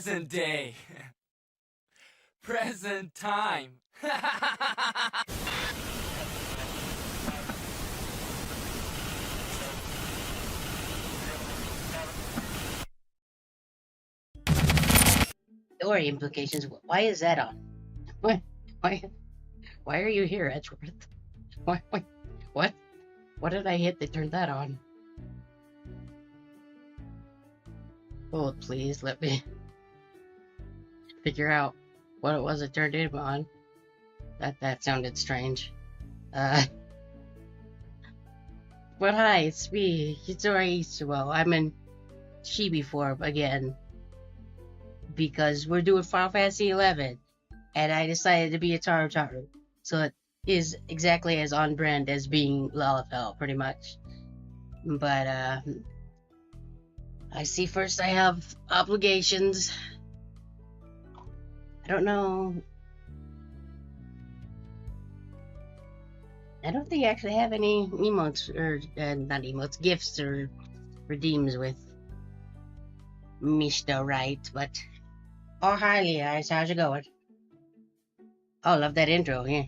Present day. Present time. Story implications. Why is that on? What? Why? Why are you here, Edgeworth? What? What? What did I hit that turned that on? Oh, please let me figure out what it was that turned it on. That sounded strange. But hi, it's me. It's alright. Well, I'm in Chibi form again because we're doing Final Fantasy 11, and I decided to be a Taru. So it is exactly as on brand as being Lalafell, pretty much. But I see first I have obligations. I don't know. I don't think I actually have any emotes, or not emotes, gifts or redeems with Mishta, right? But oh, hi, Leah. How's it going? Oh, love that intro. Yeah.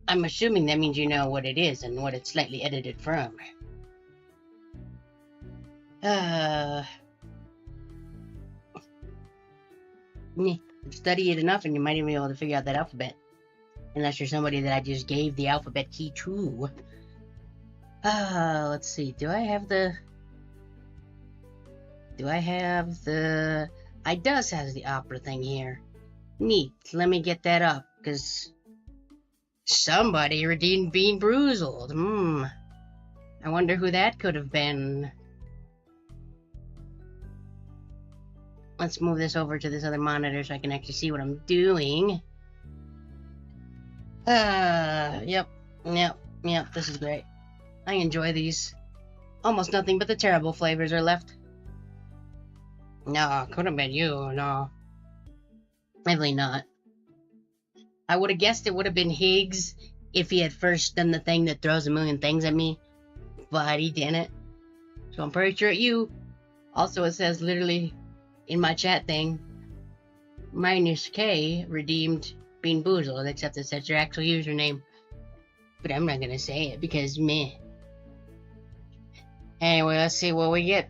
I'm assuming that means you know what it is and what it's slightly edited from. Study it enough and you might even be able to figure out that alphabet. Unless you're somebody that I just gave the alphabet key to. Let's see. Do I have the... I does have the opera thing here. Neat. Let me get that up, because... somebody redeemed Bean Bruiseled. I wonder who that could have been. Let's move this over to this other monitor so I can actually see what I'm doing. Yep, this is great. I enjoy these. Almost nothing but the terrible flavors are left. No, could have been you, no. Definitely not. I would have guessed it would have been Higgs if he had first done the thing that throws a million things at me, but he didn't. So I'm pretty sure it's you. Also, it says literally in my chat thing, -K redeemed Bean Boozled, except it says your actual username. But I'm not gonna say it because meh. Anyway, let's see what we get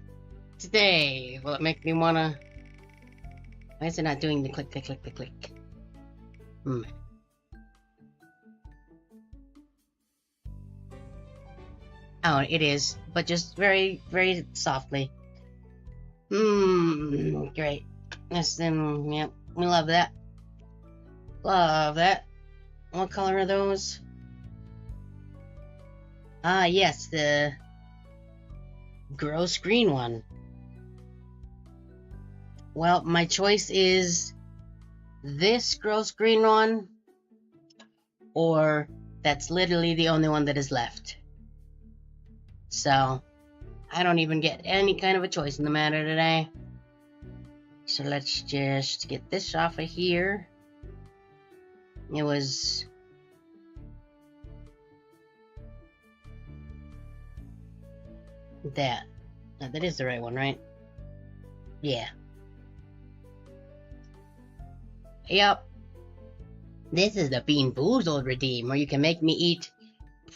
today. Will it make me wanna... why is it not doing the click? Oh, it is, but just very, very softly. Great. Yes, then, yep, we love that. Love that. What color are those? Ah, yes, the gross green one. Well, my choice is this gross green one, or that's literally the only one that is left. So, I don't even get any kind of a choice in the matter today. So let's just get this off of here. It was... that. That is the right one, right? Yeah. Yep. This is the Bean Boozled redeem, where you can make me eat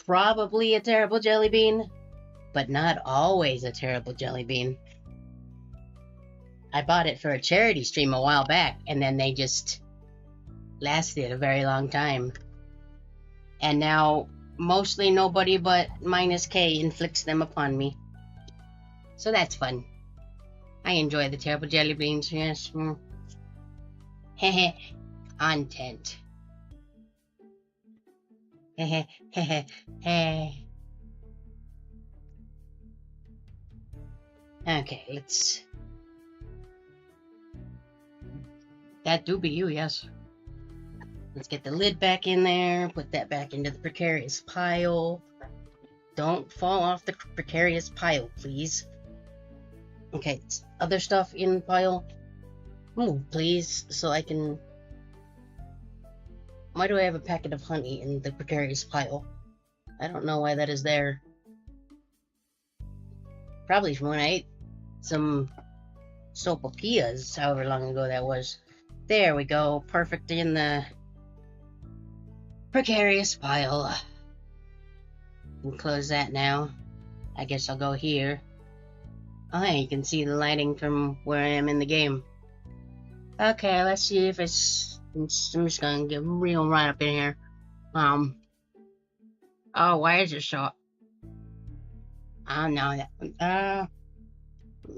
probably a terrible jelly bean, but not always a terrible jelly bean. I bought it for a charity stream a while back, and then they just lasted a very long time. And now, mostly nobody but -K inflicts them upon me. So that's fun. I enjoy the terrible jelly beans, yes. Hehe. Content. Hehe. Okay, let's... that do be you, yes. Let's get the lid back in there, put that back into the precarious pile. Don't fall off the precarious pile, please. Okay, other stuff in pile. Move, please, so I can... why do I have a packet of honey in the precarious pile? I don't know why that is there. Probably from when I ate some Sopapias, however long ago that was. There we go, perfect in the precarious pile. And close that now. I guess I'll go here. Oh, hey, you can see the lighting from where I am in the game. Okay, let's see if it's... I'm just gonna get real right up in here. Oh, why is it so... Oh, no,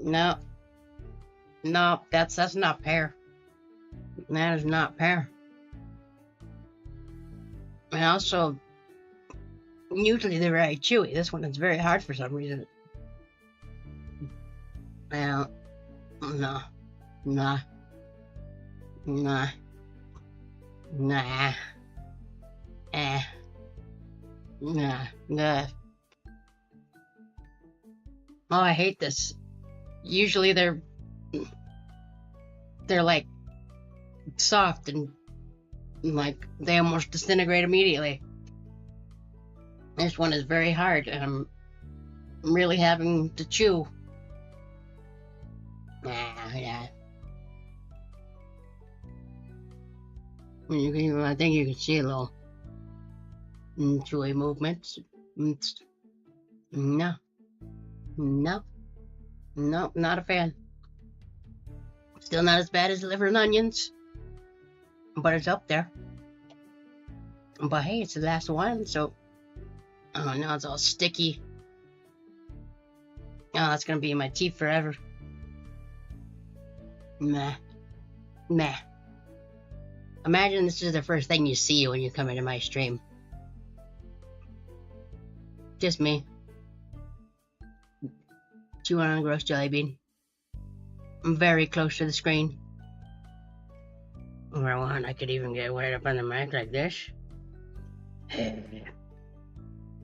no. No, that's not fair. That is not fair. And also, usually they're very chewy. This one is very hard for some reason. Well, no. Nah. Nah. Nah. Nah. Nah. Oh, I hate this. Usually they're like soft and like they almost disintegrate immediately. This one is very hard and I'm really having to chew. Yeah. I think you can see a little chewy movements. No, not a fan. Still not as bad as liver and onions, but it's up there. But hey, it's the last one, so... Oh, now it's all sticky. Oh, that's gonna be in my teeth forever. Meh. Imagine this is the first thing you see when you come into my stream. Just me. Chewing on a gross jelly bean. I'm very close to the screen. If I want, I could even get right up on the mic like this.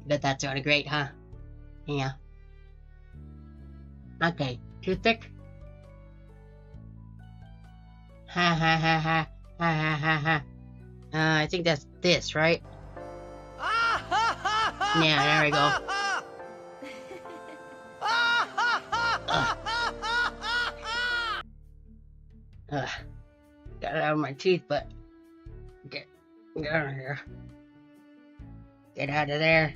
Bet that's sort of great, huh? Yeah. Okay, too thick? Ha. I think that's this, right? Yeah, there we go. Got it out of my teeth, but get out of here. Get out of there.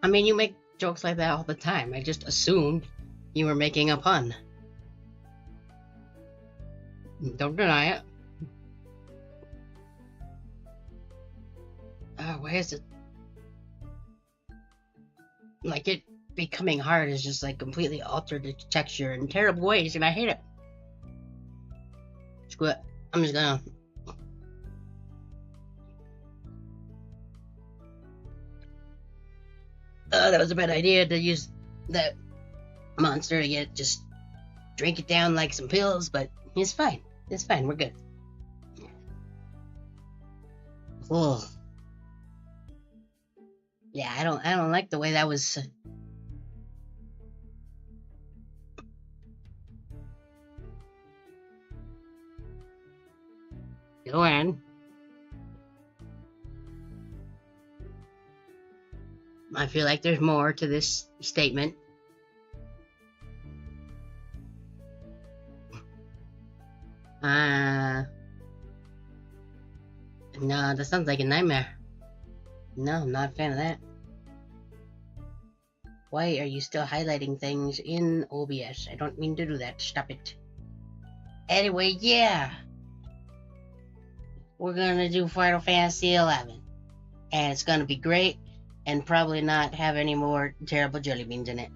I mean, you make jokes like that all the time. I just assumed you were making a pun. Don't deny it. Why is it? Like, it becoming hard is just like completely altered its texture in terrible ways, and I hate it. Screw it. I'm just gonna... that was a bad idea to use that monster to just drink it down like some pills, but it's fine. It's fine. We're good. Oh. Yeah, I don't like the way that was. Go in. I feel like there's more to this statement. No, that sounds like a nightmare. No, I'm not a fan of that. Why are you still highlighting things in OBS? I don't mean to do that. Stop it. Anyway, yeah. We're gonna do Final Fantasy 11. And it's gonna be great. And probably not have any more terrible jelly beans in it.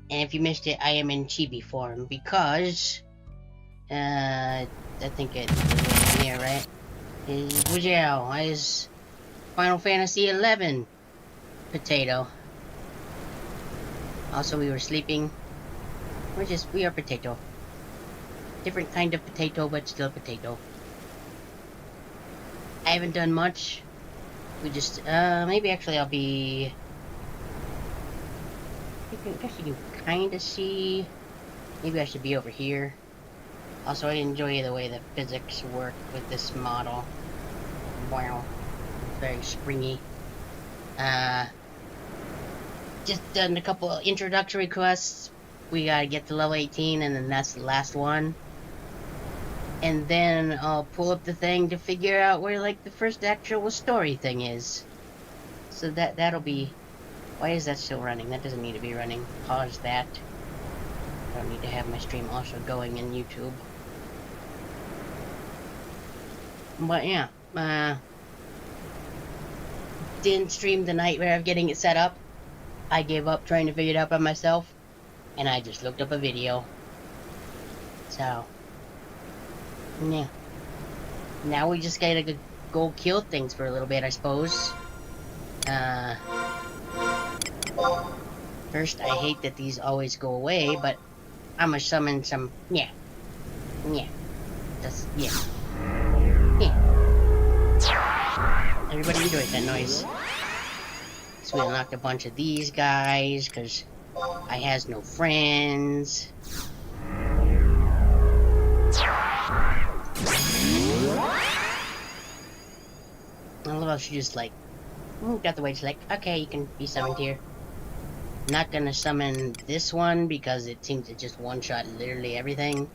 And if you missed it, I am in chibi form because... I think it's here, right? Is Final Fantasy 11 potato. Also, we were sleeping. We are potato. Different kind of potato, but still potato. I haven't done much. We just, maybe actually I'll be... I guess you can kind of see... Maybe I should be over here. Also, I enjoy the way the physics work with this model. Wow. Very springy. just done a couple of introductory quests. We gotta get to level 18, and then that's the last one. And then I'll pull up the thing to figure out where, like, the first actual story thing is. So that'll be... Why is that still running? That doesn't need to be running. Pause that. I don't need to have my stream also going in YouTube. But yeah, didn't stream the nightmare of getting it set up. I gave up trying to figure it out by myself, and I just looked up a video. So, yeah. Now we just gotta go kill things for a little bit, I suppose. First, I hate that these always go away, but I'm gonna summon some... Yeah. That's... Yeah. Everybody enjoyed that noise. So we unlocked a bunch of these guys, because I has no friends. I love how she just like, got the way, she's like, okay, you can be summoned here. Not gonna summon this one, because it seems to just one-shot literally everything.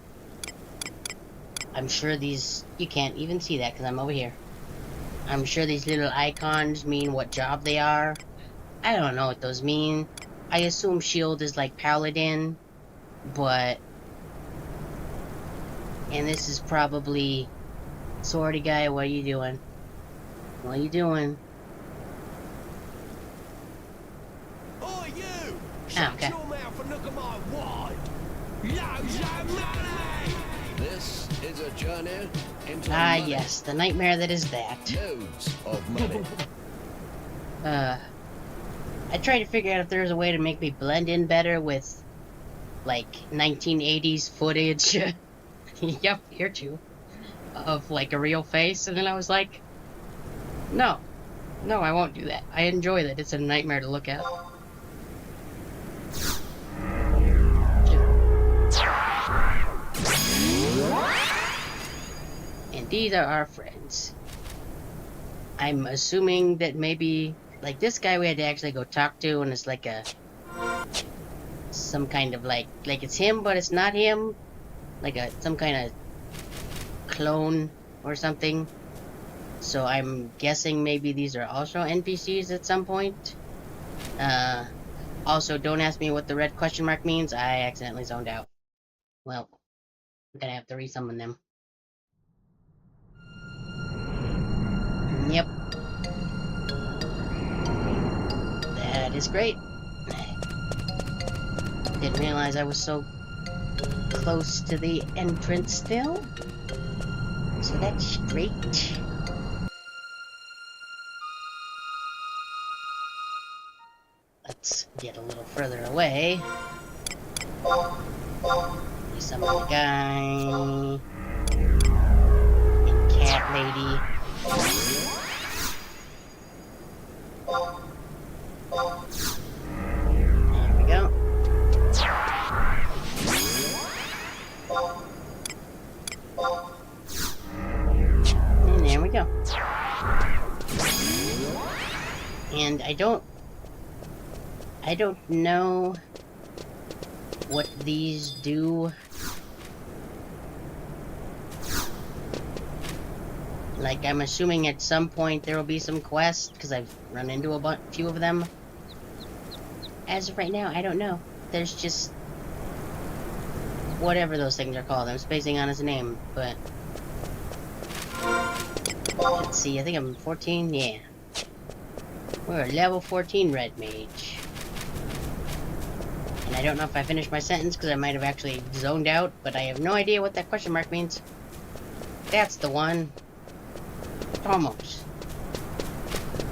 I'm sure these... You can't even see that, because I'm over here. I'm sure these little icons mean what job they are. I don't know what those mean. I assume shield is like paladin, but... And this is probably... Swordy guy, what are you doing? What are you doing? Oh, you! Oh, okay. Shut your mouth and look at my wad! Loads of money! This is a journey into money. Yes, the nightmare that is that. Loads of money. I tried to figure out if there was a way to make me blend in better with, like, 1980s footage. Yep, here too. Of, like, a real face, and then I was like, no, I won't do that. I enjoy that. It's a nightmare to look at. And these are our friends. I'm assuming that maybe, like, this guy we had to actually go talk to, and it's like a... Some kind of, like it's him, but it's not him. Like some kind of clone or something. So I'm guessing maybe these are also NPCs at some point. Also, don't ask me what the red question mark means. I accidentally zoned out. Well, I'm gonna have to resummon them. Yep. That is great. Didn't realize I was so close to the entrance still. So that's great. Let's get a little further away. Summon the guy. And cat lady. There we go. And there we go. And I don't know what these do. Like, I'm assuming at some point there will be some quests, because I've run into a few of them. As of right now, I don't know. There's just... whatever those things are called. I'm spacing on his name, but... Let's see, I think I'm 14? Yeah. We're a level 14 red mage. And I don't know if I finished my sentence, because I might have actually zoned out, but I have no idea what that question mark means. That's the one. Almost.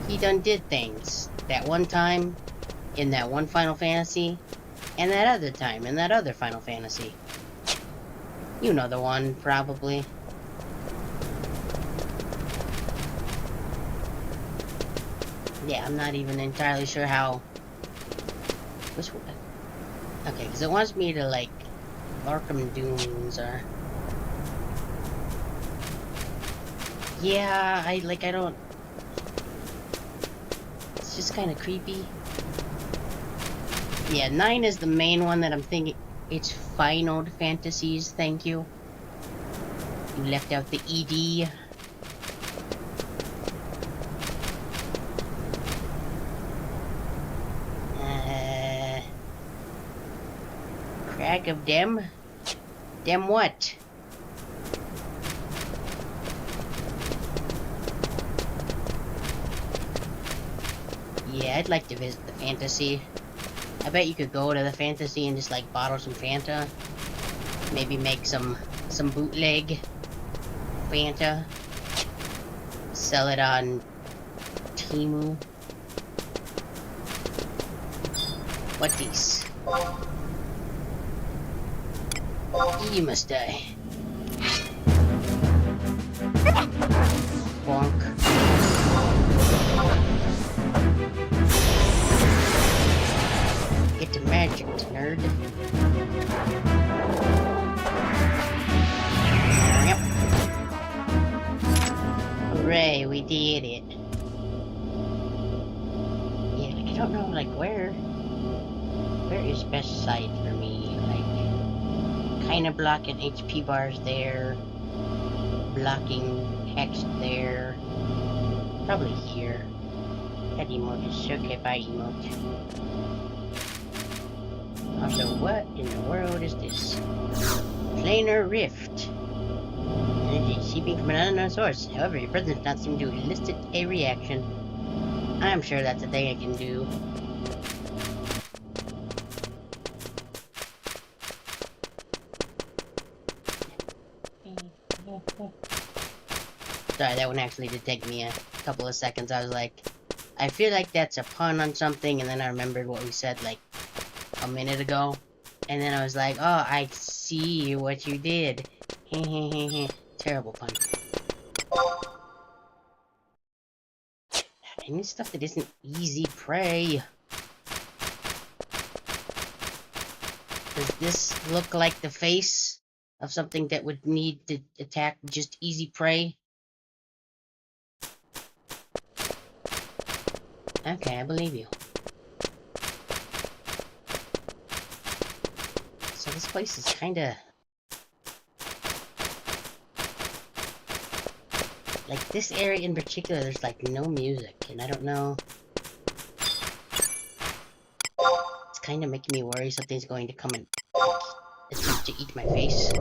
He done did things. That one time, in that one Final Fantasy, and that other time, in that other Final Fantasy. You know the one, probably. Yeah, I'm not even entirely sure how... Which one? Okay, because it wants me to, like, Arkham Dunes, or... Yeah, I don't... It's just kind of creepy. Yeah, 9 is the main one that I'm thinking. It's Final Fantasies, thank you. You left out the ED. Crack of them? Them what? Yeah, I'd like to visit the Fantasy. I bet you could go to the Fantasy and just like bottle some Fanta. Maybe make some bootleg Fanta. Sell it on Temu. What these? You must die. Bonk. Get the magic, nerd. Yep. Hooray, we did it. Yeah, I don't know, like, where is best side for me? Like, kind of blocking HP bars there. Blocking text there. Probably here. That emote is okay by emote. Also, what in the world is this? Planar Rift. Energy seeping from an unknown source. However, your presence does not seem to elicit a reaction. I'm sure that's a thing I can do. Sorry, that one actually did take me a couple of seconds. I was like, I feel like that's a pun on something, and then I remembered what we said like a minute ago. And then I was like, oh, I see what you did. Terrible pun. I need stuff that isn't easy prey. Does this look like the face of something that would need to attack just easy prey? Okay, I believe you. So this place is kinda... like, this area in particular, there's like no music, and I don't know... It's kinda making me worry something's going to come and attempt to eat my face.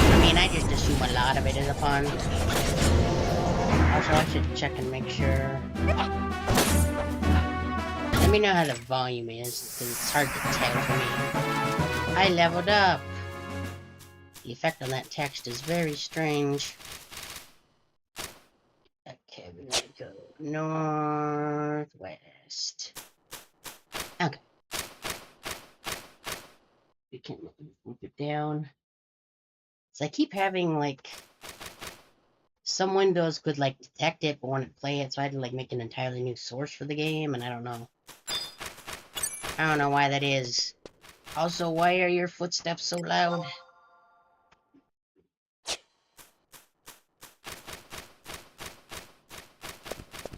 I mean, I just assume a lot of it is a pun. Also, I should check and make sure. Let me know how the volume is, because it's hard to tell for me. I leveled up! The effect on that text is very strange. Okay, we're gonna go northwest. Okay. We can move it down. So I keep having, like... some windows could, like, detect it but wouldn't play it, so I had to, like, make an entirely new source for the game, and I don't know. I don't know why that is. Also, why are your footsteps so loud?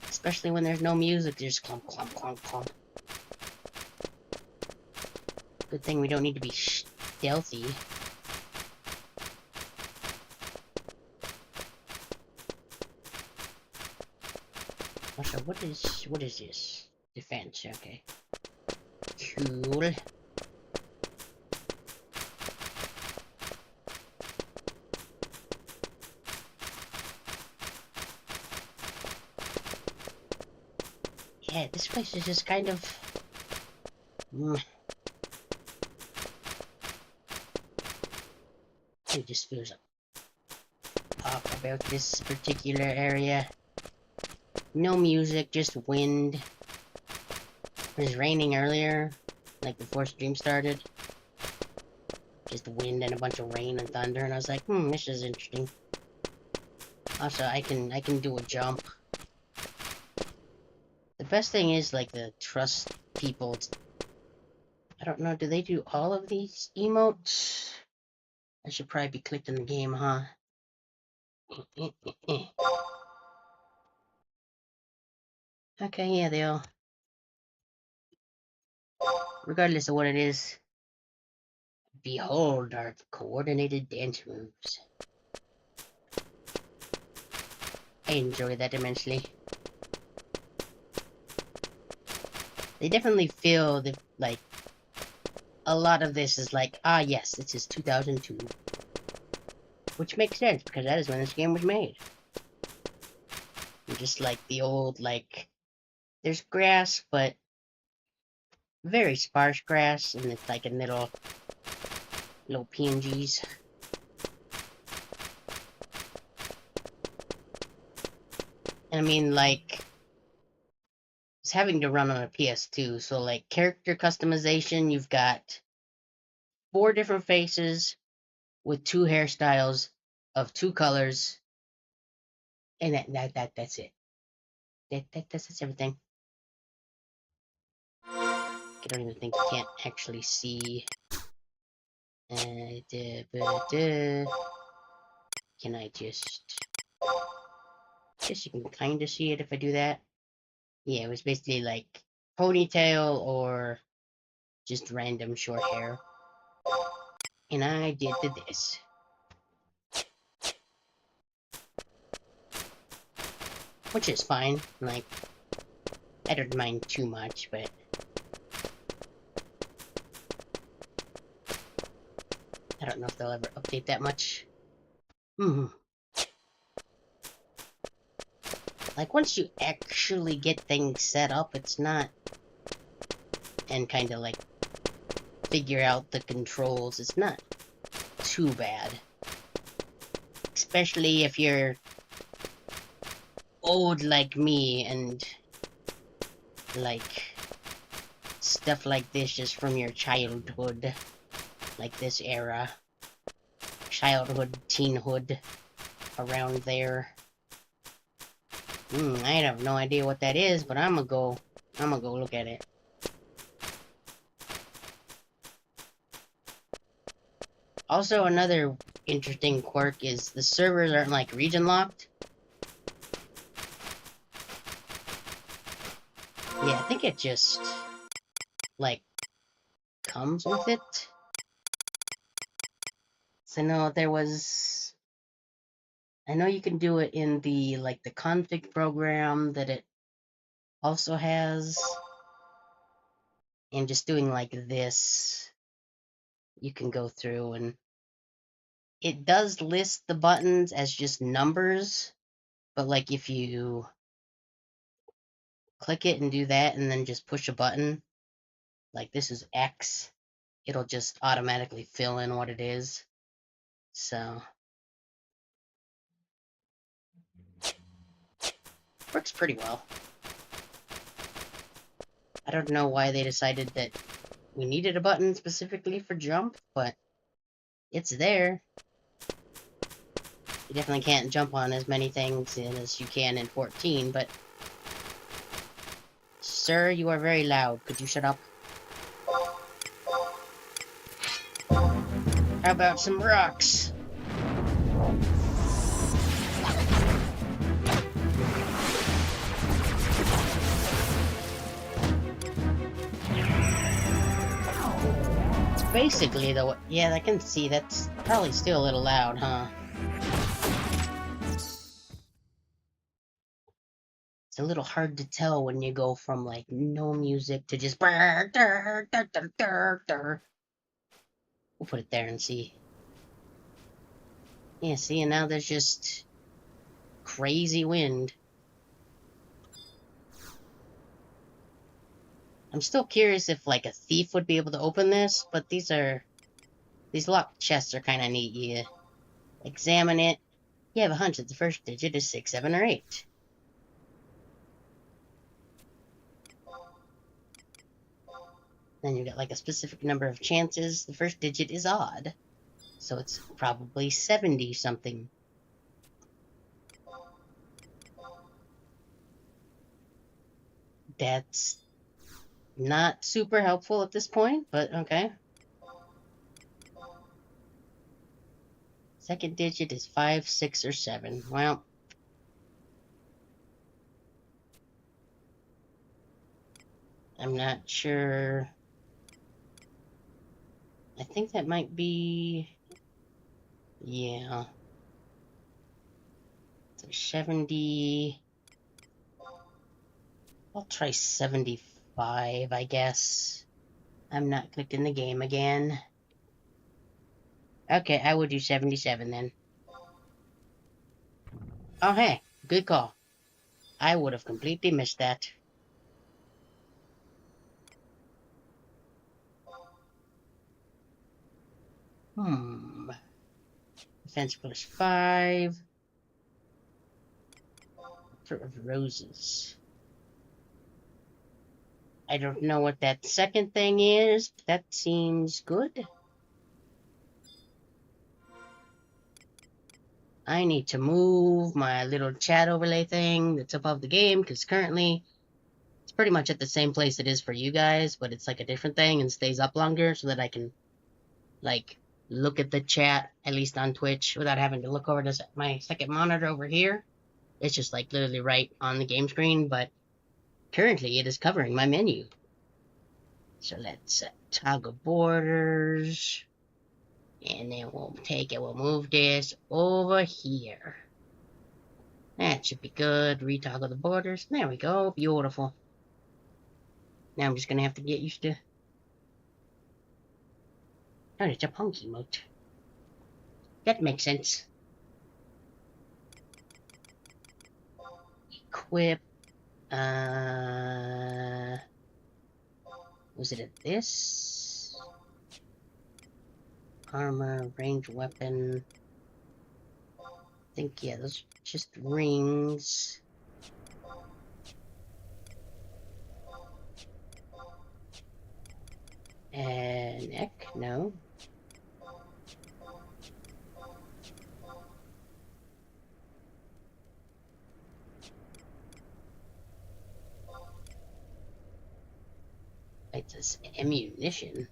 Especially when there's no music, there's clump, clump, clump, clump. Good thing we don't need to be stealthy. Also, what is this? Defense, okay. Cool. Yeah, this place is just kind of... It just feels off about this particular area. No music, just wind. It was raining earlier, like before stream started. Just wind and a bunch of rain and thunder, and I was like, this is interesting. Also, I can do a jump. The best thing is, like, the trust people. I don't know, do they do all of these emotes? I should probably be clicked in the game, huh? Okay, yeah, they all. Regardless of what it is, behold our coordinated dance moves. I enjoy that immensely. They definitely feel that, like, a lot of this is like, ah, yes, this is 2002. Which makes sense, because that is when this game was made. And just like the old, like, there's grass, but very sparse grass, and it's like in little PNGs. And I mean, like, it's having to run on a PS2, so like character customization, you've got 4 different faces with 2 hairstyles of 2 colors, and that's it. That's everything. I don't even think you can't actually see. Can I just? Guess you can kind of see it if I do that. Yeah, it was basically like ponytail or just random short hair. And I did this. Which is fine. Like, I don't mind too much, but I don't know if they'll ever update that much. Like, once you actually get things set up, it's not... And kind of, like, figure out the controls, it's not too bad. Especially if you're old like me and, like, stuff like this just from your childhood. Like this era. Childhood, teenhood. Around there. I have no idea what that is, but I'm gonna go look at it. Also, another interesting quirk is the servers aren't like region locked. Yeah, I think it just like comes with it. So I know you can do it in the like the config program that it also has. And just doing like this, you can go through and it does list the buttons as just numbers, but like if you click it and do that and then just push a button, like this is X, it'll just automatically fill in what it is. So works pretty well. I don't know why they decided that we needed a button specifically for jump, but it's there. You definitely can't jump on as many things as you can in 14, but... Sir, you are very loud. Could you shut up? How about some rocks? It's basically the... Yeah, I can see that's probably still a little loud, huh? It's a little hard to tell when you go from, like, no music to just... We'll put it there and see. Yeah, see, and now there's just... crazy wind. I'm still curious if, like, a thief would be able to open this, but these locked chests are kind of neat. You examine it. You have a hunch that the first digit is 6, 7, or 8. Then you got, like, a specific number of chances. The first digit is odd. So it's probably 70-something. That's not super helpful at this point, but okay. Second digit is 5, 6, or 7. Well, I'm not sure. I think that might be... Yeah. So 70... I'll try 75, I guess. I'm not clicked in the game again. Okay, I will do 77 then. Oh, hey, good call. I would have completely missed that. Defense plus 5. Fruit of roses. I don't know what that second thing is, but that seems good. I need to move my little chat overlay thing that's above the game, because currently it's pretty much at the same place it is for you guys, but it's like a different thing and stays up longer so that I can, like, look at the chat, at least on Twitch, without having to look over to my second monitor over here. It's just, like, literally right on the game screen, but currently it is covering my menu. So let's toggle borders. And then we'll move this over here. That should be good. Retoggle the borders. There we go. Beautiful. Now I'm just gonna have to get used to... Oh, it's a punk emote. That makes sense. Equip. Was it this? Armor, range weapon. I think, yeah, those are just rings. Neck? No. It says ammunition.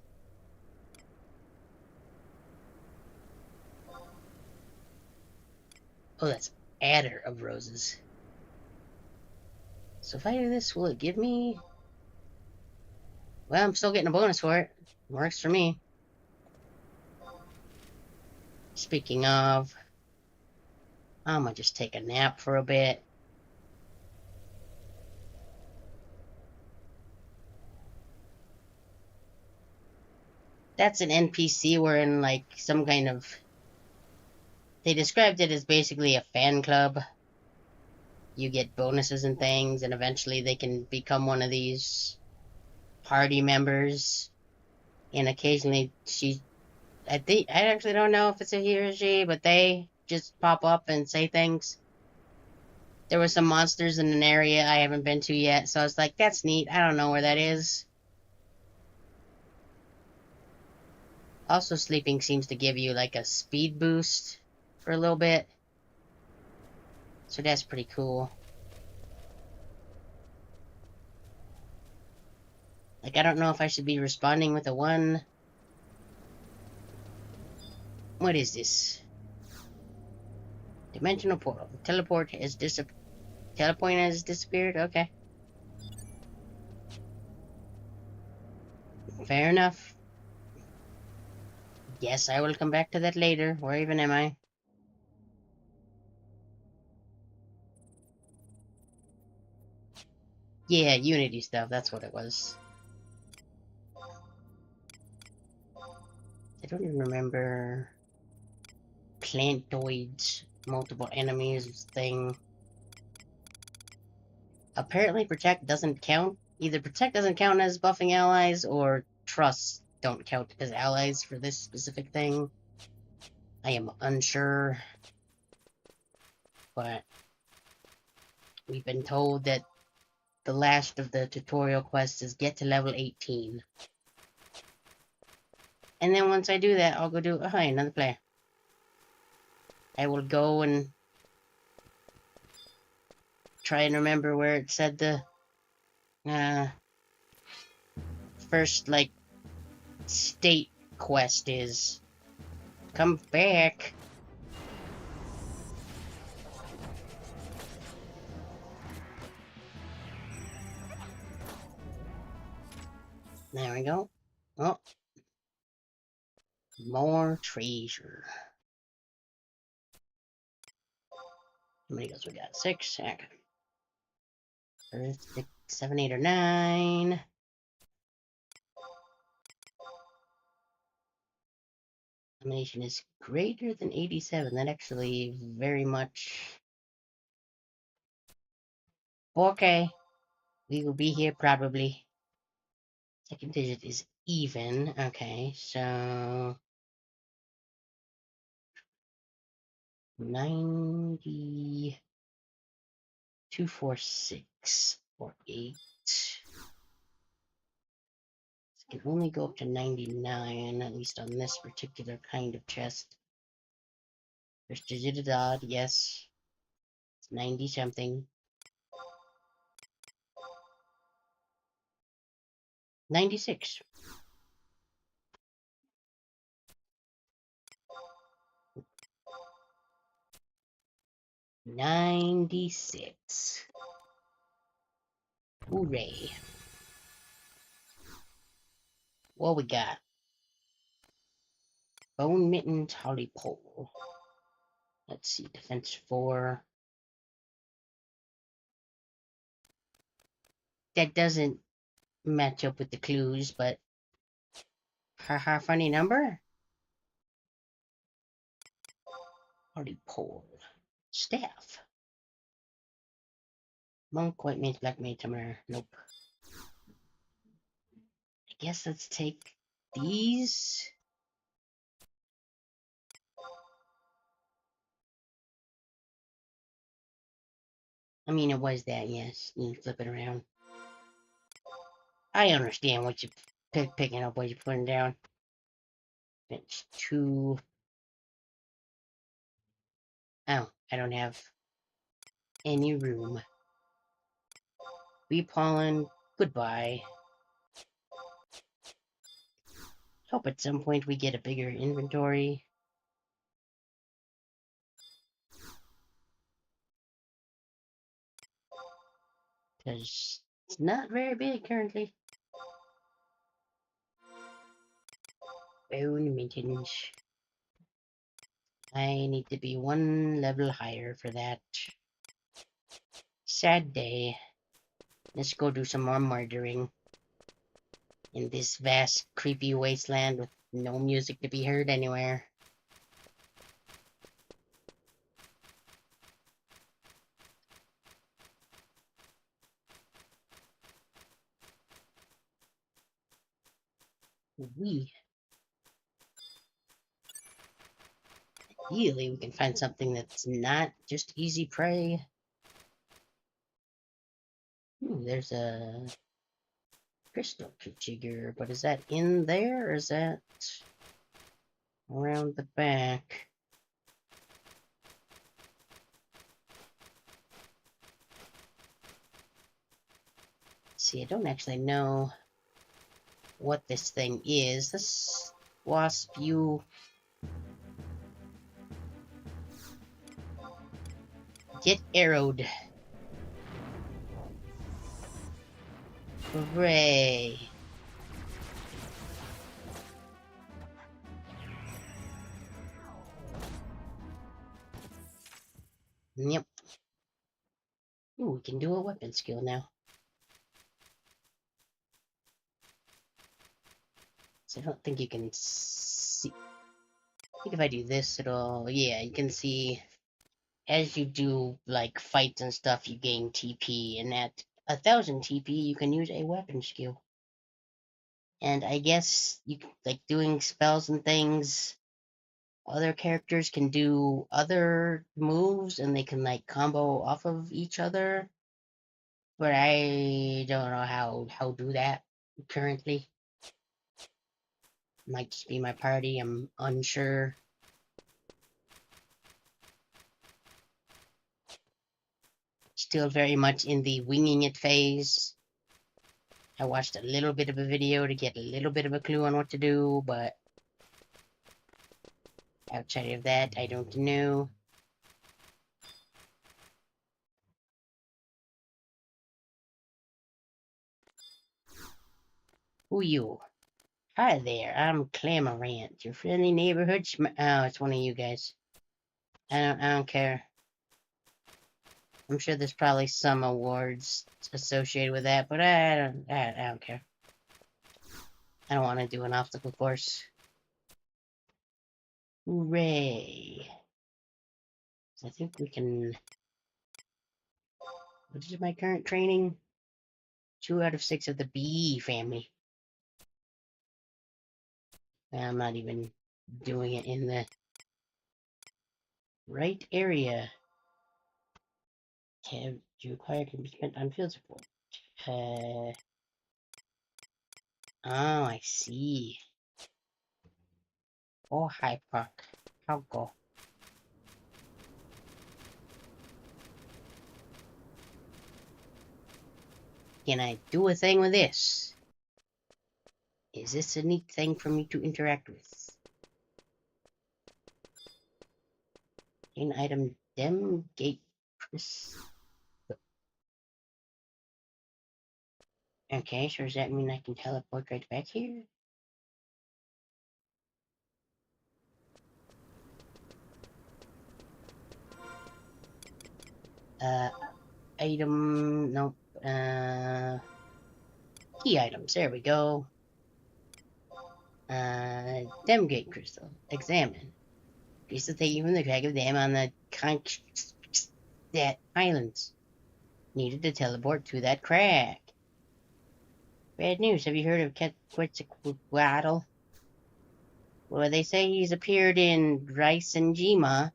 Oh, that's adder of roses. So if I do this, will it give me... Well, I'm still getting a bonus for it. Works for me. Speaking of... I'm gonna just take a nap for a bit. That's an NPC wearing, like, some kind of... They described it as basically a fan club. You get bonuses and things, and eventually they can become one of these party members. And occasionally I actually don't know if it's a he or she, but they just pop up and say things. There were some monsters in an area I haven't been to yet, so I was like, that's neat. I don't know where that is. Also, sleeping seems to give you, like, a speed boost for a little bit. So that's pretty cool. Like, I don't know if I should be responding with a 1. What is this? Dimensional portal. Teleport has Telepoint has disappeared? Okay. Fair enough. Yes, I will come back to that later. Where even am I? Yeah, Unity stuff. That's what it was. I don't even remember... Plantoids. Multiple enemies thing. Apparently Protect doesn't count. Either Protect doesn't count as buffing allies, or Trusts don't count as allies for this specific thing. I am unsure. But we've been told that the last of the tutorial quests is get to level 18. And then once I do that, I'll go do... Oh, hi, another player. I will go and try and remember where it said the first, like, state quest is. Come back. There we go. Oh, more treasure. How many goes we got? 6. Okay. There's 6, 7, 8, or 9. Combination is greater than 87. That actually very much. Okay. We will be here probably. Second digit is even. Okay, so 9246 or 8. It can only go up to 99, at least on this particular kind of chest. First digit is odd, yes. It's 90 something. 96. $96. Hooray. What we got? Bone Mitten Holly Pole. Let's see, defense 4. That doesn't match up with the clues, but haha, funny number. Holly Pole. Staff. Monk, white mage, black mage, summoner. Nope. I guess let's take these. I mean, it was that, yes. You can flip it around. I understand what you're picking up, what you're putting down. Bench 2. Oh, I don't have any room. Be pollen. Goodbye. Hope at some point we get a bigger inventory. Because it's not very big currently. Bone maintenance. I need to be 1 level higher for that. Sad day. Let's go do some more murdering. In this vast, creepy wasteland with no music to be heard anywhere. Ideally, we can find something that's not just easy prey. There's a crystal jigger, but is that in there, or is that around the back? See, I don't actually know what this thing is. This wasp, you get arrowed. Hooray. Yep. Ooh, we can do a weapon skill now. So I don't think you can see. I think if I do this, it'll... Yeah, you can see as you do, like, fights and stuff, you gain TP, and at 1,000 TP, you can use a weapon skill. And I guess, you like, doing spells and things, other characters can do other moves, and they can, like, combo off of each other. But I don't know how to do that currently. Might just be my party, I'm unsure. Still very much in the winging it phase. I watched a little bit of a video to get a little bit of a clue on what to do, but outside of that, I don't know. Who you? Hi there, I'm Clamarant, your friendly neighborhood oh, it's one of you guys. I don't care. I'm sure there's probably some awards associated with that, but I don't care. I don't want to do an obstacle course. Hooray. I think we can... What is my current training? 2 out of 6 of the bee family. I'm not even doing it in the right area. Tab you require can be spent on field support. Oh, I see. Oh, High Park. I'll go. Can I do a thing with this? Is this a neat thing for me to interact with? Gain item Dem Gate Chris. Okay, so does that mean I can teleport right back here? Item, nope. Key items, there we go. Demgate crystal, examine. Crystal taken from the crack of dam on the that islands. Needed to teleport to that crack. Bad news, have you heard of Quetzalcoatl? Well, they say he's appeared in Rice and Jima,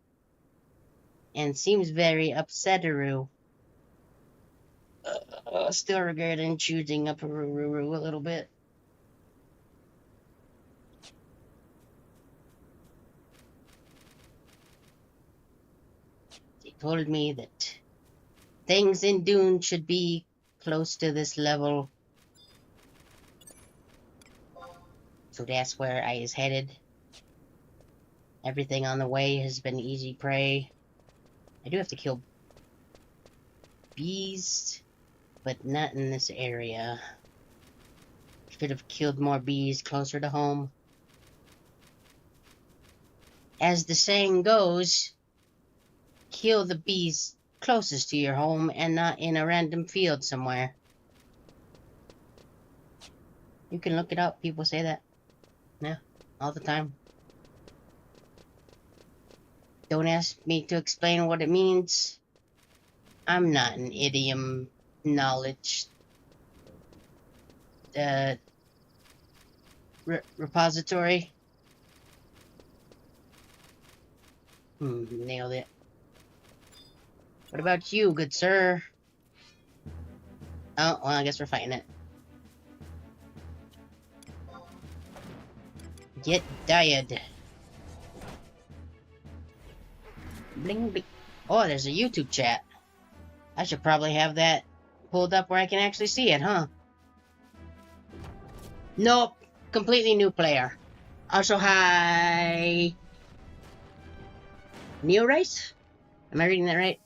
and seems very upsetteroo. Still regretting choosing up a little bit. They told me that things in Dune should be close to this level. So that's where I is headed. Everything on the way has been easy prey. I do have to kill bees, but not in this area. Should have killed more bees closer to home. As the saying goes, kill the bees closest to your home and not in a random field somewhere. You can look it up. People say that. Yeah, all the time. Don't ask me to explain what it means. I'm not an idiom knowledge repository. Nailed it. What about you, good sir? Oh, well, I guess we're fighting it. Get died. Bling, bling. Oh, there's a YouTube chat. I should probably have that pulled up where I can actually see it, huh? Nope. Completely new player. Also, hi. Neo Race? Am I reading that right?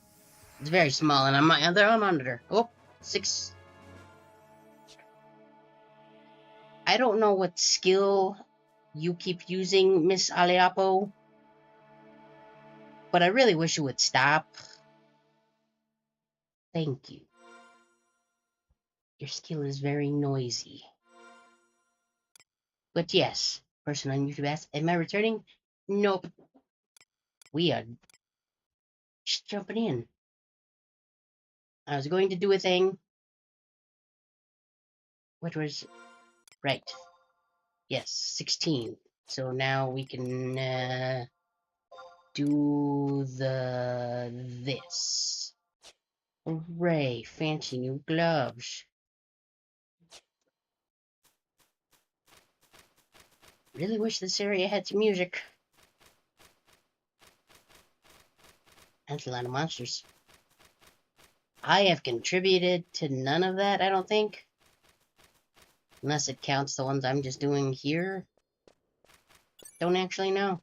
It's very small, and I'm on the monitor. Oh, 6. I don't know what skill you keep using, Miss Aliapo, but I really wish you would stop. Thank you. Your skill is very noisy. But yes, person on YouTube asked, am I returning? Nope. We are just jumping in. I was going to do a thing. Which was... Right. Yes, 16. So now we can do this. Hooray, fancy new gloves. Really wish this area had some music. That's a lot of monsters. I have contributed to none of that, I don't think. Unless it counts the ones I'm just doing here. Don't actually know.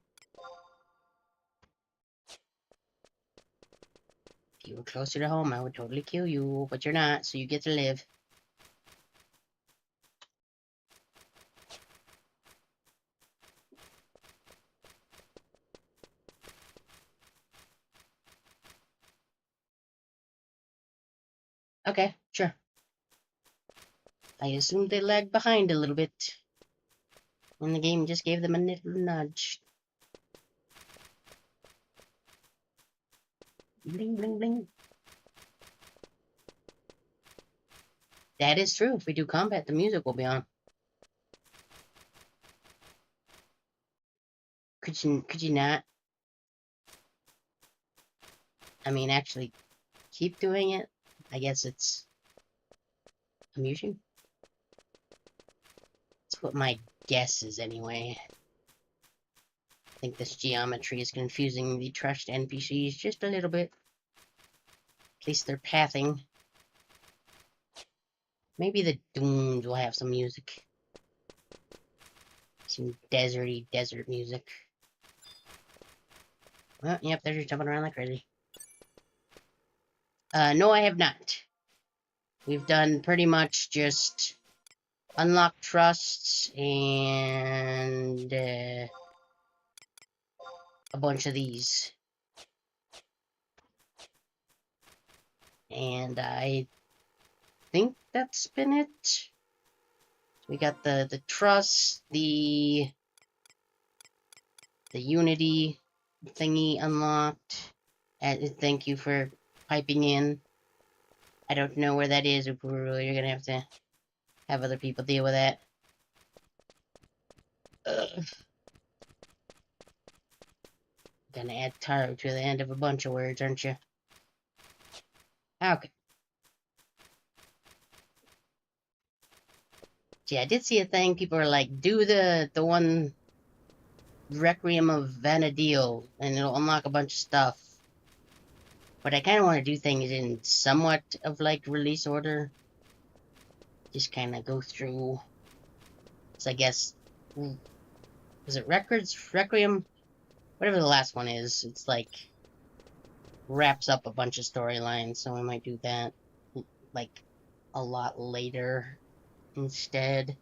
If you were closer to home, I would totally kill you, but you're not, so you get to live. Okay, sure. I assumed they lagged behind a little bit. And the game just gave them a little nudge. Bling, bling, bling. That is true. If we do combat, the music will be on. Could you not? I mean, actually keep doing it? I guess it's amusing. That's what my guess is anyway. I think this geometry is confusing the trashed NPCs just a little bit. At least they're pathing. Maybe the Dooms will have some music. Some deserty desert music. Oh, yep, they're just jumping around like crazy. No, I have not. We've done pretty much just unlock trusts and a bunch of these. And I think that's been it. We got the trust, the unity thingy unlocked. Thank you for piping in. I don't know where that is, Upuru. You're gonna have to have other people deal with that. Ugh. Gonna add Taro to the end of a bunch of words, aren't you? Okay. Yeah, I did see a thing. People are like, do the one Requiem of Vanadil, and it'll unlock a bunch of stuff. But I kind of want to do things in somewhat of like release order. Just kind of go through. So I guess, was it Requiem? Whatever the last one is, it's like wraps up a bunch of storylines. So I might do that like a lot later instead.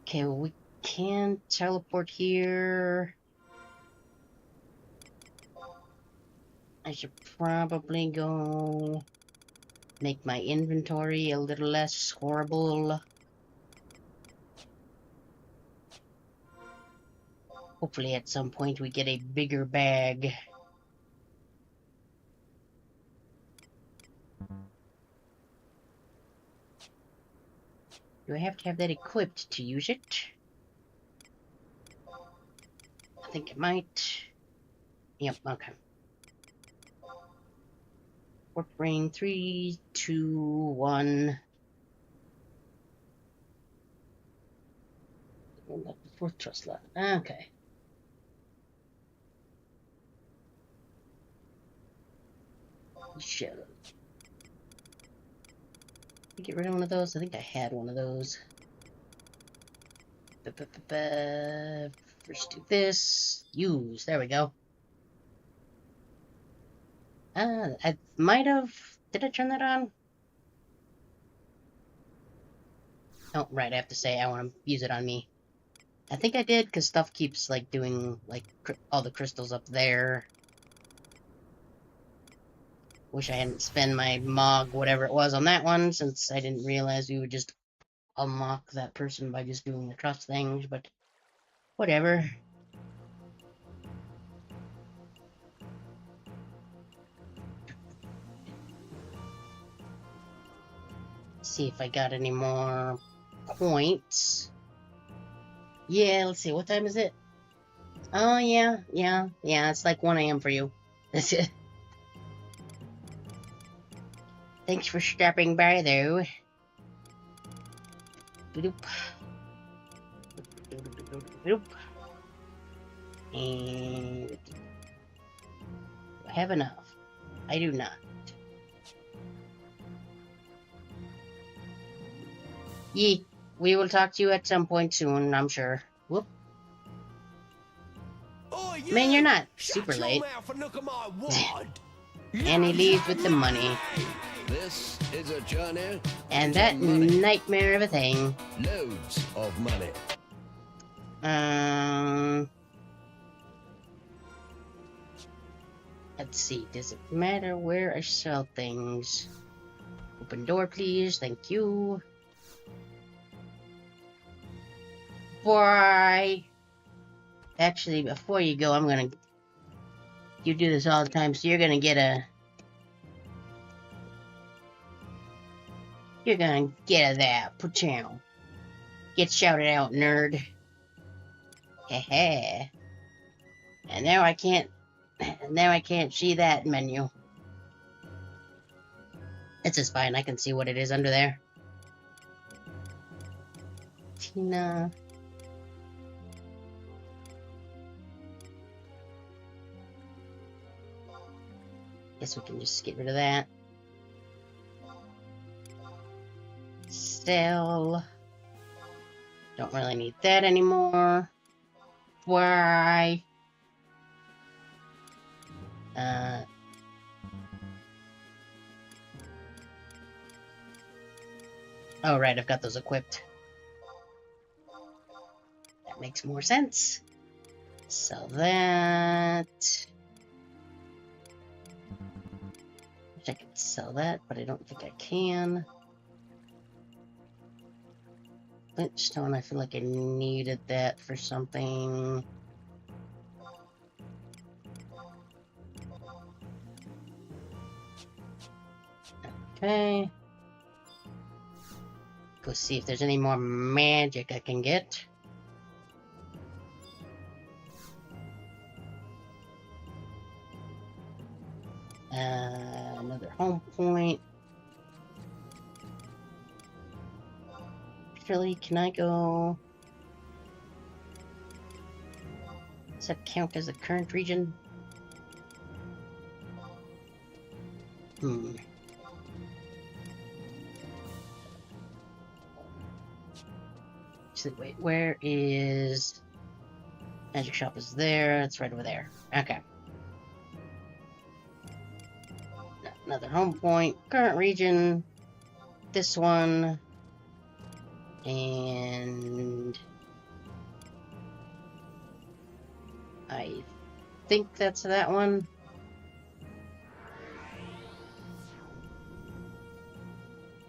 Okay, well, we can teleport here. I should probably go make my inventory a little less horrible. Hopefully at some point we get a bigger bag. Do I have to have that equipped to use it? I think it might. Yep, okay. Warp ring, 3, 2, 1. Fourth trust left. Okay. Shit. Get rid of one of those. I think I had one of those. First do this. Use. There we go. I might have... Did I turn that on? Oh, right. I have to say I want to use it on me. I think I did, because stuff keeps, like, doing, like, all the crystals up there. Wish I hadn't spent my Mog, whatever it was, on that one, since I didn't realize we would just unlock that person by just doing the trust things, but whatever. Let's see if I got any more points. Yeah, let's see, what time is it? Oh, yeah, it's like 1 AM for you. That's it. Thanks for stopping by, though. And... do I have enough? I do not. Yee, we will talk to you at some point soon, I'm sure. Whoop. Oh, you! Man, you're not Shut super your late. mouth and look at my wad. And he leaves with the money. This is a journey. And into that money. nightmare of a thing. Loads of money. Let's see, does it matter where I sell things? Open door, please. Thank you. Bye. Actually, before you go, I'm gonna... You do this all the time, so you're gonna get a... You're gonna get a that. Pacham. Get shouted out, nerd. Heh. And now I can't... Now I can't see that menu. It's just fine. I can see what it is under there. Tina... Guess we can just get rid of that. Sell. Don't really need that anymore. Why? Oh, right, I've got those equipped. That makes more sense. Sell that. I can sell that, but I don't think I can. Flintstone, I feel like I needed that for something. Okay. Go see if there's any more magic I can get. Another home point. Really, can I go? Does that count as the current region? So, wait, where is... Magic shop is there. It's right over there. Okay. Another home point. Current region. This one. And... I think that's that one.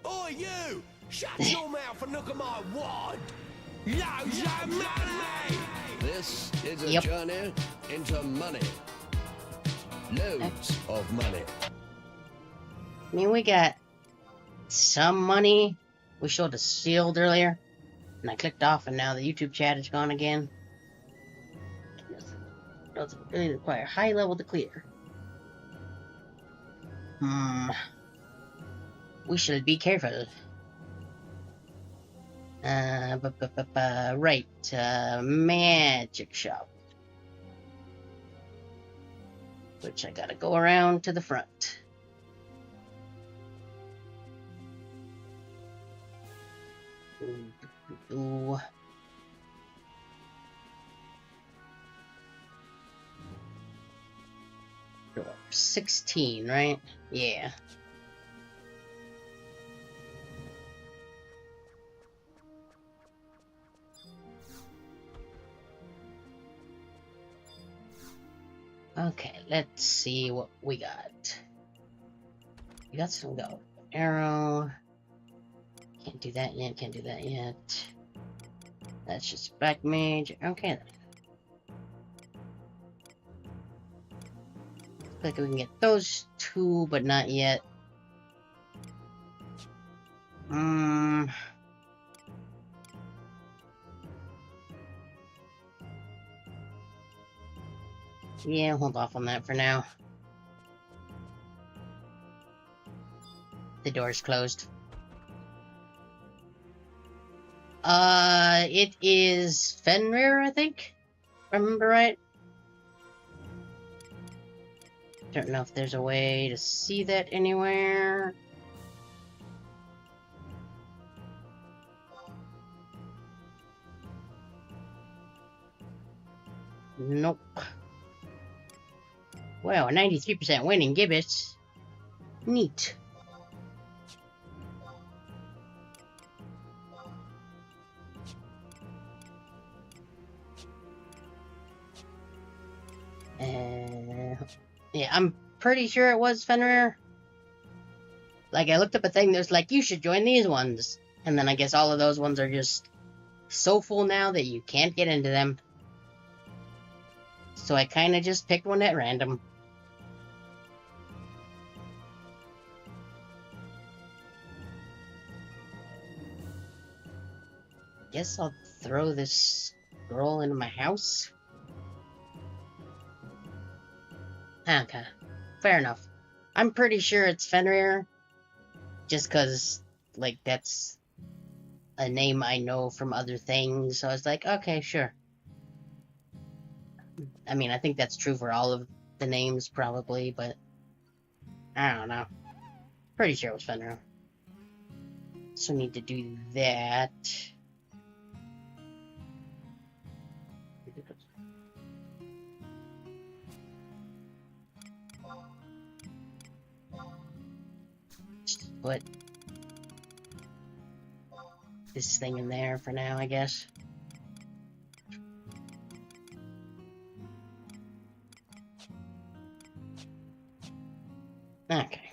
Oi, you! Shut your mouth and look at my wad! Loads of money! This is a journey into money. Loads of money. I mean, we got some money. We showed a shield earlier, and I clicked off, and now the YouTube chat is gone again. Doesn't really require high level to clear. We should be careful. Right, magic shop. Which I gotta go around to the front. Ooh. 16, right? Yeah. Okay, let's see what we got. We got some gold. Arrow. Can't do that yet, can't do that yet. That's just black mage. Okay then. Looks like we can get those two, but not yet. Yeah, hold off on that for now. The door's closed. It is Fenrir, I think? If I remember right? Don't know if there's a way to see that anywhere. Nope. Wow, a 93% winning gibbets. Neat. Yeah, I'm pretty sure it was Fenrir. Like, I looked up a thing that's like, you should join these ones. And then I guess all of those ones are just so full now that you can't get into them. So I kind of just picked one at random. Guess I'll throw this scroll into my house. Okay, fair enough. I'm pretty sure it's Fenrir, just because, like, that's a name I know from other things, so I was like, okay, sure. I mean, I think that's true for all of the names, probably, but I don't know. Pretty sure it was Fenrir. So need to do that. Just put this thing in there for now, I guess. Okay.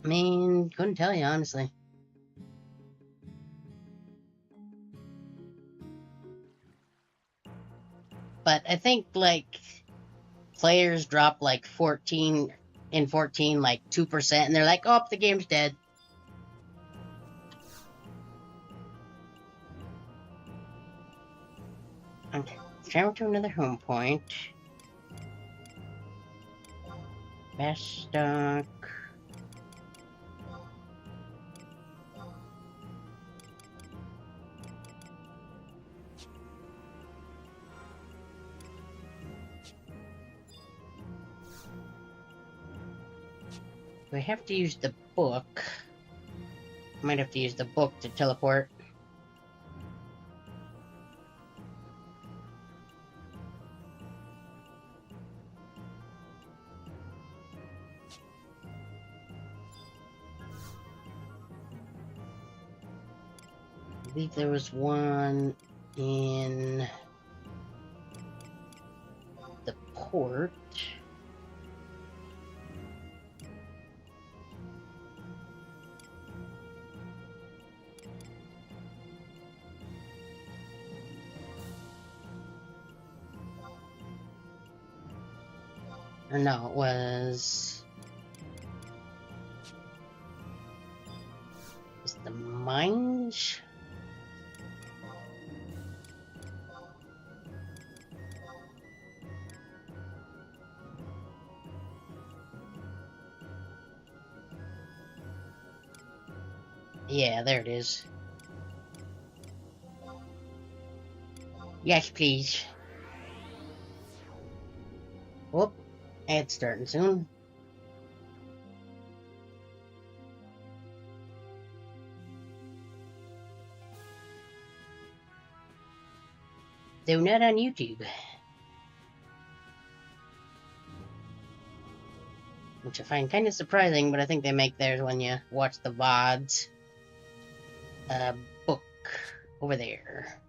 I mean, couldn't tell you, honestly. But I think, like, players drop, like, 14 in 14, like, 2%, and they're like, oh, the game's dead. Okay, travel to another home point. Bastock. Do I have to use the book? I might have to use the book to teleport. I believe there was one in the port. Or no, it was the mines? Yeah, there it is. Yes, please. Whoop, it's starting soon. Though not on YouTube. Which I find kind of surprising, but I think they make theirs when you watch the VODs. Book over there.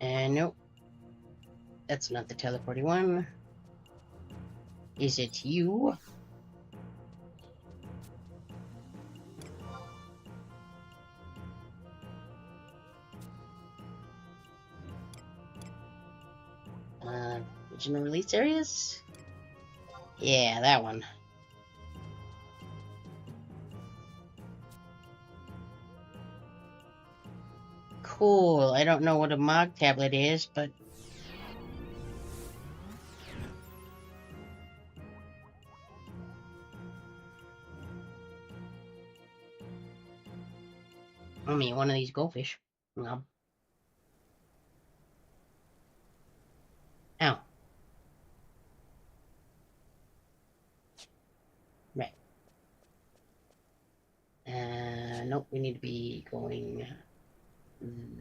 And nope. That's not the teleporty one. Is it you? Original release areas? Yeah, that one. Cool. I don't know what a Mog tablet is, but... I mean, one of these goldfish. No. Ow. Right. Nope, we need to be going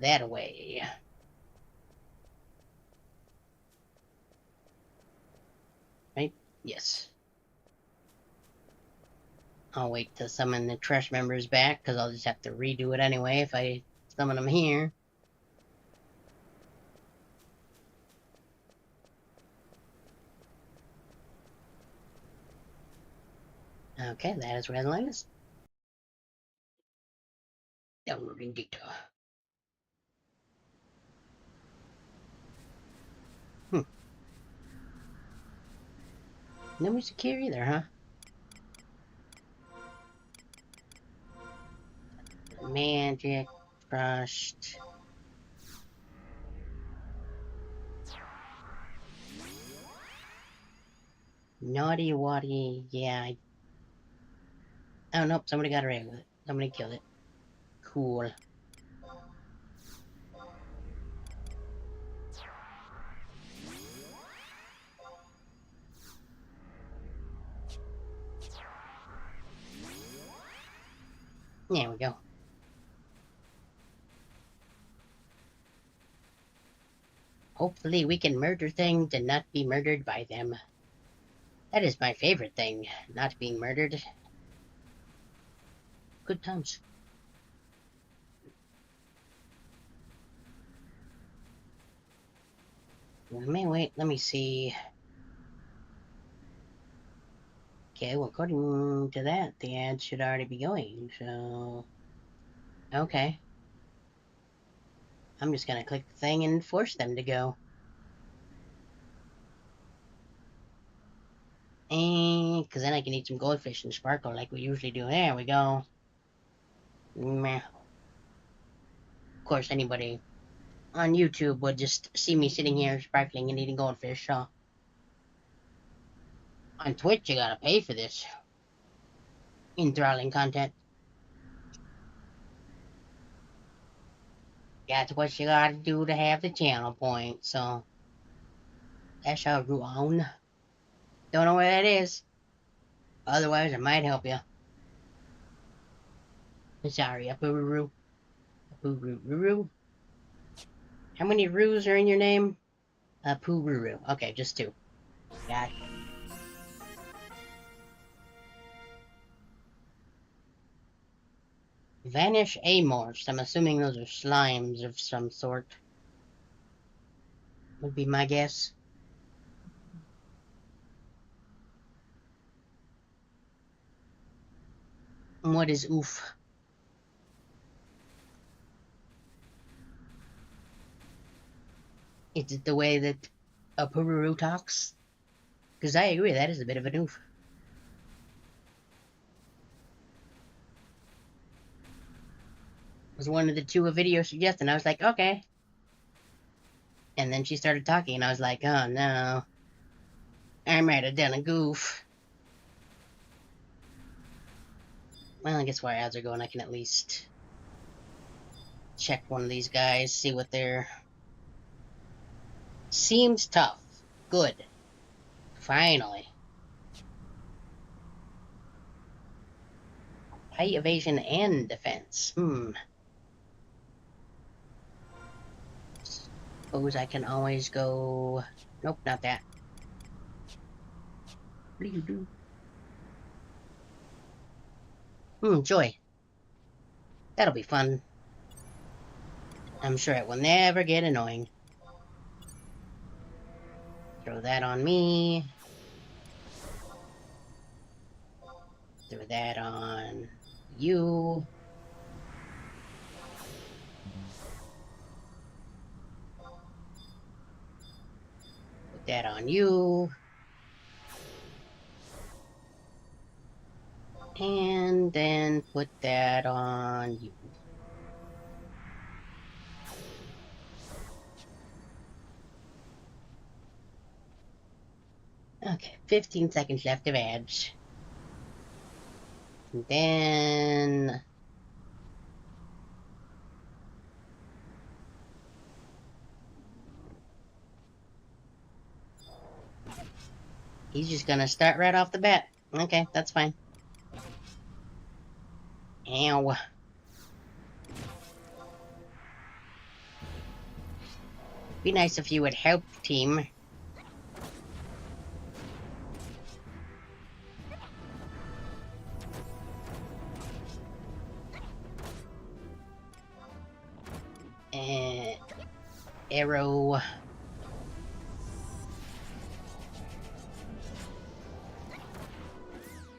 that way. Yes. I'll wait to summon the trash members back, because I'll just have to redo it anyway if I summon them here. Okay, that is red lines. Downloading data. No music here either, huh? Magic, crushed. Naughty Waddy, yeah. Oh, nope, somebody got away with it. Somebody killed it. Cool. There we go. Hopefully we can murder things and not be murdered by them. That is my favorite thing, not being murdered. Good times. Wait, let me see. Okay, well, according to that, the ad should already be going, so... Okay. I'm just gonna click the thing and force them to go. And... because then I can eat some goldfish and sparkle like we usually do. There we go. Meh. Of course, anybody on YouTube would just see me sitting here sparkling and eating goldfish, so... On Twitch, you gotta pay for this. Enthralling content. That's what you gotta do to have the channel point, so... That's how you own. Don't know where that is. Otherwise, I might help you. Sorry, Apururu. Apururu. How many roos are in your name? Apururu. Okay, just 2. Got it. Vanish Amorphs. I'm assuming those are slimes of some sort. Would be my guess. What is oof? Is it the way that Apururu talks? Because I agree, that is a bit of an oof. Was one of the 2 a video suggested, I was like, okay. And then she started talking, and I was like, oh no. I might have done a goof. Well, I guess where ads are going, I can at least check one of these guys, see what they're... Seems tough. Good. Finally. Height, evasion, and defense. Suppose I can always go... Nope, not that. What do you do? Joy. That'll be fun. I'm sure it will never get annoying. Throw that on me. Throw that on you. Put that on you. And then put that on you. Okay, 15 seconds left of ads. And then... he's just gonna start right off the bat. Okay, that's fine. Ow. Be nice if you would help, team. arrow.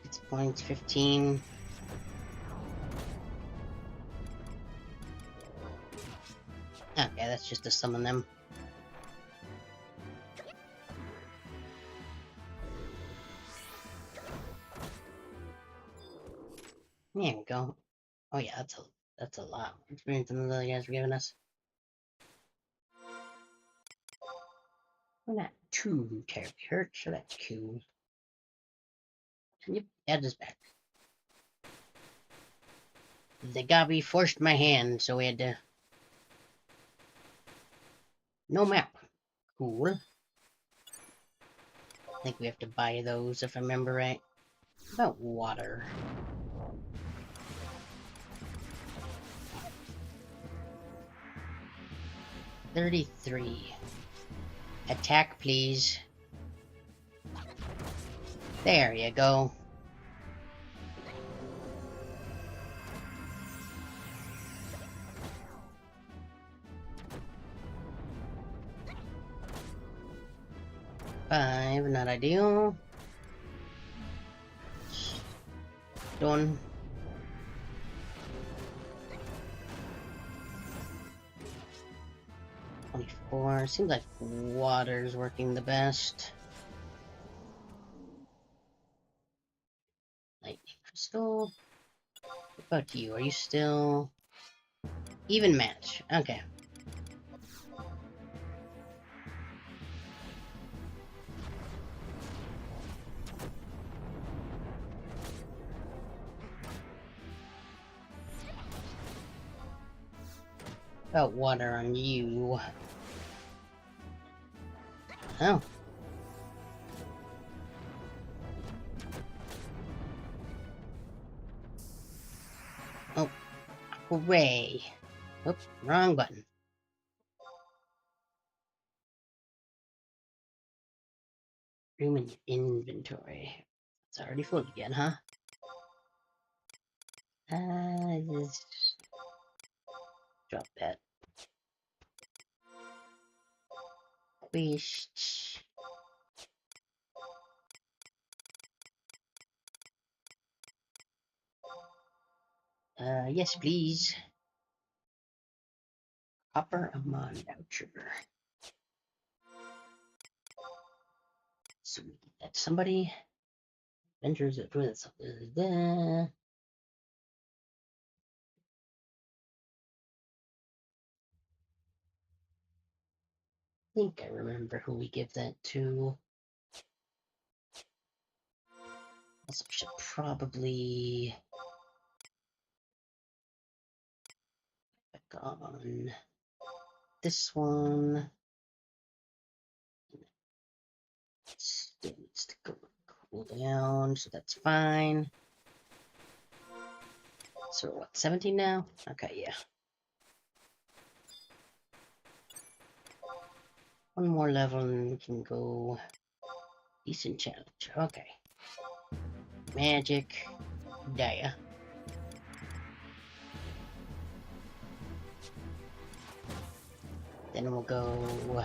It's points 15. Okay, that's just to summon them. There we go. Oh yeah, that's a lot more experience than the other guys were giving us. We're not too terribly hurt, so that's cool. Yep, add this back. The Gabi forced my hand, so we had to... No map. Cool. I think we have to buy those, if I remember right. What about water? $33. Attack, please. There you go. $5, not ideal. Done. $24. Seems like water's working the best. Lightning crystal. What about you? Are you still... Even match. Okay. About water on you. Oh. Oh. Hooray. Oops, wrong button. Room in inventory. It's already full again, huh? Just drop that. Quest. Yes, please. Copper Amon voucher. Sweet. That's somebody. Ventures at something. I think I remember who we give that to. Also, we should probably back on this one. Still needs to go cool down, so that's fine. So we're what, 17 now? Okay, yeah. One more level and we can go decent challenge. Okay. Magic. Dia. Then we'll go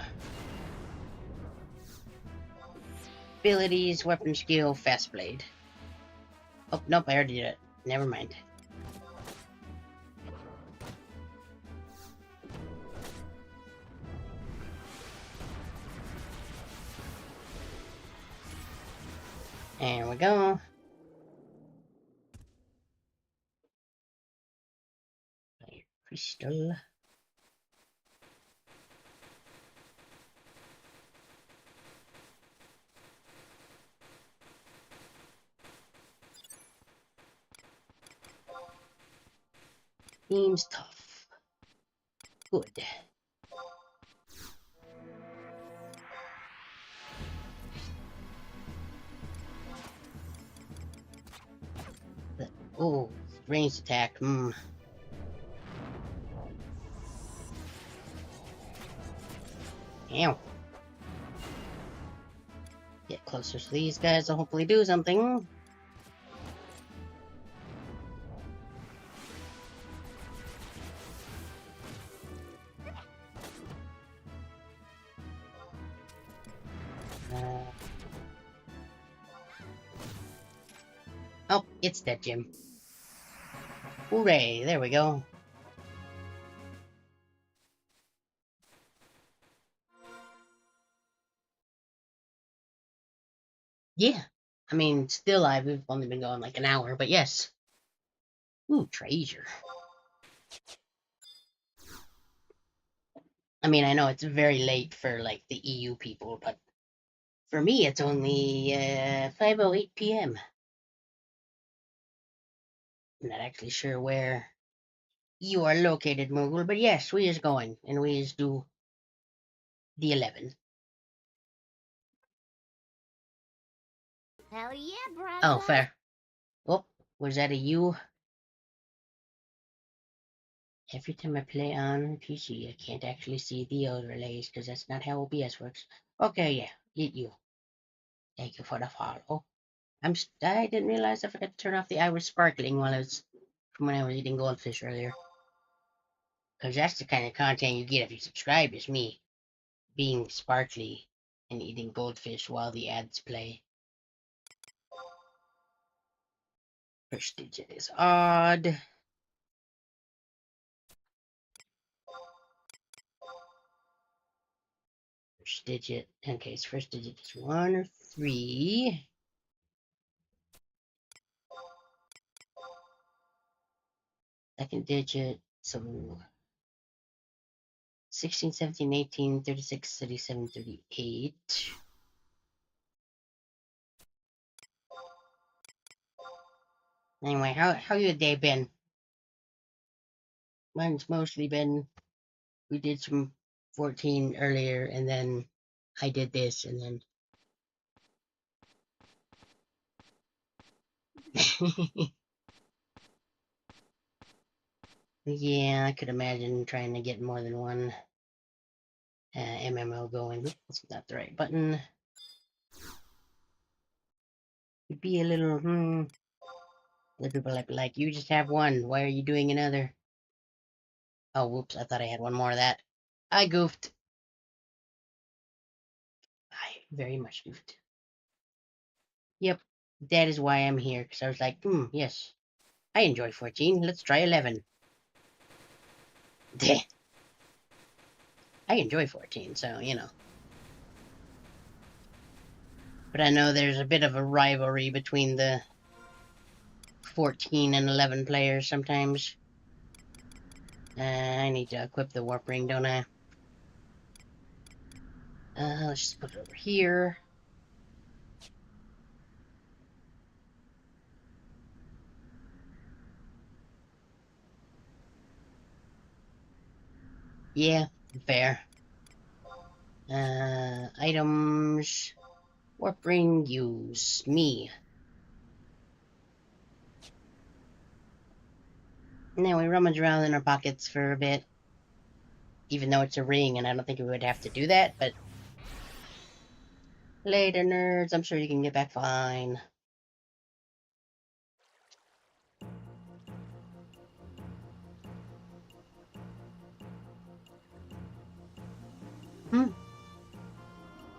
abilities, weapon skill, fast blade. Oh, nope, I already did it. Never mind. There we go. Fire crystal. Seems tough. Good. Oh, ranged attack. Ow. Get closer to these guys to hopefully do something. Oh, it's that gym. Hooray, there we go. Yeah. I mean, still, we've only been going like an hour, but yes. Ooh, treasure. I mean, I know it's very late for, like, the EU people, but for me, it's only 5:08 p.m. I'm not actually sure where you are located, Moogle, but yes, we is going, and we is do the 11. Hell yeah, brother. Oh, fair. Oh, was that a you? Every time I play on PC, I can't actually see the overlays because that's not how OBS works. Okay, yeah, you. Thank you for the follow. I didn't realize I forgot to turn off the iris sparkling from when I was eating goldfish earlier. Because that's the kind of content you get if you subscribe, is me being sparkly and eating goldfish while the ads play. First digit is odd. First digit, okay, so first digit is 1 or 3. Second digit, so 16, 17, 18, 36, 37, 38. Anyway, how your day been? Mine's mostly been, we did some 14 earlier, and then I did this, and then yeah, I could imagine trying to get more than one MMO going. Oops, that's not the right button. It'd be a little, the people like, you just have one. Why are you doing another? Oh, whoops, I thought I had one more of that. I goofed. I very much goofed. Yep, that is why I'm here, because I was like, yes, I enjoy 14. Let's try 11. I enjoy 14, so, you know. But I know there's a bit of a rivalry between the 14 and 11 players sometimes. I need to equip the warp ring, don't I? Let's just put it over here. Yeah, fair. Items. Warp ring, use me. Now we rummage around in our pockets for a bit. Even though it's a ring, and I don't think we would have to do that, but later, nerds. I'm sure you can get back fine.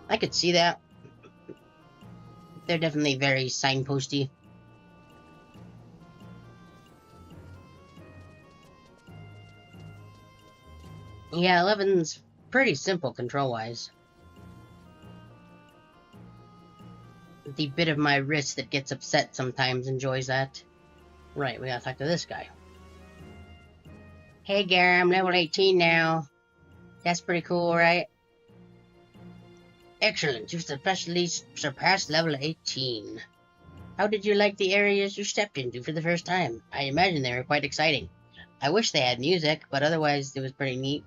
I could see that. They're definitely very signposty. Yeah, 11's pretty simple control-wise. The bit of my wrist that gets upset sometimes enjoys that. Right, we gotta talk to this guy. Hey, Gary, I'm level 18 now. That's pretty cool, right? Excellent, you've especially surpassed level 18. How did you like the areas you stepped into for the first time? I imagine they were quite exciting. I wish they had music, but otherwise it was pretty neat.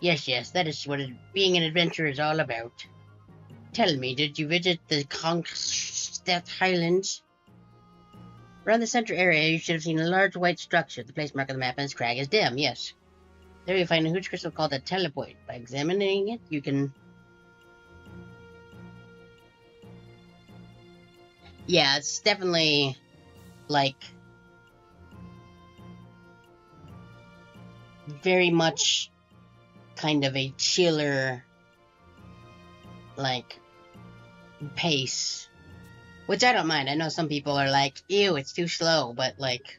Yes, that is what being an adventurer is all about. Tell me, did you visit the Kongstedt Highlands? Around the center area, you should have seen a large white structure. The place marked on the map and its crag is dim, yes. There you find a huge crystal called a telepoid. By examining it, you can... Yeah, it's definitely, like, very much kind of a chiller, like, pace Which I don't mind. I know some people are like, ew, it's too slow, but like,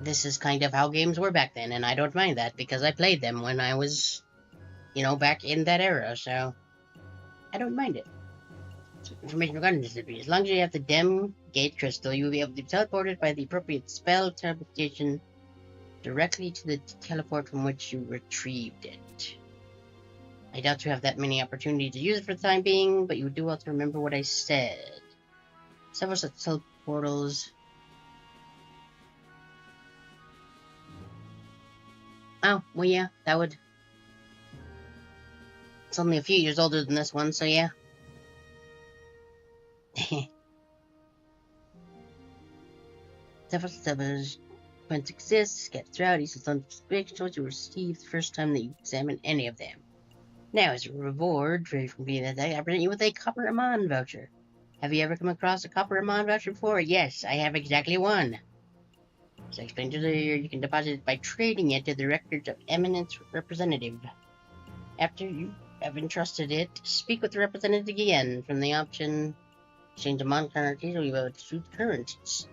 this is kind of how games were back then, and I don't mind that because I played them when I was, you know, back in that era, so I don't mind it. So, information regarding this ability. As long as you have the Dem Gate Crystal, you will be able to be teleported by the appropriate spell teleportation directly to the teleport from which you retrieved it. I doubt you have that many opportunities to use it for the time being, but you do have to remember what I said. Several such teleportals. Oh, well, yeah, that would. It's only a few years older than this one, so yeah. Several points exist, scattered throughout each of the expectations you received the first time that you examine any of them. Now, as a reward for completing that day, I present you with a Copper Amon voucher. Have you ever come across a Copper Amon voucher before? Yes, I have exactly one. As I explained earlier, you can deposit it by trading it to the Records of Eminence representative. After you have entrusted it, speak with the representative again. From the option, change Amon currencies, or you will choose currencies.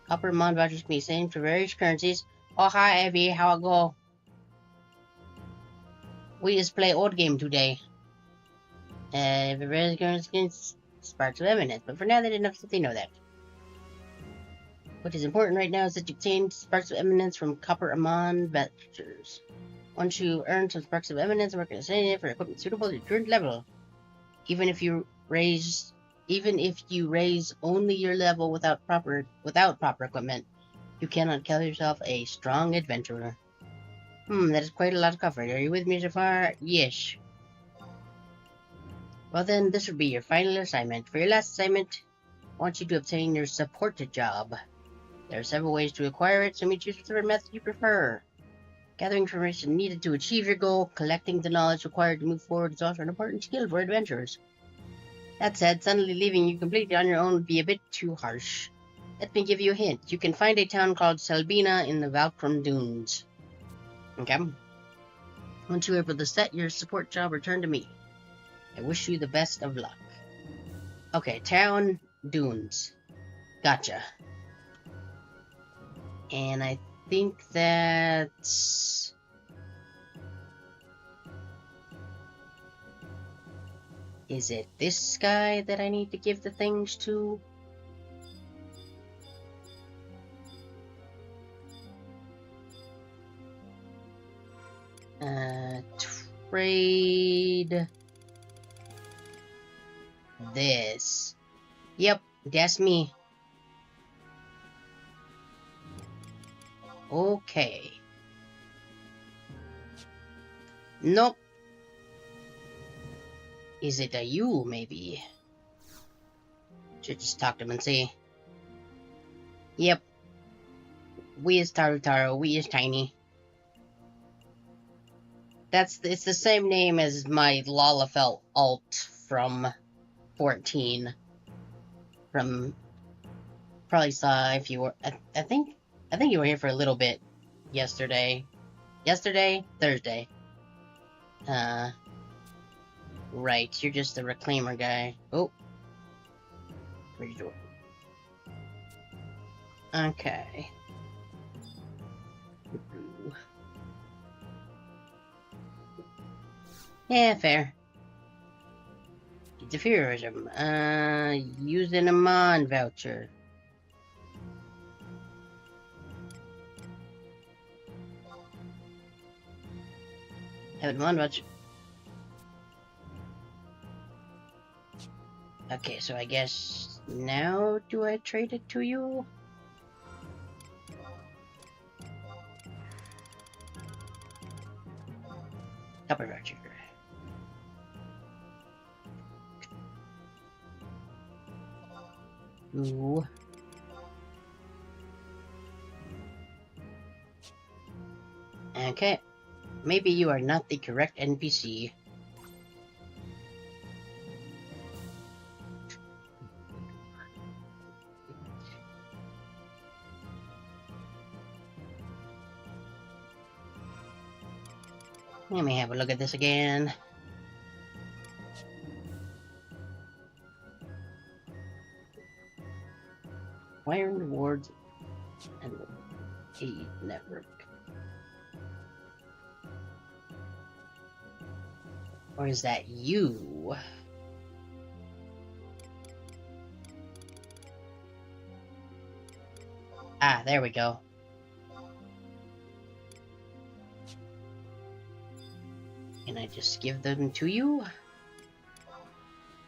Copper Amon vouchers can be same for various currencies. Oh, hi, Evie, how it go? We just play old game today. For various currencies, Sparks of Eminence, but for now they didn't have to know that. What is important right now is that you obtain Sparks of Eminence from Copper Amon vouchers. Once you earn some Sparks of Eminence, we're going to send it for equipment suitable to your current level. Even if you raise only your level without proper equipment, you cannot call yourself a strong adventurer. That is quite a lot of coverage. Are you with me so far? Yes. Well then, this will be your final assignment. For your last assignment, I want you to obtain your support job. There are several ways to acquire it, so you choose whichever method you prefer. Gathering information needed to achieve your goal, collecting the knowledge required to move forward is also an important skill for adventurers. That said, suddenly leaving you completely on your own would be a bit too harsh. Let me give you a hint. You can find a town called Selbina in the Valkrum Dunes. Okay? Once you are able to set your support job, return to me. I wish you the best of luck. Okay, town, dunes. Gotcha. And I think that's... Is it this guy that I need to give the things to? Trade... this. Yep, that's me. Okay. Nope. Is it a you, maybe? Should just talk to him and see. Yep. We is Tarutaro, we is Tiny. It's the same name as my Lalafell alt from 14. From probably saw if you were I think you were here for a little bit yesterday. Thursday. Right, you're just the reclaimer guy. Oh. Where'd you go? Okay. Yeah, fair. Defeatism. Use an Amon voucher. Have an Amon voucher. Okay, so I guess now do I trade it to you? Copper voucher. Ooh. Okay. Maybe you are not the correct NPC. Let me have a look at this again. Wiring rewards and aid network. Or is that you? Ah, there we go. Can I just give them to you?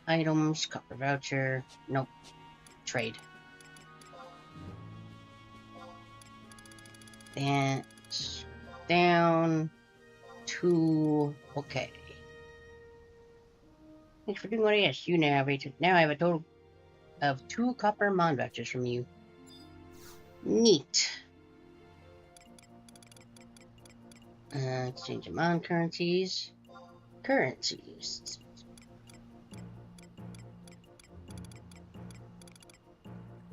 Items, copper voucher. Nope. Trade. That's down to okay. Thanks for doing what I asked. You now have a total of 2 copper mon vouchers from you. Neat. Exchange of mon currencies. Currencies.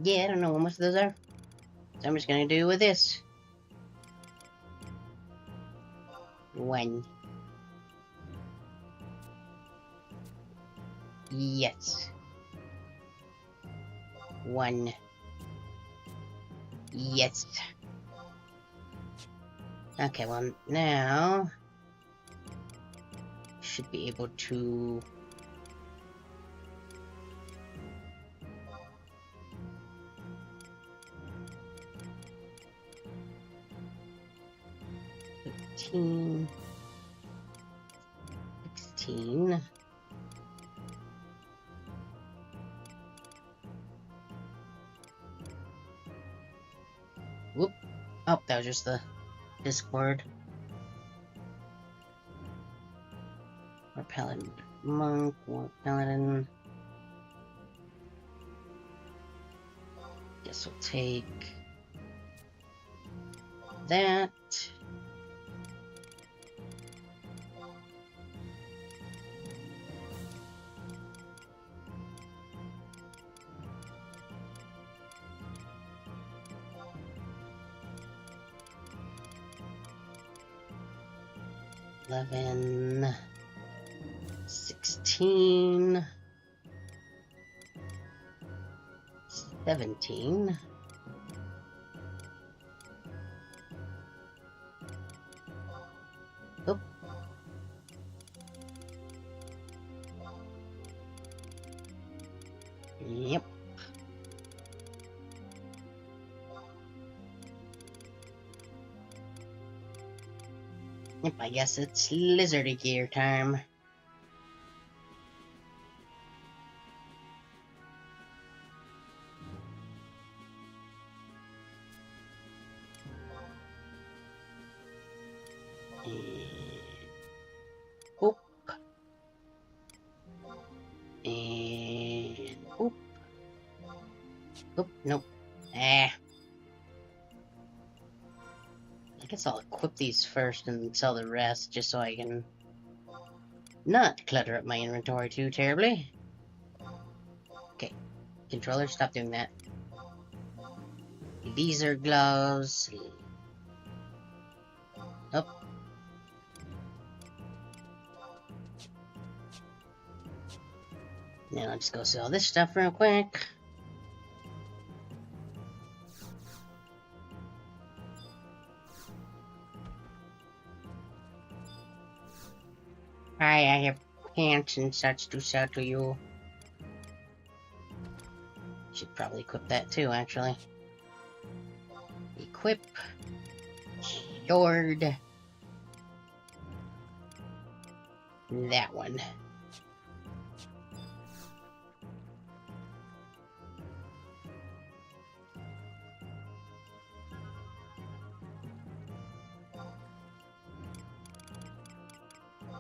Yeah, I don't know what most of those are. So I'm just gonna do with this. 1. Yes. 1. Yes. Okay, well now should be able to $15, $16. Whoop. Oh, that was just the Discord. More Paladin Monk, more Paladin. Guess we'll take that. $11, $16, $17. Oh. Yep. Yep, I guess it's lizardy gear time. Oop. And oop. Oop, nope. Ah. I guess I'll equip these first and sell the rest just so I can not clutter up my inventory too terribly. Okay. Controller, stop doing that. These are gloves. Oh. Now I'll just go sell this stuff real quick. Hi, I have pants and such to sell to you. Should probably equip that too, actually. Equip. Sword. That one.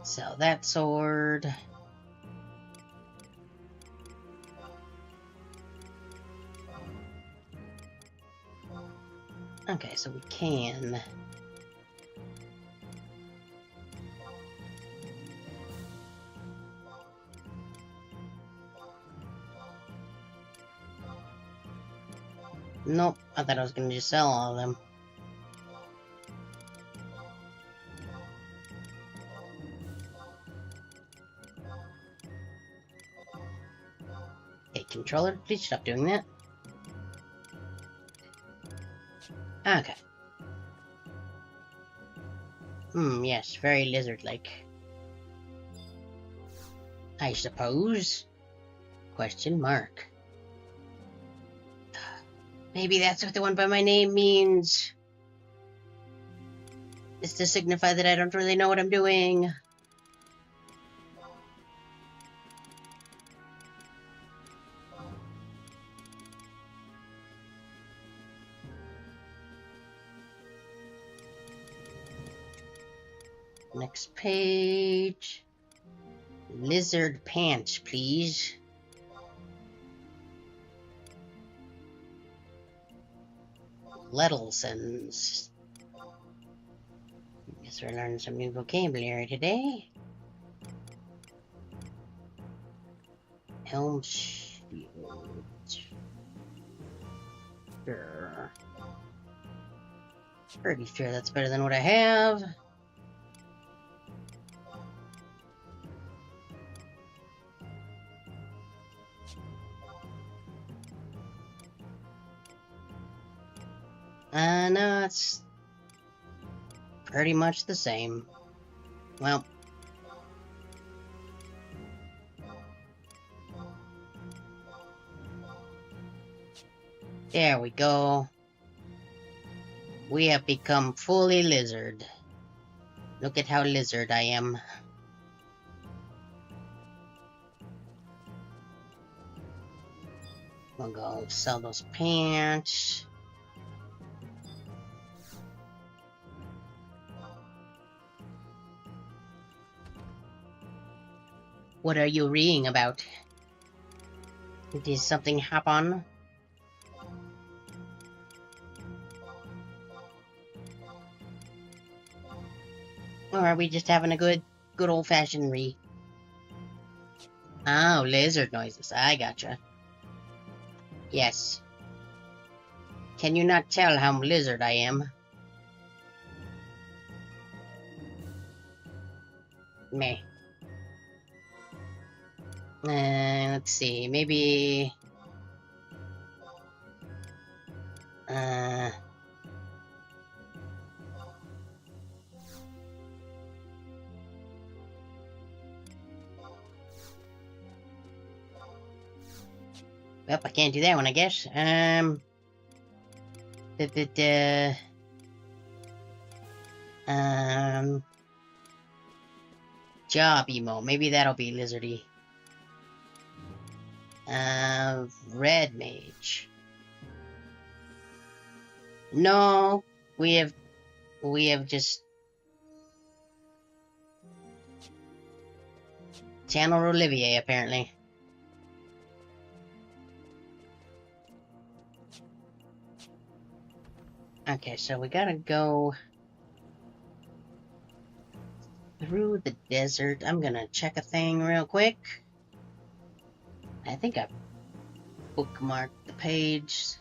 Sell that sword. Okay, so we can. Nope, I thought I was gonna just sell all of them. Hey, controller, please stop doing that. Okay. Yes, very lizard-like. I suppose? Question mark. Maybe that's what the one by my name means. It's to signify that I don't really know what I'm doing. Next page. Lizard pants, please. Lettlesons. Guess we're learning some new vocabulary today. Elm shield. Sure. Pretty sure that's better than what I have. No, it's pretty much the same. Well, there we go. We have become fully lizard. Look at how lizard I am. We'll go sell those pants. What are you reading about? Did something happen? Or are we just having a good old-fashioned read? Oh, lizard noises. I gotcha. Yes. Can you not tell how lizard I am? Meh. Let's see. Maybe... Well, I can't do that one, I guess. Job emo. Maybe that'll be lizardy. Red mage. No, we have just channeled Olivier, apparently. Okay, so we gotta go through the desert. I'm gonna check a thing real quick. I think I bookmarked the page.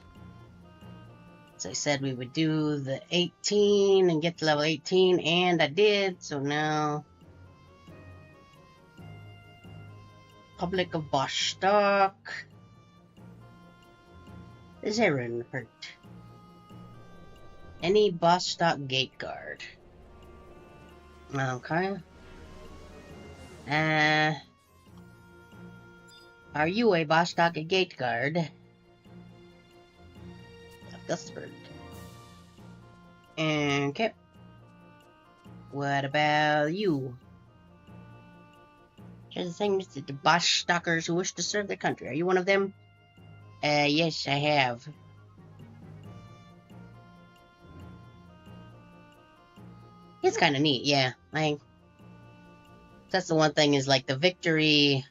As I said, we would do the 18 and get to level 18, and I did, so now... Public of Bostock. Is everyone hurt? Any Bostock gate guard? Okay. Are you a Bostock gate guard? Gusford. Okay. What about you? Here's the thing, Mr. The Bostockers who wish to serve their country. Are you one of them? Yes, I have. It's kind of neat, yeah. That's the one thing is, like, the victory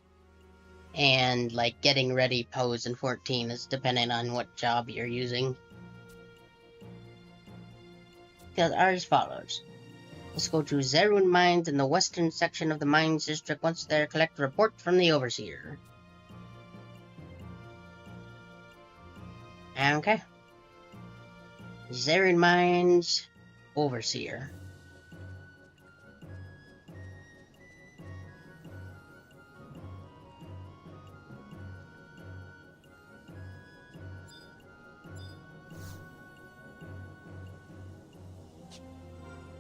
and, like, getting ready pose in 14 is dependent on what job you're using. Because ours follows. Let's go to Zerun Mines in the western section of the Mines District. Once there, collect a report from the Overseer. Okay. Zerun Mines, Overseer.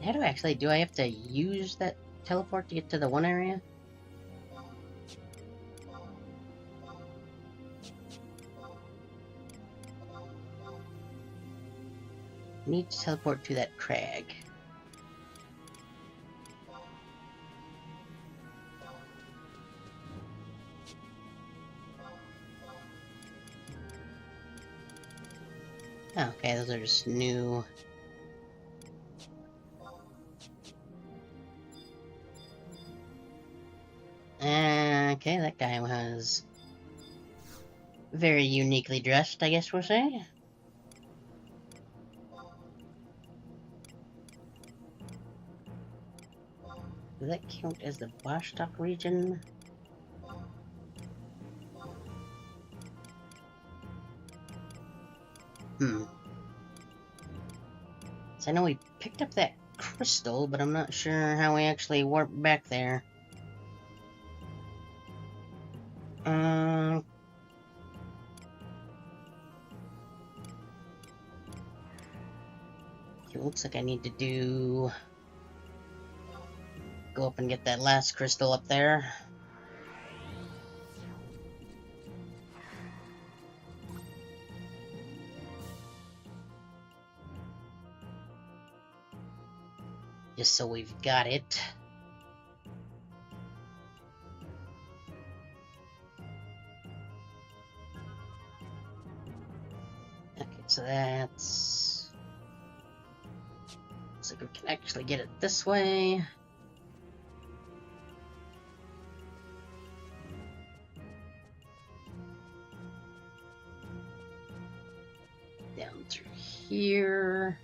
How do I have to use that teleport to get to the one area? Need to teleport to that crag. Oh, okay, those are just new. Okay, that guy was very uniquely dressed, I guess we'll say. Does that count as the Bostock region? So I know we picked up that crystal, but I'm not sure how we actually warped back there. It looks like I need to go up and get that last crystal up there. Just so we've got it. Okay, so that's... looks like we can actually get it this way. Down through here.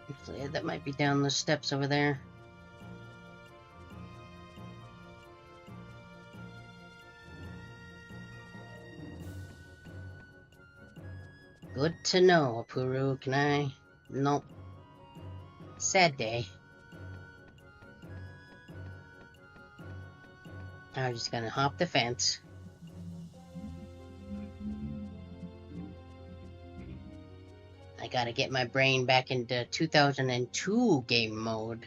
Actually, that might be down the steps over there. Good to know, Apuru. Can I? Nope. Sad day. I'm just gonna hop the fence. I gotta get my brain back into 2002 game mode.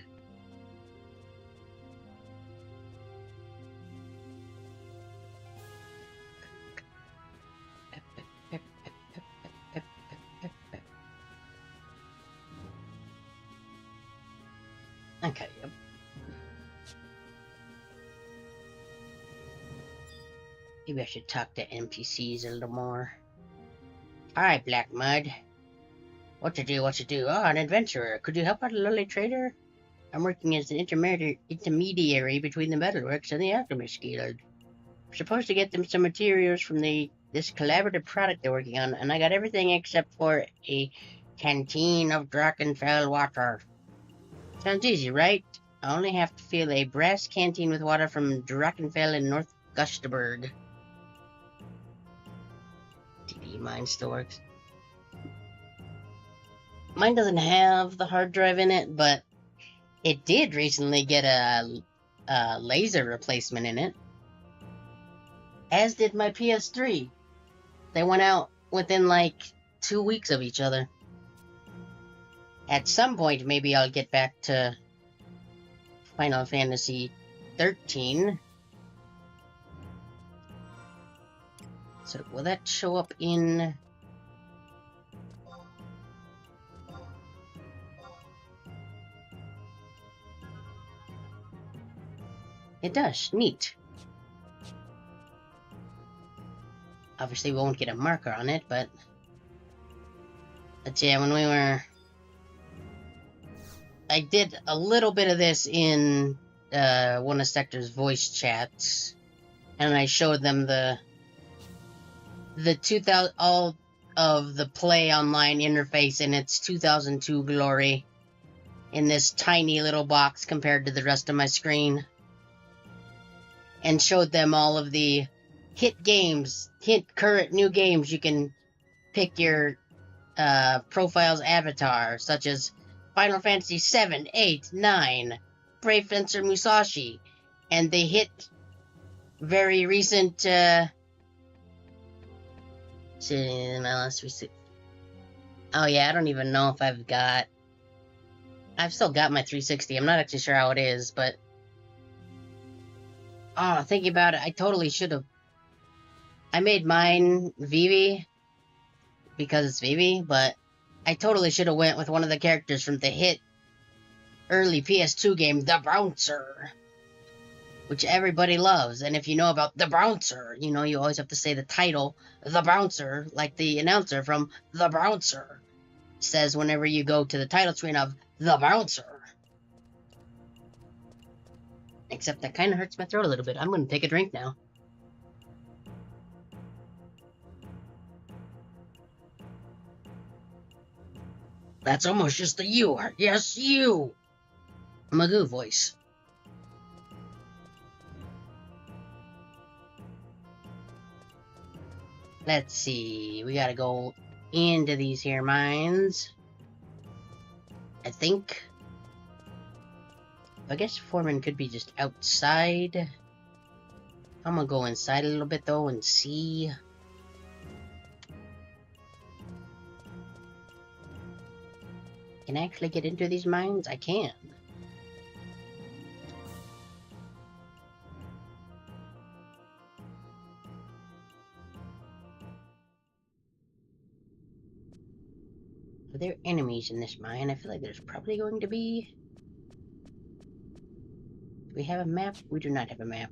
Okay, yep. Maybe I should talk to NPCs a little more. Alright, Black Mud. What to do? Oh, an adventurer. Could you help out a lowly trader? I'm working as an intermediary between the metalworks and the alchemist guild. I'm supposed to get them some materials from this collaborative product they're working on, and I got everything except for a canteen of Drachenfell water. Sounds easy, right? I only have to fill a brass canteen with water from Drachenfell in North Gustaberg. DD mine still works. Mine doesn't have the hard drive in it, but it did recently get a laser replacement in it. As did my PS3. They went out within like 2 weeks of each other. At some point, maybe I'll get back to Final Fantasy 13. So will that show up in... It does. Neat. Obviously, we won't get a marker on it, but yeah, when we were... I did a little bit of this in one of Sector's voice chats, and I showed them the 2000 all of the Play Online interface in its 2002 glory in this tiny little box compared to the rest of my screen, and showed them all of the hit games, current new games you can pick your profile's avatar, such as Final Fantasy 7, 8, 9, Brave Fencer Musashi, and the hit very recent Sitting in my last receipt. Oh yeah, I don't even know if I've still got my 360. I'm not actually sure how it is, but oh, thinking about it, I totally should have. I made mine Vivi because it's Vivi, but I totally should have went with one of the characters from the hit early PS2 game, The Bouncer, which everybody loves. And if you know about The Bouncer, you know you always have to say the title, The Bouncer, like the announcer from The Bouncer says whenever you go to the title screen of The Bouncer. Except that kind of hurts my throat a little bit. I'm going to take a drink now. That's almost just a you. Yes, you. Magoo voice. Let's see. We gotta go into these here mines. I think. I guess Foreman could be just outside. I'm gonna go inside a little bit though and see. Can I actually get into these mines? I can. Are there enemies in this mine? I feel like there's probably going to be. Do we have a map? We do not have a map.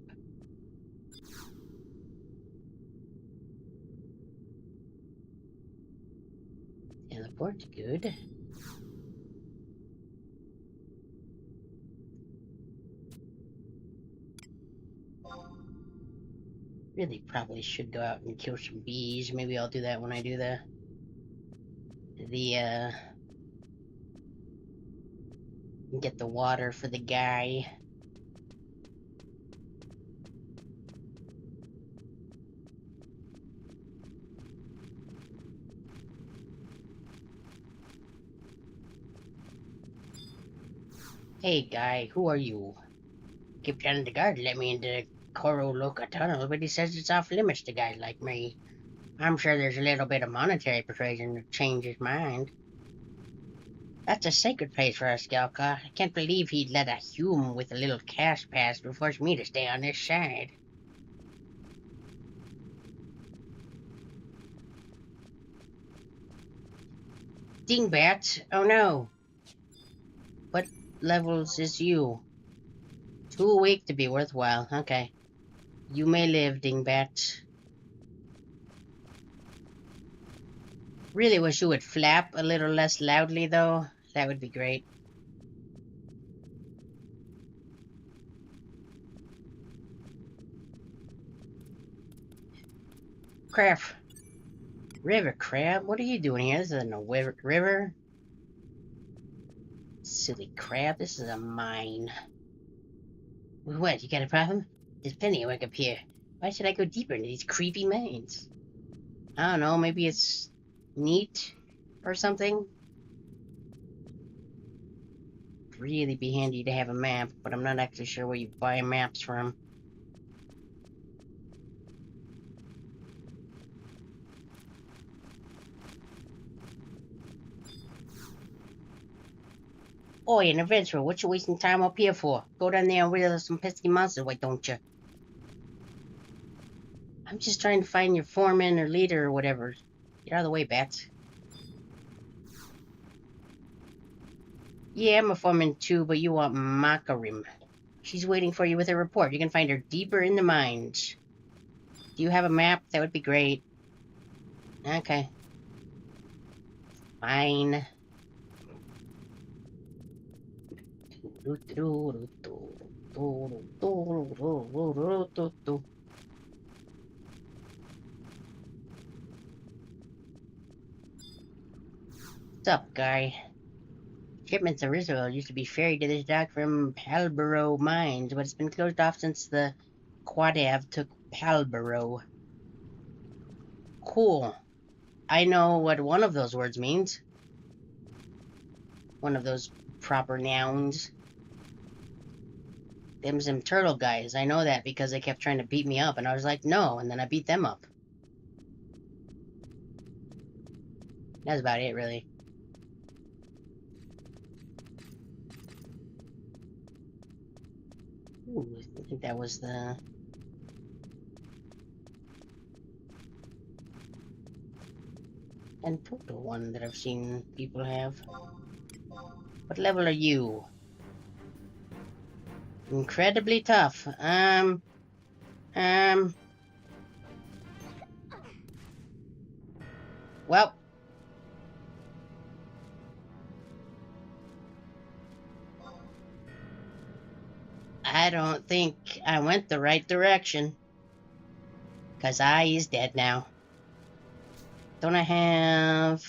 Teleport, good. Really probably should go out and kill some bees. Maybe I'll do that when I do the get the water for the guy. Hey guy, who are you? Keep telling the guard to let me into the Koroloka tunnel, but he says it's off limits to guys like me. I'm sure there's a little bit of monetary persuasion to change his mind. That's a sacred place for us, Skelka. I can't believe he'd let a human with a little cash pass force me to stay on this side. Dingbat! Oh no! What levels is you? Too weak to be worthwhile. Okay. You may live, Dingbat. Really wish you would flap a little less loudly, though. That would be great. Crap. River crab? What are you doing here? This isn't a river. Silly crab. This is a mine. What, you got a problem? There's plenty of work up here. Why should I go deeper into these creepy mines? I don't know, maybe it's neat or something? Really be handy to have a map, but I'm not actually sure where you buy maps from. Oi, an adventurer, what you wasting time up here for? Go down there and rid of some pesky monsters, why don't you? I'm just trying to find your foreman or leader or whatever. Get out of the way, bats. Yeah, I'm a foreman too, but you want Makarim. She's waiting for you with a report. You can find her deeper in the mines. Do you have a map? That would be great. Okay. Fine. What's up, guy? Shipments of Rizzo used to be ferried to this dock from Palborough Mines, but it's been closed off since the Quadav took Palborough. Cool. I know what one of those words means. One of those proper nouns. Them's them turtle guys. I know that because they kept trying to beat me up, and I was like, no, and then I beat them up. That's about it, really. Ooh, I think that was the... and total one that I've seen people have. What level are you? Incredibly tough. Well. I don't think I went the right direction. 'Cause I is dead now. Don't I have...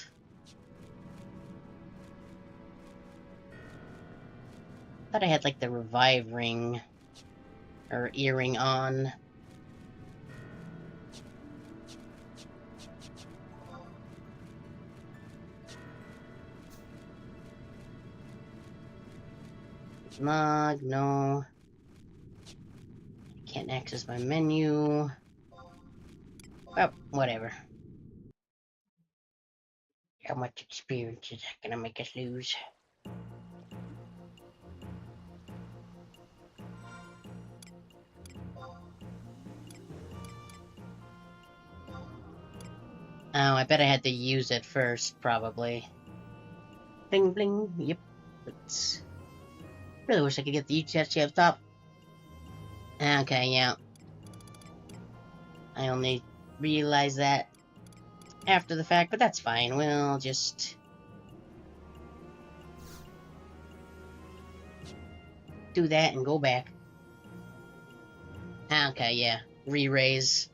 thought I had, like, the revive ring. Or earring on. Log, no. Can't access my menu. Well, whatever. How much experience is that gonna make us lose? Oh, I bet I had to use it first, probably. Bling bling, yep. It's... really wish I could get the UTSC up top. Okay, yeah. I only realized that after the fact, but that's fine. We'll just... do that and go back. Okay, yeah. Re-raise.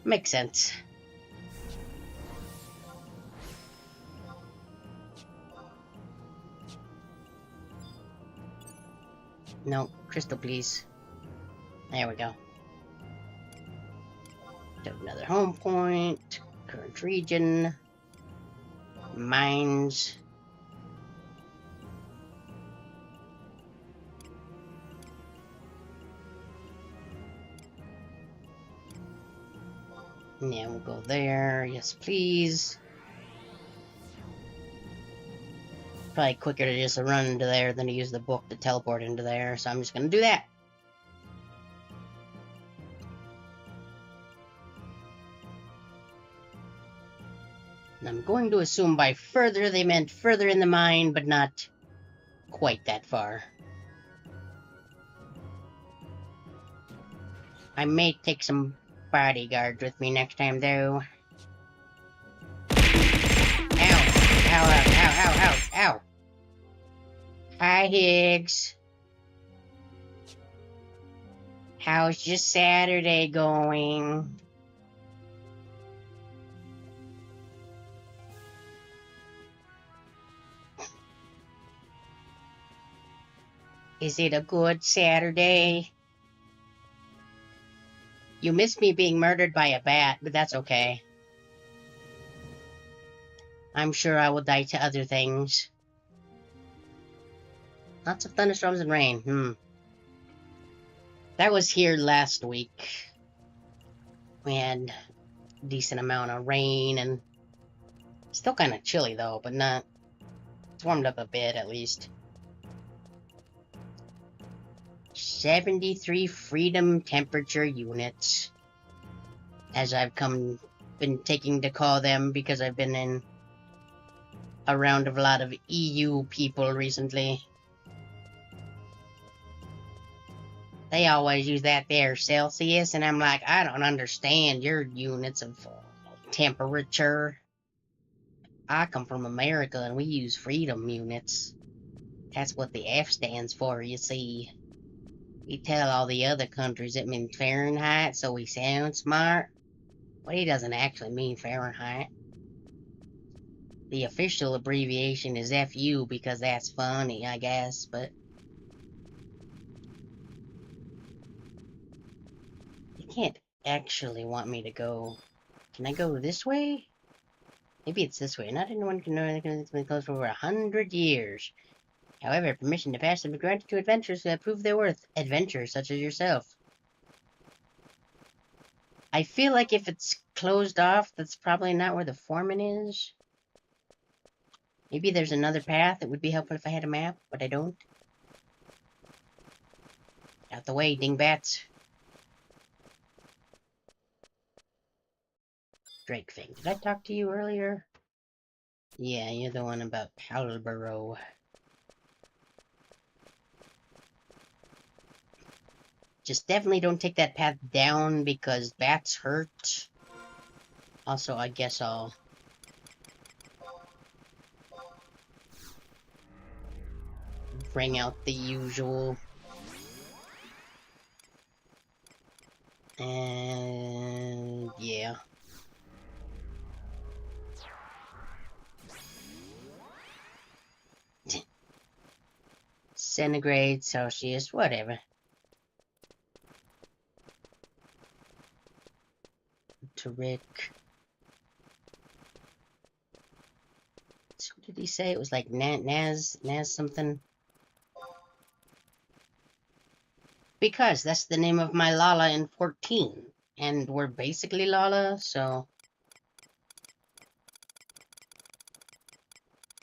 Makes sense. No, crystal, please. There we go. Do another home point. Current region. Mines. Yeah, we'll go there. Yes, please. Probably quicker to just run into there than to use the book to teleport into there, so I'm just gonna do that. And I'm going to assume by further they meant further in the mine, but not quite that far. I may take some bodyguards with me next time, though. Ow! Ow, ow, ow, ow, ow, ow! Hi, Higgs. How's your Saturday going? Is it a good Saturday? You missed me being murdered by a bat, but that's okay. I'm sure I will die to other things. Lots of thunderstorms and rain. That was here last week. We had a decent amount of rain and still kind of chilly though, but not... it's warmed up a bit at least. 73 freedom temperature units. As I've been taking to call them because I've been in around a lot of EU people recently. They always use that there Celsius, and I'm like, I don't understand your units of temperature. I come from America, and we use freedom units. That's what the F stands for, you see. We tell all the other countries it means Fahrenheit, so we sound smart. But it doesn't actually mean Fahrenheit. The official abbreviation is FU because that's funny, I guess, but... they can't actually want me to go... can I go this way? Maybe it's this way. Not anyone can know anything that's been closed for over 100 years. However, permission to pass has been granted to adventurers who have proved their worth. Adventurers such as yourself. I feel like if it's closed off, that's probably not where the foreman is. Maybe there's another path. It would be helpful if I had a map, but I don't. Out the way, dingbats. Drake thing. Did I talk to you earlier? Yeah, you're the one about Howlborough. Just definitely don't take that path down because bats hurt. Also, I guess I'll... bring out the usual. And... yeah. Centigrade, Celsius, whatever. To Rick. So what did he say? It was like Naz something? Because that's the name of my Lala in 14. And we're basically Lala, so...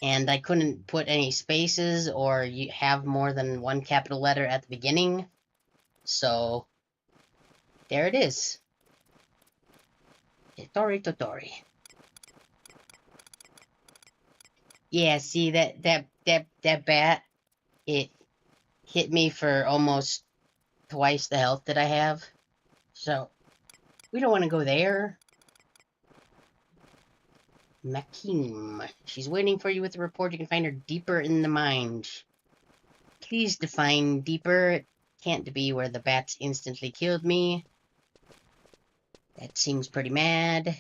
And I couldn't put any spaces or have more than one capital letter at the beginning. So... there it is. Totori. Yeah, see that bat, it hit me for almost twice the health that I have. So we don't want to go there. Makim. She's waiting for you with a report. You can find her deeper in the mine. Please define deeper. It can't be where the bats instantly killed me. That seems pretty mad.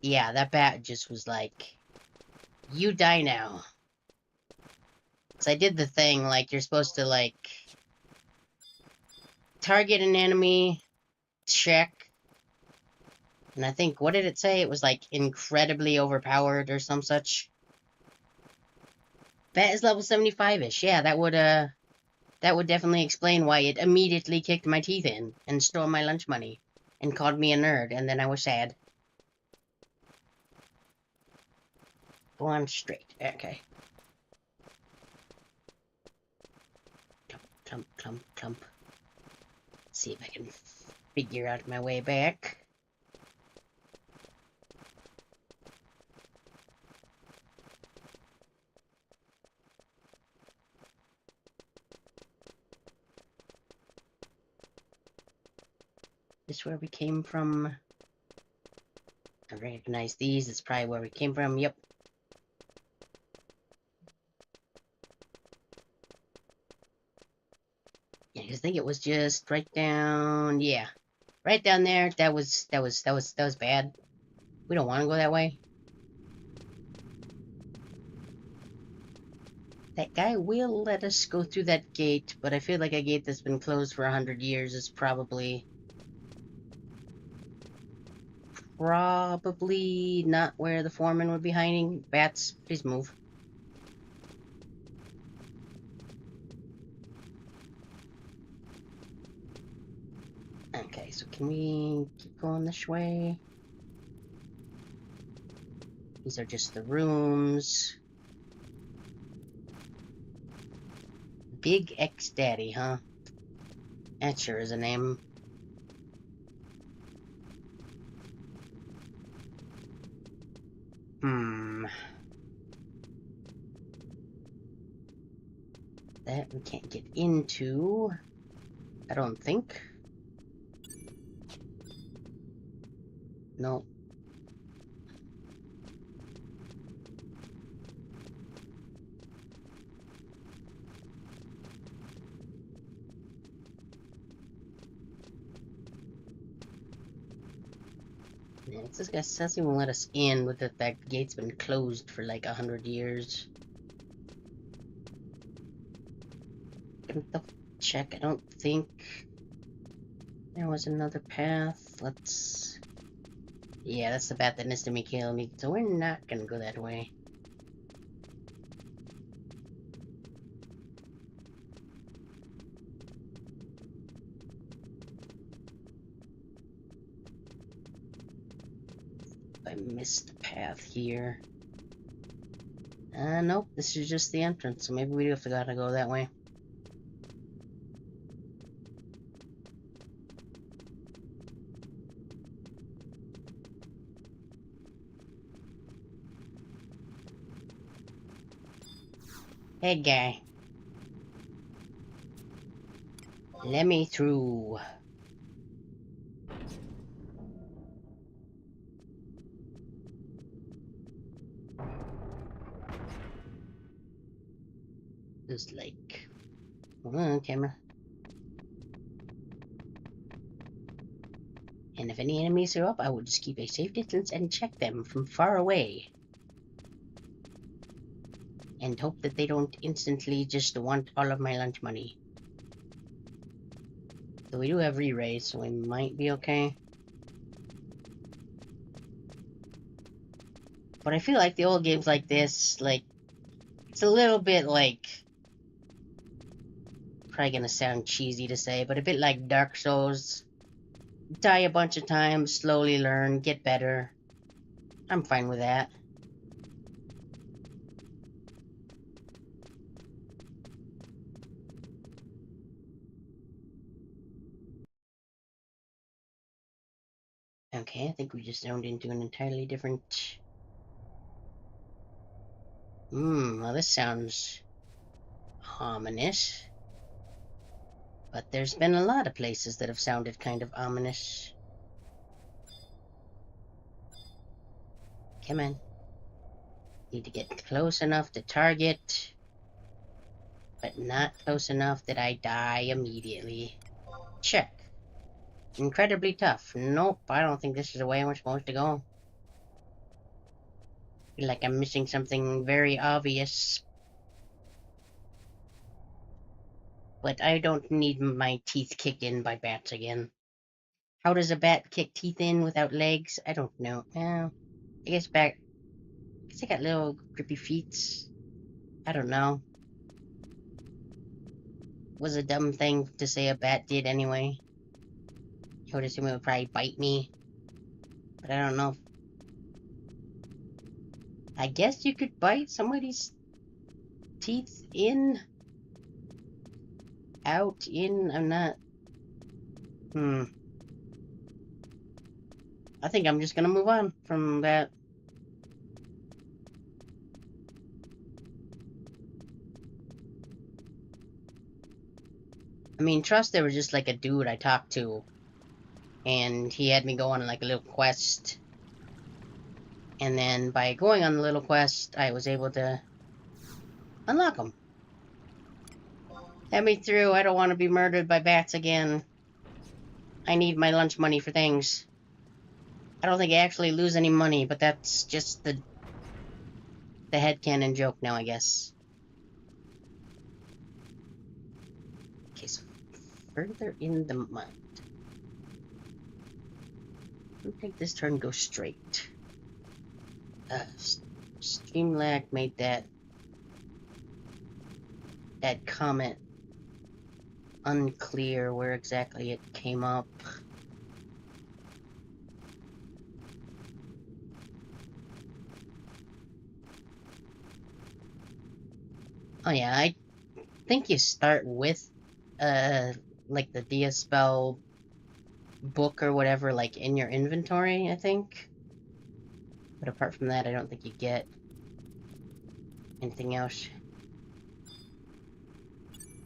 Yeah, that bat just was like, you die now. So I did the thing, like, you're supposed to, like, target an enemy, check, and I think, what did it say? It was, like, incredibly overpowered or some such. Bat is level 75-ish. Yeah, that would definitely explain why it immediately kicked my teeth in and stole my lunch money and called me a nerd, and then I was sad. Go on straight. Okay. Clump, clump, clump. Let's see if I can figure out my way back. This where we came from? I recognize these. It's probably where we came from. Yep. Yeah, I think it was just right down. Yeah, right down there. That was bad. We don't want to go that way. That guy will let us go through that gate, but I feel like a gate that's been closed for 100 years is probably not where the foreman would be hiding. Bats, please move. Okay, so can we keep going this way? These are just the rooms. Big X Daddy, huh? That sure is a name. That we can't get into. I don't think. No. Yeah, this guy says he won't let us in with the fact the gate's been closed for like 100 years. Double check. I don't think there was another path. Let's... yeah, that's the path that instantly killed me, so we're not gonna go that way. I missed the path here. Nope, this is just the entrance, so maybe we do have to gotta go that way. Hey, guy. Let me through. Just like... camera. And if any enemies are up, I will just keep a safe distance and check them from far away. And hope that they don't instantly just want all of my lunch money. So we do have re-raise, so we might be okay. But I feel like the old games like this, like, it's a little bit like... Probably gonna sound cheesy to say, but a bit like Dark Souls. Die a bunch of times, slowly learn, get better. I'm fine with that. Okay, I think we just zoned into an entirely different... well, this sounds ominous. But there's been a lot of places that have sounded kind of ominous. Come on. Need to get close enough to target, but not close enough that I die immediately. Check. Incredibly tough. Nope, I don't think this is the way we're supposed to go. Feel like I'm missing something very obvious. But I don't need my teeth kicked in by bats again. How does a bat kick teeth in without legs? I don't know. Well, I guess I got little grippy feet. I don't know. Was a dumb thing to say a bat did anyway. I would assume it would probably bite me. But I don't know. I guess you could bite somebody's teeth in, out, in, I'm not... I think I'm just gonna move on from that. I mean, trust there was just like a dude I talked to, and he had me go on like a little quest. And then by going on the little quest, I was able to unlock him. Let me through, I don't want to be murdered by bats again. I need my lunch money for things. I don't think I actually lose any money, but that's just the headcanon joke now, I guess. Okay, so further in the mud. We'll take this turn and go straight. Streamlag made that comment unclear where exactly it came up. Oh yeah, I think you start with like the Diaspell book or whatever, like in your inventory, I think. But apart from that, I don't think you get anything else.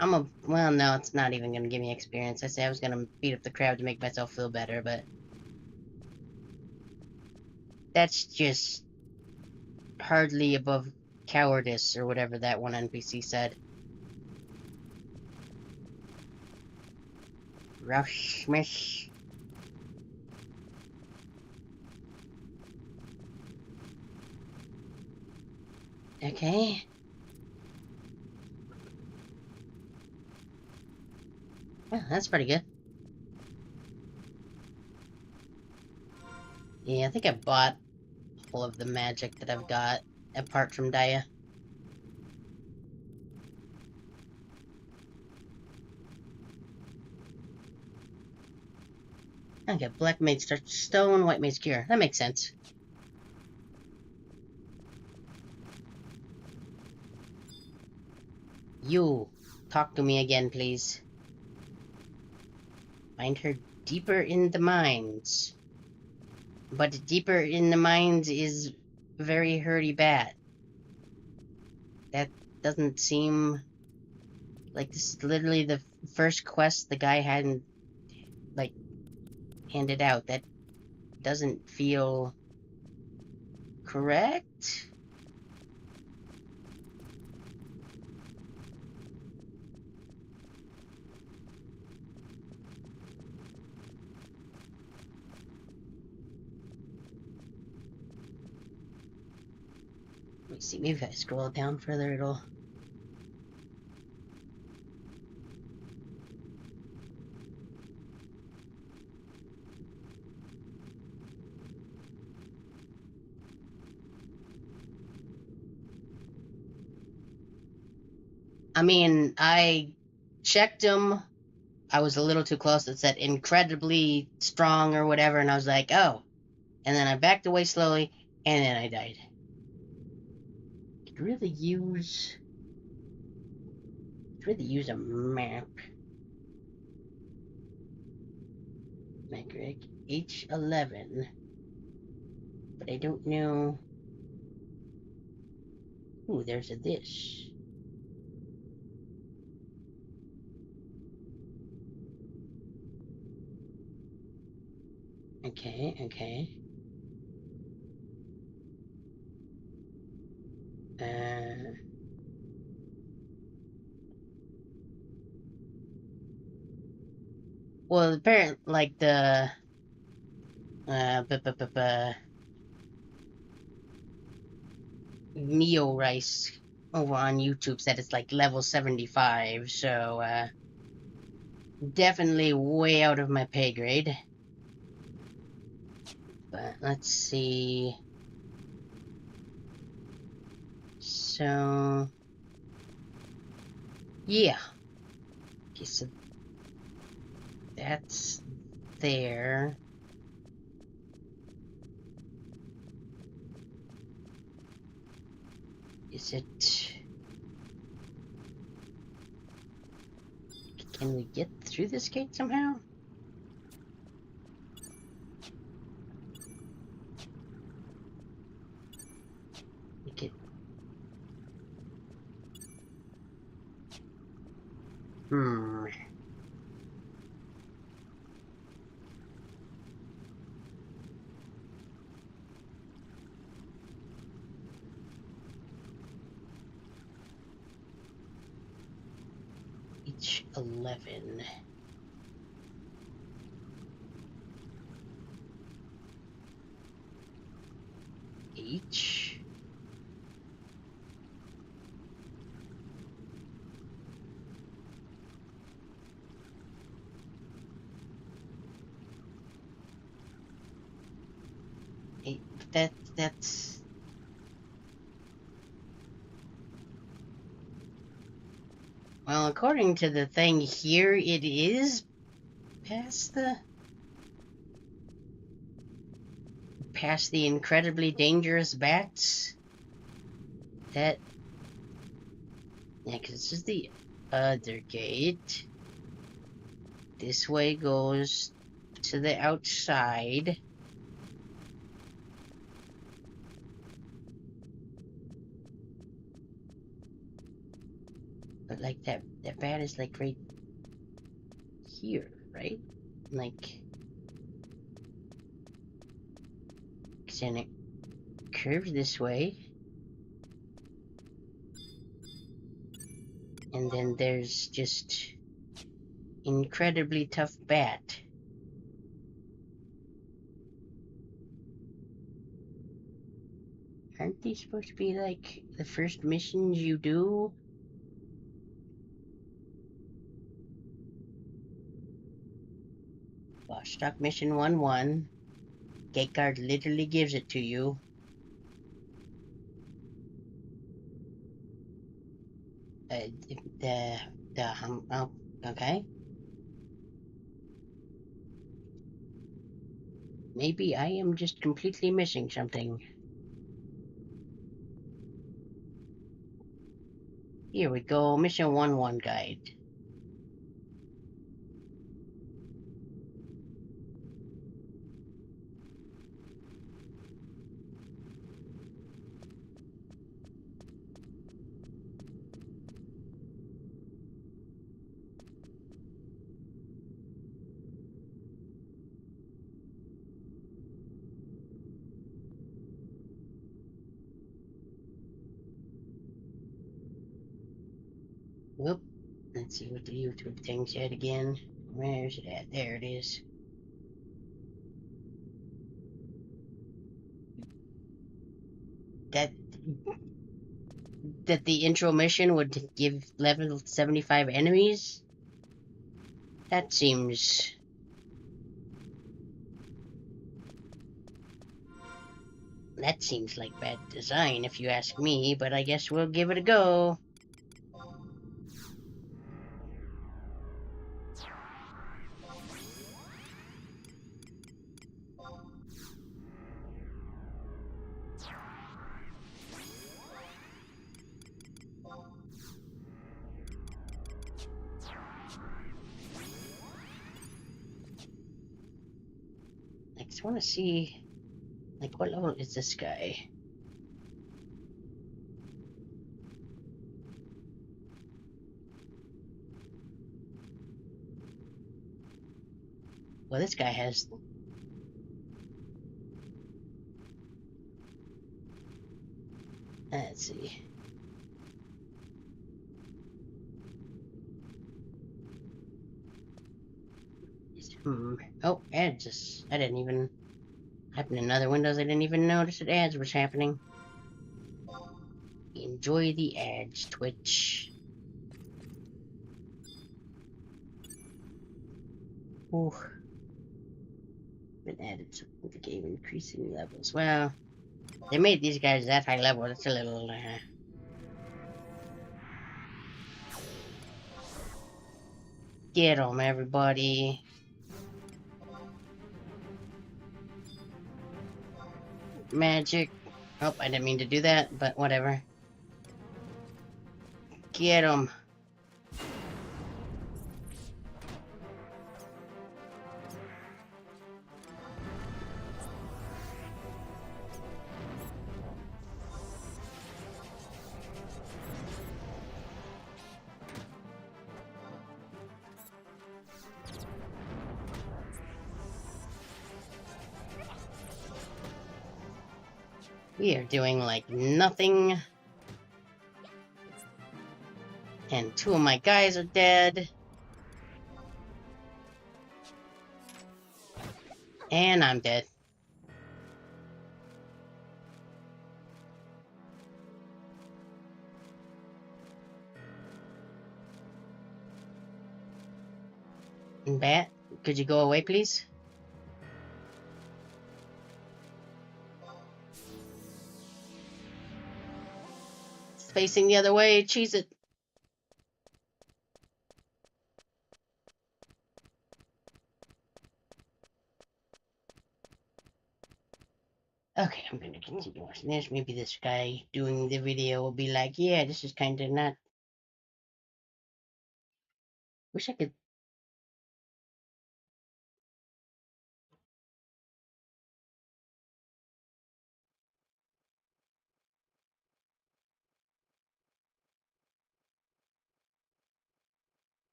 Well, no, it's not even gonna give me experience. I say I was gonna beat up the crowd to make myself feel better, but that's just hardly above cowardice or whatever that one NPC said. Rush, miss. Okay. Yeah, that's pretty good. Yeah, I think I bought all of the magic that I've got, apart from Dia. Okay, Black Mage starts stone, White Mage cure. That makes sense. You, talk to me again, please. Find her deeper in the mines. But deeper in the mines is very hurty bad. That doesn't seem like this is literally the first quest the guy hadn't, like, handed out. That doesn't feel correct? Let me see, maybe if I scroll down further, it'll... I mean, I checked them. I was a little too close. It said incredibly strong or whatever, and I was like, oh. And then I backed away slowly, and then I died. Could really use a map. Magric H11. But I don't know. Ooh, there's a dish. Okay. Well, apparently, like the Mio Rice over on YouTube said it's like level 75, so definitely way out of my pay grade. But let's see. So yeah. Okay, so that's there. Is it... Can we get through this gate somehow? We could... H11. H. That's... Well, according to the thing here, it is past the incredibly dangerous bats. That... Yeah, because this is the other gate. This way goes to the outside. But like that bat is like right here, right? Like, cause then it curves this way. And then there's just incredibly tough bat. Aren't these supposed to be like the first missions you do? Stock mission 1-1. Gate guard literally gives it to you. Oh, okay. Maybe I am just completely missing something. Here we go. Mission 1-1 guide. Whoop. Let's see what the YouTube thing said again. Where's it at? There it is. That the intro mission would give level 75 enemies? That seems... That seems like bad design if you ask me, but I guess we'll give it a go. I just want to see, like, what level is this guy? Well, this guy has... Let's see. Oh, ads. I didn't even... Happened in other windows, I didn't even notice that ads was happening. Enjoy the ads, Twitch. Ooh. Been added to the game increasing levels. Well, they made these guys that high level. That's a little... Get them, everybody. Magic. Oh, I didn't mean to do that, but whatever. Get them. We are doing like nothing. And two of my guys are dead. And I'm dead. Bat, could you go away, please? It's facing the other way. Cheese it. Okay, I'm gonna continue watching this. Maybe this guy doing the video will be like, yeah, this is kind of not... Wish I could...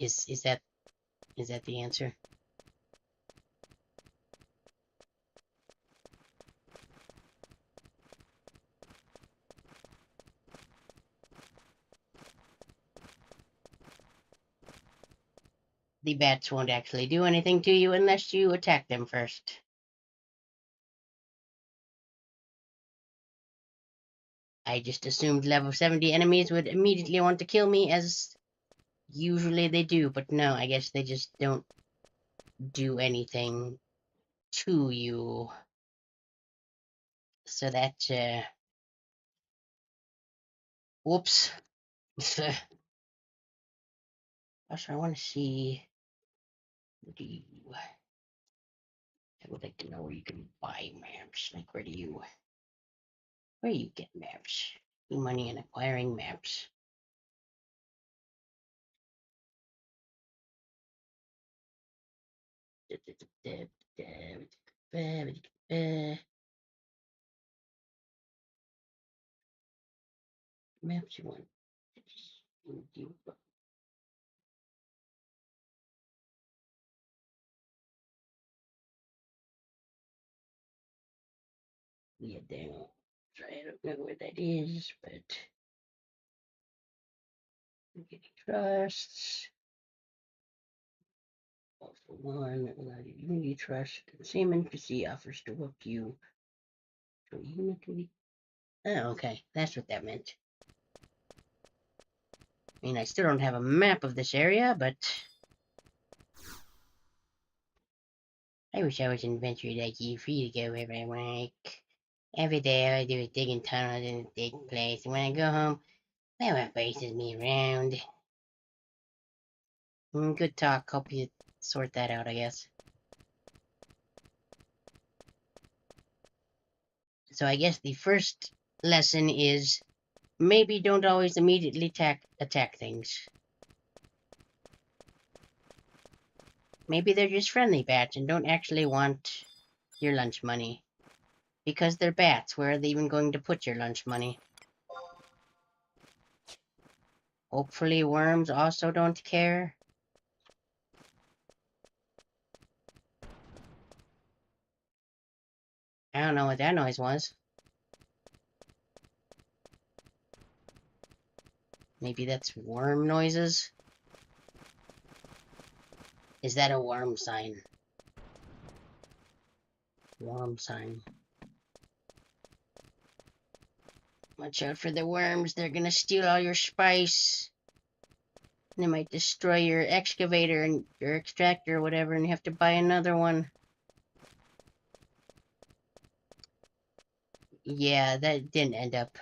Is that the answer? The bats won't actually do anything to you unless you attack them first. I just assumed level 70 enemies would immediately want to kill me, as usually they do, but no, I guess they just don't do anything to you. So that's, whoops. Also, I want to see. Do you? I would like to know where you can buy maps. Like, where do you get maps? Money and acquiring maps. Maps you want. Yeah, damn. I don't know where that is, but I'm getting trusts. All for one, allow you unity trust. The same NPC offers to work you to unity. Oh, okay. That's what that meant. I mean, I still don't have a map of this area, but I wish I was an adventurer like you, free to go wherever I like. Every day all I do is dig in tunnels in a big place, and when I go home, no one faces me around. Good talk. Hope you sort that out, I guess. So I guess the first lesson is maybe don't always immediately attack things. Maybe they're just friendly bats and don't actually want your lunch money. Because they're bats, where are they even going to put your lunch money? Hopefully worms also don't care. I don't know what that noise was. Maybe that's worm noises? Is that a worm sign? Worm sign. Watch out for the worms, they're gonna steal all your spice. They might destroy your excavator and your extractor or whatever, and you have to buy another one. Yeah, that didn't end up.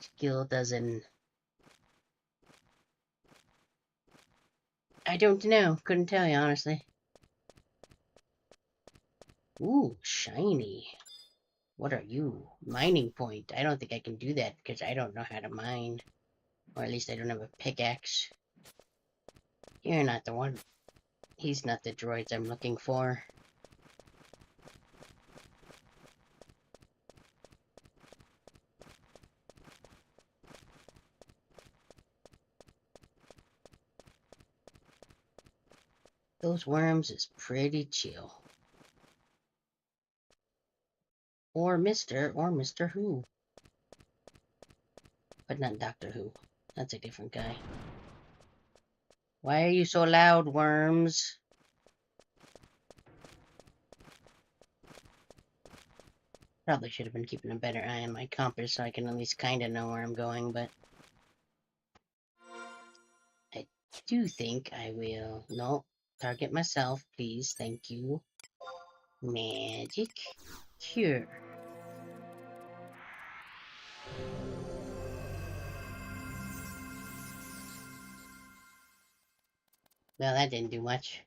Skill doesn't. I don't know. Couldn't tell you, honestly. Ooh, shiny. What are you? Mining point. I don't think I can do that because I don't know how to mine. Or at least I don't have a pickaxe. You're not the one. He's not the droids I'm looking for. Those worms is pretty chill. Or Mr. Who. But not Doctor Who. That's a different guy. Why are you so loud, worms? Probably should have been keeping a better eye on my compass so I can at least kind of know where I'm going, but I do think I will. No, target myself, please. Thank you. Magic. Cure. Well, that didn't do much.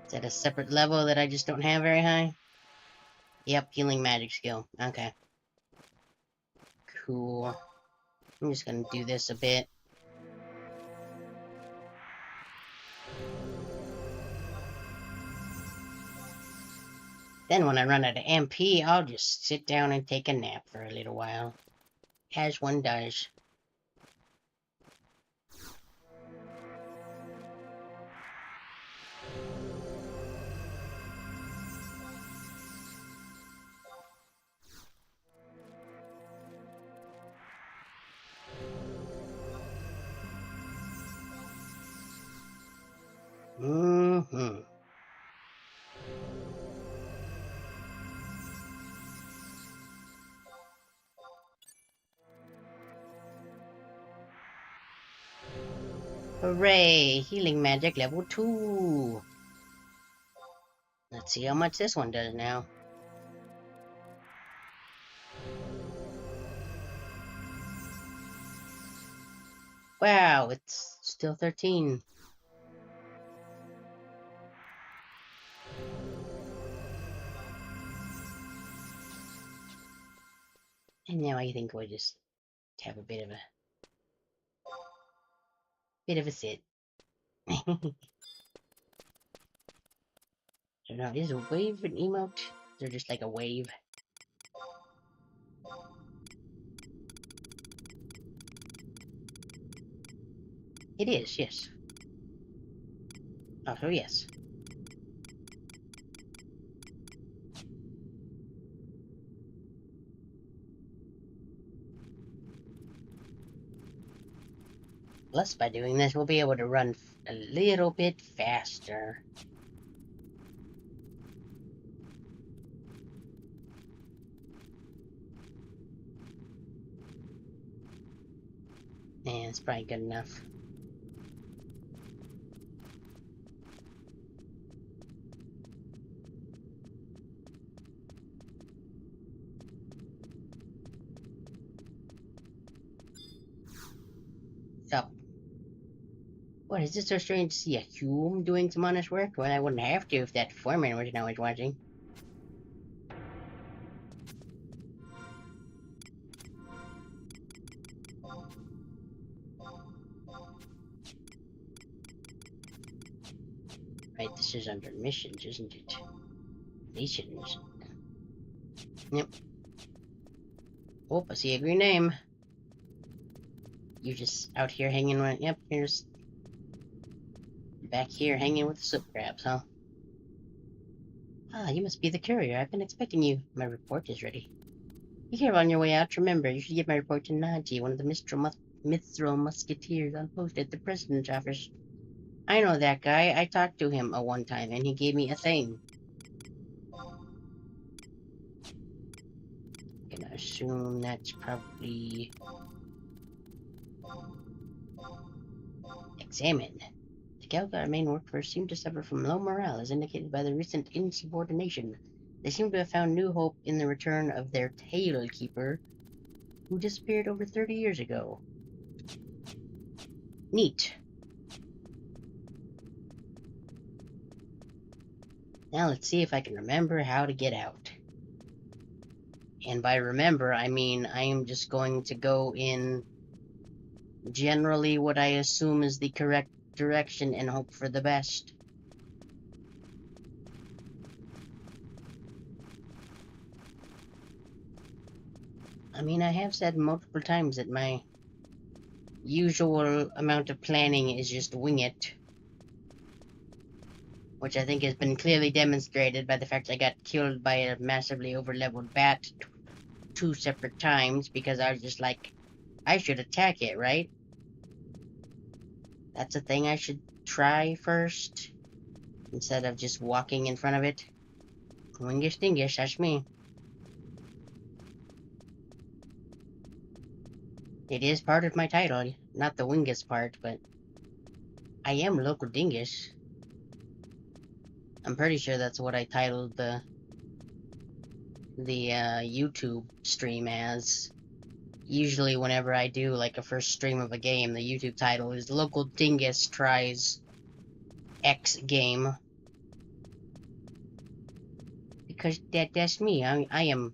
Is that a separate level that I just don't have very high? Yep, healing magic skill. Okay. Cool. I'm just gonna do this a bit. Then when I run out of MP, I'll just sit down and take a nap for a little while. As one does. Mm-hmm. Hooray! Healing magic level 2. Let's see how much this one does now. Wow, it's still 13. And now I think we'll just have a bit of a sit. So now, is a wave an emote? They're just like a wave. It is, yes. Oh, so yes. Plus, by doing this, we'll be able to run a little bit faster. And it's probably good enough. So, what is it so strange to see a human doing some honest work? Well, I wouldn't have to if that foreman wasn't always watching. Right, this is under missions, isn't it? Missions. Yep. Oh, I see a green name. You're just out here hanging with... Yep, you're just back here hanging with the soap crabs, huh? Ah, you must be the courier. I've been expecting you. My report is ready. Be careful on your way out. Remember, you should give my report to Naji, one of the Mithril Musketeers on post at the President's office. I know that guy. I talked to him one time, and he gave me a thing. I'm gonna assume that's probably... Examine. The Galgar main workforce seem to suffer from low morale, as indicated by the recent insubordination. They seem to have found new hope in the return of their tail keeper, who disappeared over 30 years ago. Neat. Now let's see if I can remember how to get out. And by remember, I mean I am just going to go in generally what I assume is the correct direction and hope for the best. I mean, I have said multiple times that my usual amount of planning is just wing it. Which I think has been clearly demonstrated by the fact I got killed by a massively overleveled bat 2 separate times because I was just like, I should attack it, right? That's a thing I should try first, instead of just walking in front of it. Dingus, Dingus, that's me. It is part of my title, not the Wingus part, but I am local Dingus. I'm pretty sure that's what I titled the YouTube stream as. Usually whenever I do like a first stream of a game, the YouTube title is Local Dingus Tries X Game. Because that's me. I am...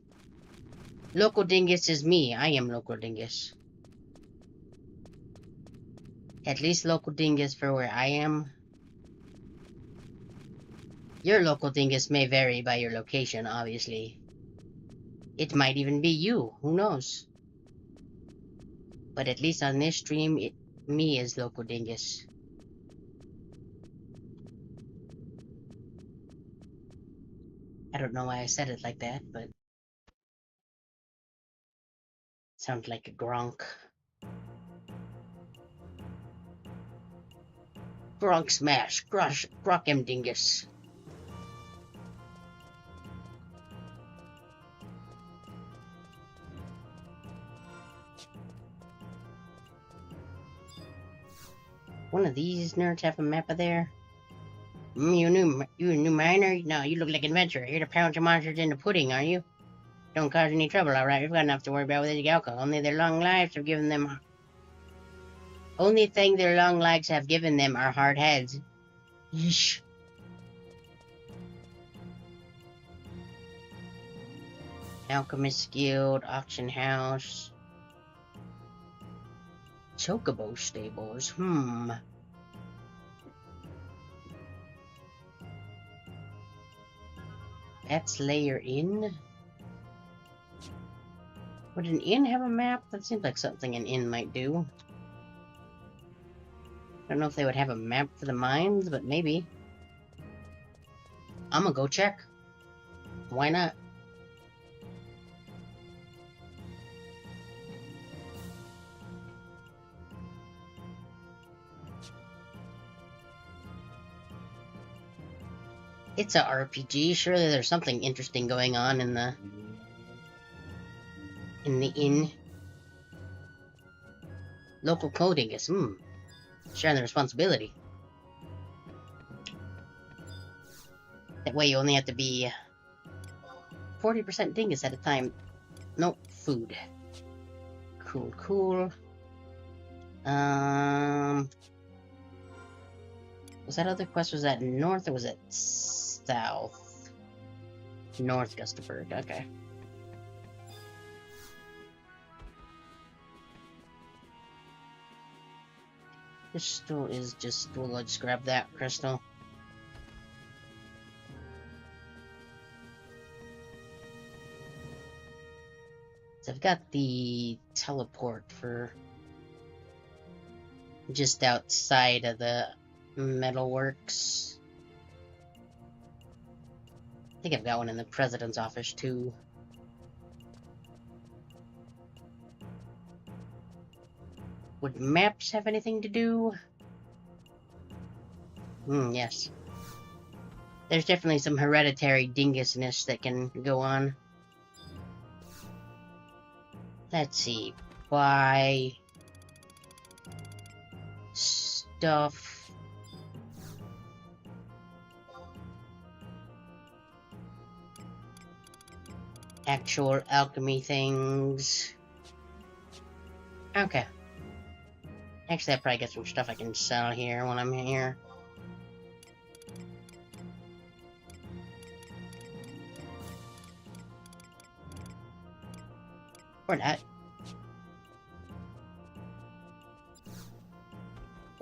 Local Dingus is me. I am Local Dingus. At least Local Dingus for where I am. Your Local Dingus may vary by your location, obviously. It might even be you. Who knows? But at least on this stream, me is Local Dingus. I don't know why I said it like that, but... Sounds like a Gronk. Gronk smash! Grok him, Dingus. One of these nerds have a map of there. You a new miner? No, you look like an adventurer. Here to pound your monsters into pudding, are you? Don't cause any trouble, alright? We've got enough to worry about with this Galka. Only their long lives have given them Only thing their long legs have given them are hard heads. Yeesh. Alchemist Guild, Auction House. Chocobo Stables, That's Layer Inn? Would an inn have a map? That seems like something an inn might do. I don't know if they would have a map for the mines, but maybe. I'm gonna go check. Why not? It's a RPG. Surely there's something interesting going on in the inn. Local coding is sharing the responsibility. That way you only have to be 40% dingus at a time. Nope, food. Cool, cool. Was that other quest, was that north or was it south? North Gustaberg, okay. Crystal is just, we'll just grab that crystal. So I've got the teleport for just outside of the metalworks. I think I've got one in the president's office too. Would maps have anything to do? Yes. There's definitely some hereditary dingusness that can go on. Let's see. Buy stuff. Actual alchemy things. Okay. Actually, I probably got some stuff I can sell here when I'm here. Or not.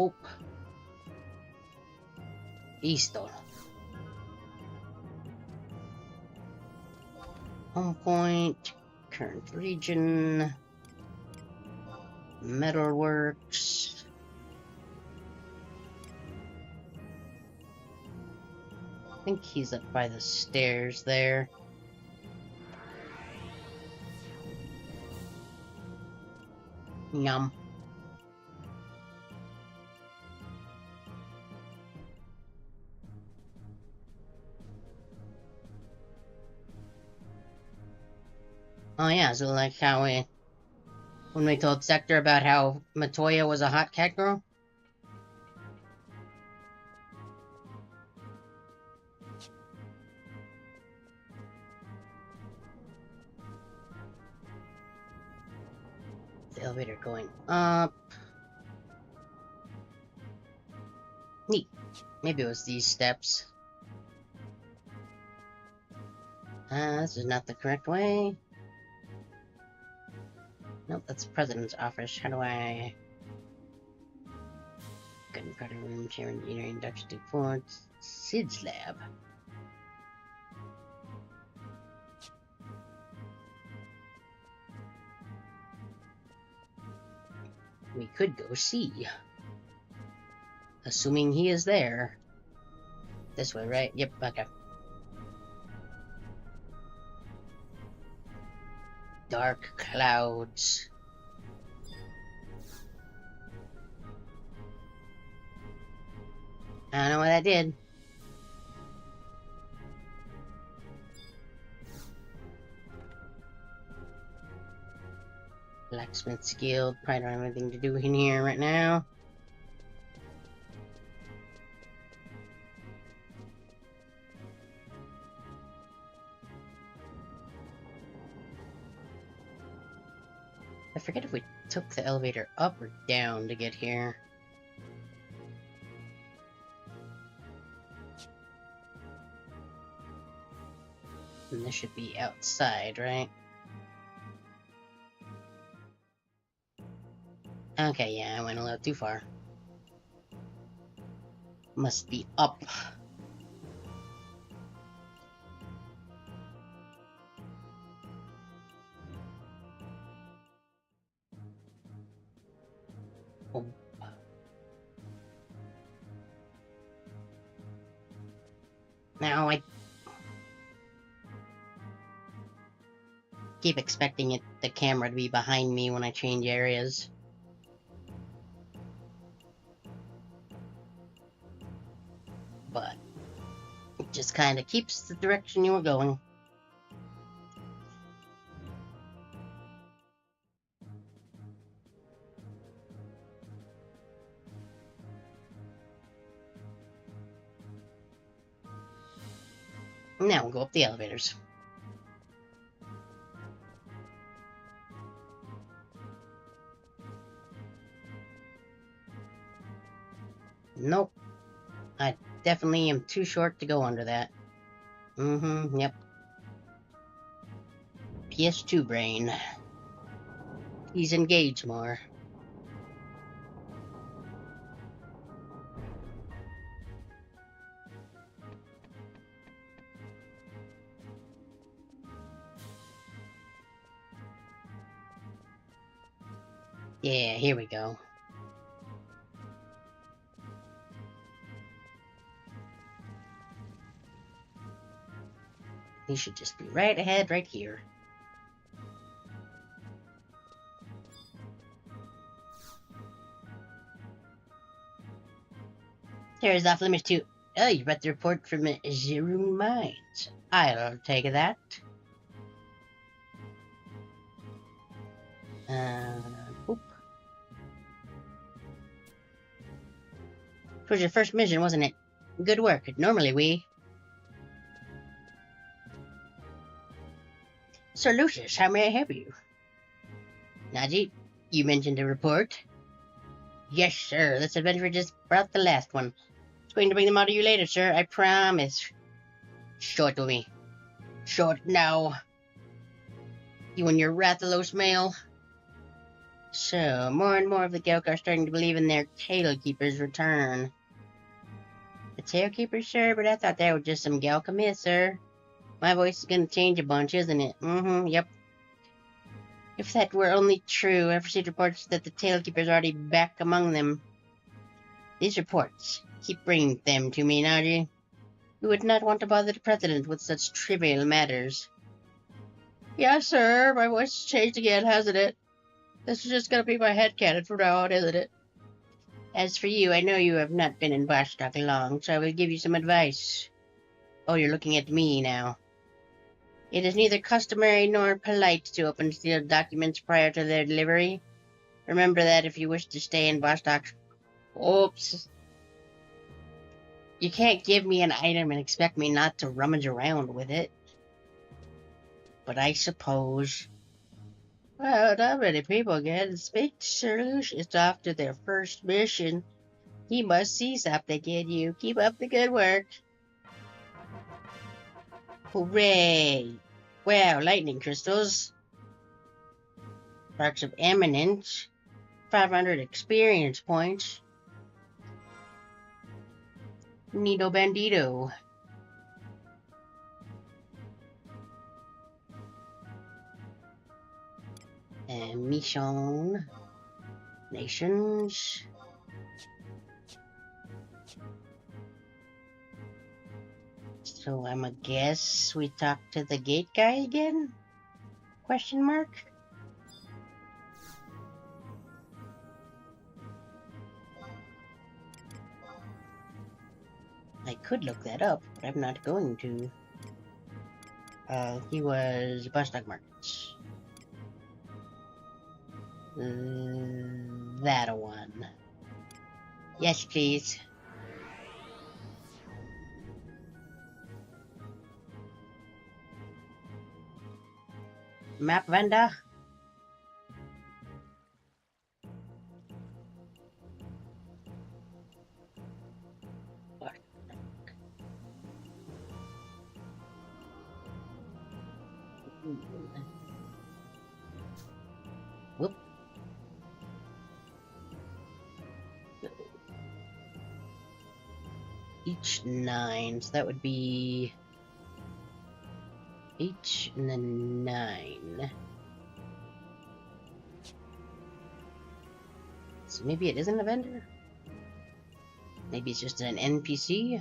Oh. Listo. Home point. Current region. Metalworks. I think he's up by the stairs there. Yum. Oh yeah, so like how when we told Sector about how Matoya was a hot cat girl? The elevator going up. Neat. Maybe it was these steps. This is not the correct way. Nope, that's the president's office. How do I... Gun credit room, chair, engineering, induction to ports, Sid's lab. We could go see. Assuming he is there. This way, right? Yep, okay. Dark clouds. I don't know what I did. Blacksmith's Guild. Probably don't have anything to do in here right now. I forget if we took the elevator up or down to get here. And this should be outside, right? Okay, yeah, I went a little too far. Must be up. Oh. Now I keep expecting the camera to be behind me when I change areas. But it just kind of keeps the direction you were going. Now we'll go up the elevators. Nope. I definitely am too short to go under that. Yep. PS2 brain. Please engage more. Yeah, here we go. He should just be right ahead, right here. There's off limits to. Oh, you read the report from Zero Minds. I'll take that. Boop. It was your first mission, wasn't it? Good work. Normally we. Sir Lucius, how may I help you? Najee, you mentioned a report. Yes, sir. This adventure just brought the last one. It's going to bring them out to you later, sir. I promise. Show it to me. Show it now. You and your Rathalos mail. So, more and more of the Gelk are starting to believe in their Tailkeeper's return. The Tailkeeper, sir? But I thought that was just some Gelka myth, sir. My voice is going to change a bunch, isn't it? Yep. If that were only true, I've received reports that the Tailkeeper's already back among them. These reports, keep bringing them to me, Naji. You would not want to bother the President with such trivial matters. Yes, sir. My voice has changed again, hasn't it? This is just going to be my headcanon from now on, isn't it? As for you, I know you have not been in Bostock long, so I will give you some advice. Oh, you're looking at me now. It is neither customary nor polite to open sealed documents prior to their delivery. Remember that if you wish to stay in Bostock. Oops. You can't give me an item and expect me not to rummage around with it. But I suppose. Well, not many people get to speak to Sir Lucius after their first mission. He must see something in you. Keep up the good work. Hooray! Wow, lightning crystals. Sparks of Eminence. 500 experience points. Nito Bandito. And Mission. Nations. So I'm a guess we talk to the gate guy again? Question mark? I could look that up, but I'm not going to. He was Bostock Markets. That one. Yes, please. Map vendor? Whoop. Each 9, so that would be 8 and then 9. So maybe it isn't a vendor? Maybe it's just an NPC?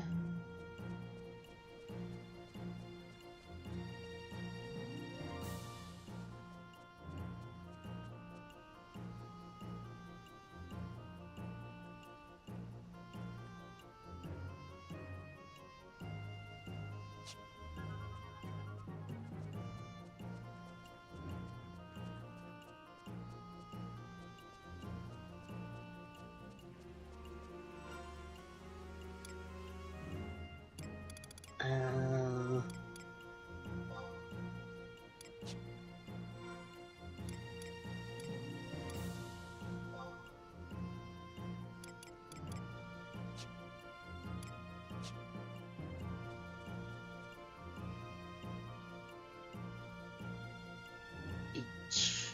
Uh, each.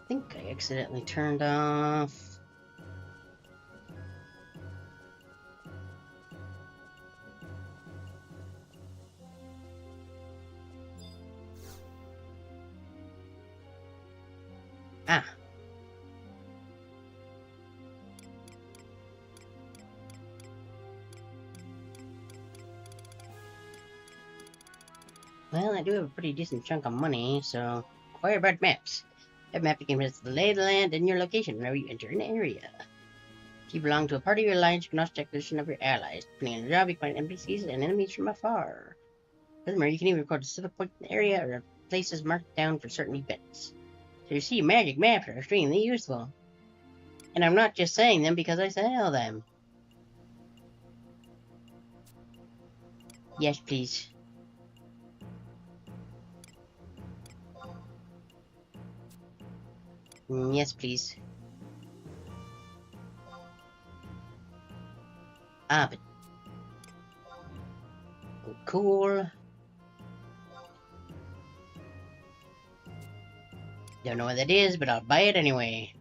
I think I accidentally turned off. Ah. Well, I do have a pretty decent chunk of money, so acquire bird maps. That map can represent the lay of the land and your location whenever you enter an area. If you belong to a party or alliance, you can also check the position of your allies. Depending on your job, you can find NPCs and enemies from afar. Furthermore, you can even record a specific point in the area or places marked down for certain events. So you see, magic maps are extremely useful. And I'm not just saying them because I sell them. Yes, please. Yes, please. Ah, but... cool. Don't know what that is, but I'll buy it anyway.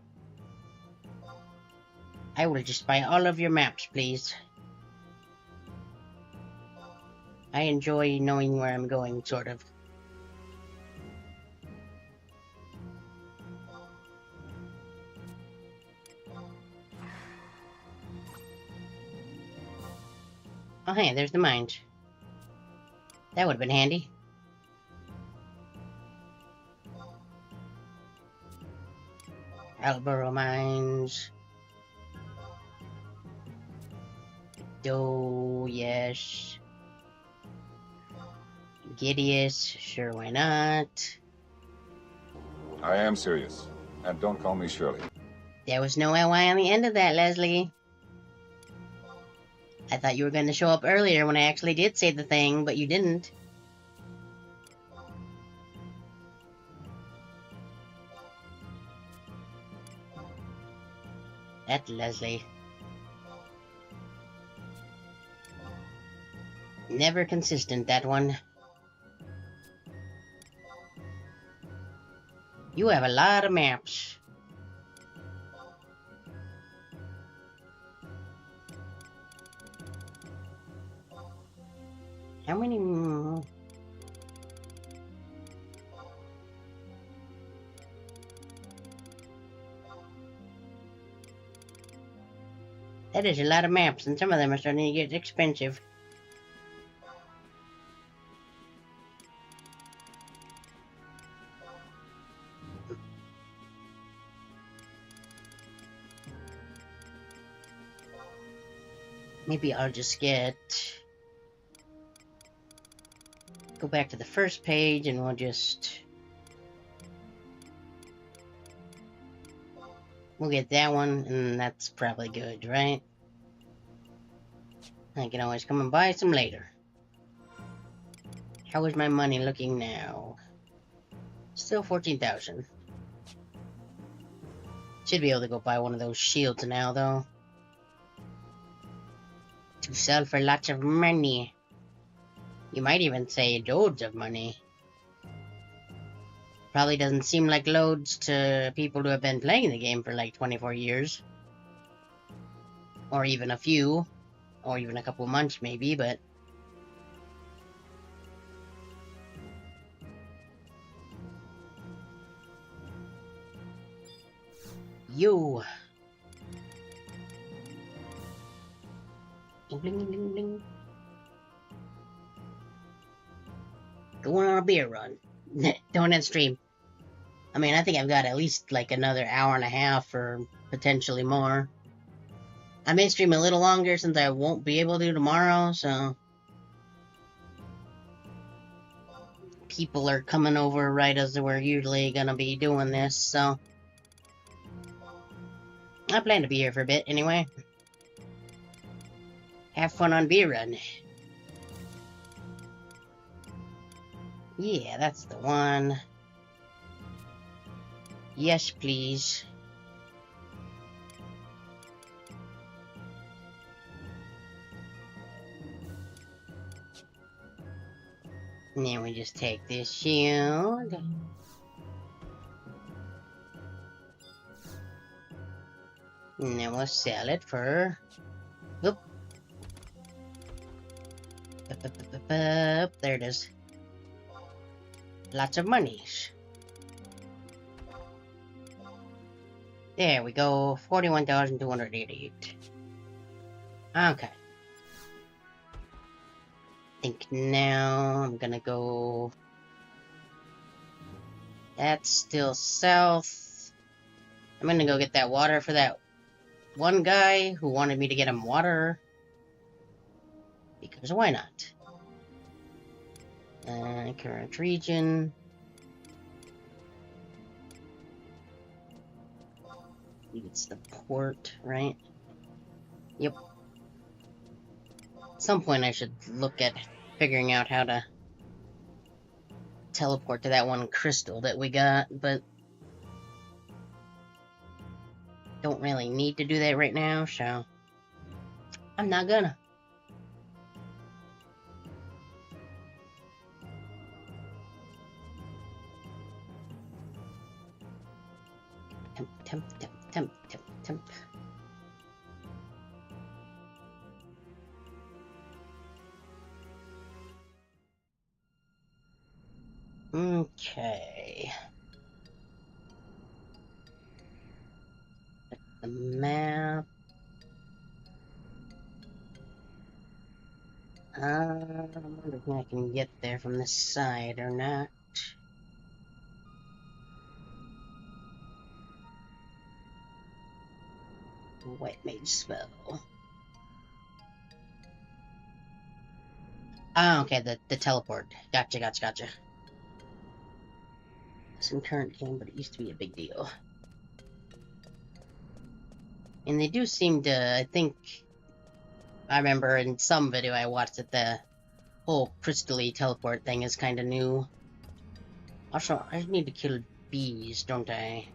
I will just buy all of your maps, please. I enjoy knowing where I'm going, sort of. Oh, hey, there's the mines. That would have been handy. Alboro mines. Oh, yes. Gideus, sure, why not? I am serious. And don't call me Shirley. There was no LY on the end of that, Leslie. I thought you were going to show up earlier when I actually did say the thing, but you didn't. That's Leslie. Never consistent, that one. You have a lot of maps. How many... That is a lot of maps, and some of them are starting to get expensive. Maybe I'll just get... go back to the first page and we'll just... we'll get that one, and that's probably good, right? I can always come and buy some later. How is my money looking now? Still 14,000. Should be able to go buy one of those shields now, though. To sell for lots of money. You might even say loads of money. Probably doesn't seem like loads to people who have been playing the game for like 24 years. Or even a few. Or even a couple months maybe, but... Yo! Bling, bling, bling, bling. Going on a beer run. Don't end stream. I mean, I think I've got at least like another hour and a half or potentially more. I may stream a little longer since I won't be able to tomorrow, so... People are coming over right as we're usually gonna be doing this, so... I plan to be here for a bit anyway. Have fun on beer run. Yeah, that's the one. Yes, please. And then we just take this shield. And then we'll sell it for... Oop. There it is. Lots of monies. There we go. 41,288. Okay. I think now I'm gonna go... That's still south. I'm gonna go get that water for that one guy who wanted me to get him water. Because why not? Current region. It's the port, right? Yep. At some point I should look at figuring out how to teleport to that one crystal that we got, but don't really need to do that right now, so I'm not gonna. Temp. Okay. The map. I wonder if I can get there from this side or not. White mage spell. Ah, okay, the teleport. Gotcha. It's in current game, but it used to be a big deal. And they do seem to, I think... I remember in some video I watched that the whole crystal-y teleport thing is kind of new. Also, I need to kill bees, don't I?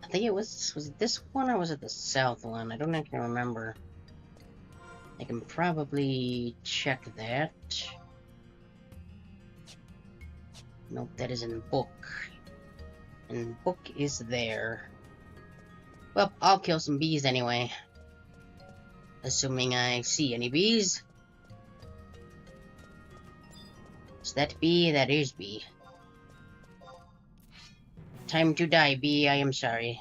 I think it was it this one or was it the south one? I don't actually remember. I can probably check that. Nope, that is in book. And book is there. Well, I'll kill some bees anyway. Assuming I see any bees. Is that bee? That is bee. Time to die, bee. I am sorry.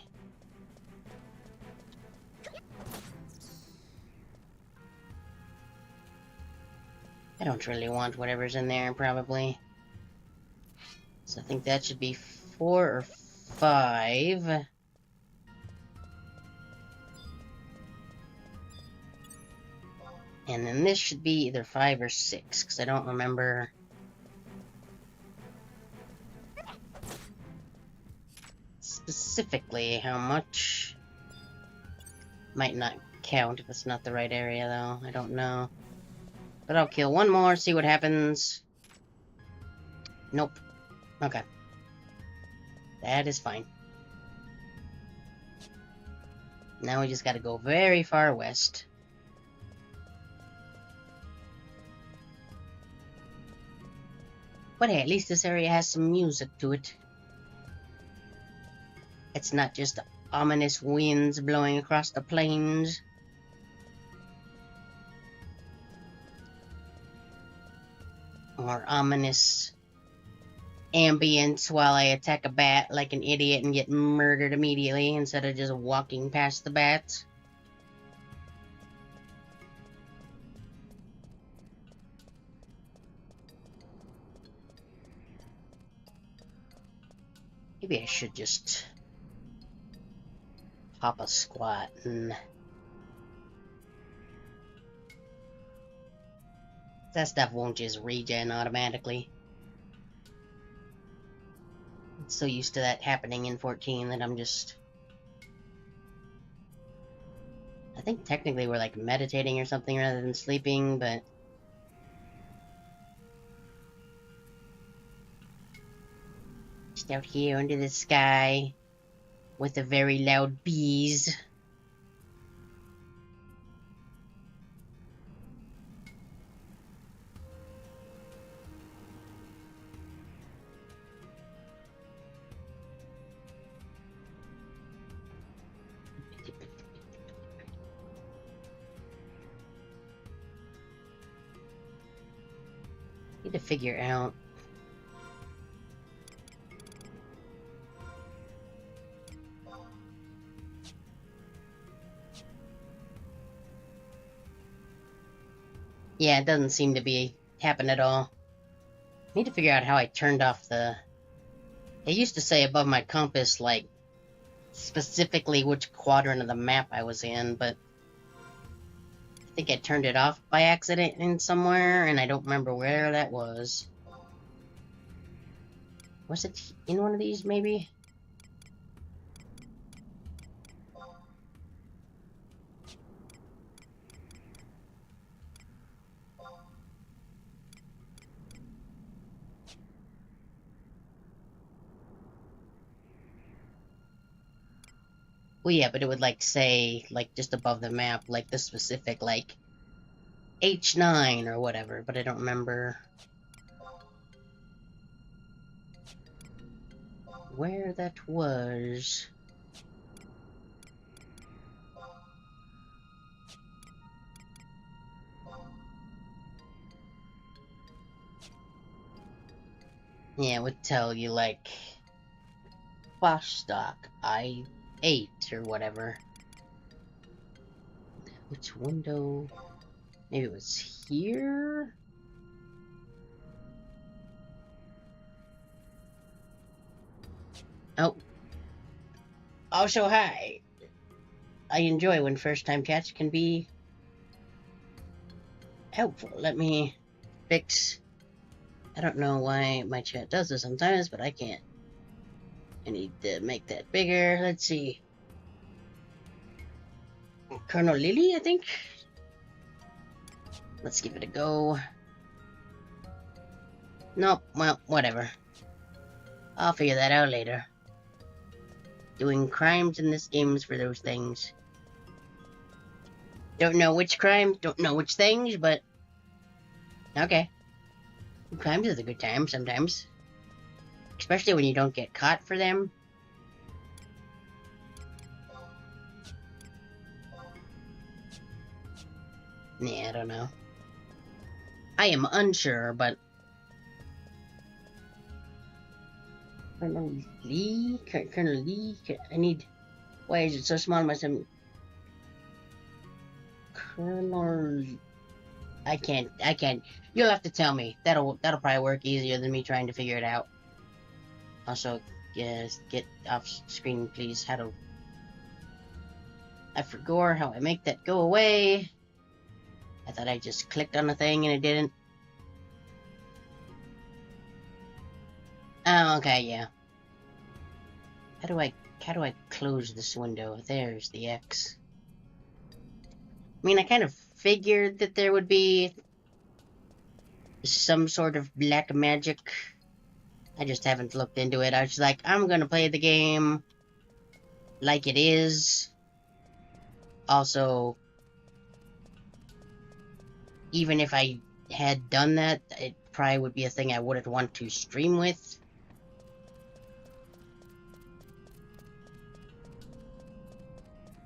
I don't really want whatever's in there, probably. So I think that should be 4 or 5. And then this should be either 5 or 6, because I don't remember... specifically how much. Might not count if it's not the right area, though. I don't know. But I'll kill one more, see what happens. Nope. Okay. That is fine. Now we just gotta go very far west. But hey, at least this area has some music to it. It's not just ominous winds blowing across the plains. Or ominous ambience while I attack a bat like an idiot and get murdered immediately instead of just walking past the bats. Maybe I should just pop a squat and... that stuff won't just regen automatically. I'm so used to that happening in 14 that I'm just... I think technically we're like meditating or something rather than sleeping, but... just out here under the sky with the very loud bees. Need to figure out yeah, it doesn't seem to be happen at all. Need to figure out how I turned off the... It used to say above my compass, like, specifically which quadrant of the map I was in, but I think I turned it off by accident in somewhere, and I don't remember where that was. Was it in one of these, maybe? Well, yeah, but it would, like, say, like, just above the map, like, the specific, like, H9 or whatever, but I don't remember where that was. Yeah, it would tell you, like, Bostock, I-8 or whatever. Which window? Maybe it was here? Oh. Also, hi. I enjoy when first-time chats can be helpful. Let me fix... I don't know why my chat does this sometimes, but I can't. I need to make that bigger. Let's see. Colonel Lily, I think? Let's give it a go. Nope, well, whatever. I'll figure that out later. Doing crimes in this game's for those things. Don't know which crime, don't know which things, but... okay. Crimes is a good time sometimes. Especially when you don't get caught for them. Yeah, I don't know. I am unsure, but... Colonel Lee? Colonel Lee? I need... why is it so small? Colonel... I can't. You'll have to tell me. That'll probably work easier than me trying to figure it out. Also, yes, get off screen, please. How to... I forgot how I make that go away. I thought I just clicked on the thing and it didn't. Oh, okay, yeah. How do I close this window? There's the X. I mean, I kind of figured that there would be some sort of black magic. I just haven't looked into it. I was like, I'm gonna play the game like it is. also, even if I had done that, it probably would be a thing I wouldn't want to stream with.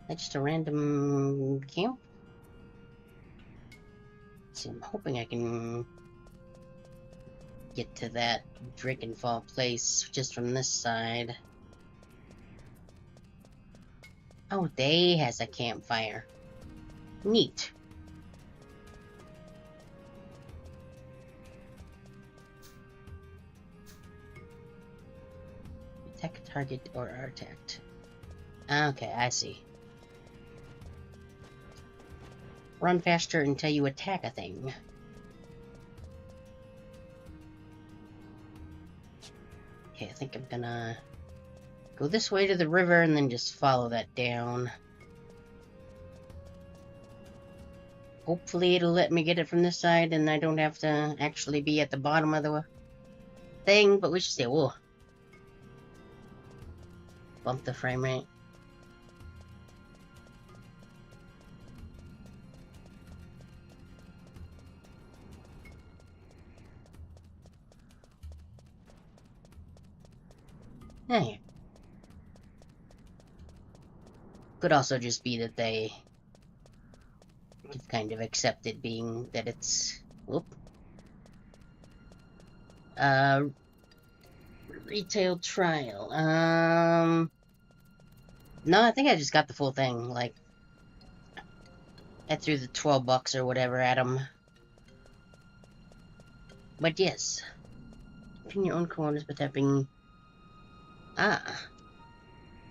That's just a random camp. See, I'm hoping I can get to that Drakenfall place just from this side. Oh, they has a campfire. Neat. Attack a target or are attacked. Okay, I see. Run faster until you attack a thing. Okay, I think I'm gonna go this way to the river and then just follow that down. Hopefully it'll let me get it from this side and I don't have to actually be at the bottom of the thing, but we should see. Whoa. Bump the frame rate. Hey. Could also just be that they have kind of accepted being that it's... Whoop. Retail trial. No, I think I just got the full thing. Like, I threw the $12 or whatever at them. But yes. Pin your own corners by tapping... Ah.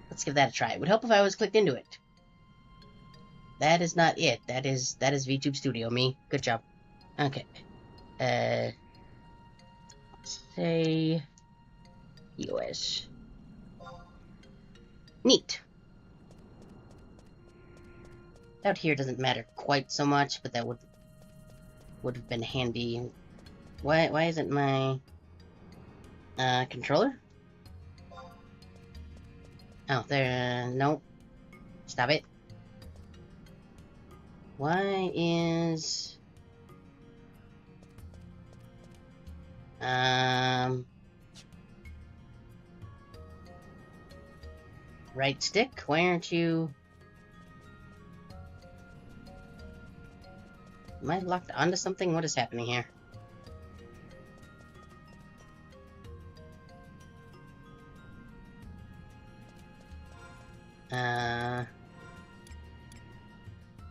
Let's give that a try. It would help if I was clicked into it. That is not it. That is VTube Studio, me. Good job. Okay. Say... EOS. Neat. Out here doesn't matter quite so much, but that would have been handy. Why isn't my controller? Oh, there. Nope. Stop it. Why is right stick? Why aren't you? Am I locked onto something? What is happening here?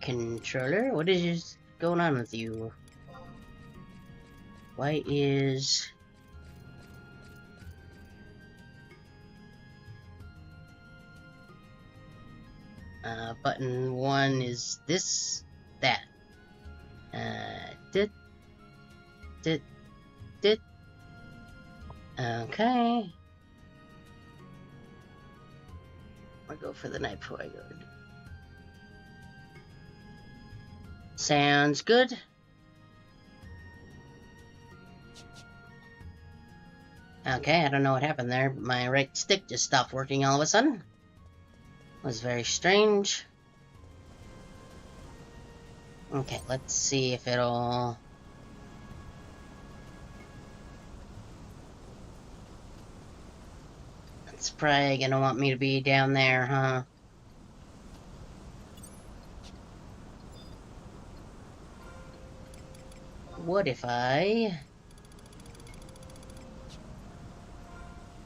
Controller? What is going on with you? Why is... button 1 is this, that. Dit. Okay. I'll go for the night before I go. Sounds good. Okay, I don't know what happened there, but my right stick just stopped working all of a sudden. It was very strange. Okay, let's see if it'll... It's probably gonna want me to be down there, huh? What if I...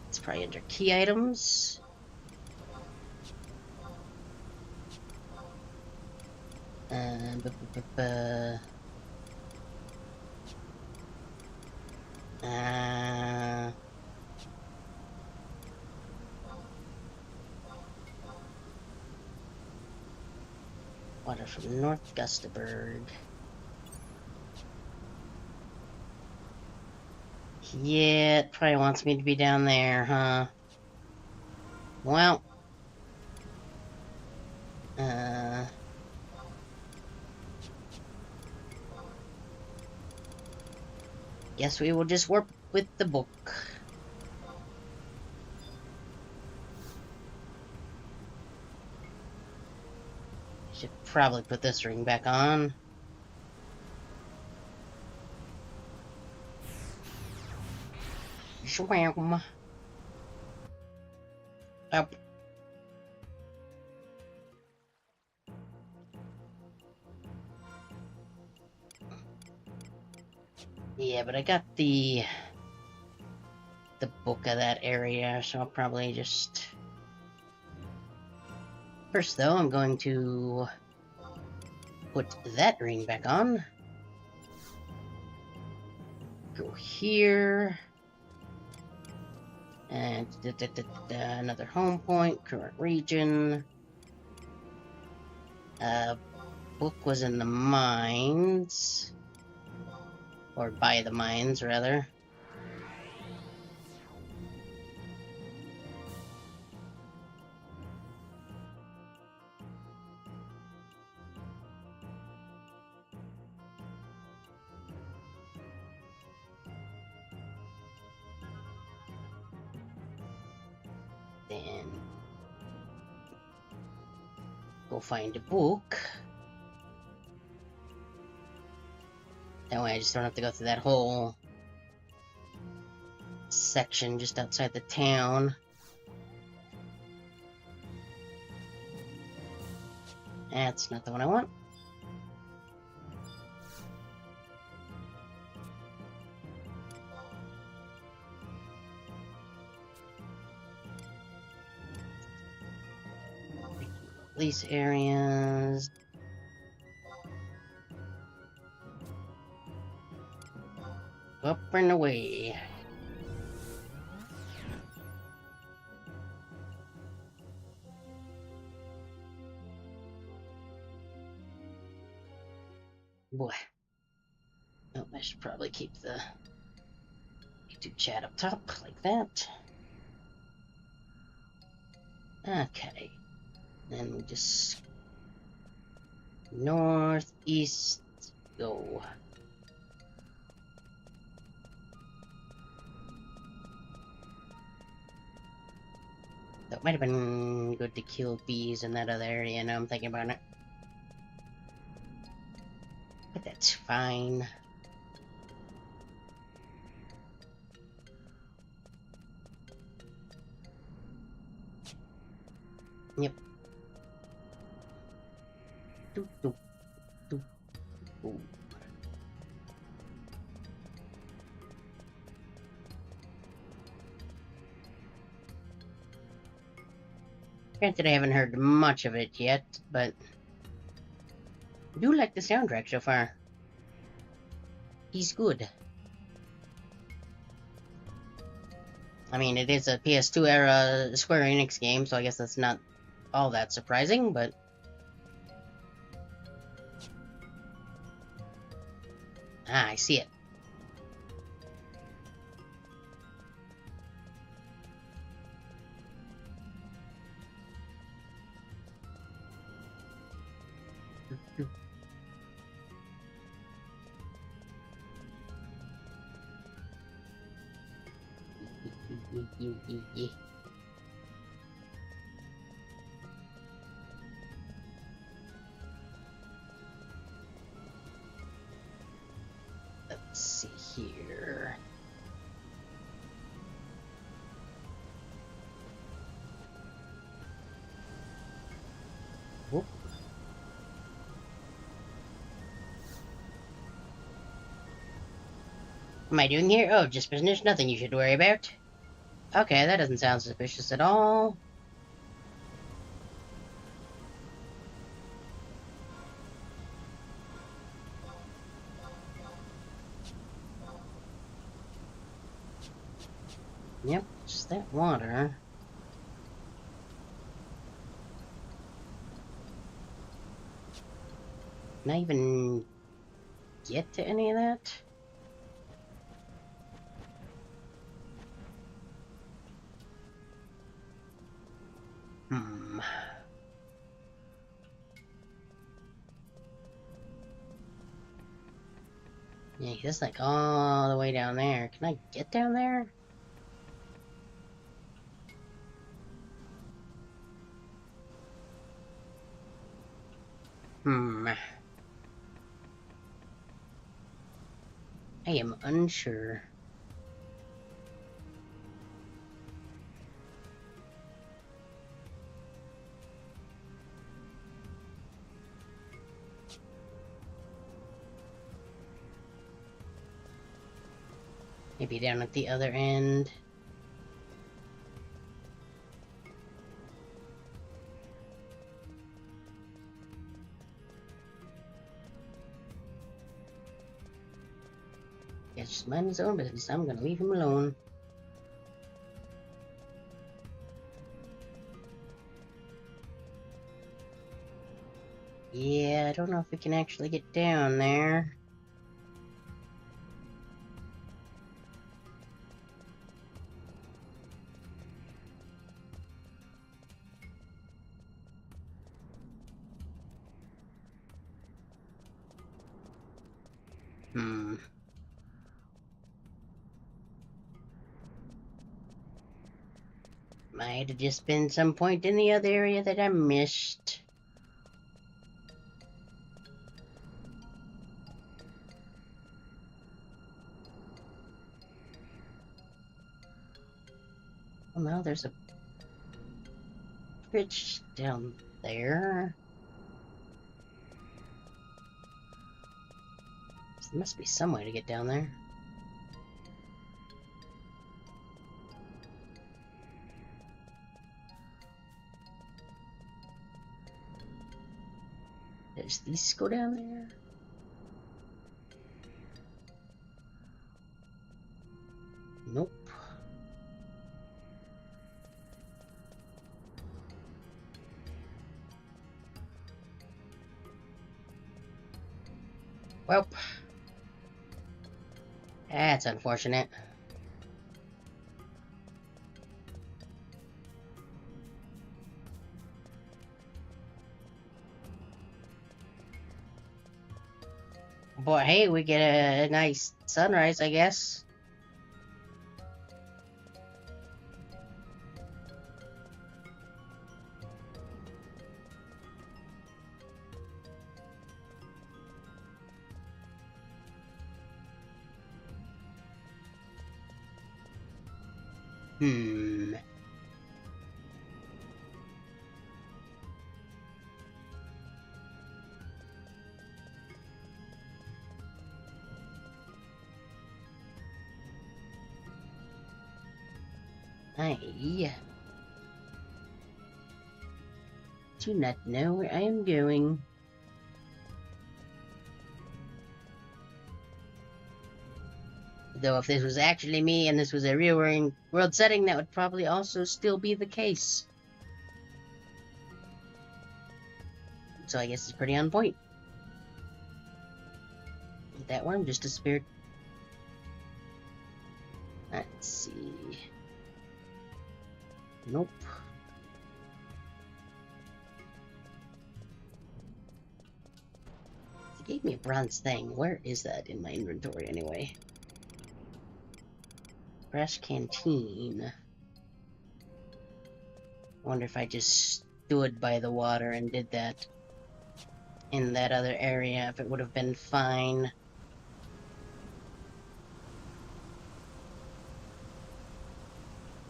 It's probably under key items. Water from North Gustaberg. Yeah, it probably wants me to be down there, huh? Well. Guess we will just work with the book. Should probably put this ring back on. Shwam. Up. Yeah, but I got the book of that area, so I'll probably just... First, though, I'm going to put that ring back on. Go here. And another home point, current region. Book was in the mines. Or by the mines, rather. Then go find a book. That way I just don't have to go through that whole section just outside the town. That's not the one I want. Police areas. Up and away. Boy. Oh, I should probably keep the YouTube chat up top like that. Okay. Then we just northeast go. That might have been good to kill bees in that other area, now I'm thinking about it. But that's fine. Yep. Doop, doop, doop, doop. Granted, I haven't heard much of it yet, but I do like the soundtrack so far. He's good. I mean, it is a PS2 era Square Enix game, so I guess that's not all that surprising, but... Ah, I see it. Let's see here. Whoop. What am I doing here? Oh, just business, nothing you should worry about. Okay, that doesn't sound suspicious at all. Yep, just that water. Can I even get to any of that? Yeah, that's like all the way down there. Can I get down there? I am unsure. Maybe down at the other end. Yeah, just mind his own business. I'm gonna leave him alone. Yeah, I don't know if we can actually get down there. Might have just been some point in the other area that I missed. Well, now there's a bridge down there. There must be some way to get down there. Does these go down there? Nope. Well, that's unfortunate. But hey, we get a nice sunrise, I guess. I do not know where I am going. Though if this was actually me and this was a real world setting, that would probably also still be the case. So I guess it's pretty on point. That worm just disappeared. Let's see. Nope. It gave me a bronze thing. Where is that in my inventory anyway? Brass canteen. I wonder if I just stood by the water and did that in that other area, if it would have been fine.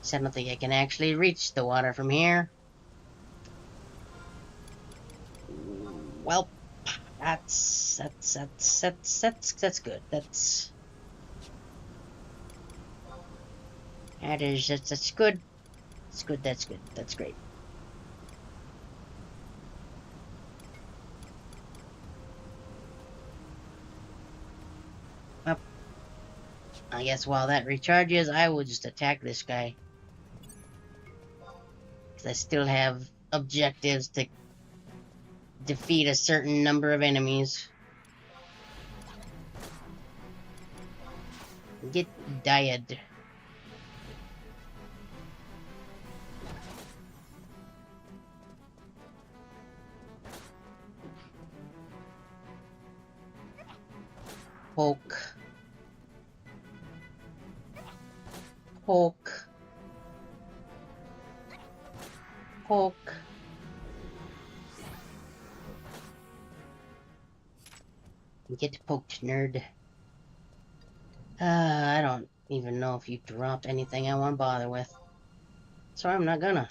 So I don't think I can actually reach the water from here. Well, that's good. That's good. That's good. That's good. That's great. Well, I guess while that recharges, I will just attack this guy. Because I still have objectives to defeat a certain number of enemies. Get died. Poke. Poke. Poke. Get poked, nerd. I don't even know if you dropped anything I want to bother with. So I'm not gonna.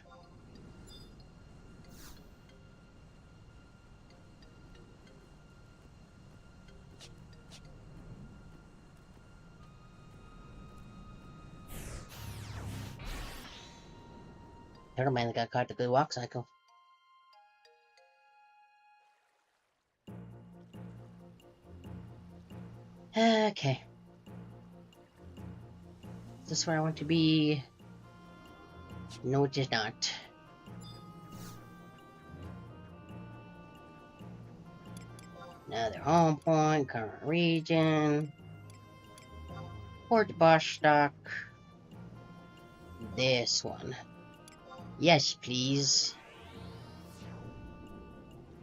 Never mind, I got caught the good walk cycle. Okay. Is this where I want to be? No, it is not. Another home point, current region. Port Bostock. This one. Yes, please.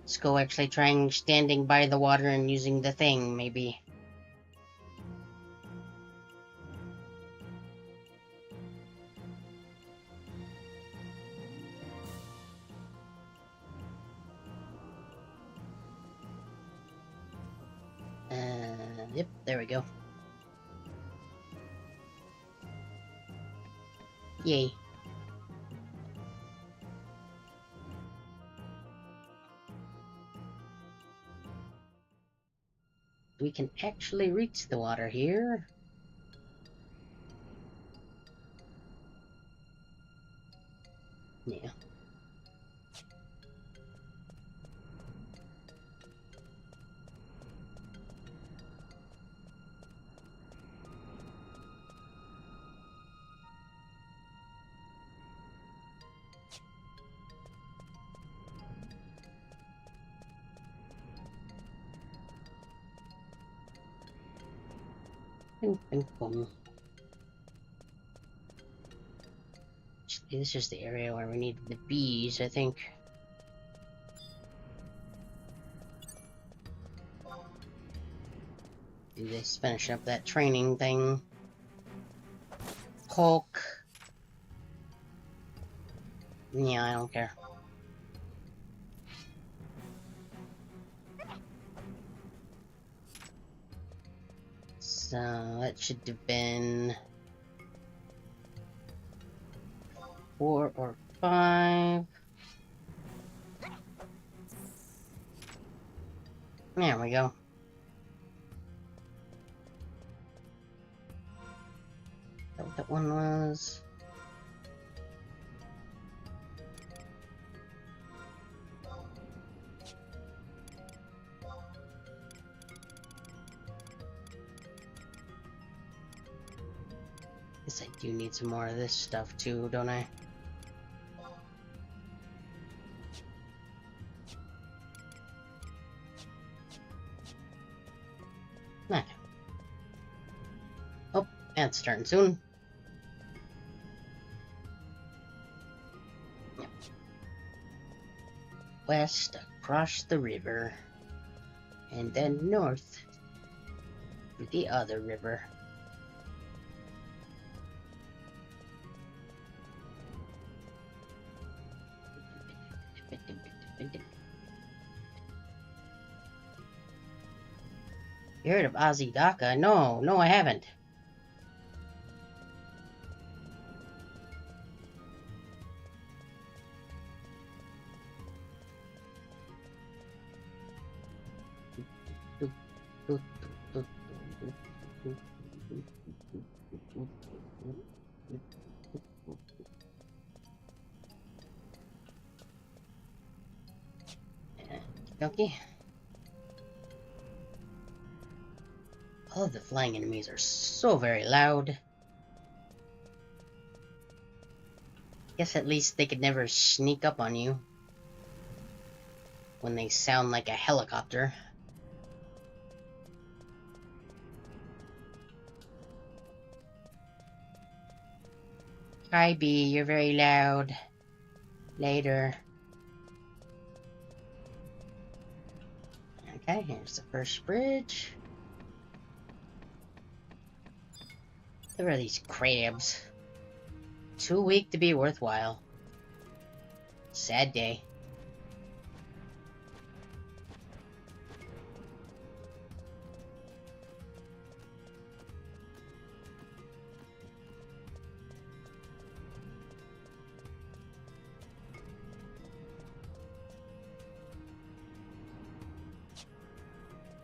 Let's go actually trying standing by the water and using the thing, maybe. Yep, there we go. Yay. We can actually reach the water here. Yeah. Boom, boom, boom. This is the area where we need the bees, I think. Do this, finish up that training thing. Hulk. Yeah, I don't care. So, that should have been 4 or 5. There we go. Is that what that one was? Guess I do need some more of this stuff too, don't I? Okay. Oh, that's starting soon. Yep. West across the river, and then north to the other river. You heard of Azidaka? No, no, I haven't. Okay. All of the flying enemies are so very loud. Guess at least they could never sneak up on you when they sound like a helicopter. Hi, Bee, you're very loud. Later. Okay, here's the first bridge. There are these crabs. Too weak to be worthwhile. Sad day.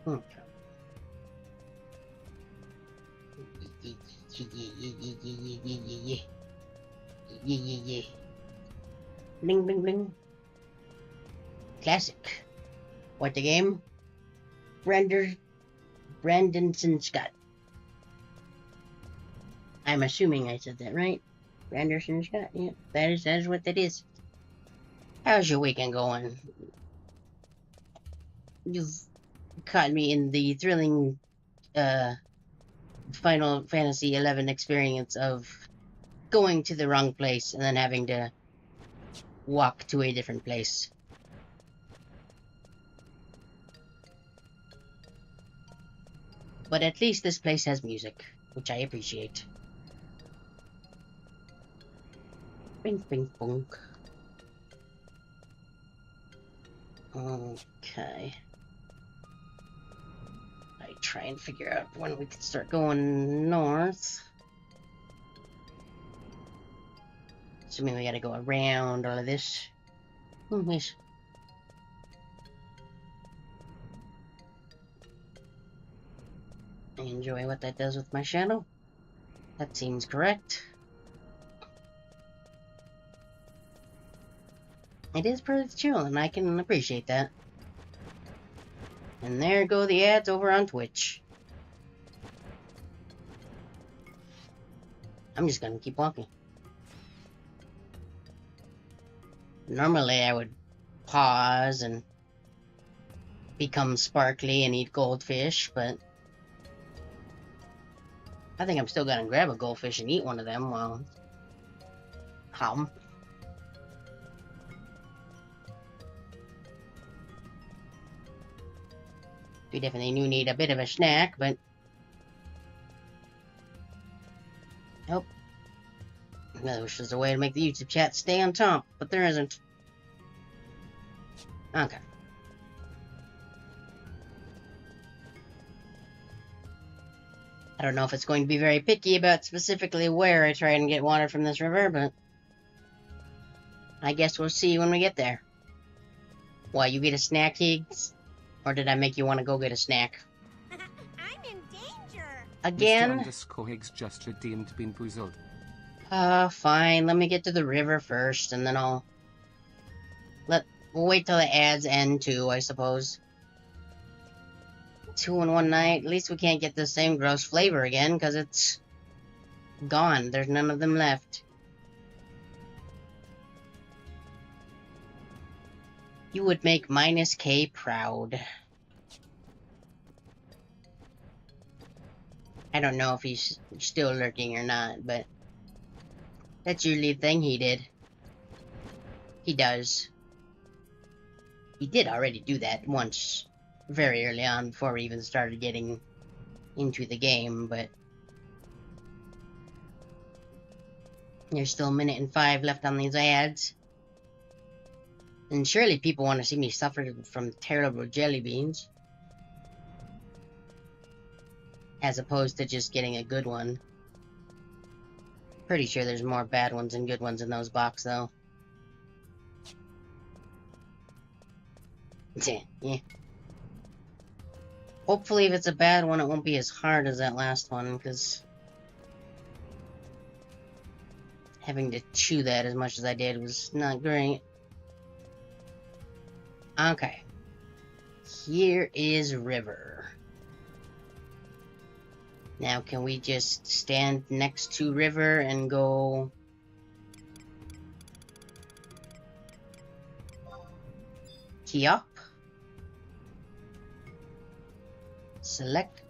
Okay. Bling bling bling. Classic. What the game? Brandon Scott. I'm assuming I said that right. Branderson Scott. Yeah, that is what that is. How's your weekend going? You've caught me in the thrilling Final Fantasy XI experience of going to the wrong place and then having to walk to a different place. But at least this place has music, which I appreciate. Bing bing bonk. Okay. I try and figure out when we can start going north. Assuming we gotta go around all of this. Yes. I enjoy what that does with my shadow. That seems correct. It is pretty chill, and I can appreciate that. And there go the ads over on Twitch. I'm just gonna keep walking. Normally I would pause and become sparkly and eat goldfish, but I think I'm still gonna grab a goldfish and eat one of them while hum. We definitely do need a bit of a snack, but nope. I wish there's a way to make the YouTube chat stay on top, but there isn't. Okay. I don't know if it's going to be very picky about specifically where I try and get water from this river, but I guess we'll see when we get there. Why, you get a snack, Higgs? Or did I make you want to go get a snack? I'm in danger. Again? Mr. Higgs just redeemed Bean Boozled. Fine. Let me get to the river first, and then we'll wait till the ads end too, I suppose. 2 in 1 night. At least we can't get the same gross flavor again, because it's gone. There's none of them left. You would make Minus K proud. I don't know if he's still lurking or not, but that's usually the thing he did. He does. He did already do that once, very early on, before we even started getting into the game, but there's still 1 minute and 5 left on these ads. And surely people want to see me suffer from terrible jelly beans. As opposed to just getting a good one. Pretty sure there's more bad ones than good ones in those boxes, though. Yeah. Hopefully if it's a bad one, it won't be as hard as that last one, because having to chew that as much as I did was not great. Okay. Here is river. Now can we just stand next to river and go... key up? Select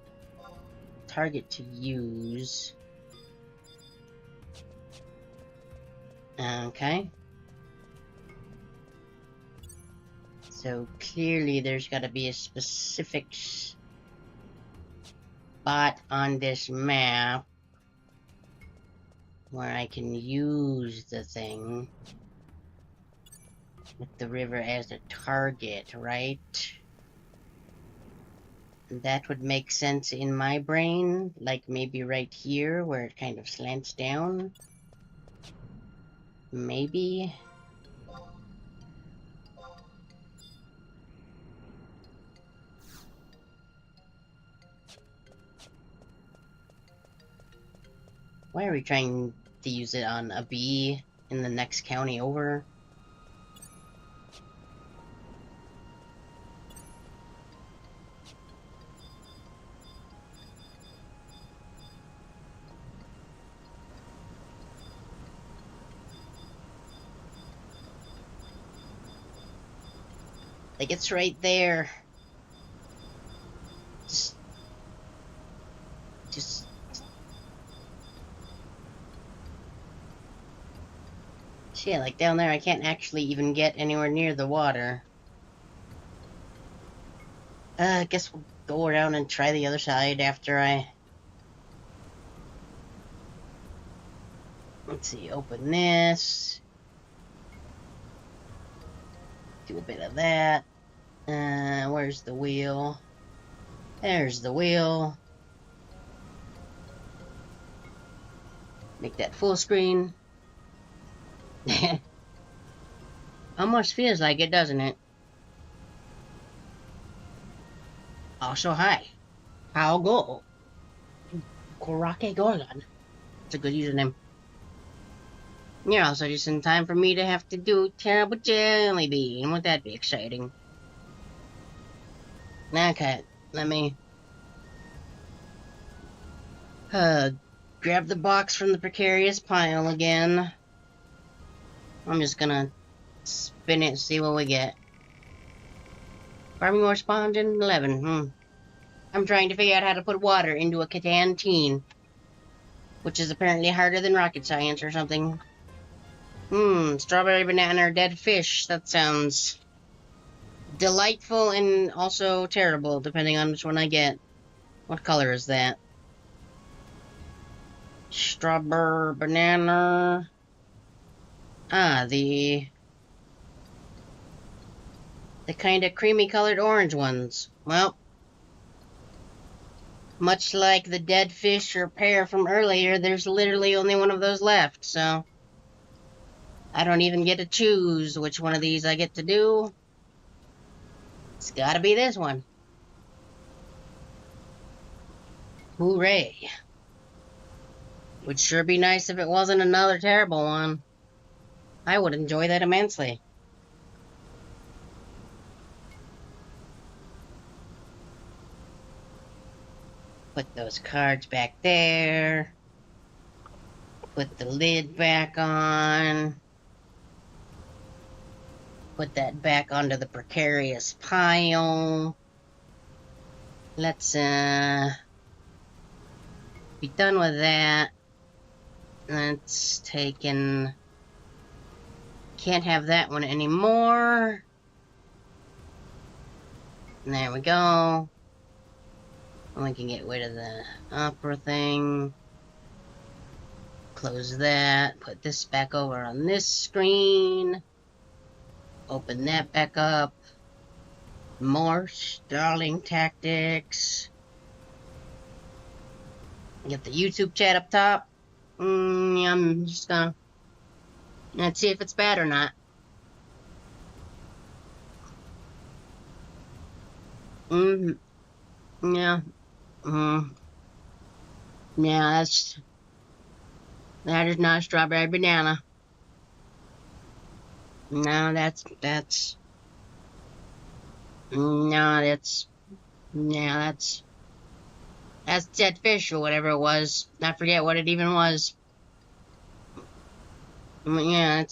target to use. Okay. So clearly there's got to be a specific spot on this map where I can use the thing with the river as a target, right? That would make sense in my brain, like maybe right here where it kind of slants down. Maybe. Why are we trying to use it on a bee in the next county over? Like, it's right there. Just... Shit, like down there I can't actually even get anywhere near the water. I guess we'll go around and try the other side after I... Let's see, open this. Do a bit of that. Where's the wheel? There's the wheel. Make that full screen. Almost feels like it, doesn't it? Also, hi. How go? Korake Gorgon. It's a good username. You're also just in time for me to have to do Terrible Jelly Bean. Won't that be exciting? Okay, let me... grab the box from the precarious pile again. I'm just gonna spin it and see what we get. Farming more spawned in 11. I'm trying to figure out how to put water into a canteen, which is apparently harder than rocket science or something. Strawberry, banana, or dead fish. That sounds delightful and also terrible, depending on which one I get. What color is that? Strawberry, banana... Ah, the kind of creamy colored orange ones. Well, much like the dead fish or pear from earlier, there's literally only one of those left, so I don't even get to choose which one of these I get to do. It's gotta be this one. Hooray. Would sure be nice if it wasn't another terrible one. I would enjoy that immensely. Put those cards back there. Put the lid back on. Put that back onto the precarious pile. Let's, be done with that. Let's take in... Can't have that one anymore. There we go. And we can get rid of the opera thing. Close that. Put this back over on this screen. Open that back up. More stalling tactics. Get the YouTube chat up top. I'm just gonna... Let's see if it's bad or not. Yeah. Yeah, that is not strawberry banana. No, that's dead fish or whatever it was. I forget what it even was. Yeah,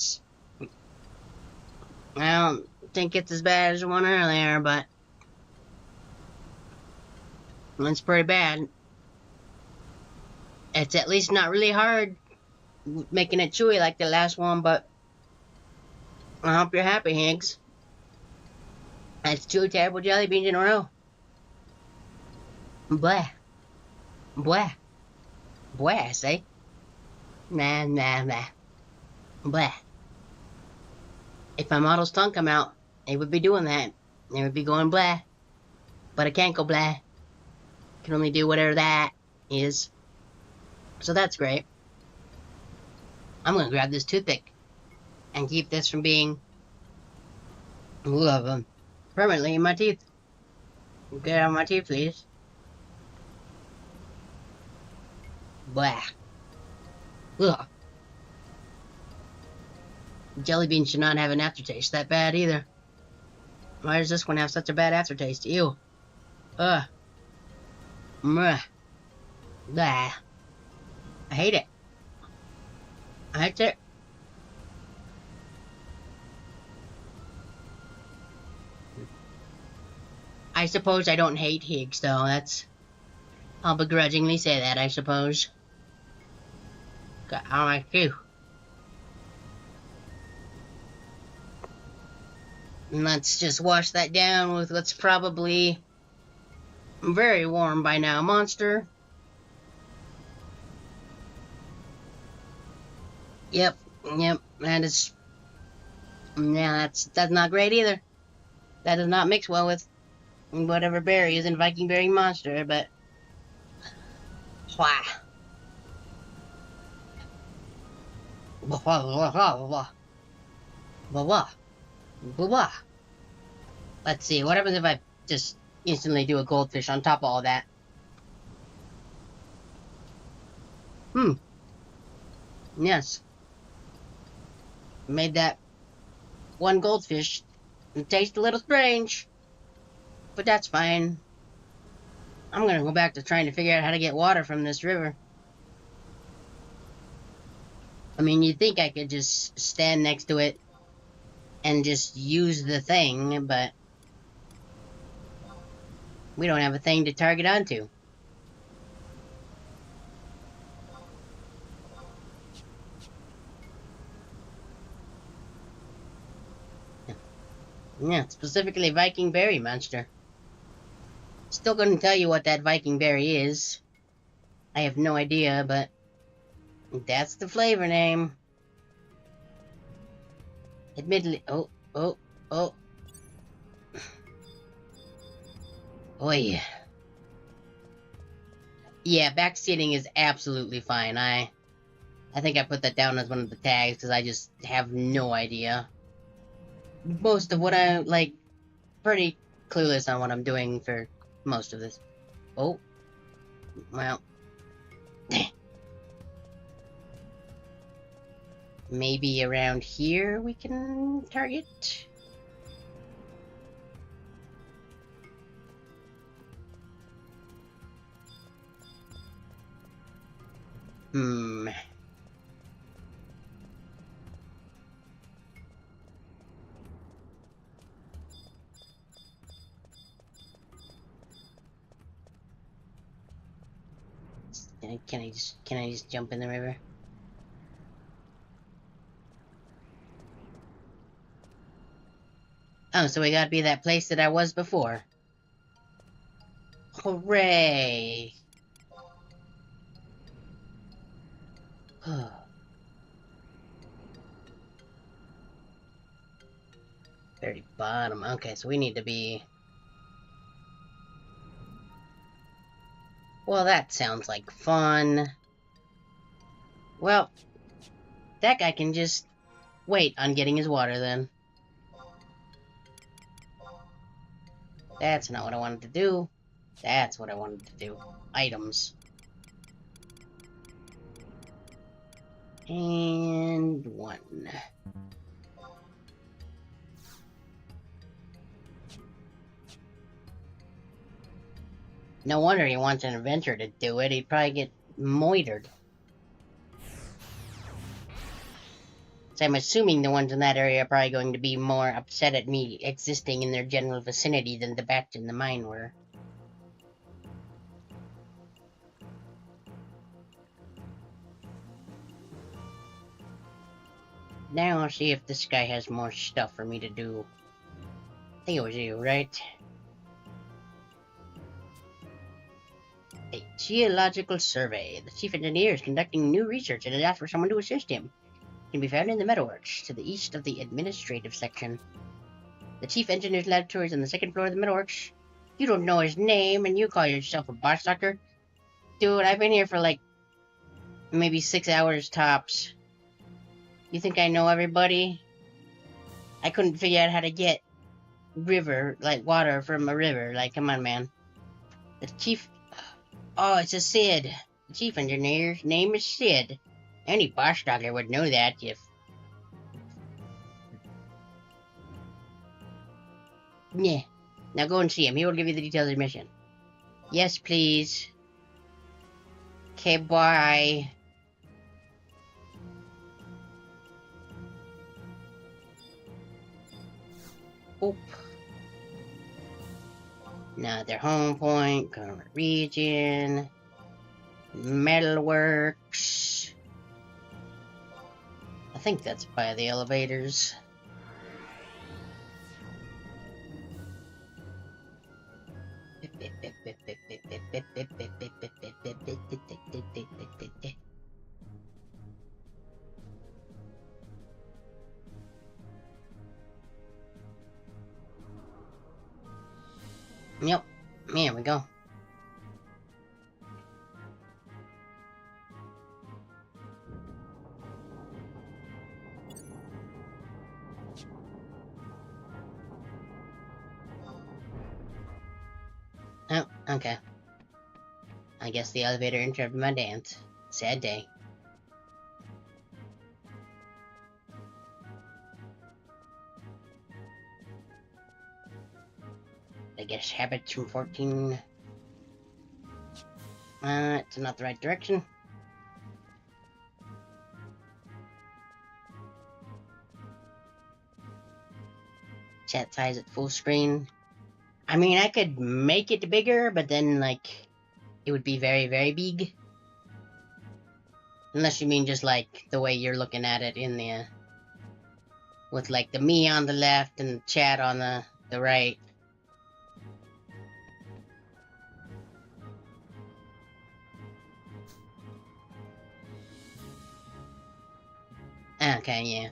I don't think it's as bad as the one earlier, but it's pretty bad. It's at least not really hard making it chewy like the last one, but I hope you're happy, Higgs. That's 2 terrible jelly beans in a row. Blah. Blah. Blah, I say. Nah. Blah. If my model's tongue come out, it would be doing that. It would be going blah. But I can't go blah. I can only do whatever that is. So that's great. I'm gonna grab this toothpick and keep this from being permanently in my teeth. Get out of my teeth, please. Blah. Ugh. Jelly bean should not have an aftertaste that bad either. Why does this one have such a bad aftertaste? Ew. Ugh. Meh. Blah. I hate it. I hate it. I suppose I don't hate Higgs, though. I'll begrudgingly say that, I suppose. I like you. And let's just wash that down with what's probably very warm by now monster. Yep, that is... Yeah, that's not great either. That does not mix well with whatever berry is in Viking Berry Monster, but... Wah. Let's see, what happens if I just instantly do a goldfish on top of all that? Yes. Made that one goldfish taste a little strange. But that's fine. I'm gonna go back to trying to figure out how to get water from this river. I mean, you'd think I could just stand next to it and just use the thing, but we don't have a thing to target onto. Yeah, specifically Viking Berry Monster. Still couldn't tell you what that Viking Berry is. I have no idea, but that's the flavor name. Admittedly, oh. Oh yeah. Yeah, backseating is absolutely fine. I think I put that down as one of the tags because I just have no idea. Most of what pretty clueless on what I'm doing for most of this. Oh. Well. Maybe around here we can target? Can I just jump in the river? Oh, so we gotta be that place that I was before. Hooray! Very bottom. Okay, so we need to be... Well, that sounds like fun. Well, that guy can just wait on getting his water then. That's not what I wanted to do. That's what I wanted to do. Items. And one. No wonder he wants an inventor to do it. He'd probably get moitered. So I'm assuming the ones in that area are probably going to be more upset at me existing in their general vicinity than the bats in the mine were. Now I'll see if this guy has more stuff for me to do. I think it was you, right? A geological survey. The chief engineer is conducting new research and has asked for someone to assist him. It can be found in the metalworks to the east of the administrative section. The chief engineer's laboratory is on the second floor of the metalworks. You don't know his name and you call yourself a boss doctor? Dude, I've been here for like maybe 6 hours tops. You think I know everybody? I couldn't figure out how to get water from a river. Like, come on, man. The chief... Oh, it's a Sid. The chief engineer's name is Sid. Any boss stalker would know that if... Yeah. Now go and see him. He will give you the details of the mission. Yes, please. Okay, bye. Oop. Another home point, current region, metalworks. I think that's by the elevators. Yep, here we go. Oh, okay. I guess the elevator interrupted my dance. Sad day. I guess habits from 14. It's not the right direction. Chat size at full screen. I mean, I could make it bigger, but then, like, it would be very, very big. Unless you mean just, like, the way you're looking at it in the... with, like, the me on the left and the chat on the right. Okay, yeah.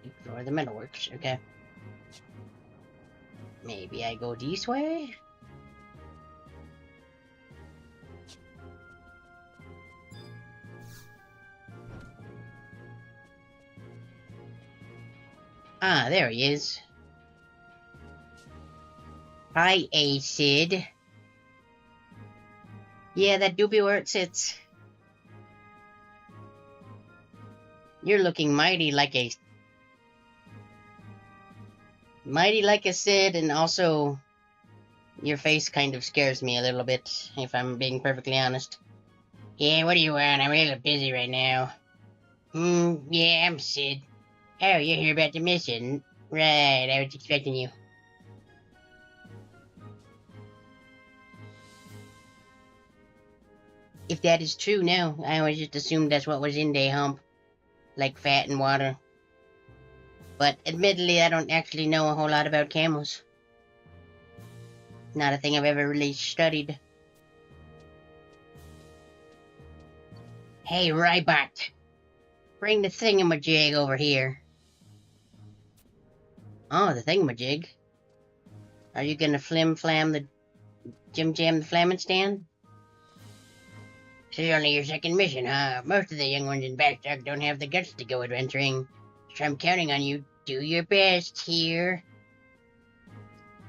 Ignore the metalworks, okay. Maybe I go this way? Ah, there he is. Hi, Acid. Yeah, that do be where it sits. You're looking mighty like a Sid, and also your face kind of scares me a little bit, if I'm being perfectly honest. Yeah, what do you want? I'm a little busy right now. Yeah, I'm Sid. Oh, you're here about the mission. Right, I was expecting you. If that is true, no. I always just assumed that's what was in Day Hump. Like fat and water. But admittedly, I don't actually know a whole lot about camels. Not a thing I've ever really studied. Hey, Rybot. Bring the thingamajig over here. Oh, the thingamajig. Are you gonna flim-flam the... jim-jam the flamin' stand? This is only your second mission, huh? Most of the young ones in Backstock don't have the guts to go adventuring. So I'm counting on you. Do your best here.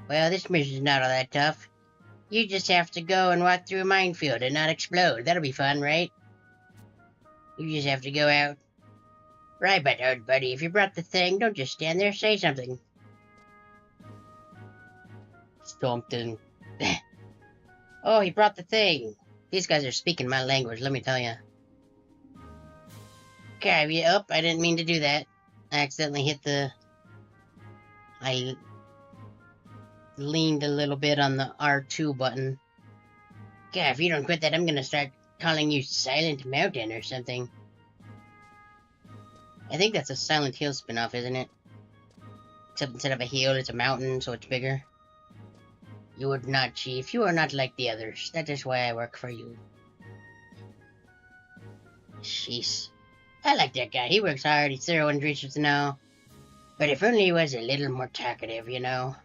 Well, this mission's not all that tough. You just have to go and walk through a minefield and not explode. That'll be fun, right? You just have to go out. Right, but old buddy, if you brought the thing, don't just stand there, say something. Something. Oh, he brought the thing. These guys are speaking my language, let me tell you. Okay, up. I didn't mean to do that. I accidentally hit the... I leaned a little bit on the R2 button. God, if you don't quit that, I'm gonna start calling you Silent Mountain or something. I think that's a Silent Hill spin-off, isn't it? Except instead of a hill, it's a mountain, so it's bigger. You would not, Chief. You are not like the others. That is why I work for you. Jeez. I like that guy. He works hard, he's thorough and reaches to know. But if only he was a little more talkative, you know?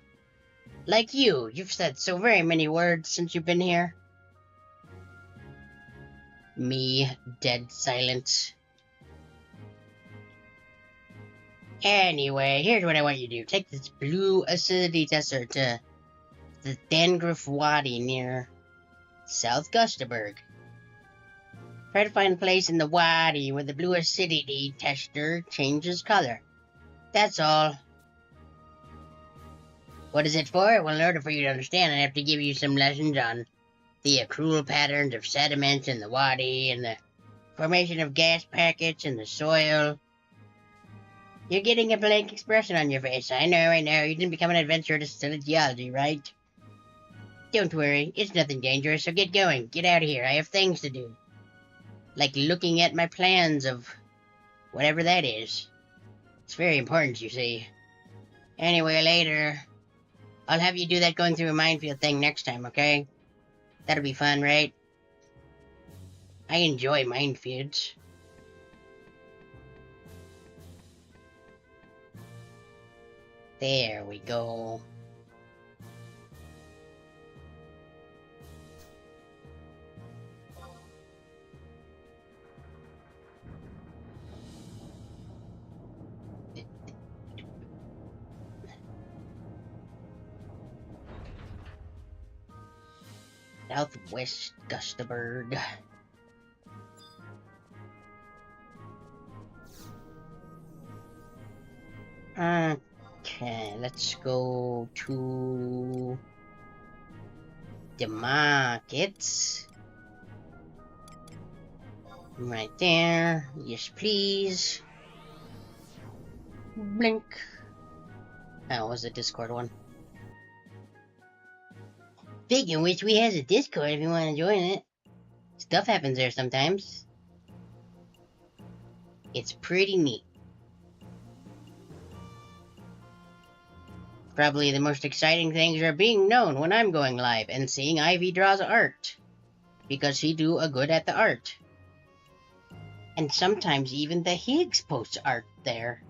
Like you. You've said so very many words since you've been here. Me, dead silent. Anyway, here's what I want you to do. Take this blue acidity tester to the Dingus Wadi near South Gustaberg. Try to find a place in the Wadi where the blue acidity tester changes color. That's all. What is it for? Well, in order for you to understand, I have to give you some lessons on the accrual patterns of sediments in the Wadi and the formation of gas packets in the soil. You're getting a blank expression on your face. I know. You didn't become an adventurer to study geology, right? Don't worry, it's nothing dangerous, so get going. Get out of here. I have things to do. Like looking at my plans of whatever that is. It's very important, you see. Anyway, later. I'll have you do that going through a minefield thing next time, okay? That'll be fun, right? I enjoy minefields. There we go. Southwest Gustaberg. Okay, let's go to the markets. Right there. Yes, please. Blink. That was the Discord one. Speaking of which, we has a Discord if you want to join it. Stuff happens there sometimes. It's pretty neat. Probably the most exciting things are being known when I'm going live and seeing Ivy draws art. Because she do a good at the art. And sometimes even the Higgs posts art there.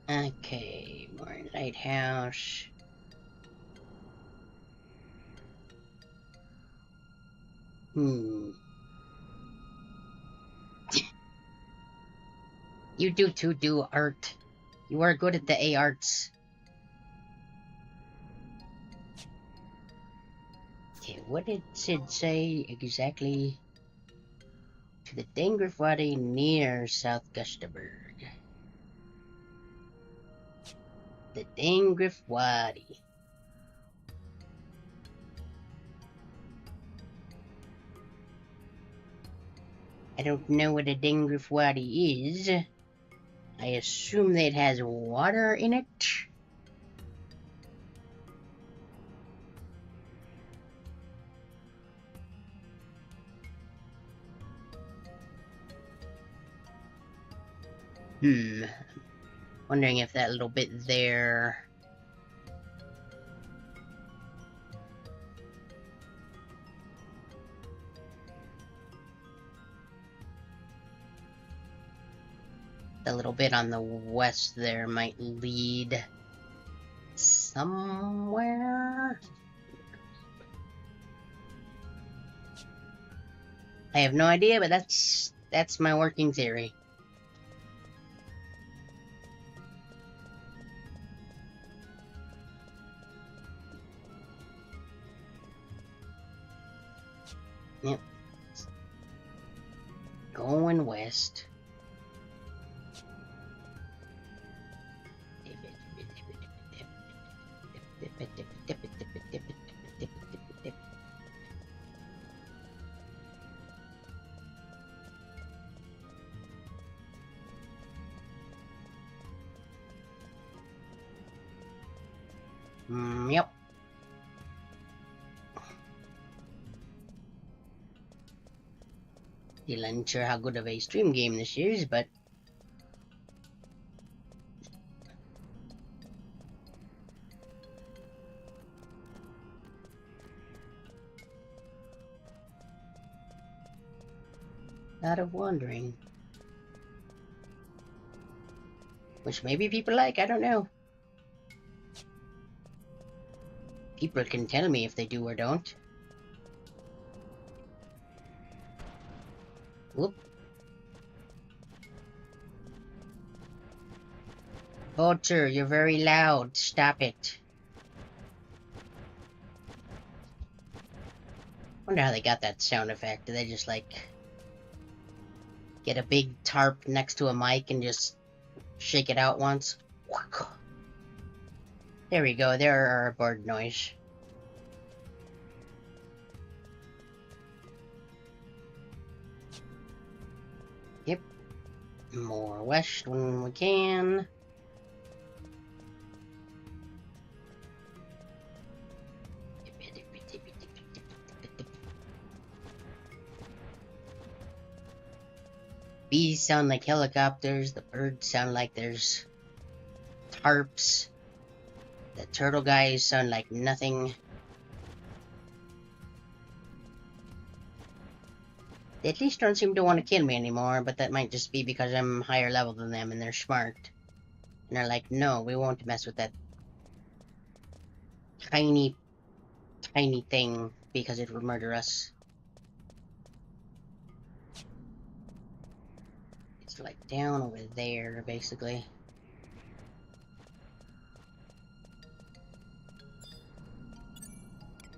Okay, more lighthouse. You do art. You are good at the A arts. Okay, what did Sid say exactly? To the Dingus Wadi near South Gustaberg. The Dingus Wadi. I don't know what a Dingus Wadi is. I assume that it has water in it. Wondering if that little bit there... The little bit on the west there might lead somewhere. I have no idea, but that's my working theory. Yep. Going west. Yep. Still unsure how good of a stream game this is, but lot of wandering. Which maybe people like, I don't know. People can tell me if they do or don't. Whoop. Vulture, you're very loud. Stop it. Wonder how they got that sound effect. Did they just, like, get a big tarp next to a mic and just shake it out once? There we go. There are bird noise. Yep. More west when we can. Bees sound like helicopters. The birds sound like there's tarps. The turtle guys sound like nothing. They at least don't seem to want to kill me anymore, but that might just be because I'm higher level than them and they're smart. And they're like, no, we won't mess with that tiny, tiny thing because it would murder us. It's like down over there, basically.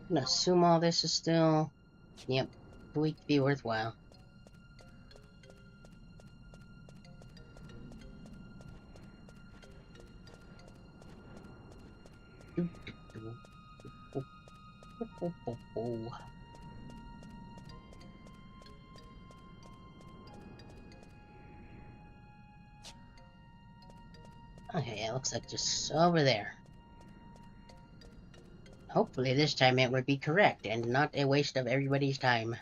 I'm gonna assume all this is still, yep, too weak to be worthwhile. Okay, it looks like just over there. Hopefully this time it would be correct and not a waste of everybody's time.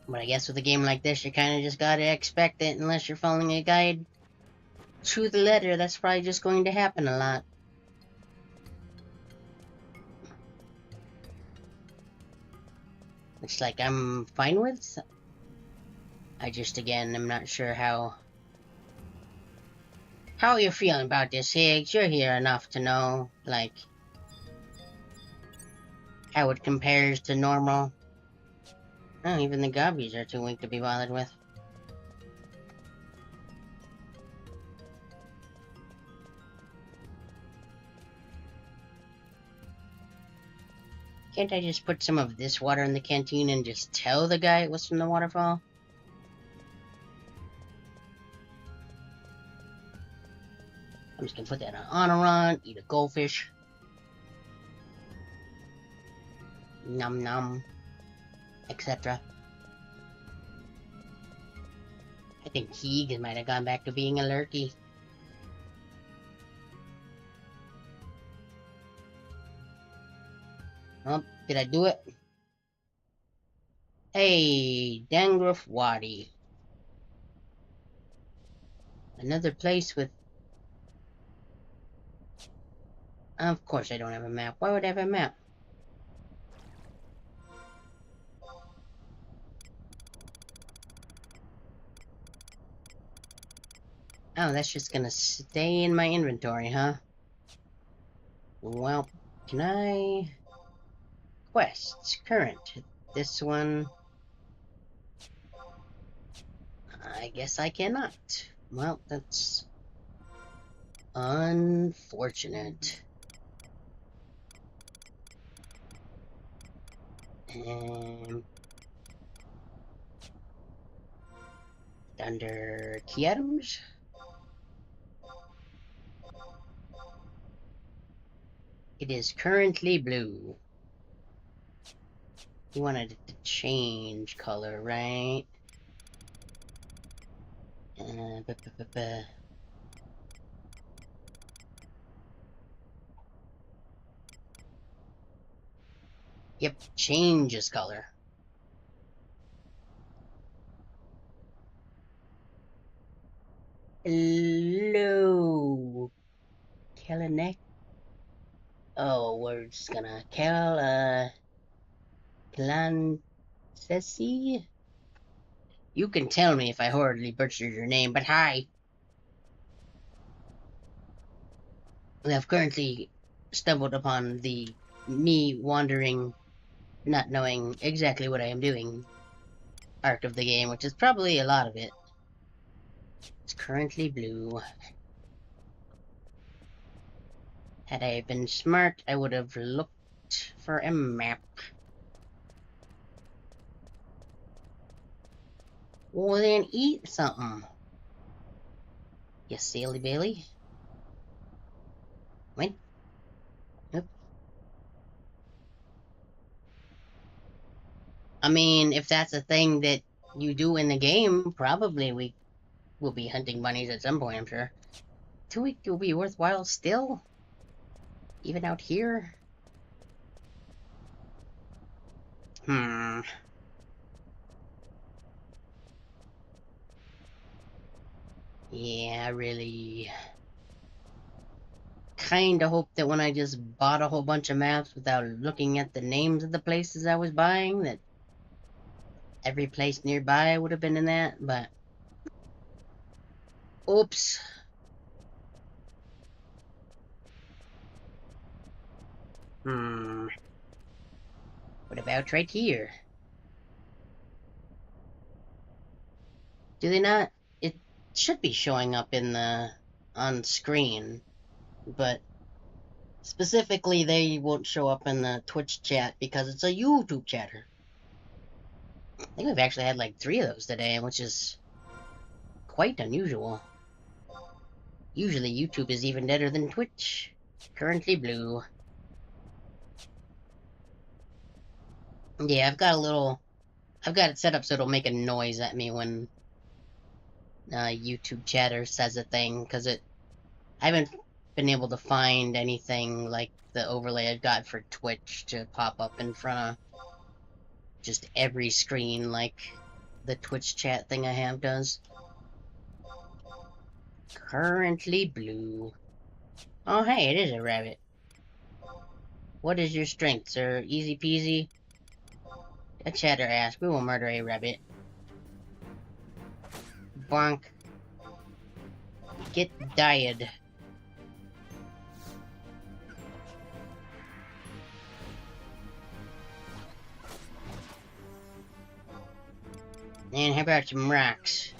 But I guess with a game like this, you kind of just gotta expect it unless you're following a guide to the letter. That's probably just going to happen a lot. Which, like, I'm fine with. I just, again, I'm not sure how you're feeling about this, Higgs. You're here enough to know, like, how it compares to normal. Oh, even the gobbies are too weak to be bothered with. Can't I just put some of this water in the canteen and just tell the guy it was from the waterfall? I'm just gonna put that on a run, eat a goldfish. Nom nom. Etc. I think Keegan might have gone back to being a lurky. Oh, did I do it? Hey, Dangraf Wadi. Another place with... Of course I don't have a map. Why would I have a map? Oh, that's just gonna stay in my inventory, huh? Well, can I... Quests, current. This one... I guess I cannot. Well, that's... unfortunate. Under key items? It is currently blue. You wanted it to change color, right? Yep, changes color. Hello, Kelenek. Oh, we're just gonna Clancesi? You can tell me if I horribly butchered your name, but hi. I've currently stumbled upon the me wandering, not knowing exactly what I am doing arc of the game, which is probably a lot of it. It's currently blue. Had I been smart, I would have looked for a map. Well, then eat something. You silly Bailey. Wait. Nope. I mean, if that's a thing that you do in the game, probably we will be hunting bunnies at some point, I'm sure. 2 week will be worthwhile still? Even out here? Hmm. Yeah, I really kinda hope that when I just bought a whole bunch of maps without looking at the names of the places I was buying, that every place nearby would have been in that, but... Oops. Hmm. What about right here? Do they not? It should be showing up in the... on screen, but... Specifically, they won't show up in the Twitch chat because it's a YouTube chatter. I think we've actually had like 3 of those today, which is quite unusual. Usually YouTube is even better than Twitch. Currently blue. Yeah, I've got it set up so it'll make a noise at me when YouTube chatter says a thing, because I haven't been able to find anything like the overlay I've got for Twitch to pop up in front of just every screen like the Twitch chat thing I have does. Currently blue. Oh hey, it is a rabbit. What is your strength, sir? Easy peasy? A chatter asked. We will murder a rabbit. Bonk. Get died. And how about some rocks?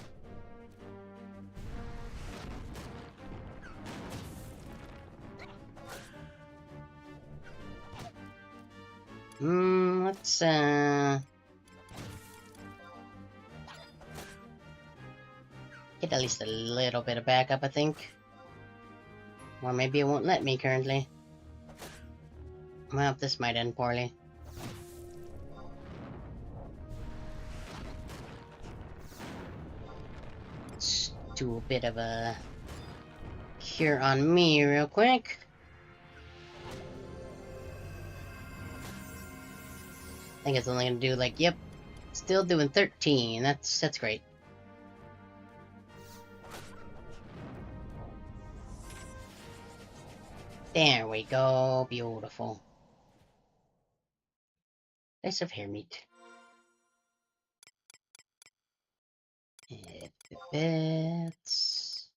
Let's get at least a little bit of backup, I think. Or maybe it won't let me currently. Well, this might end poorly. Let's do a bit of a cure on me real quick. I think it's only gonna do like, yep, still doing 13. That's great. There we go, beautiful. Nice of hair meat. Let's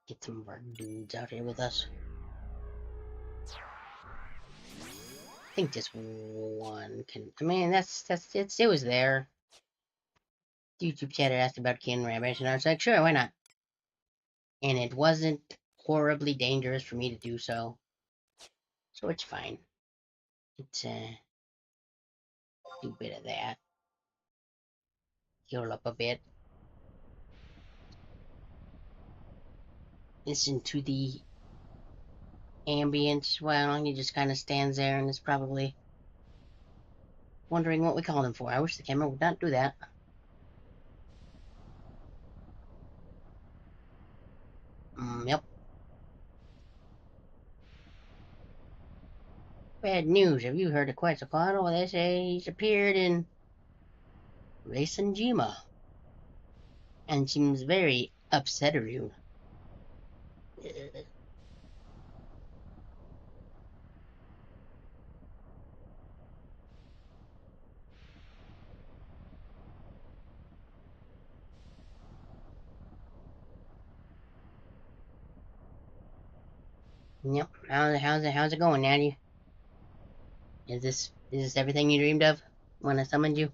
get some of our dudes out here with us. I think just one can. I mean, it was there. YouTube chatter asked about Ken Rabbit, and I was like, sure, why not? And it wasn't horribly dangerous for me to do so. So it's fine. It's, do a bit of that. Heal up a bit. Listen to the ambience while he just kind of stands there and is probably wondering what we called him for. I wish the camera would not do that. Yep. Bad news. Have you heard of Quetzalcoatl? Well, they say he's appeared in Racingima and seems very upset at you. Yep. How's it going, Natty? Is this everything you dreamed of when I summoned you?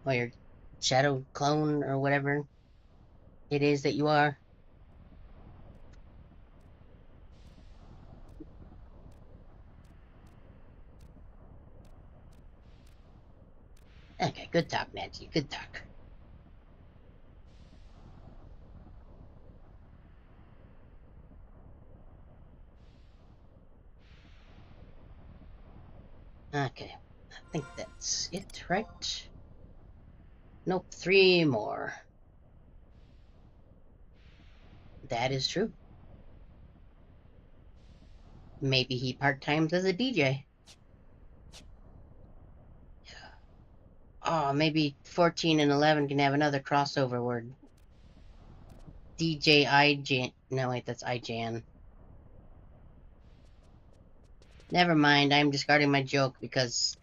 Or your shadow clone or whatever it is that you are? Okay, good talk, Natty. Good talk. Okay, I think that's it, right? Nope, 3 more. That is true. Maybe he part-times as a DJ. Oh, maybe 14 and 11 can have another crossover word. DJ IJan. No, wait, that's IJan. Never mind, I'm discarding my joke because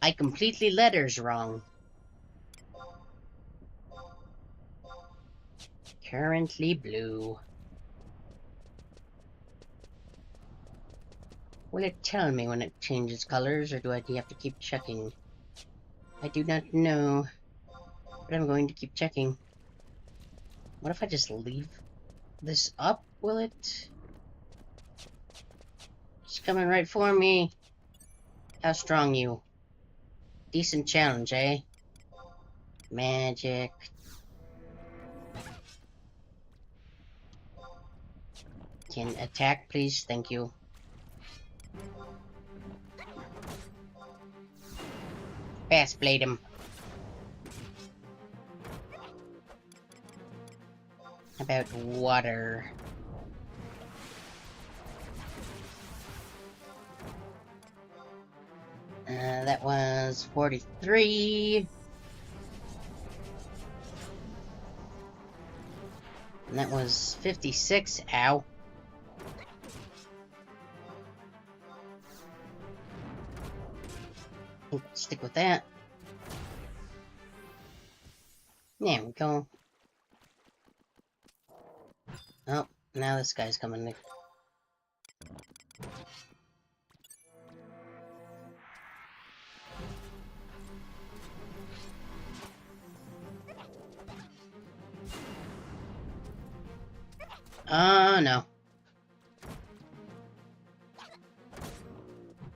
I completely letters wrong. Currently blue. Will it tell me when it changes colors, or do I have to keep checking? I do not know, but I'm going to keep checking. What if I just leave this up? Will it? It's coming right for me. How strong you? Decent challenge, eh? Magic. Can attack, please? Thank you. Fast blade him. How about water? That was 43. And that was 56. Ow. Stick with that. There we go. Oh, now this guy's coming. Oh, no.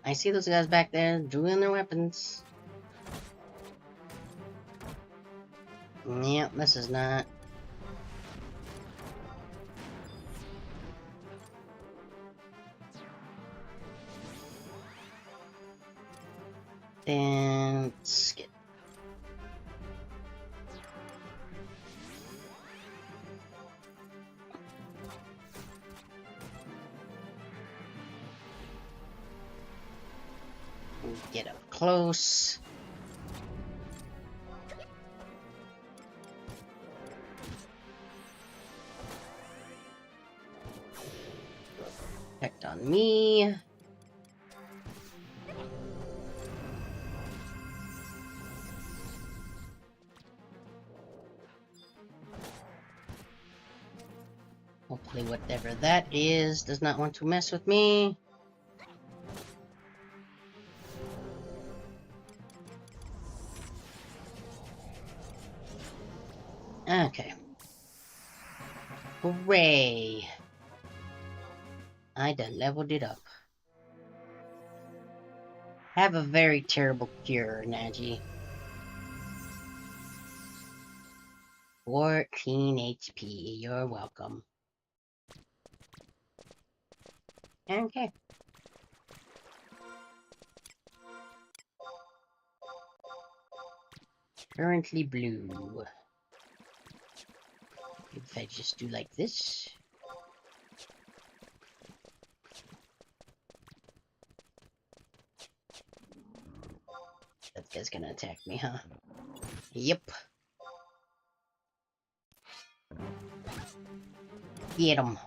I see those guys back there doing their weapons. Yep, this is not. Then skip. Get up close. Protect on me. Hopefully whatever that is does not want to mess with me. Okay. Hooray! I done leveled it up. Have a very terrible cure, Naji. 14 HP. You're welcome. Okay. Currently blue. If I just do like this. That guy's gonna attack me, huh? Yep. Get him.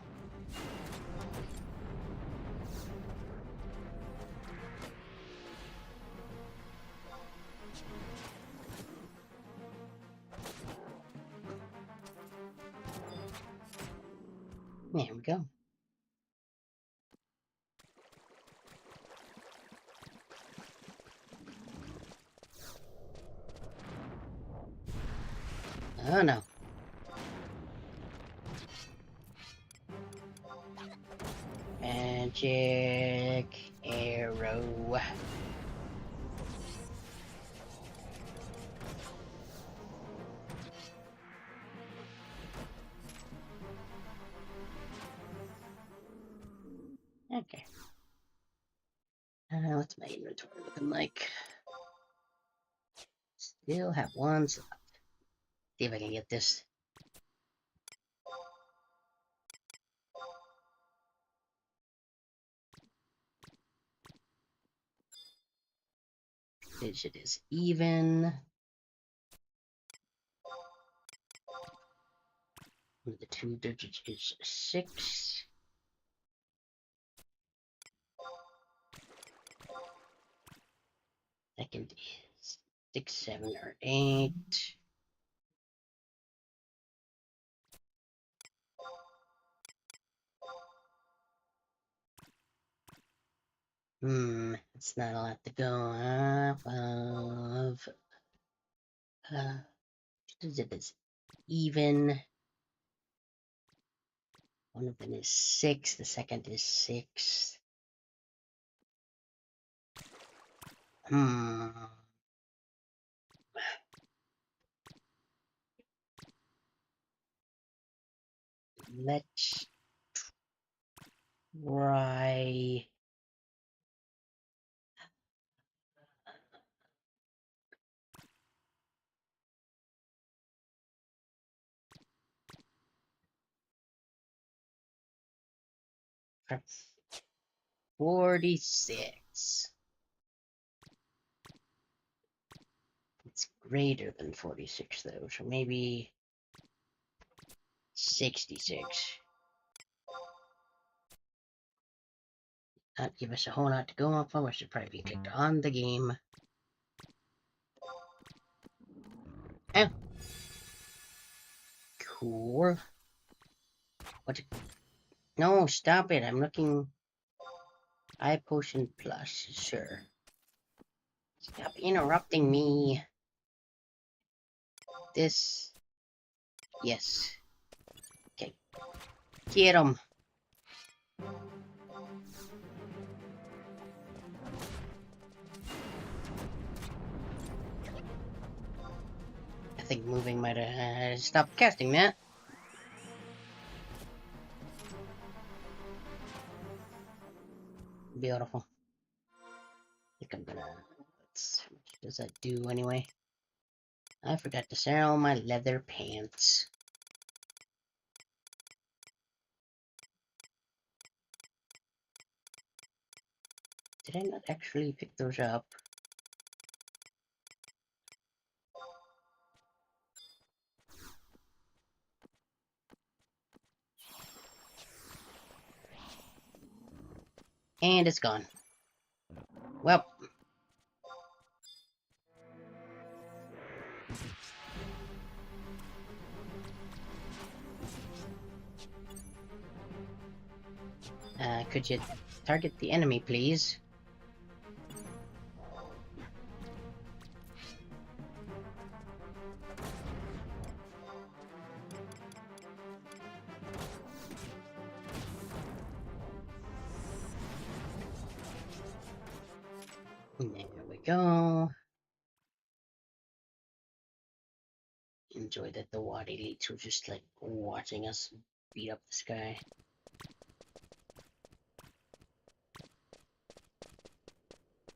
There we go. Oh no. Magic arrow. Okay. What's my inventory looking like? Still have one slot. See if I can get this. Digit is even. The two digits is 6. Second is 6, 7, or 8. It's not a lot to go off of. Digit is even. One of them is 6, the second is 6. Let's try 46. It's greater than 46 though, so maybe 66. Not give us a whole lot to go off of. I should probably be clicked on the game. Oh. Cool. What? No, stop it. I'm looking. Eye potion plus, sure. Stop interrupting me. This. Yes. Okay. Get him. I think moving might have stopped casting that. Beautiful. I think I'm gonna. Let's. How much does that do anyway? I forgot to sell my leather pants. Did I not actually pick those up? And it's gone. Well. Could you target the enemy, please? There we go. Enjoy that the WAD elites were just like watching us beat up this guy.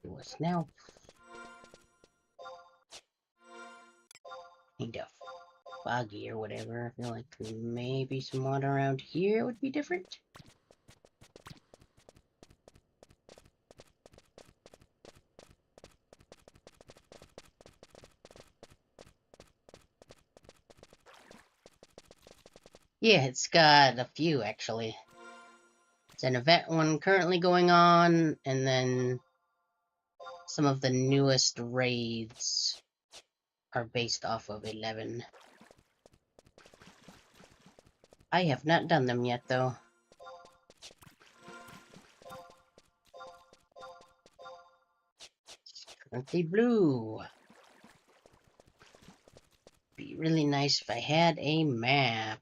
What's now? Kind of foggy or whatever. I feel like maybe some water around here would be different. Yeah, it's got a few actually. It's an event one currently going on, and then some of the newest raids are based off of 11. I have not done them yet, though. Currently blue. be really nice if I had a map.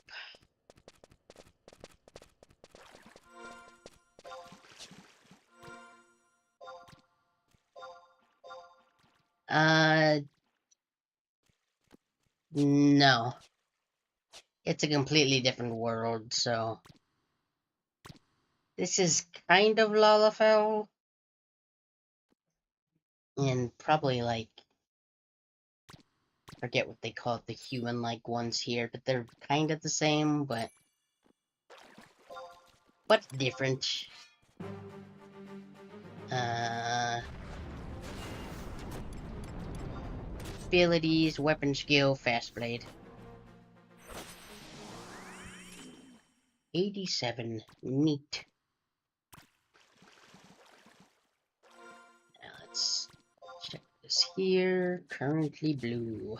No. It's a completely different world, so... This is kind of Lalafell. And probably, like... forget what they call it, the human-like ones here, but they're kind of the same, but different. Abilities, weapon skill, fast blade. 87, neat. Now let's check this here. Currently blue.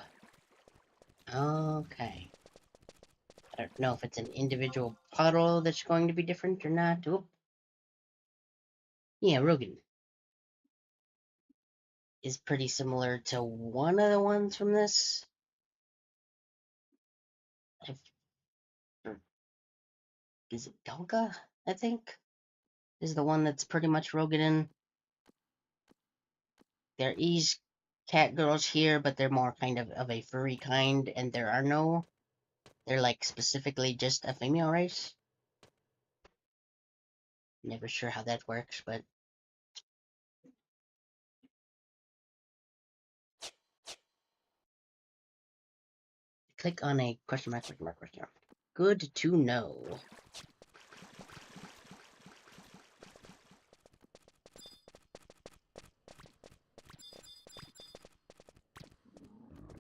Okay. I don't know if it's an individual puddle that's going to be different or not. Oop. Yeah, Rogan is pretty similar to one of the ones from this. Is it Delga, I think? Is the one that's pretty much Rogan. There is cat girls here, but they're more kind of a furry kind, and there are no. They're like specifically just a female race. Never sure how that works, but click on a question mark, question mark, question mark. Good to know.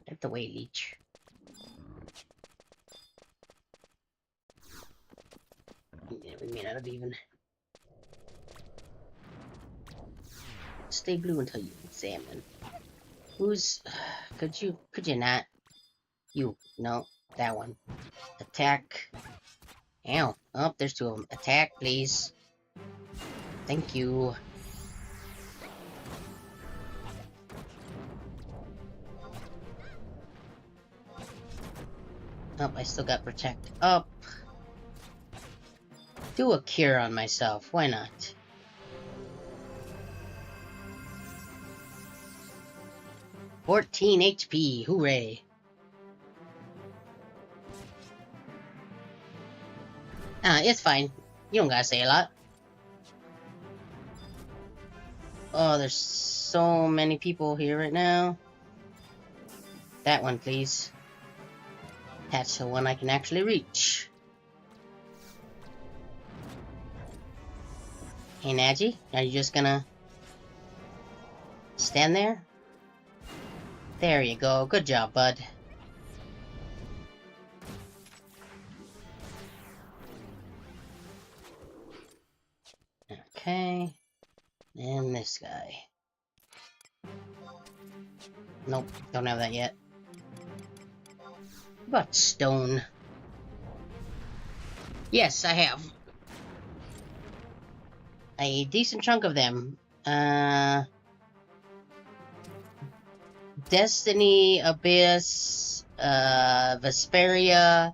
Get the way, leech. Yeah, we may not have even. Stay blue until you examine. Who's? Could you not? You, no, that one. Attack. Ow. Oh, there's two of them. Attack, please. Thank you. Oh, I still got protect up. Do a cure on myself. Why not? $14 HP. Hooray. It's fine. You don't gotta say a lot. Oh, there's so many people here right now. That one, please. That's the one I can actually reach. Hey, Nadji, are you just gonna stand there? There you go. Good job, bud. Okay. And this guy. Nope, don't have that yet. But stone. Yes, I have. A decent chunk of them. Destiny, Abyss, Vesperia,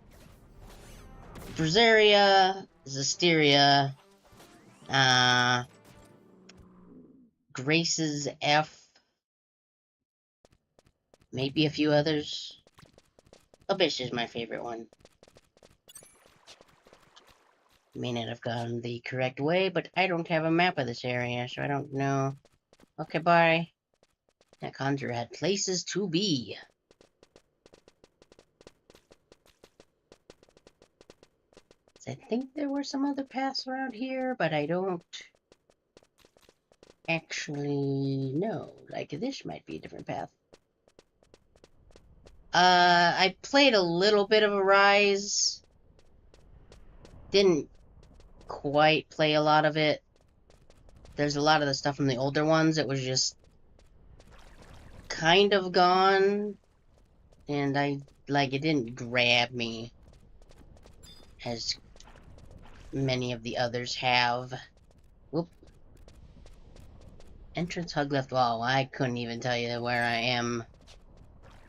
Brazaria, Zestiria, Grace's F, maybe a few others. Abyss is my favorite one. May not have gone the correct way, but I don't have a map of this area, so I don't know. Okay, bye. That conjurer had places to be. I think there were some other paths around here, but I don't actually know. Like, this might be a different path. I played a little bit of Arise. Didn't quite play a lot of it. There's a lot of the stuff from the older ones. It was just kind of gone. And it didn't grab me as many of the others have. Whoop. Entrance hug left wall. I couldn't even tell you where I am.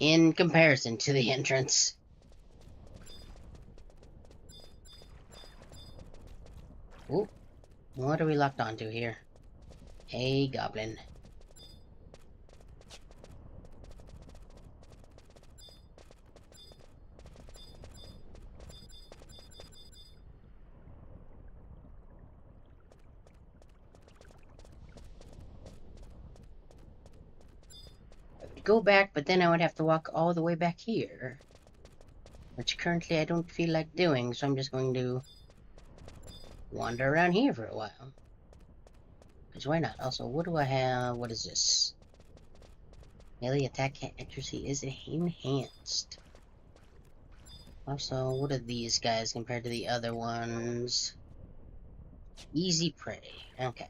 in comparison to the entrance. Ooh, what are we locked onto here? A goblin. Go back, but then I would have to walk all the way back here, which currently I don't feel like doing, so I'm just going to wander around here for a while. Because why not? Also, what do I have? What is this? Melee attack accuracy is enhanced. Also, what are these guys compared to the other ones? Easy prey. Okay.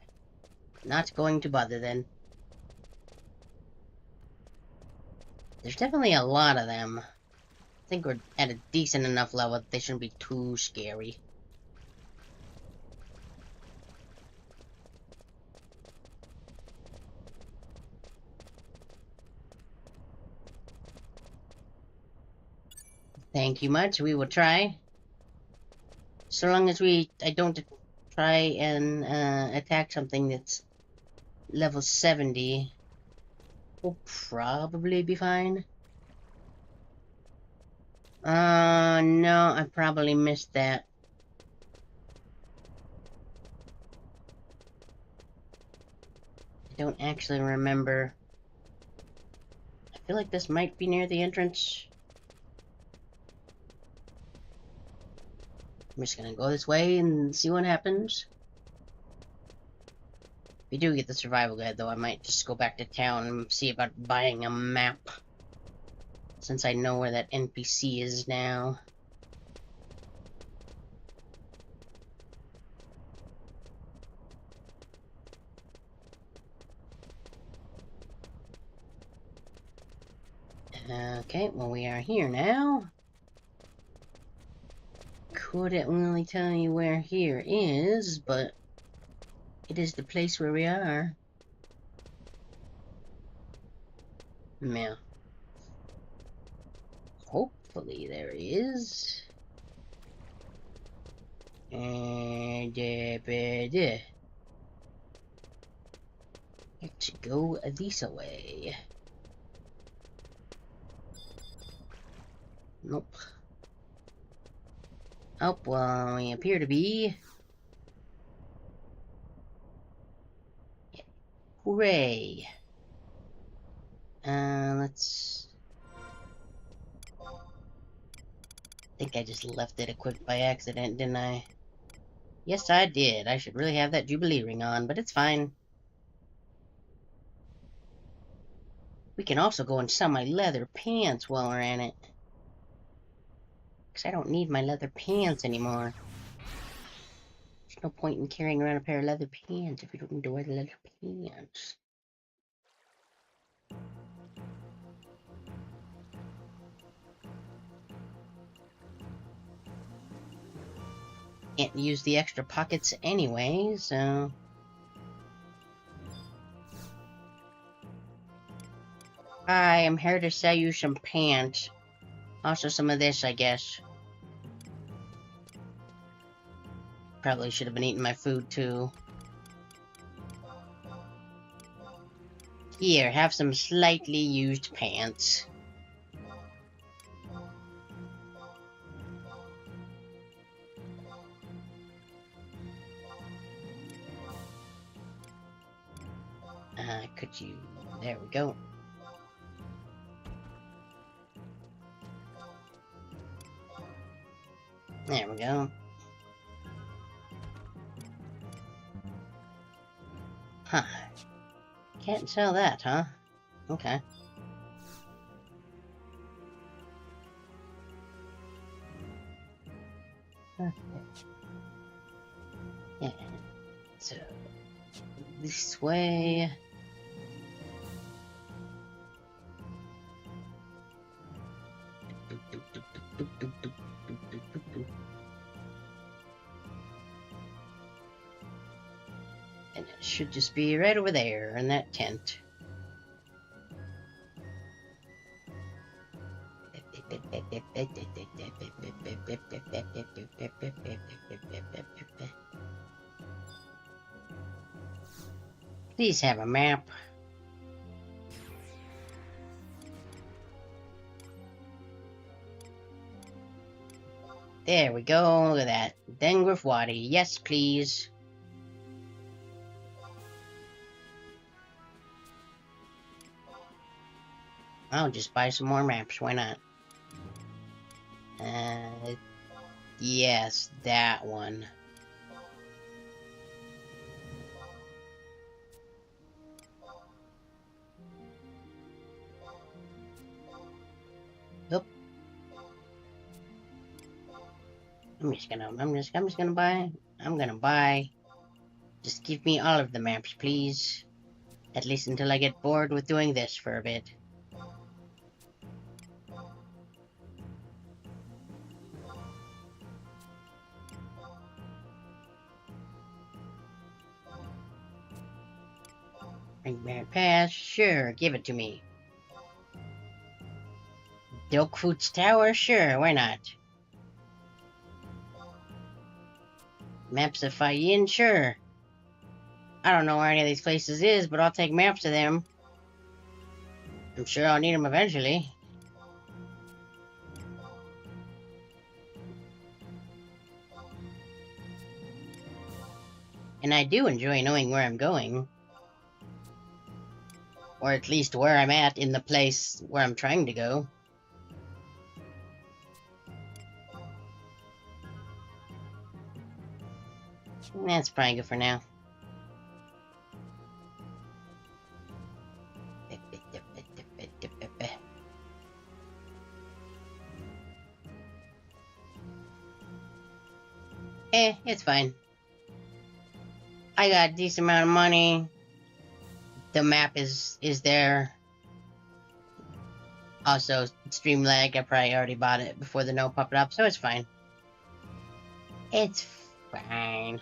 Not going to bother then. There's definitely a lot of them. I think we're at a decent enough level that they shouldn't be too scary. Thank you much. We will try. So long as I don't try and attack something that's level 70, we'll probably be fine. No, I probably missed that. I don't actually remember. I feel like this might be near the entrance. I'm just gonna go this way and see what happens. If we do get the survival guide, though, I might just go back to town and see about buying a map. Since I know where that NPC is now. Okay, well, we are here now. Couldn't really tell you where here is, but it is the place where we are. Now, hopefully there is. And let's go this way. Nope. Oh, well, we appear to be. Hooray. Let's... I think I just left it equipped by accident, didn't I? Yes, I did. I should really have that Jubilee ring on, but it's fine. We can also go and sell my leather pants while we're at it. Because I don't need my leather pants anymore. There's no point in carrying around a pair of leather pants if you don't need to wear the leather pants. Can't use the extra pockets anyway, so... I am here to sell you some pants. Also some of this, I guess. Probably should have been eating my food, too. Here, have some slightly used pants. Could you... There we go. There we go. Huh. Can't sell that, huh? Okay. Perfect. Yeah. So, this way... And it should just be right over there in that tent. Please have a map. There we go. Look at that. Dingus Wadi. Yes, please. I'll just buy some more maps. Why not? Yes, that one. Yep. I'm just gonna buy. Just give me all of the maps, please. At least until I get bored with doing this for a bit. Nightmare Pass, sure, give it to me. Dilkfoot's Tower, sure, why not? Maps of Fayin, sure. I don't know where any of these places is, but I'll take maps of them. I'm sure I'll need them eventually. And I do enjoy knowing where I'm going. Or at least where I'm at in the place where I'm trying to go. That's probably good for now. It's fine. I got a decent amount of money. The map is there. Also, stream lag, I probably already bought it before the note popped up, so it's fine. It's fine.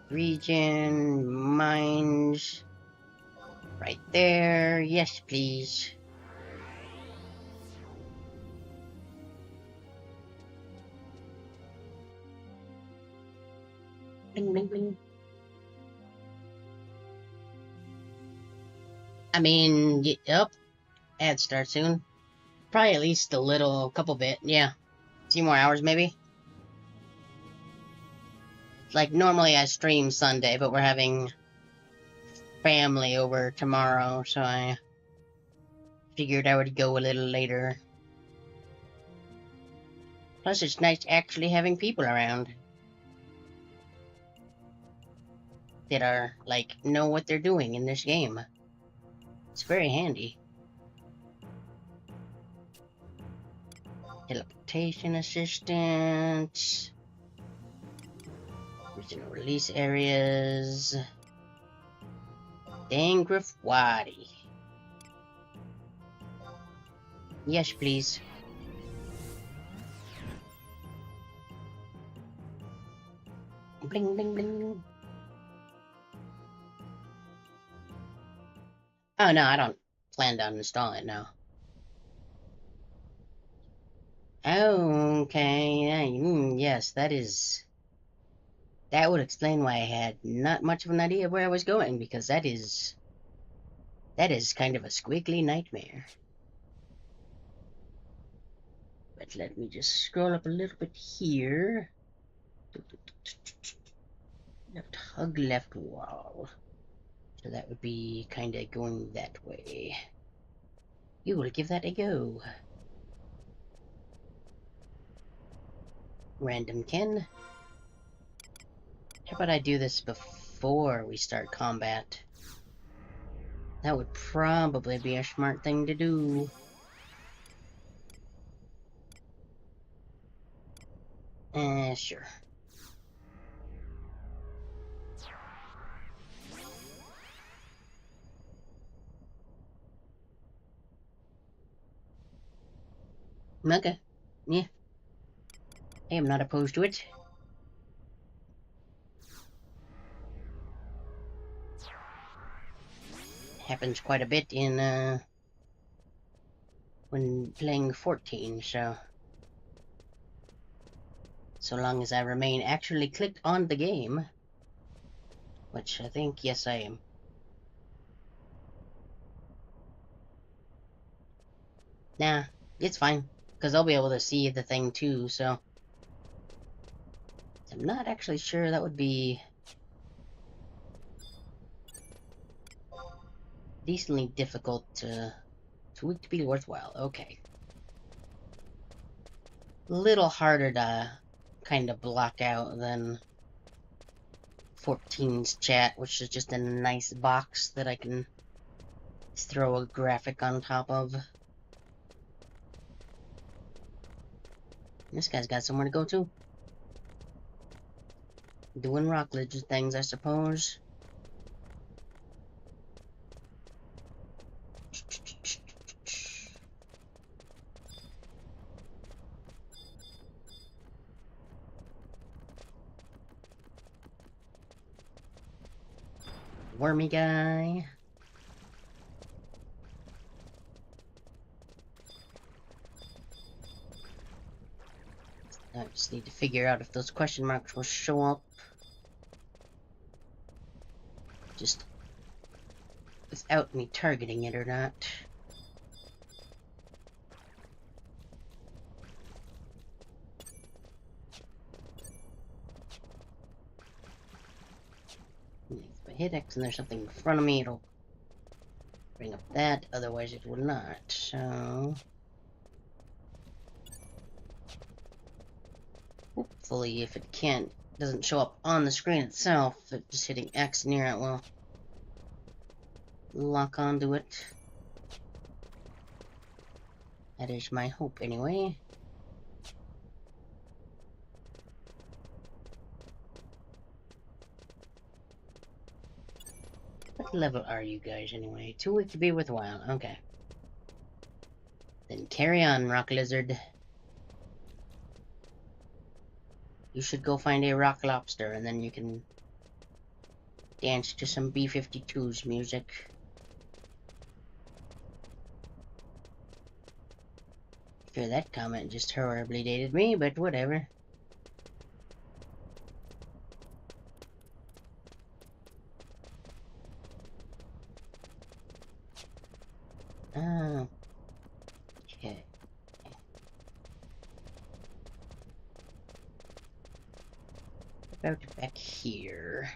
Region, mines, right there. Yes, please. Bling, bling, bling. I mean, yep. Ad start soon. Probably at least a couple bit, yeah. A few more hours, maybe. Like, normally I stream Sunday, but we're having family over tomorrow, so I figured I would go a little later. Plus, it's nice actually having people around that are, like, know what they're doing in this game. It's very handy. Teleportation assistance. Original release areas. Dingus Wadi. Yes, please. Bling, bling, bling. Oh, no, I don't plan on installing it now. Okay, yes, that would explain why I had not much of an idea of where I was going, because that is kind of a squiggly nightmare. But let me just scroll up a little bit here. Left hug, left wall. So that would be kind of going that way. You will give that a go. Random Ken. How about I do this before we start combat? That would probably be a smart thing to do. Sure. Okay. Yeah. I am not opposed to it. happens quite a bit in when playing 14, so long as I remain actually clicked on the game, which I think, yes, I am. Nah, it's fine, because I'll be able to see the thing too, so I'm not actually sure that would be decently difficult to be worthwhile. Okay. A little harder to kind of block out than 14's chat, which is just a nice box that I can throw a graphic on top of. This guy's got somewhere to go to. Doing Rockledge things, I suppose. Wormy guy. I just need to figure out if those question marks will show up. Just without me targeting it or not. If I hit X and there's something in front of me, it'll bring up that, otherwise it will not, so... hopefully, if it doesn't show up on the screen itself, just hitting X near it will lock onto it. That is my hope, anyway. What level are you guys, anyway? Too weak to be worthwhile. Okay. Then carry on, Rock Lizard. You should go find a rock lobster, and then you can dance to some B-52's music. Sure, that comment just horribly dated me, but whatever. Oh. Okay. About back here.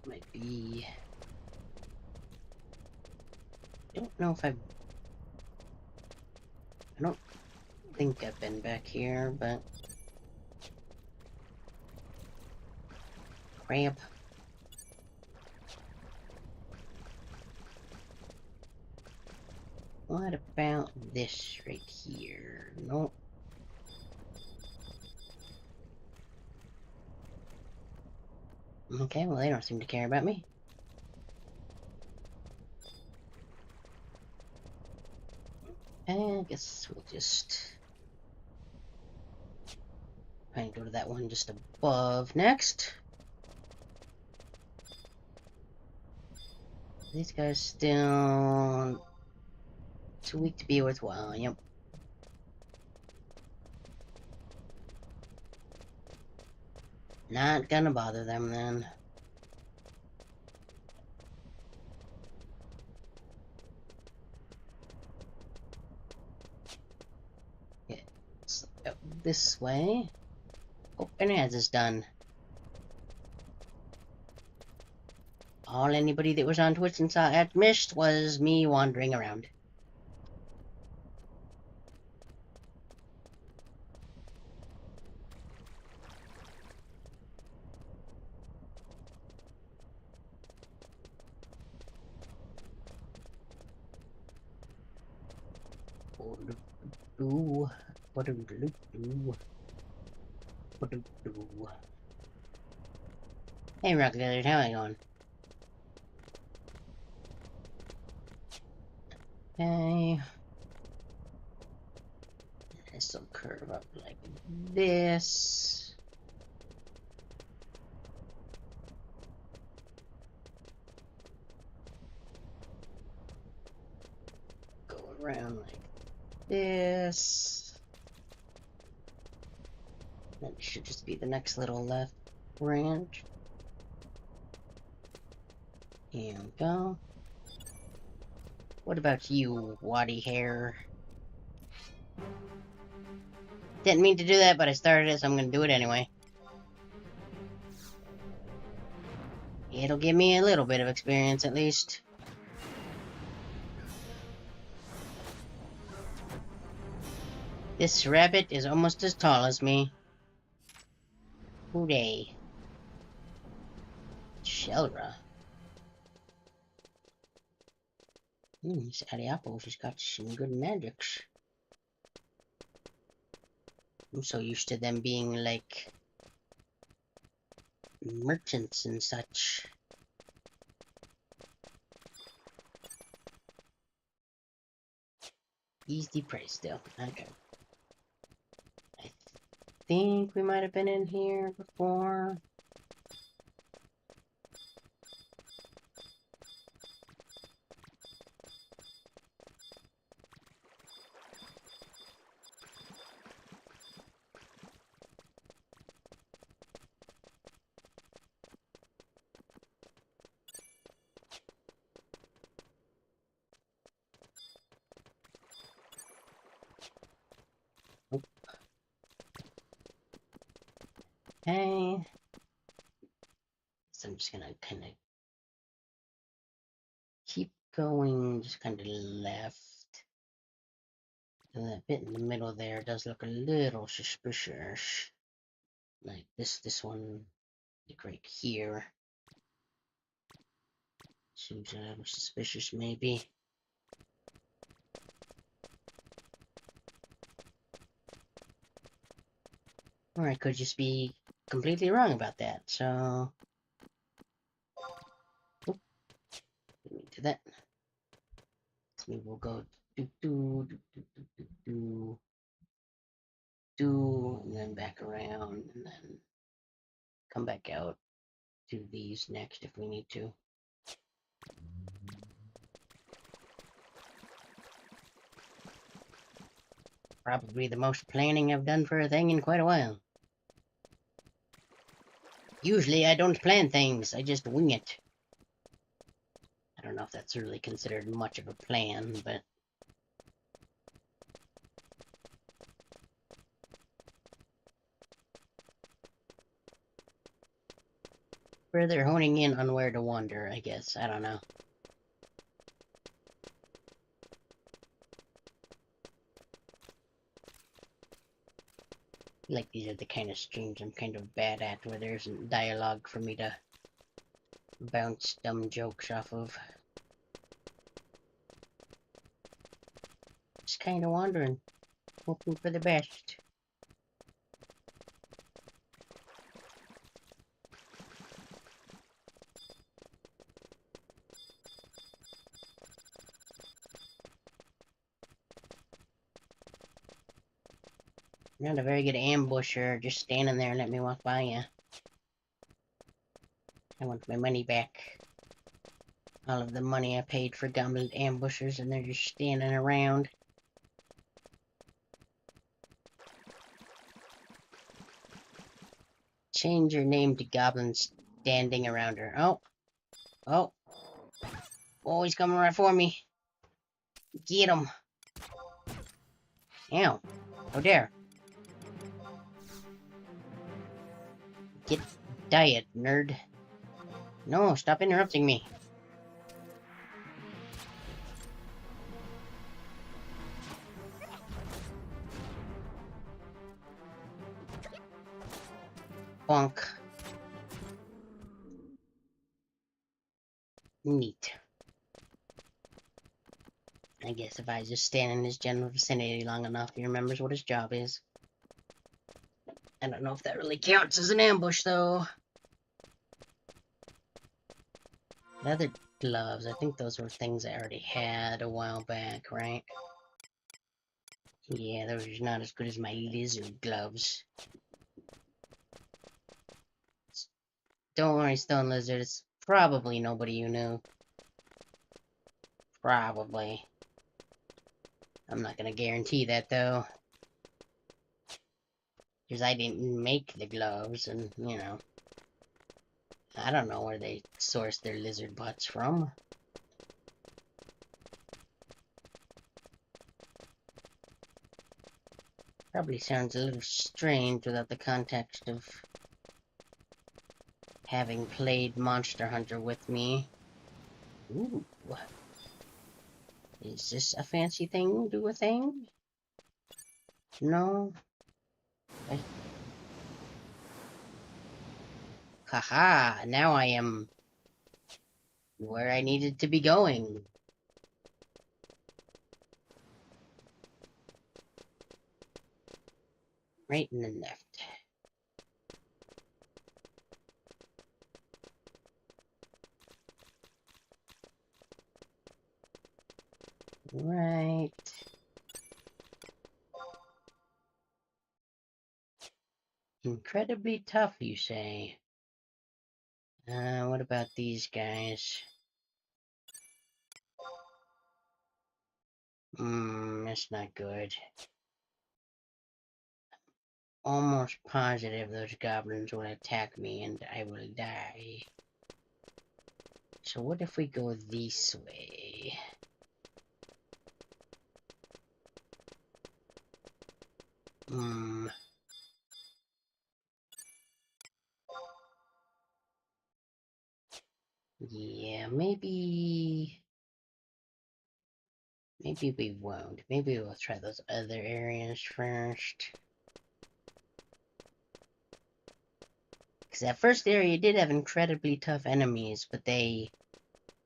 Might be... I don't know if I don't think I've been back here, but... Crap. What about this right here? Nope. Okay, well, they don't seem to care about me. I guess we'll just try and go to that one just above next. These guys still too weak to be worthwhile, yep. Not gonna bother them then. Yeah, so out this way. Oh, and as is done. All anybody that was on Twitch and saw it missed was me wandering around. Ooh, what do you do? What do you do? Hey, Rock Lizard, how are you going? Okay. This will curve up like this. Go around like this. That should just be the next little left branch. Here we go. What about you, waddy hair? Didn't mean to do that, but I started it, so I'm gonna do it anyway. It'll give me a little bit of experience, at least. This rabbit is almost as tall as me. Hooray. Shelra. This Adiapo, she's got some good magics. I'm so used to them being like merchants and such. Easy price though. Okay. I think we might have been in here before. Okay. So I'm just gonna kind of keep going, just kind of left. And that bit in the middle there does look a little suspicious. Like this one, like right here. Seems a little suspicious, maybe. Or I could just be completely wrong about that, so... Oop. Didn't mean to do that. So maybe we'll go do, and then back around, and then come back out, do these next if we need to. Probably the most planning I've done for a thing in quite a while. Usually I don't plan things, I just wing it. I don't know if that's really considered much of a plan, but... Further honing in on where to wander, I guess. I don't know. Like, these are the kind of streams I'm kind of bad at, where there isn't dialogue for me to bounce dumb jokes off of. Just kind of wandering, hoping for the best. Not a very good ambusher, just standing there and let me walk by ya. I want my money back. All of the money I paid for goblin ambushers, and they're just standing around. Change your name to Goblin Standing Around Her. Oh. Oh. Oh, he's coming right for me. Get him. Ow. Oh, there. Get diet, nerd. No, stop interrupting me. Bonk. Neat. I guess if I just stand in his general vicinity long enough, he remembers what his job is. I don't know if that really counts as an ambush, though. Leather gloves, I think those were things I already had a while back, right? Yeah, those are not as good as my lizard gloves. Don't worry, Stone Lizard. It's probably nobody you knew. Probably. I'm not gonna guarantee that, though. Because I didn't make the gloves, and, you know. I don't know where they source their lizard butts from. Probably sounds a little strange without the context of having played Monster Hunter with me. Ooh. Is this a fancy thing? Do a thing? No? Haha, now I am where I needed to be going. Right and then left. Right. Incredibly tough, you say? What about these guys? That's not good. Almost positive those goblins will attack me and I will die. So what if we go this way? Yeah, maybe we won't. Maybe we'll try those other areas first. Because that first area did have incredibly tough enemies, but they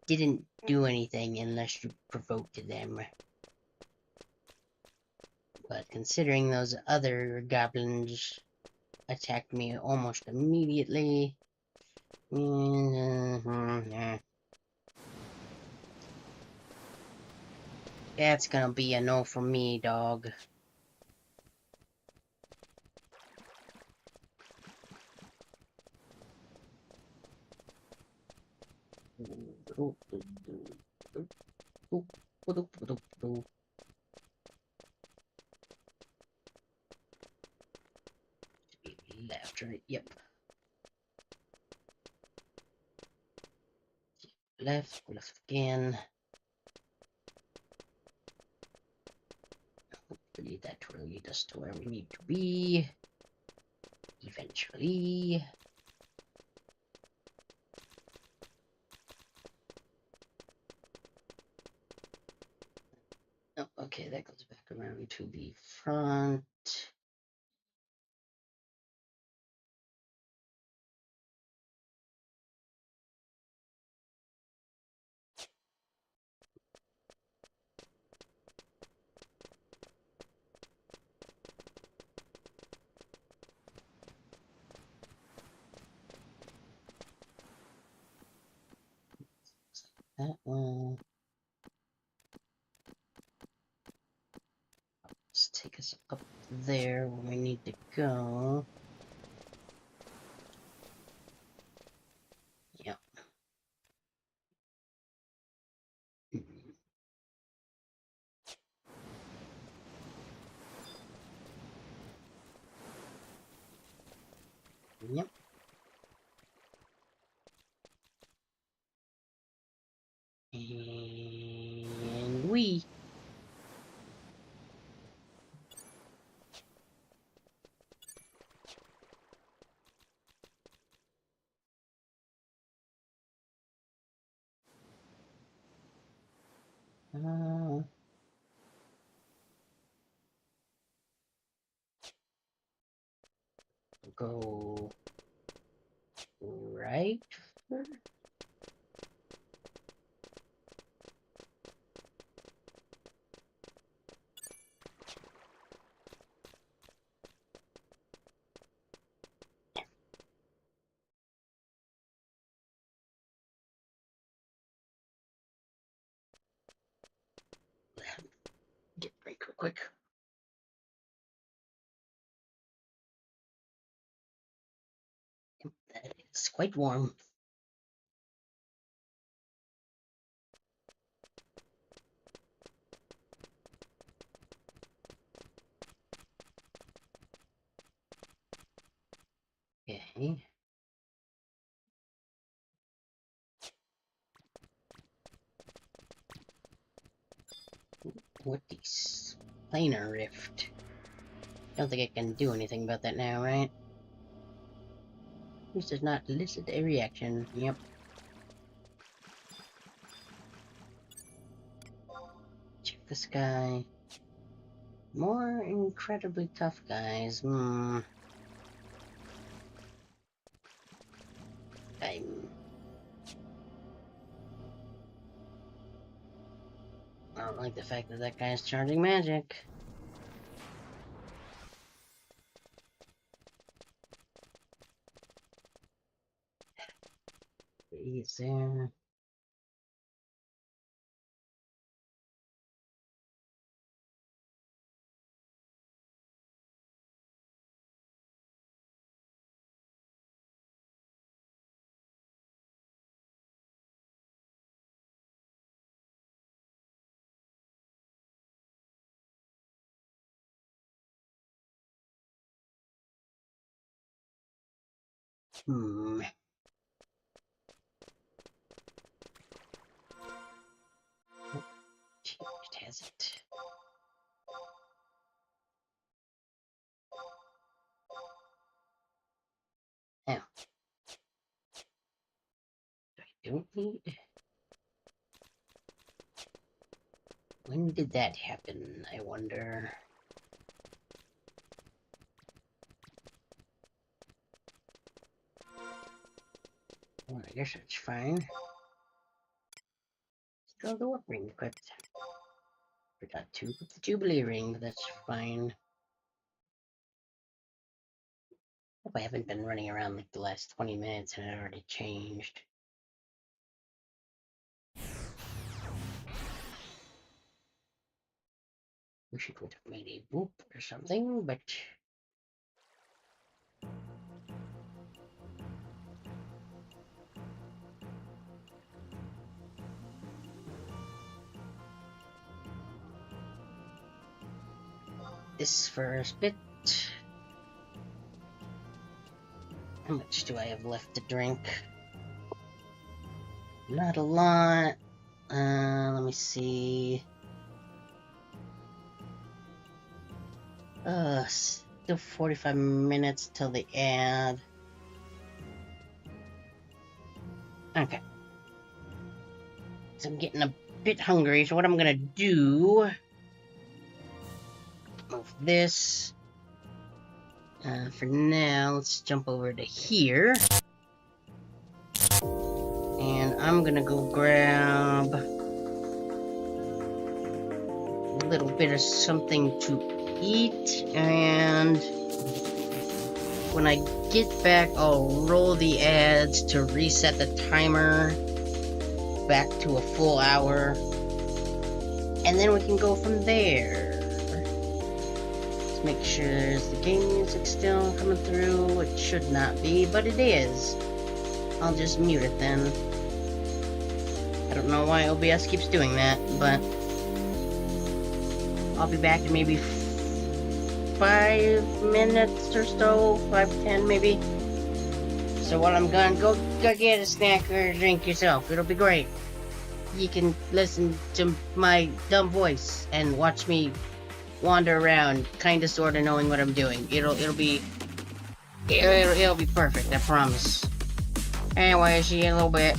didn't do anything unless you provoked them. But considering those other goblins attacked me almost immediately, that's gonna be a no from me, dog. Left, right, yep. Left, left again. Hopefully that will lead us to where we need to be. Eventually. Oh, okay, that goes back around to the front. That one. Let's take us up there where we need to go. Yep. Yep. And we. Go right. Get break real quick. It's quite warm. Okay. What these? Planar rift. Don't think I can do anything about that now, right? This does not elicit a reaction. Yep. Check the sky. More incredibly tough guys. I don't like the fact that that guy's charging magic. He's there. It has it. Now, I don't need. When did that happen, I wonder? Well, I guess that's fine. Still the warp ring equipped. Forgot to put the Jubilee ring, but that's fine. Hope I haven't been running around like the last 20 minutes and it already changed. Wish it would have made a boop or something, but this first bit. How much do I have left to drink? Not a lot. Let me see. Still 45 minutes till the ad. Okay. So I'm getting a bit hungry, so what I'm gonna do... Move this. For now, let's jump over to here. And I'm gonna go grab a little bit of something to eat, and when I get back, I'll roll the ads to reset the timer back to a full hour, and then we can go from there. Let's make sure the game music still coming through. It should not be, but it is. I'll just mute it then. I don't know why OBS keeps doing that, but I'll be back in maybe 5 minutes or so, 5-10 maybe. So while I'm gone, go get a snack or a drink yourself. It'll be great. You can listen to my dumb voice and watch me wander around, kinda sorta knowing what I'm doing. It'll be perfect, I promise. Anyway, see you in a little bit.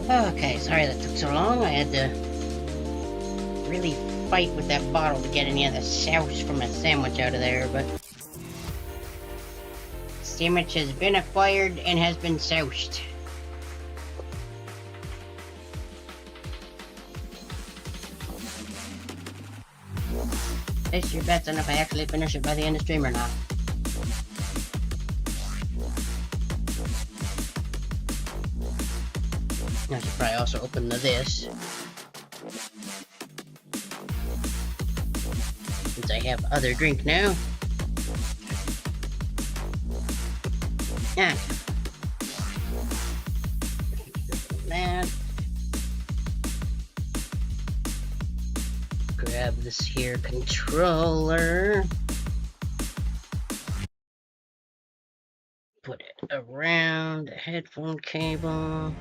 Okay, sorry that took so long. I had to really fight with that bottle to get any of the sauce from a sandwich out of there, but... Sandwich has been acquired and has been soused. Place your bets on if I actually finish it by the end of stream or not. I should probably also open this. Since I have other drink now. Yeah. That. Grab this here controller. Put it around the headphone cable.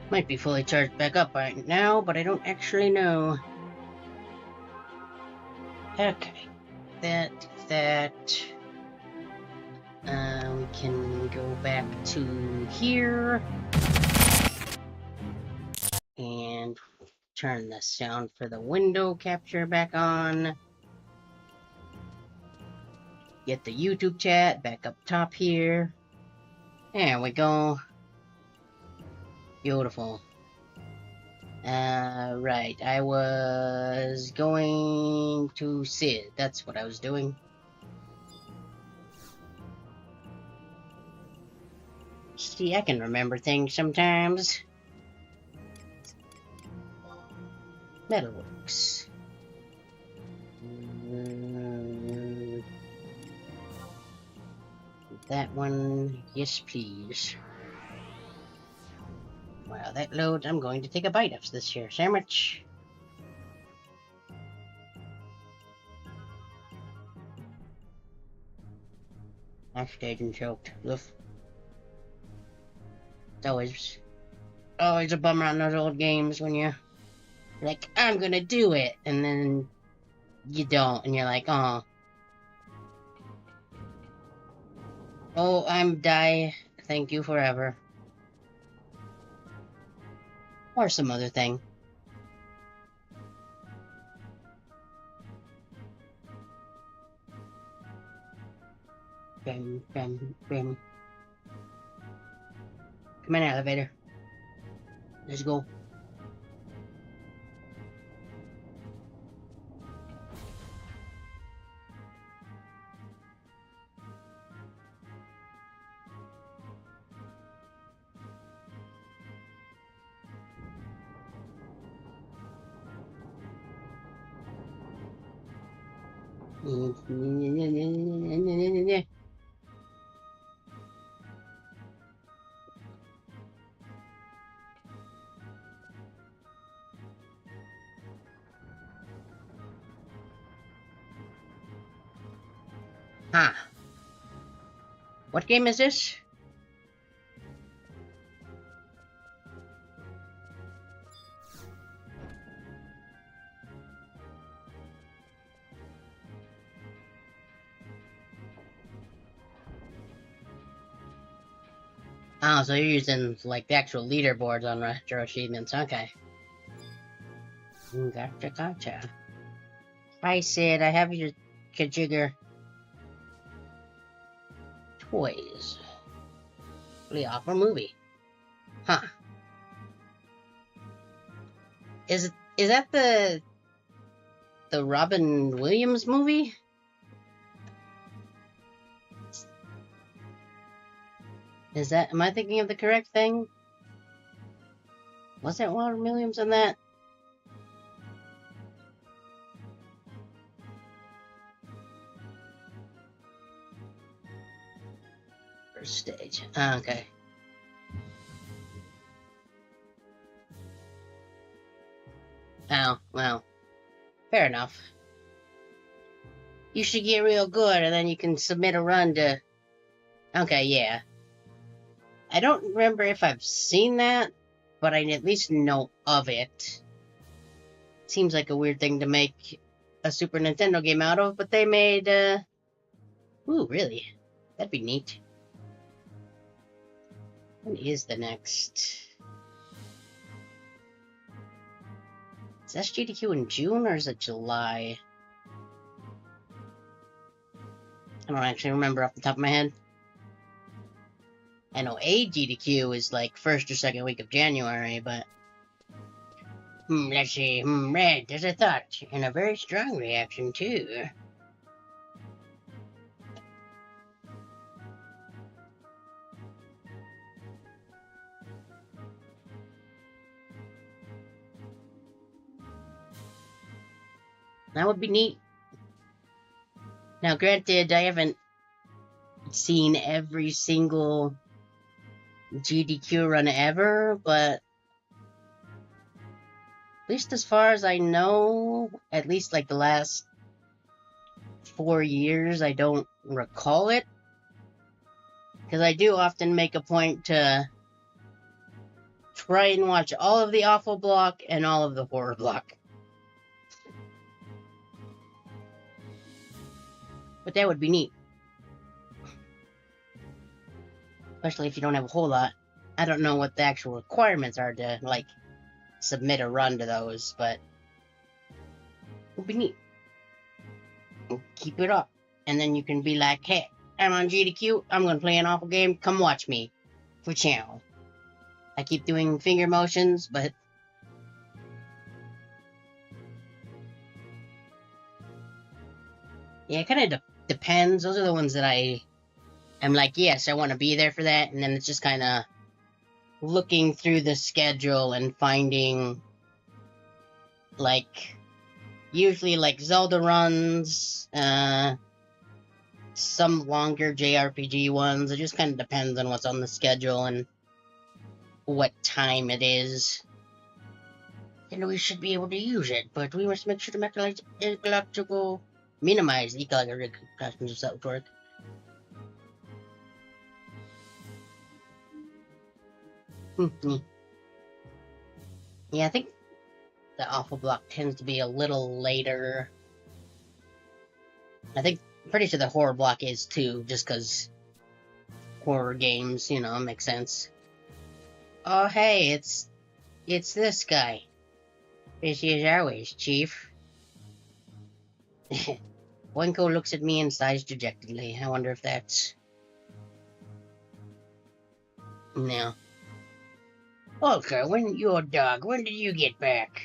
Might be fully charged back up right now, but I don't actually know. Okay. That. We can go back to here. And turn the sound for the window capture back on. Get the YouTube chat back up top here. There we go. Beautiful. Right. I was going to Sid. That's what I was doing. See, I can remember things sometimes. Metalworks. That one, yes please. While that loads, I'm going to take a bite of this here sandwich. Backstage and choked. Oof. It's always a bummer on those old games when you're like, I'm gonna do it, and then you don't, and you're like, oh. Oh, I'm die. Thank you forever. Or some other thing. Bam, bam, bam. Come on, elevator. Let's go. Huh. What game is this? Oh, so you're using, like, the actual leaderboards on retro achievements. Okay. Gotcha. Hi, Sid. I have your Kajigger toys. Really awful movie. Huh. Is that the Robin Williams movie? Am I thinking of the correct thing? Was that Robin Williams in that? First stage. Ah, okay. Oh, well. Fair enough. You should get real good, and then you can submit a run to... Okay, yeah. I don't remember if I've seen that, but I at least know of it. Seems like a weird thing to make a Super Nintendo game out of, but they made, Ooh, really? That'd be neat. When is the next? Is SGDQ in June or is it July? I don't actually remember off the top of my head. I know AGDQ is like first or second week of January, but let's see. Red, there's a thought and a very strong reaction too. That would be neat. Now, granted, I haven't seen every single GDQ run ever, but at least as far as I know, at least like the last 4 years, I don't recall it. Because I do often make a point to try and watch all of the awful block and all of the horror block. But that would be neat. Especially if you don't have a whole lot. I don't know what the actual requirements are to, like, submit a run to those, but it would be neat. Keep it up. And then you can be like, hey, I'm on GDQ, I'm gonna play an awful game, come watch me. For channel. I keep doing finger motions, but yeah, it kind of depends. Those are the ones that I'm like, yes, I want to be there for that, and then it's just kind of looking through the schedule and finding, like, usually, like, Zelda runs, some longer JRPG ones. It just kind of depends on what's on the schedule and what time it is. And we should be able to use it, but we must make sure to minimize the ecological repercussions of such work. Yeah, I think the awful block tends to be a little later. I think, pretty sure the horror block is too, just because horror games, you know, make sense. Oh, hey, it's this guy. Busy as always, Chief. Wenko looks at me and sighs dejectedly. I wonder if that's... No. Olka, when did you get back?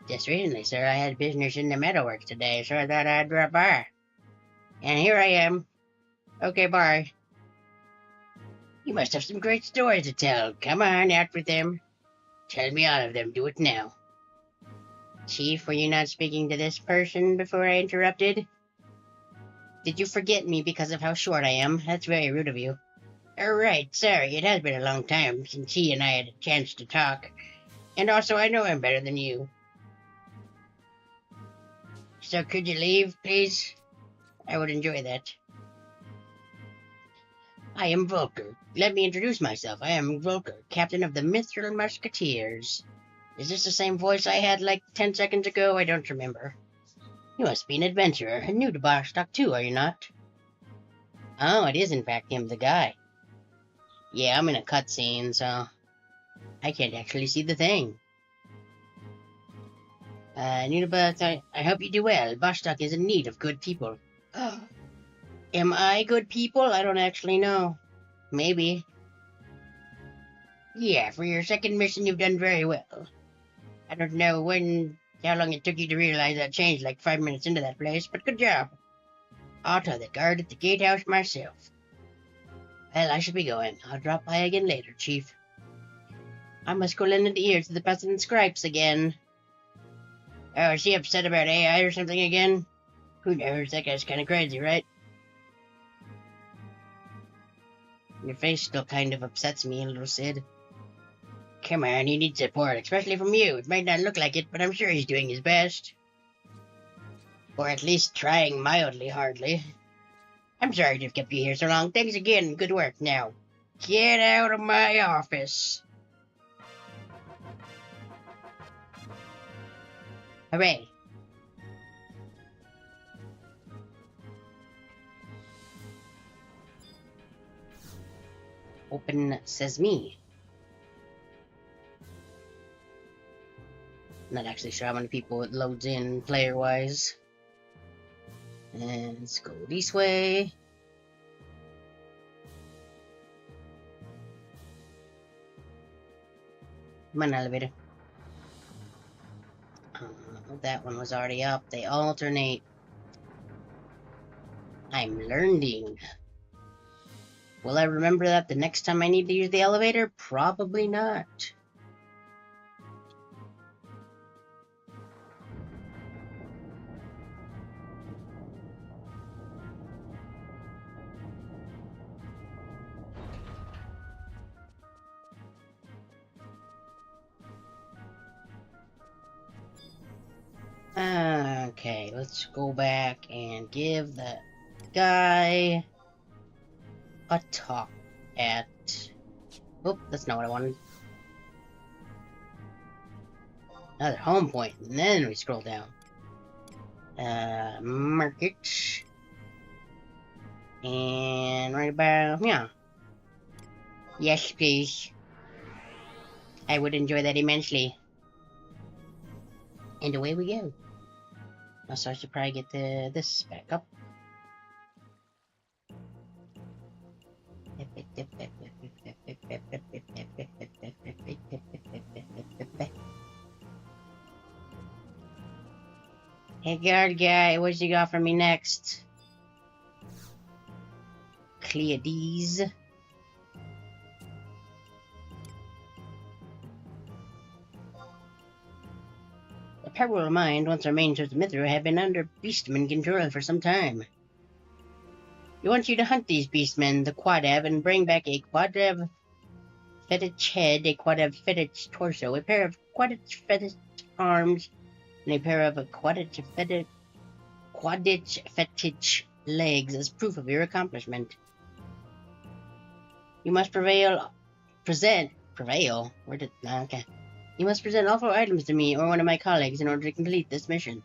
Just recently, sir. I had business in the metalworks today, so I thought I'd drop by. And here I am. Okay, bye. You must have some great stories to tell. Come on, out with them. Tell me all of them. Do it now. Chief, were you not speaking to this person before I interrupted? Did you forget me because of how short I am? That's very rude of you. Right, sorry, it has been a long time since he and I had a chance to talk. And also, I know I'm better than you. So could you leave, please? I would enjoy that. I am Volker. Let me introduce myself. I am Volker, captain of the Mithril Musketeers. Is this the same voice I had like 10 seconds ago? I don't remember. You must be an adventurer, and new to Barstock too, are you not? Oh, it is in fact him, the guy. Yeah, I'm in a cutscene, so I can't actually see the thing. I hope you do well. Barstock is in need of good people. Am I good people? I don't actually know. Maybe. Yeah, for your second mission, you've done very well. I don't know how long it took you to realize that changed like 5 minutes into that place, but good job. I'll tell the guard at the gatehouse myself. Well, I should be going. I'll drop by again later, Chief. I must go lend an ear to the President's gripes again. Oh, is he upset about AI or something again? Who knows? That guy's kind of crazy, right? Your face still kind of upsets me a little, Sid. Come on, he needs support, especially from you. It might not look like it, but I'm sure he's doing his best. Or at least trying mildly hardly. I'm sorry to have kept you here so long. Thanks again. Good work now. Get out of my office. Hooray. Open Sesame. Not actually sure how many people it loads in player-wise. And let's go this way. Come on, elevator. That one was already up. They alternate. I'm learning. Will I remember that the next time I need to use the elevator? Probably not. Okay, let's go back and give that guy a talk at... Oh, that's not what I wanted. Another home point, and then we scroll down. Market. And right about, yeah. Yes, please. I would enjoy that immensely. And away we go. So I should probably get this back up. Hey guard guy, what you got for me next? Clear these. The parallel mind, once our main source of Mithra, have been under beastman control for some time. We want you to hunt these beastmen, the Quadab, and bring back a Quadab fetish head, a Quadab fetish torso, a pair of Quadich fetish arms, and a pair of Quadich fetish legs as proof of your accomplishment. You must prevail. Where did... Okay. You must present all 4 items to me or one of my colleagues in order to complete this mission.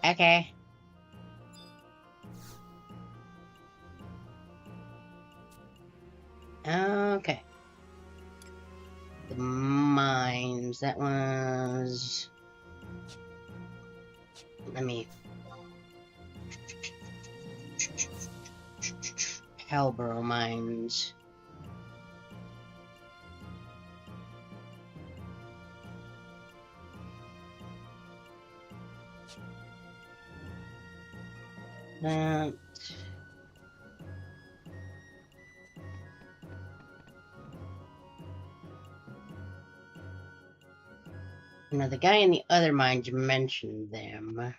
Okay. Okay. The mines. That was... Let me... Halborough mines. That... Now, the guy in the other mines mentioned them.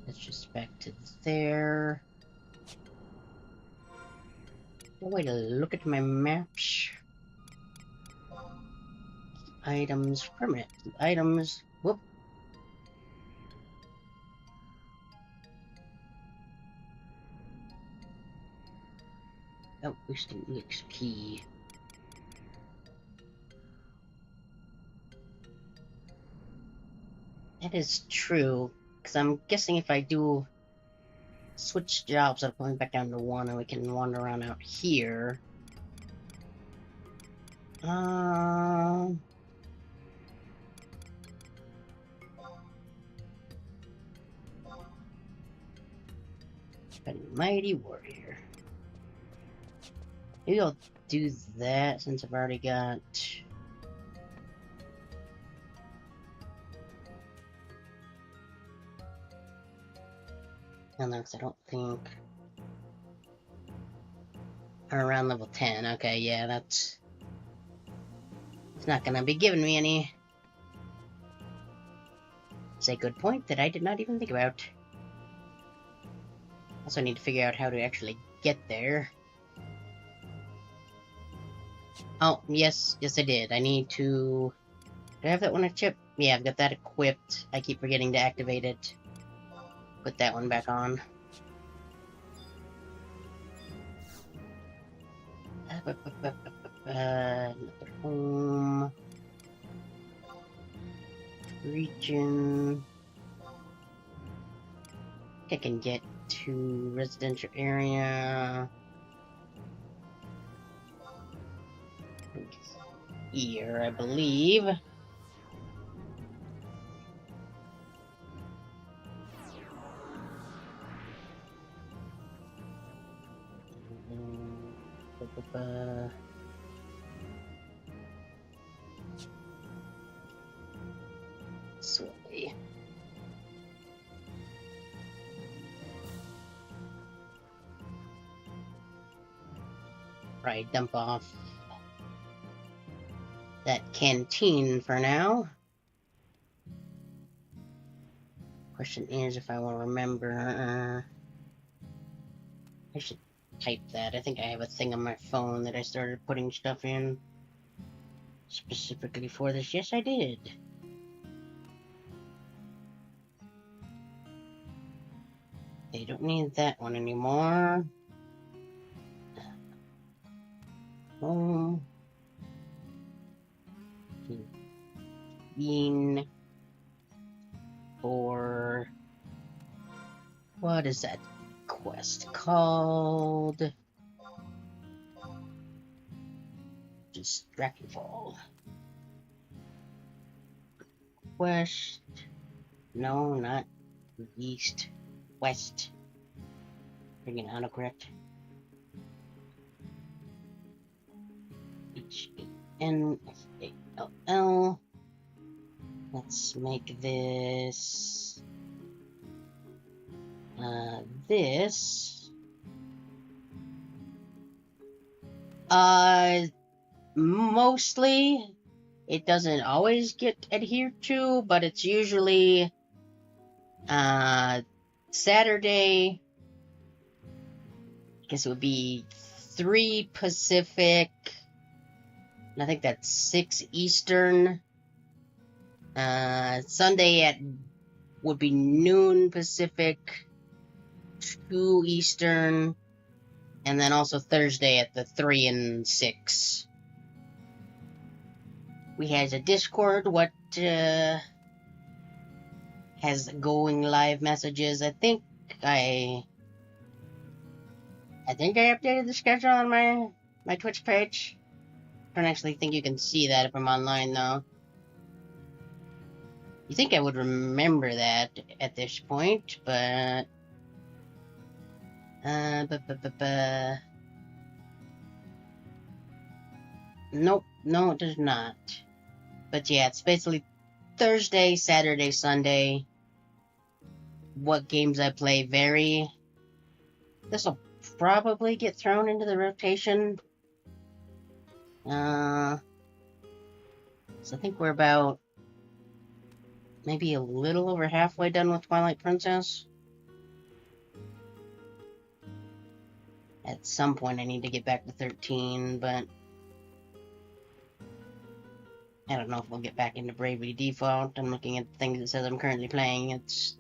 Let's just back to there. No way to look at my maps. Items, permanent items. Whoop. Oh, wasting EXP. That is true, because I'm guessing if I do switch jobs, I'm going back down to 1 and we can wander around out here. Mighty warrior. Maybe I'll do that since I've already got... No, because I don't think... I'm around level 10. Okay, yeah, that's... It's not gonna be giving me any... It's a good point that I did not even think about. Also need to figure out how to actually get there. Oh, yes, I did. I need to... Do I have that one equipped? Yeah, I've got that equipped. I keep forgetting to activate it. Put that one back on. Another home. Retreat. question. I can get to residential area here, I believe. Slowly. Right, dump off that canteen for now. Question is if I will remember. I should type that. I think I have a thing on my phone that I started putting stuff in specifically for this. Yes, I did. They don't need that one anymore. Home. Bean. For. What is that quest called? Distracting Fall. West. No, not east. West. Freaking autocorrect. H-A-N-F-A-L-L. Let's make this. This. Mostly. It doesn't always get adhered to, but it's usually Saturday. I guess it would be 3 Pacific. And I think that's 6 Eastern. Sunday would be noon Pacific, 2 Eastern, and then also Thursday at the 3 and 6. We has a Discord. What has going live messages? I think I updated the schedule on my Twitch page. I don't actually think you can see that if I'm online though. You think I would remember that at this point, but nope, no, it does not. But yeah, it's basically Thursday, Saturday, Sunday. What games I play vary. This will probably get thrown into the rotation. So I think we're about maybe a little over halfway done with Twilight Princess. At some point I need to get back to 13, but I don't know if we'll get back into Bravely Default. I'm looking at the things that says I'm currently playing. It's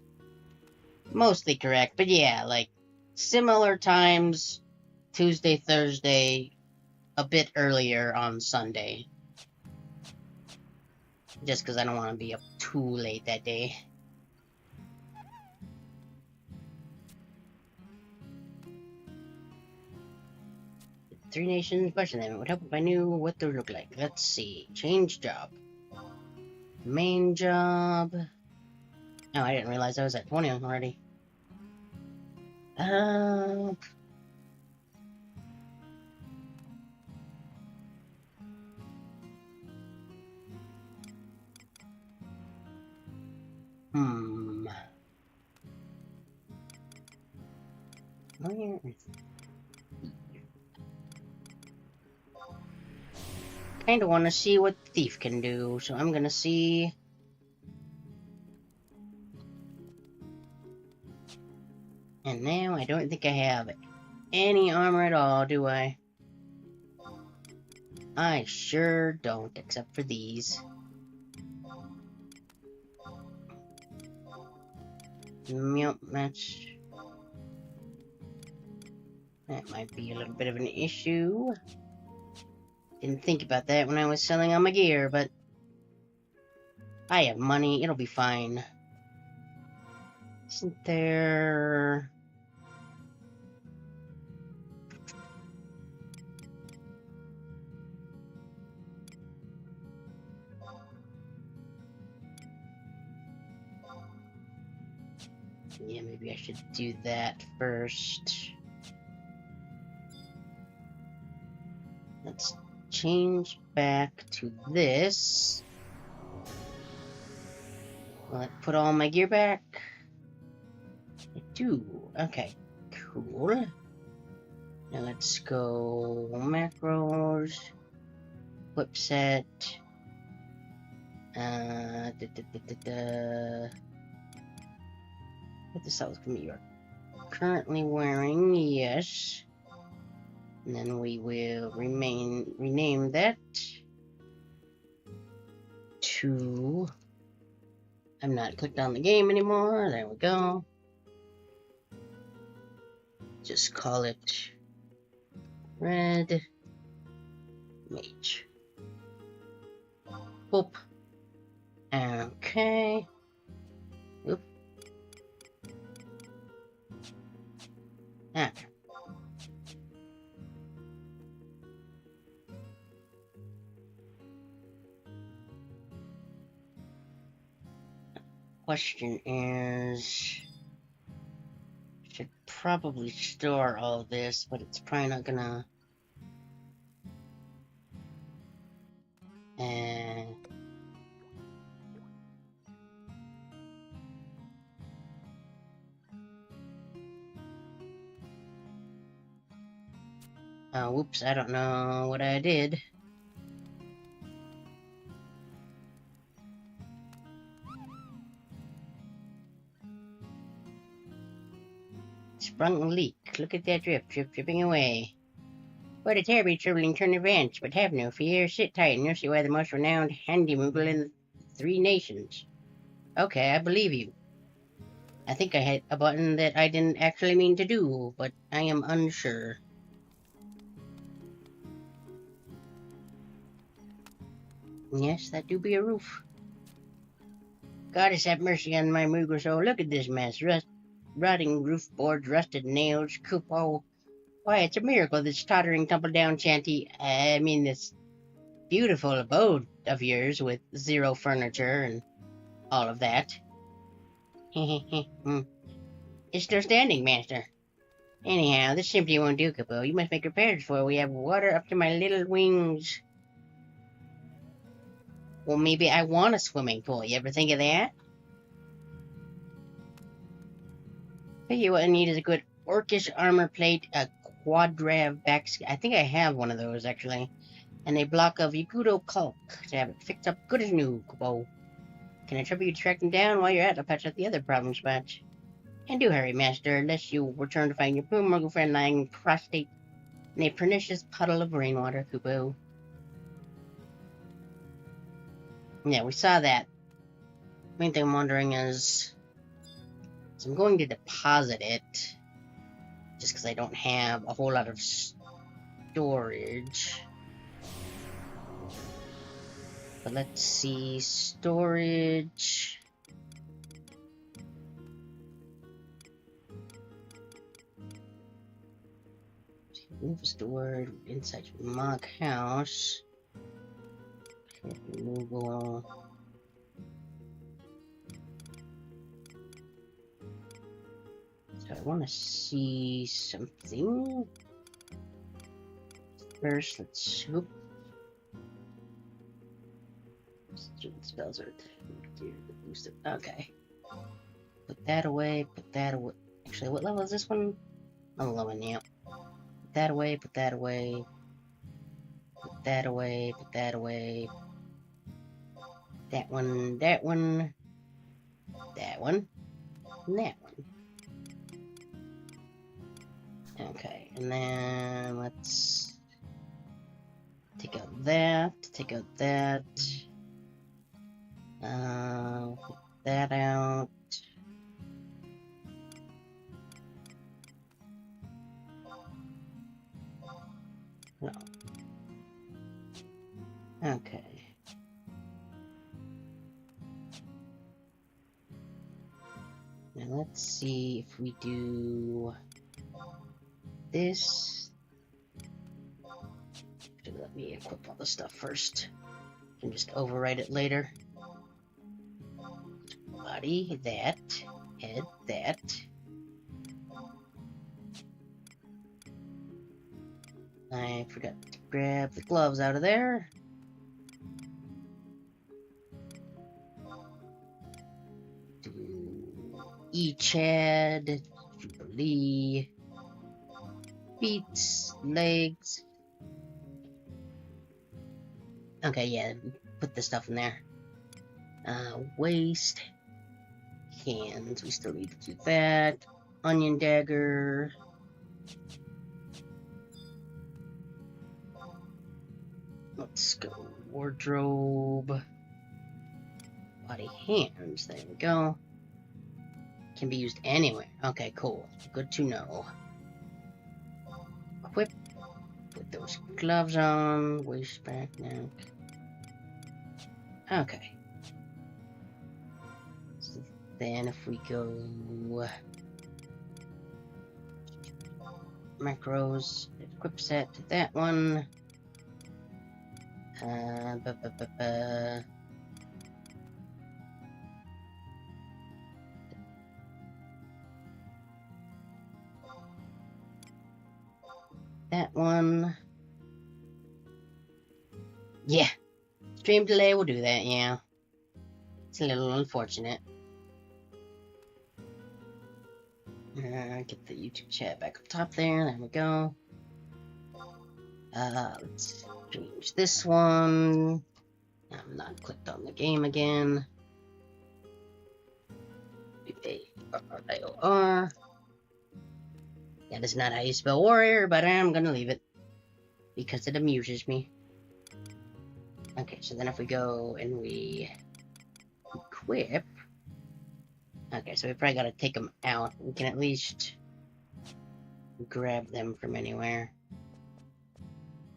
mostly correct, but yeah, like similar times, Tuesday, Thursday, a bit earlier on Sunday. Just because I don't want to be up too late that day. Three Nations question them. It would help if I knew what they would look like. Let's see. Change job. Main job. Oh, I didn't realize I was at 20 already. Where is kind of want to see what Thief can do, so I'm gonna see. And now I don't think I have any armor at all, do I? I sure don't, except for these. Yep, that might be a little bit of an issue. Didn't think about that when I was selling all my gear, but I have money. It'll be fine. Isn't there... Yeah, maybe I should do that first. Let's change back to this. Will it put all my gear back? I do. Okay, cool. Now let's go macros, whip set. What the South from you're currently wearing, yes. And then we will rename that to... I'm not clicked on the game anymore. There we go. Just call it Red Mage. Boop. Okay. Oop. Ah. Question is, should probably store all this, but it's probably not gonna. Whoops, I don't know what I did. Sprung a leak. Look at that dripping away. What a terribly troubling turn of events, but have no fear. Sit tight and you'll see why the most renowned handy moogle in the 3 nations. Okay, I believe you. I think I hit a button that I didn't actually mean to do, but I am unsure. Yes, that do be a roof. Goddess have mercy on my moogle soul. Look at this mess. Rotting roof boards, rusted nails, cupola. Why, it's a miracle this tottering, tumble-down shanty, I mean this beautiful abode of yours with 0 furniture and all of that. It's still standing, master. Anyhow, this simply won't do, Capo. You must make repairs for it. We have water up to my little wings. Well, maybe I want a swimming pool. You ever think of that? Tell you what I need is a good orcish armor plate, a quadrav back... I think I have one of those, actually. And a block of Yakuto caulk to have it fixed up good as new, Capo. Can I trouble you to track them down while you're at? I'll patch out the other problem spots. And do hurry, master, lest you return to find your poor muggle friend lying prostrate in a pernicious puddle of rainwater, Kupo. Yeah, we saw that. Main thing I'm wondering is... So I'm going to deposit it, just because I don't have a whole lot of storage. But let's see, storage... Move stored inside your mock house. Removal. So I want to see something. First, let's hope. Spells are boosted. Okay. Put that away. Put that away. Actually, what level is this one? I'm low in, yeah. Put that away. Put that away. Put that away. Put that away. That one. That one. That one. And that one. Okay, and then let's take out that, take out that, put that out. No. Okay. let's see if we do this. Let me equip all the stuff first. And just overwrite it later. Body, that. Head, that. I forgot to grab the gloves out of there. Chad, Jubilee, feet, legs. Okay, yeah, put the stuff in there. Waist, hands, we still need to do that. Onion dagger. Let's go wardrobe. Body, hands, there we go. Can be used anywhere. Okay, cool. Good to know. Equip. Put those gloves on. Waist, back, neck. Okay. So then if we go... macros. Equip set. That one. That one. Yeah. Stream delay will do that, yeah. It's a little unfortunate. Get the YouTube chat back up top there. There we go. Let's change this one. I'm not clicked on the game again. A-R-I-O-R. That is not how you spell warrior, but I'm gonna leave it. Because it amuses me. Okay, so then if we go and we equip... Okay, so we probably gotta take them out. We can at least grab them from anywhere.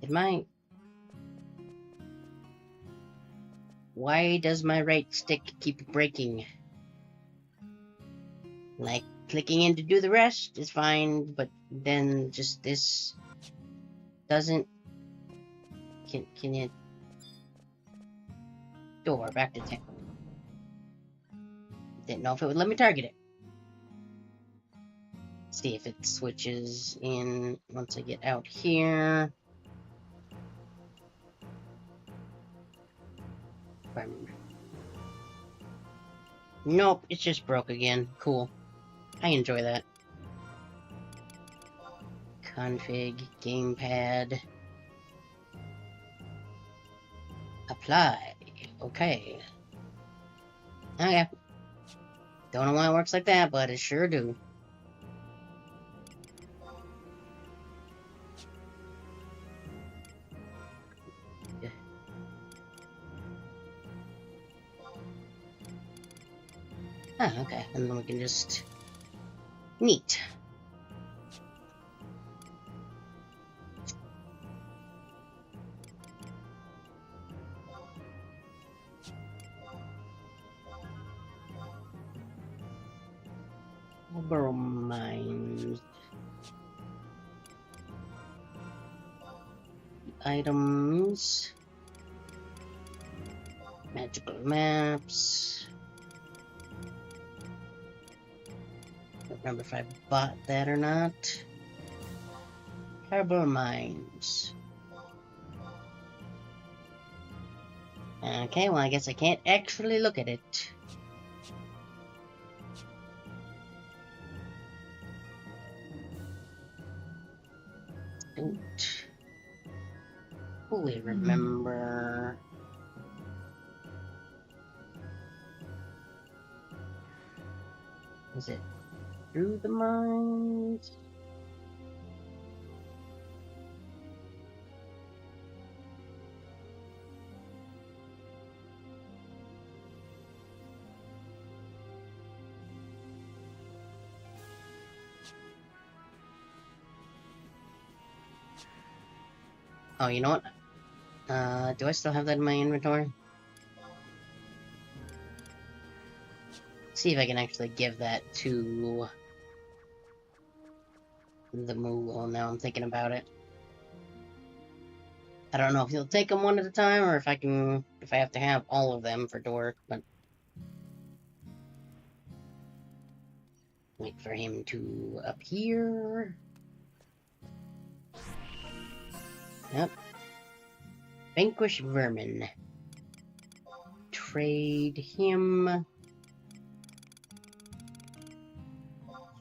It might... Why does my right stick keep breaking? Like, clicking in to do the rest is fine, but then just this doesn't... Can you... Door, back to 10. Didn't know if it would let me target it. See if it switches in once I get out here. Nope, it's just broke again. Cool. I enjoy that. Config, gamepad. Apply. Okay. Okay. Don't know why it works like that, but it sure do. Ah, okay. And then we can just... Neat. Mines. Items. Magical maps. Don't remember if I bought that or not. Harbor mines. Okay, well I guess I can't actually look at it. Don't fully remember. Is it through the mines? Oh, you know what? Do I still have that in my inventory? See if I can actually give that to the Moogle now I'm thinking about it. I don't know if he'll take them one at a time or if I have to have all of them for Dork, but wait for him to appear. Yep. Vanquish Vermin. Trade him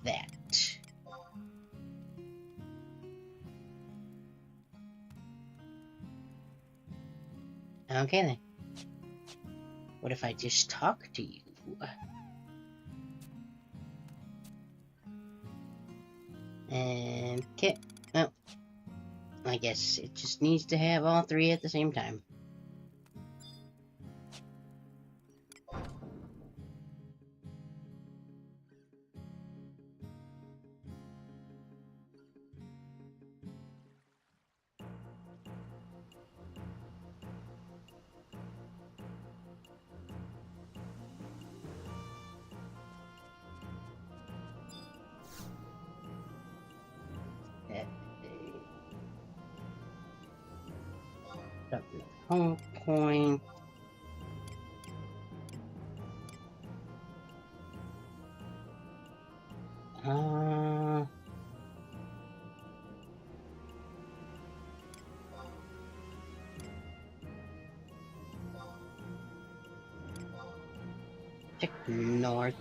that. Okay then. What if I just talk to you? And okay. Oh. I guess it just needs to have all three at the same time. Home point. Check north.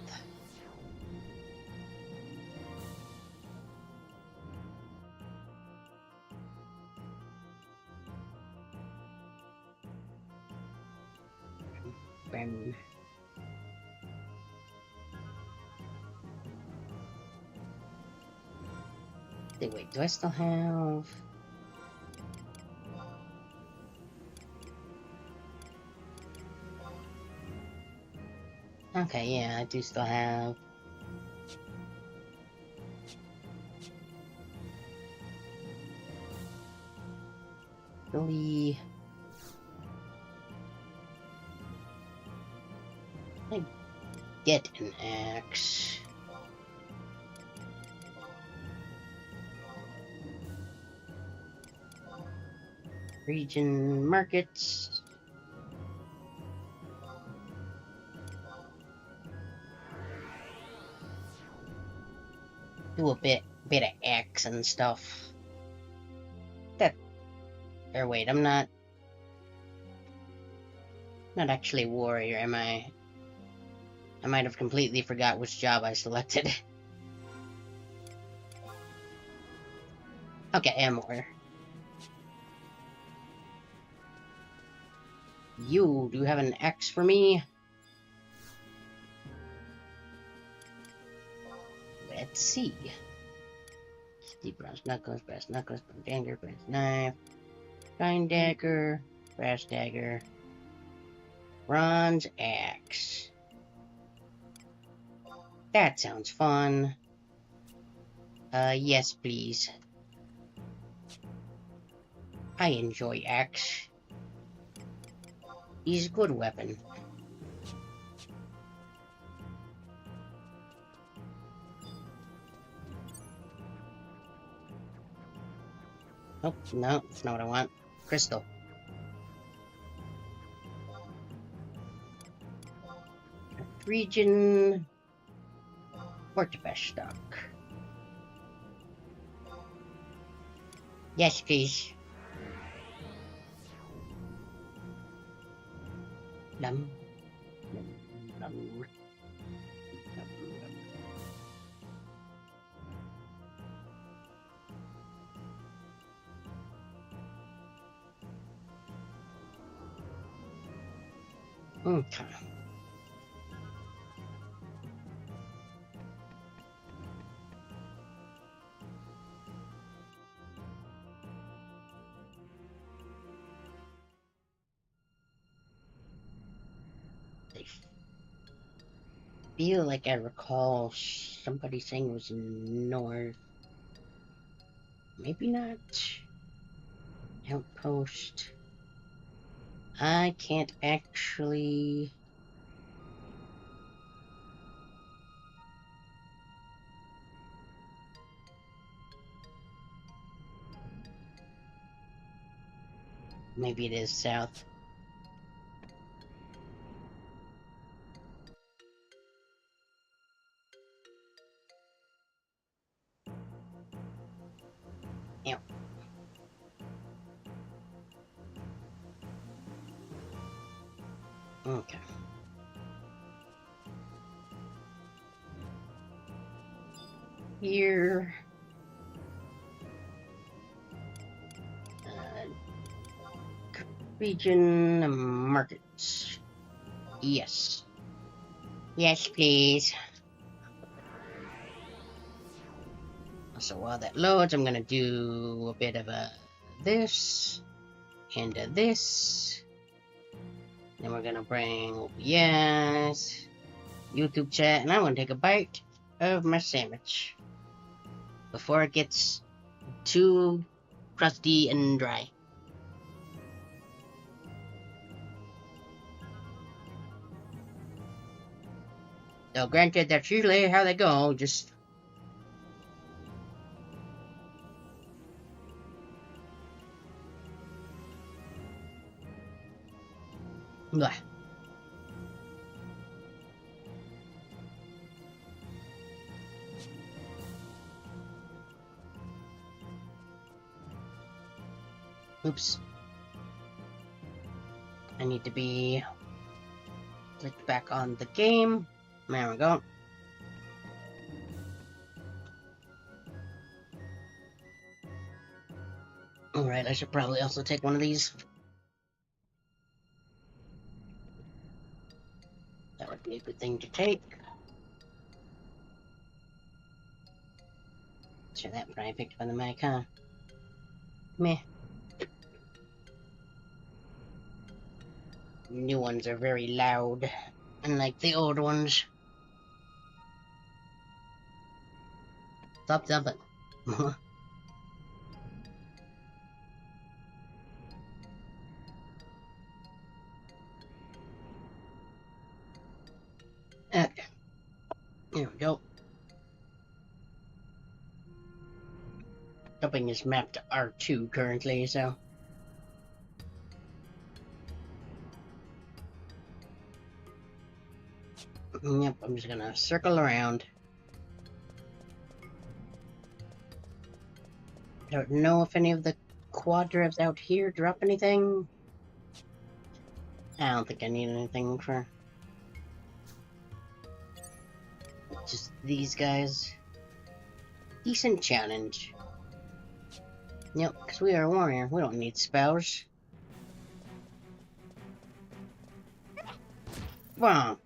Bam. Wait, do I still have... Okay, yeah, I do still have... Really... I get an axe. Region markets. Do a bit of axe and stuff. That. Or wait, I'm not actually a warrior, am I? I might have completely forgot which job I selected. Okay, I am a warrior. You, do you have an axe for me? Let's see. Deep bronze knuckles, brass dagger, brass knife, fine dagger, brass dagger, bronze axe. That sounds fun. Yes, please. I enjoy axe. He's a good weapon. Oh, no, that's not what I want. Crystal. Region... Fortifish stock. Yes, please. Lum. Lum. Okay. I feel like I recall somebody saying it was north. Maybe not. Outpost. I can't actually... maybe it is south. Yep. Okay. Here. Region markets. Yes. Yes, please. So while that loads, I'm gonna do a bit of a this and a this. Then we're gonna bring OBS, YouTube chat, and I'm gonna take a bite of my sandwich before it gets too crusty and dry. So granted, that's usually how they go, just... Blah. Oops. I need to be clicked back on the game. There we go. Alright, I should probably also take one of these. That would be a good thing to take. Sure, that probably picked up on the mic, huh? Meh. New ones are very loud, unlike the old ones. Stop jumping. Okay. There we go. Jumping is mapped to R2 currently, so... Yep, I'm just gonna circle around. Don't know if any of the quadrivs out here drop anything. I don't think I need anything for... just these guys. Decent challenge. Yep, because we are a warrior. We don't need spells. Bonk.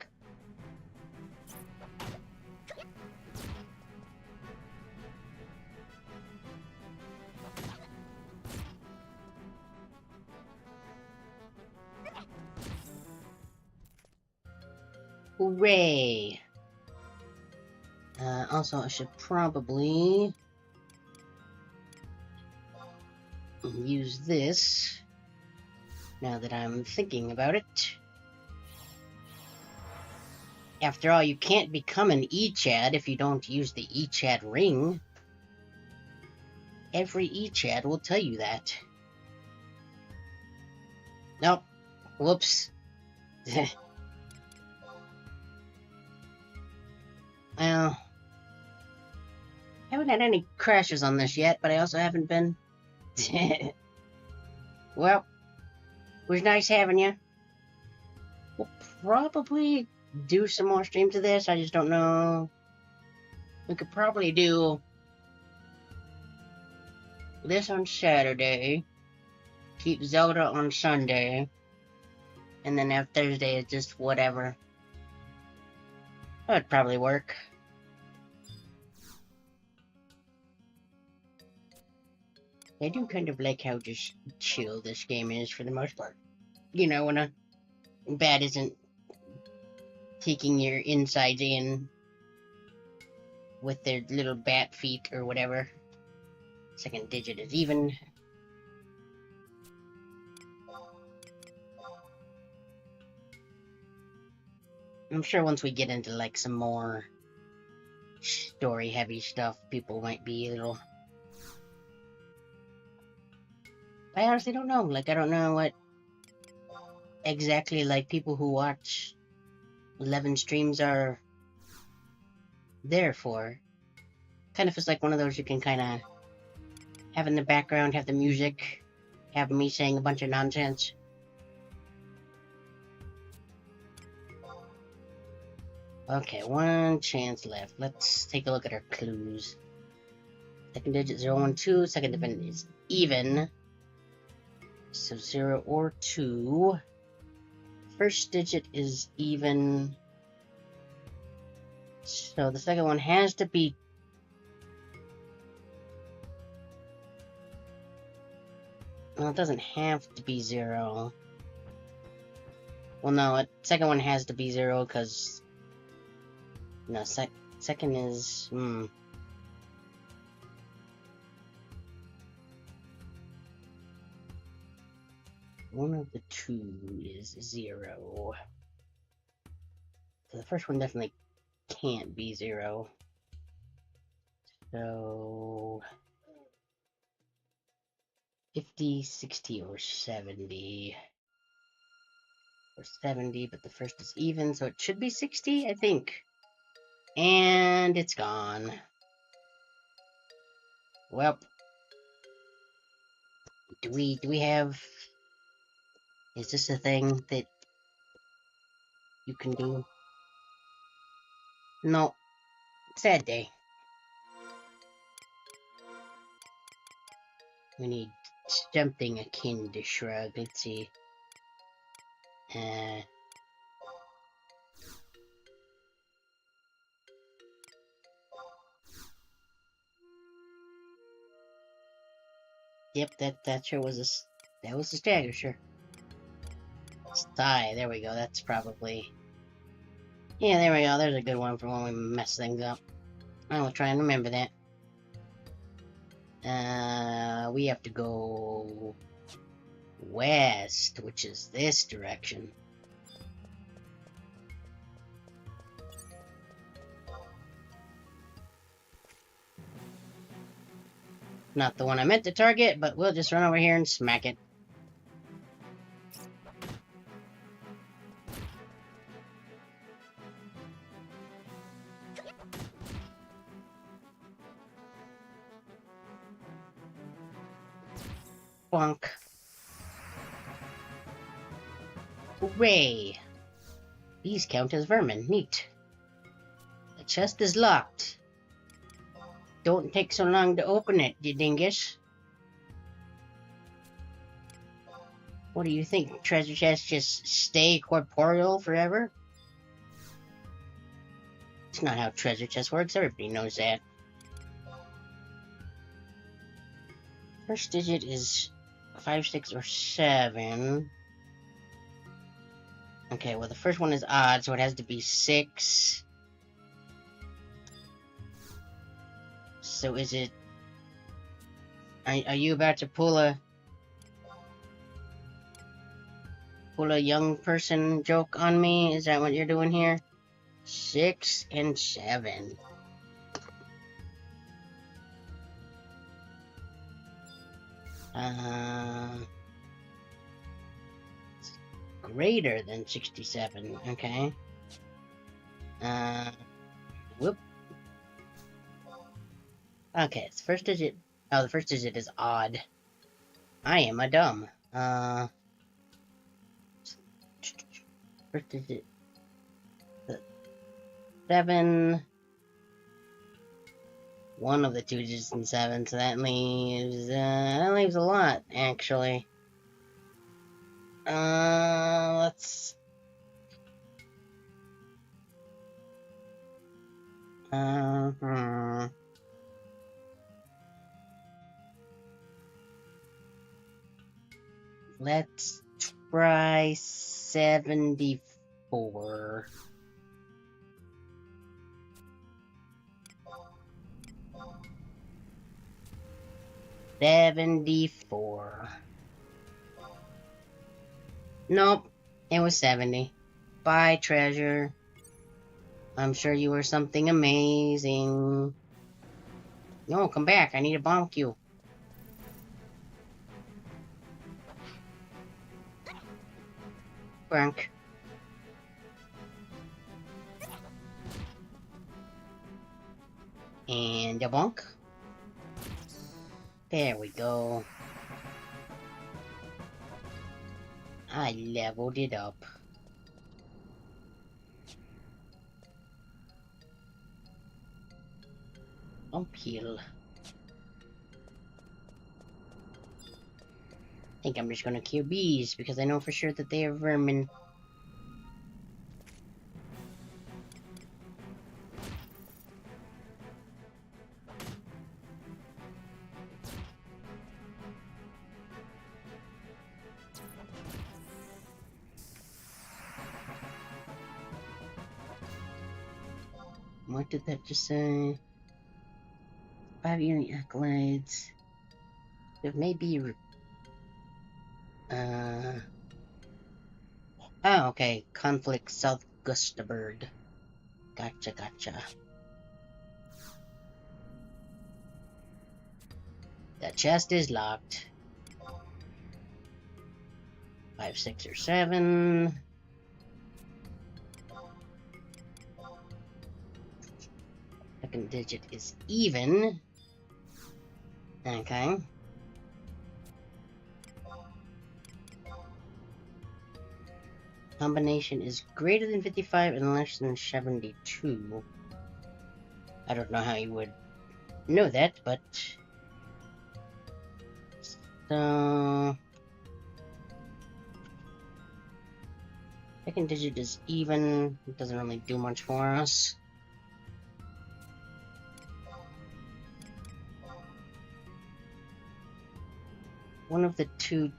Hooray! Also, I should probably use this, now that I'm thinking about it. After all, you can't become an E-Chad if you don't use the E-Chad ring. Every E-Chad will tell you that. Nope. Whoops. Well, I haven't had any crashes on this yet, but I also haven't been... Well, it was nice having you. We'll probably do some more streams of this, I just don't know. We could probably do this on Saturday, keep Zelda on Sunday, and then have Thursday is just whatever. That would probably work. I do kind of like how just chill this game is for the most part. You know, when a bat isn't taking your insides in with their little bat feet or whatever. Second digit is even. I'm sure once we get into like some more story heavy stuff, people might be a little I honestly don't know. Like, I don't know what exactly, like, people who watch 11 streams are there for. Kind of feels like one of those you can kind of have in the background, have the music, have me saying a bunch of nonsense. Okay, one chance left. Let's take a look at our clues. Second digit 012, second digit is even. So 0 or 2. First digit is even. So the second one has to be. Well, it doesn't have to be 0. Well, no, second one has to be 0 because. No, second is. One of the two is 0. So the first one definitely can't be 0. So 50, 60, or 70. Or 70, but the first is even, so it should be 60, I think. And it's gone. Well, do we have... Is this a thing that you can do? No. Sad day. We need something akin to shrug. Let's see. Yep, that sure was that was a stagger, sure. Sigh, there we go, that's probably... Yeah, there we go, there's a good one for when we mess things up. I will try and remember that. We have to go... west, which is this direction. Not the one I meant to target, but we'll just run over here and smack it. Bonk. Hooray! These count as vermin. Neat. The chest is locked. Don't take so long to open it, you dingus. What do you think? Treasure chests just stay corporeal forever? It's not how treasure chest works. Everybody knows that. First digit is 5, 6, or 7. Okay, well the first one is odd, so it has to be 6. So is it... Are you about to pull a young person joke on me? Is that what you're doing here? 6 and 7. Greater than 67. Okay. Whoop. Okay, it's first digit. Oh, the first digit is odd. I am a dumb. First digit. 7. One of the two digits in 7, so that leaves a lot, actually. Let's... Let's try 74. Nope, it was 70. Bye, treasure. I'm sure you were something amazing. No, come back. I need to bonk you. Grunk. And a bonk. There we go. I leveled it up. Bump heal. I think I'm just gonna kill bees because I know for sure that they are vermin. What did that just say? 5 unit accolades. It may be. Oh, okay. Conflict South Gustaberg. Gotcha, gotcha. The chest is locked. 5, 6, or 7. Second digit is even. Okay. Combination is greater than 55 and less than 72. I don't know how you would know that, but... So... Second digit is even. It doesn't really do much for us. One of the 2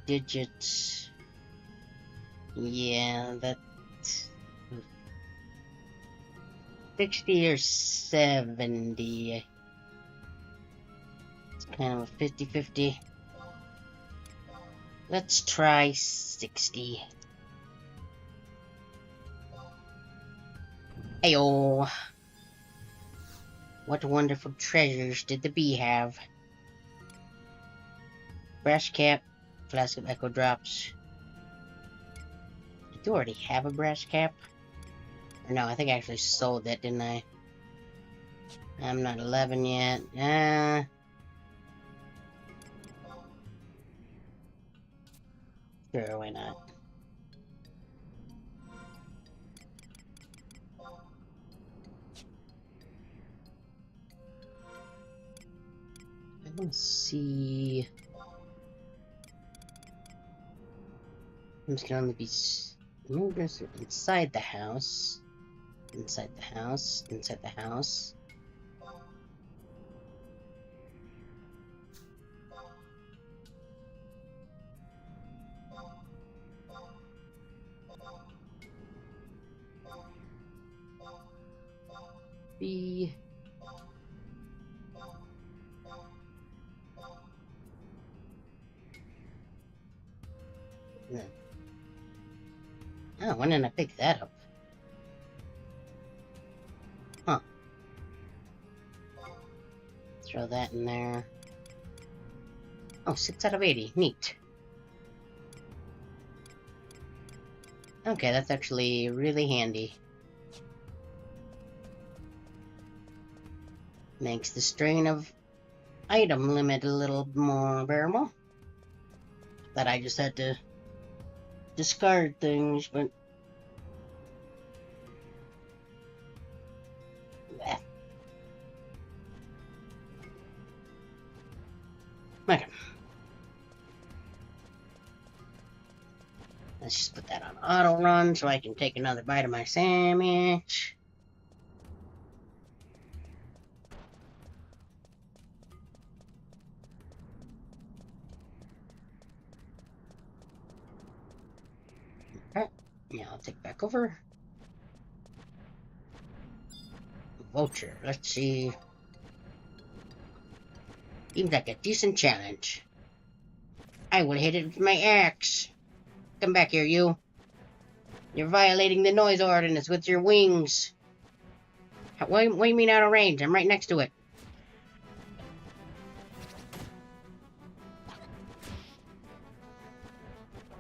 digits... Yeah, that's 60 or 70. It's kind of a 50-50. Let's try 60. Ayo! What wonderful treasures did the bee have? Brass cap, flask of echo drops. Did you already have a brass cap? Or no, I think I actually sold that, didn't I? I'm not 11 yet. Sure, why not? I want to see... I'm just gonna only be movers inside the house. Inside the house. Inside the house. B. Oh, why didn't I pick that up? Huh. Throw that in there. Oh, 6 out of 80. Neat. Okay, that's actually really handy. Makes the strain of item limit a little more bearable. That I just had to discard things, but... Okay. Let's just put that on auto run so I can take another bite of my sandwich. Alright, yeah, I'll take back over. Vulture, let's see. Seems like a decent challenge. I will hit it with my axe. Come back here, you. You're violating the noise ordinance with your wings. What do you mean out of range? I'm right next to it.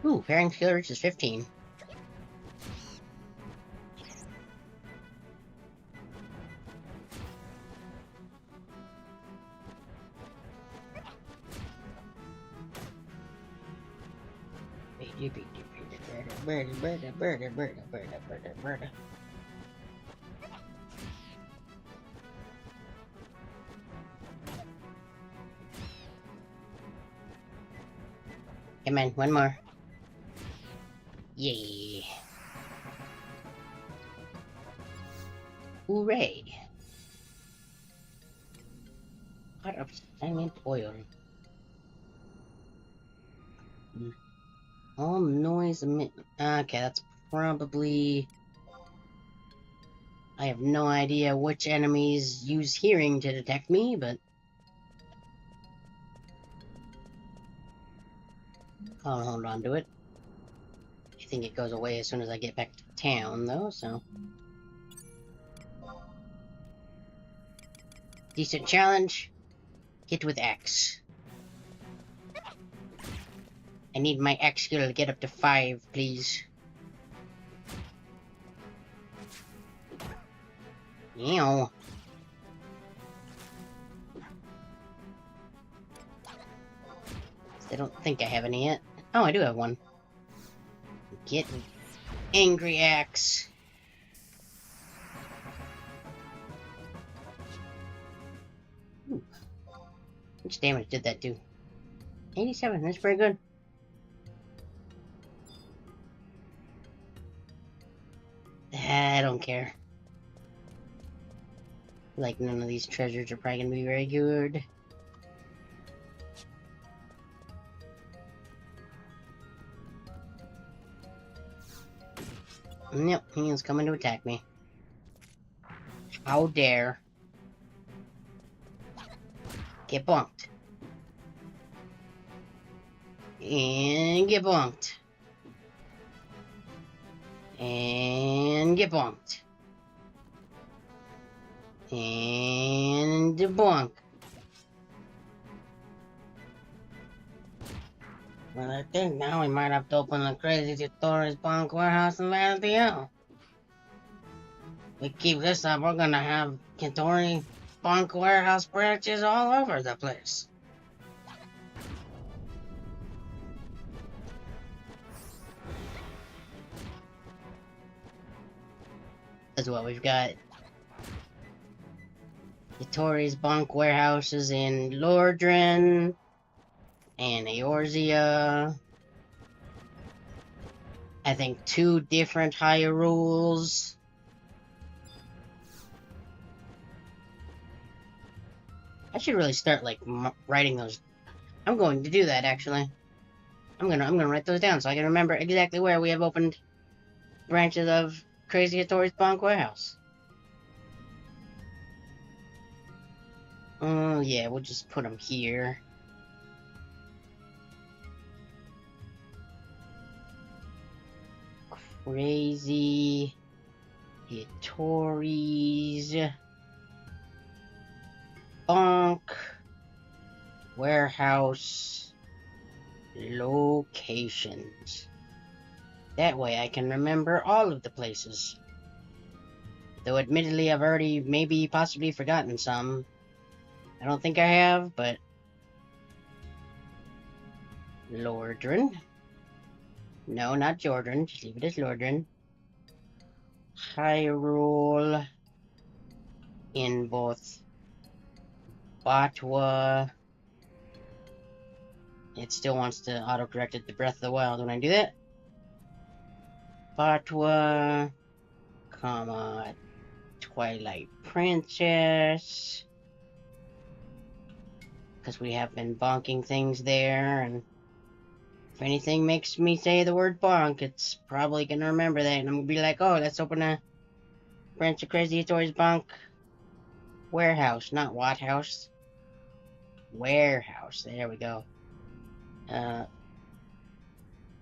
Ooh. Repairing skill reaches 15. Come on, one more. Yeah. Hooray. Pot of stagnant oil. All noise emit. Okay, that's probably. I have no idea which enemies use hearing to detect me, but. I'll hold on to it. I think it goes away as soon as I get back to town, though, so. Decent challenge. Hit with X. I need my X skill to get up to 5, please. Ew. I don't think I have any yet. Oh, I do have one. Get angry axe. Ooh. How much damage did that do? 87, that's pretty good. I don't care. Like, none of these treasures are probably gonna be very good. Yep, he is coming to attack me. How dare. Get bonked. And get bonked. And get bonked. And bonk. Well, I think now we might have to open the crazy Tutorials Bunk Warehouse in Vanity Hill. We keep this up, we're gonna have Kitori Bunk Warehouse branches all over the place. That's what we've got. Kitori's Bunk Warehouses in Lordran and Eorzea. I think 2 different Hyrule. I should really start like writing those. I'm going to do that actually. I'm gonna write those down so I can remember exactly where we have opened branches of Crazy Hitori's Bonk Warehouse. Oh yeah, we'll just put them here. Crazy Hitori's Bonk Warehouse locations. That way I can remember all of the places. Though admittedly I've already maybe possibly forgotten some. I don't think I have, but Lordran. No, not Jordan. Just leave it as Lordran. Hyrule in both Batwa. It still wants to autocorrect it to Breath of the Wild when I do that. Batwa, comma, Twilight Princess. Because we have been bonking things there, and if anything makes me say the word bonk, it's probably gonna remember that, and I'm gonna be like, oh, let's open a branch of Crazy Toys Bonk Warehouse, not Watt House. Warehouse, there we go.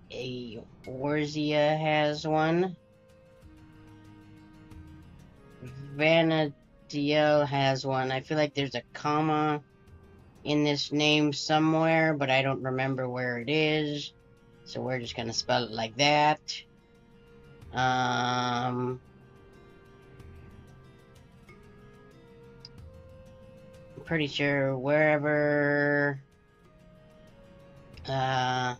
Eorzea has one. Vanadiel has one. I feel like there's a comma in this name somewhere, but I don't remember where it is. So we're just gonna spell it like that. I'm pretty sure wherever why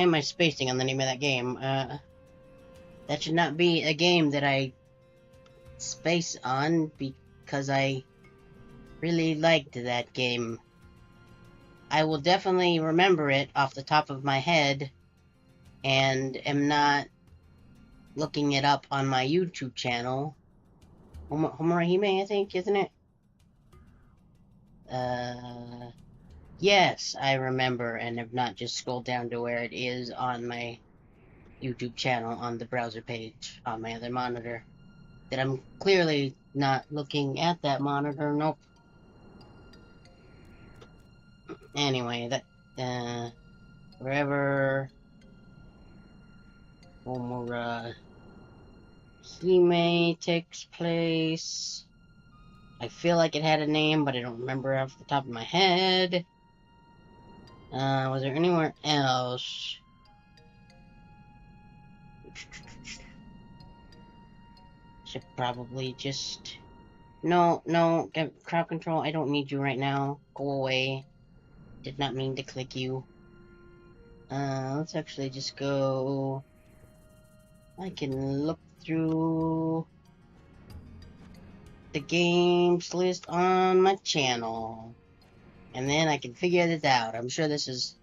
am I spacing on the name of that game? That should not be a game that I space on because I really liked that game. I will definitely remember it off the top of my head and am not looking it up on my YouTube channel. Homorahime, I think, isn't it? Yes, I remember and have not just scrolled down to where it is on my YouTube channel on the browser page on my other monitor. That I'm clearly not looking at that monitor. Nope. Anyway, that, wherever Homura Hime takes place. I feel like it had a name, but I don't remember off the top of my head. Was there anywhere else? Should probably just... No, crowd control, I don't need you right now. Go away. Did not mean to click you. Let's actually just go... I can look through the games list on my channel. And then I can figure this out. I'm sure this is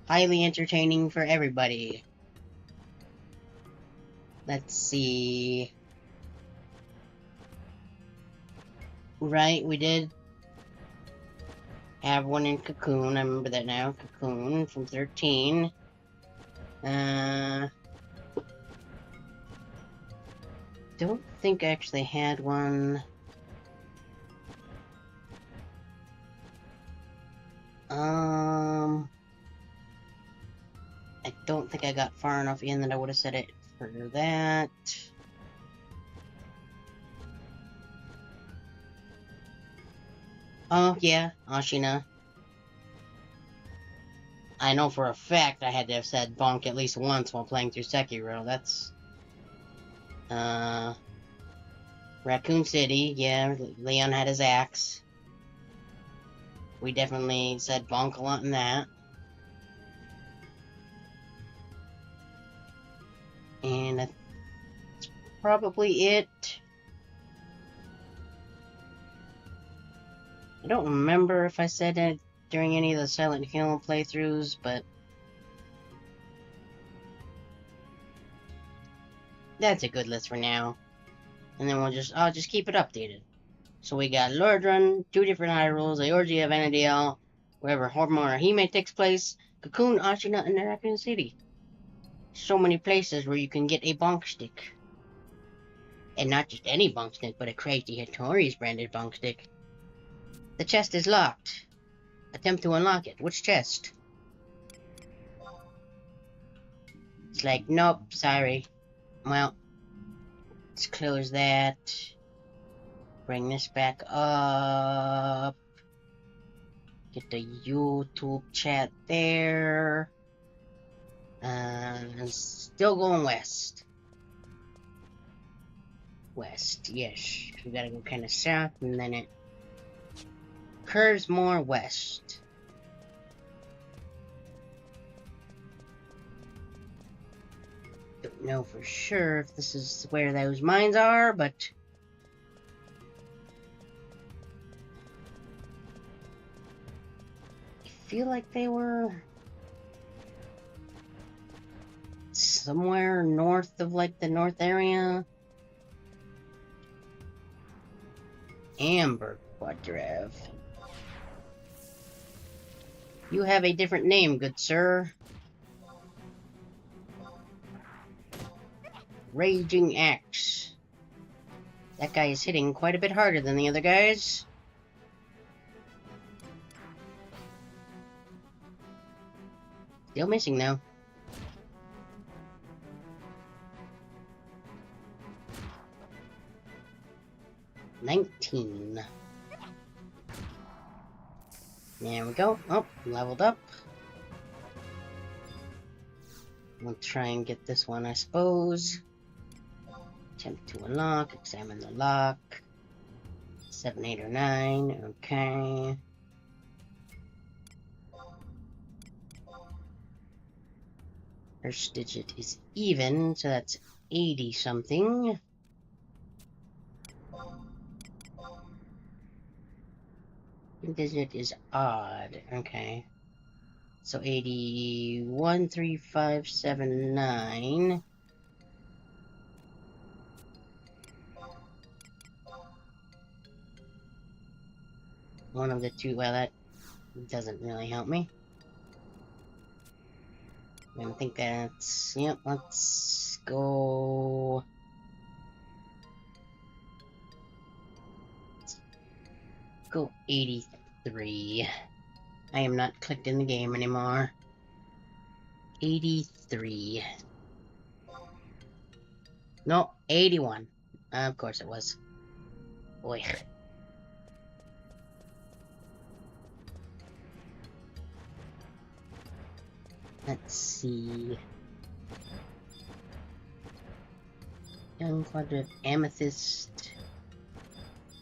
highly entertaining for everybody. Let's see. Right, we did have one in Cocoon. I remember that now. Cocoon from 13. Don't think I actually had one. I don't think I got far enough in that I would have said it for that. Oh, yeah, Ashina. I know for a fact I had to have said bonk at least once while playing through Sekiro. That's... Raccoon City, yeah, Leon had his axe. We definitely said bonk a lot in that. And that's probably it. I don't remember if I said it during any of the Silent Hill playthroughs, but that's a good list for now. And then I'll just keep it updated. So we got Lordran, 2 different Hyrules, Eorgia of Anadale, wherever Homorahime takes place, Cocoon, Ashina, and Raccoon City. So many places where you can get a bonk stick. And not just any bonk stick, but a Crazy Hattori's branded bonk stick. The chest is locked. Attempt to unlock it. Which chest? It's like, nope, sorry. Well, let's close that. Bring this back up. Get the YouTube chat there. Still going west. West, yes. We gotta go kind of south, and then it curves more west. Don't know for sure if this is where those mines are, but I feel like they were somewhere north of, like, the north area. Amber Quadrev. You have a different name, good sir. Raging Axe. That guy is hitting quite a bit harder than the other guys. Still missing though. There we go. Oh, leveled up. We'll try and get this one, I suppose. Attempt to unlock. Examine the lock. 7, 8, or 9. Okay. First digit is even, so that's 80 something. Digit is odd. Okay. So 81, 3, 5, 7, 9. One of the two, well, that doesn't really help me. I think that's, yep, let's go. Go 83. I am not clicked in the game anymore. 83. No, 81. Of course it was. Boy. Let's see. Young quadrant amethyst.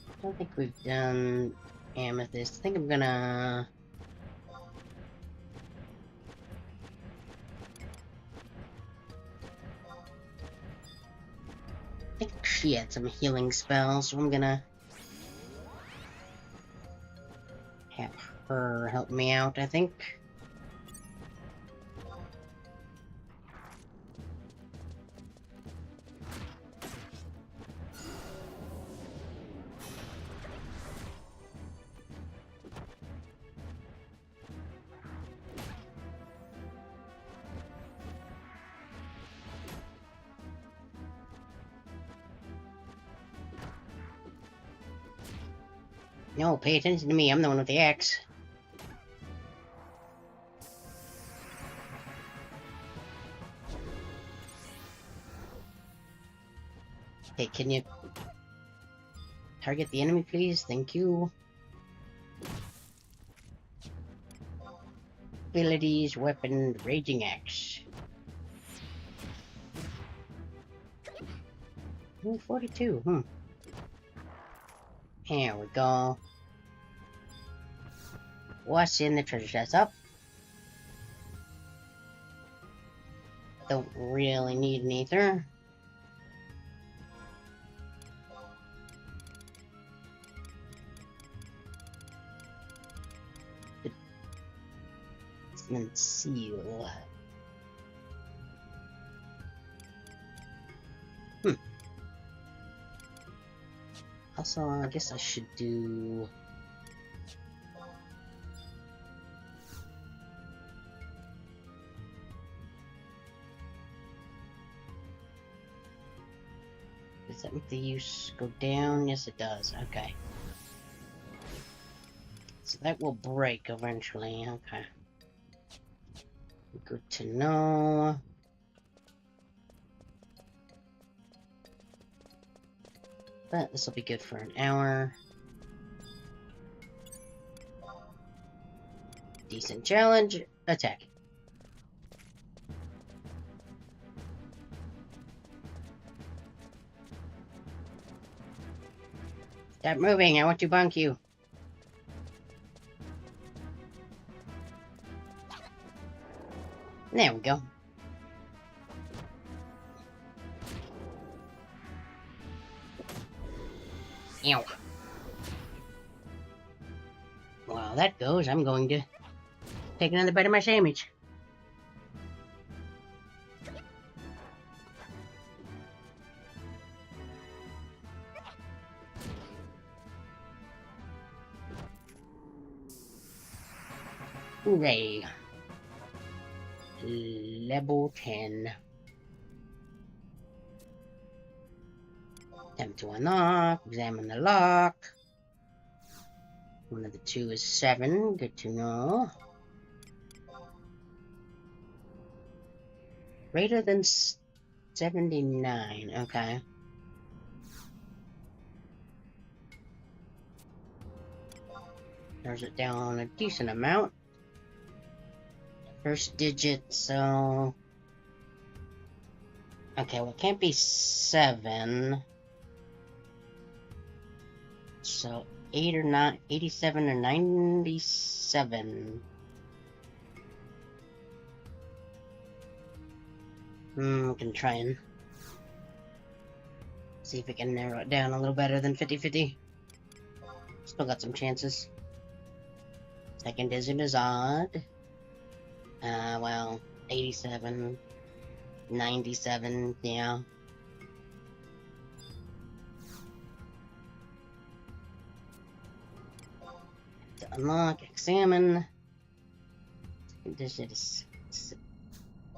I don't think we've done amethyst. I think I'm gonna. I think she had some healing spells, so I'm gonna have her help me out, I think. No, pay attention to me. I'm the one with the axe. Hey, can you target the enemy, please? Thank you. Abilities, weapon, raging axe. Ooh, 42, Here we go. What's in the treasure chest? Up. Don't really need an ether. And seal. Also, I guess I should do. Does that make the use go down? Yes, it does. Okay. So that will break eventually. Okay. Good to know. But this will be good for an hour. Decent challenge. Attack. Stop moving. I want to bonk you. There we go. Ew. While that goes, I'm going to take another bite of my sandwich. Hooray. Level 10. Attempt to unlock. Examine the lock. One of the two is 7. Good to know. Greater than 79. Okay. There's it down a decent amount. First digit, so... Okay, well, it can't be 7. So, 8 or 9, 87 or 97. We can try and see if we can narrow it down a little better than 50-50. Still got some chances. Second digit is odd. Well, 87, 97, yeah. To unlock, examine. Second digit is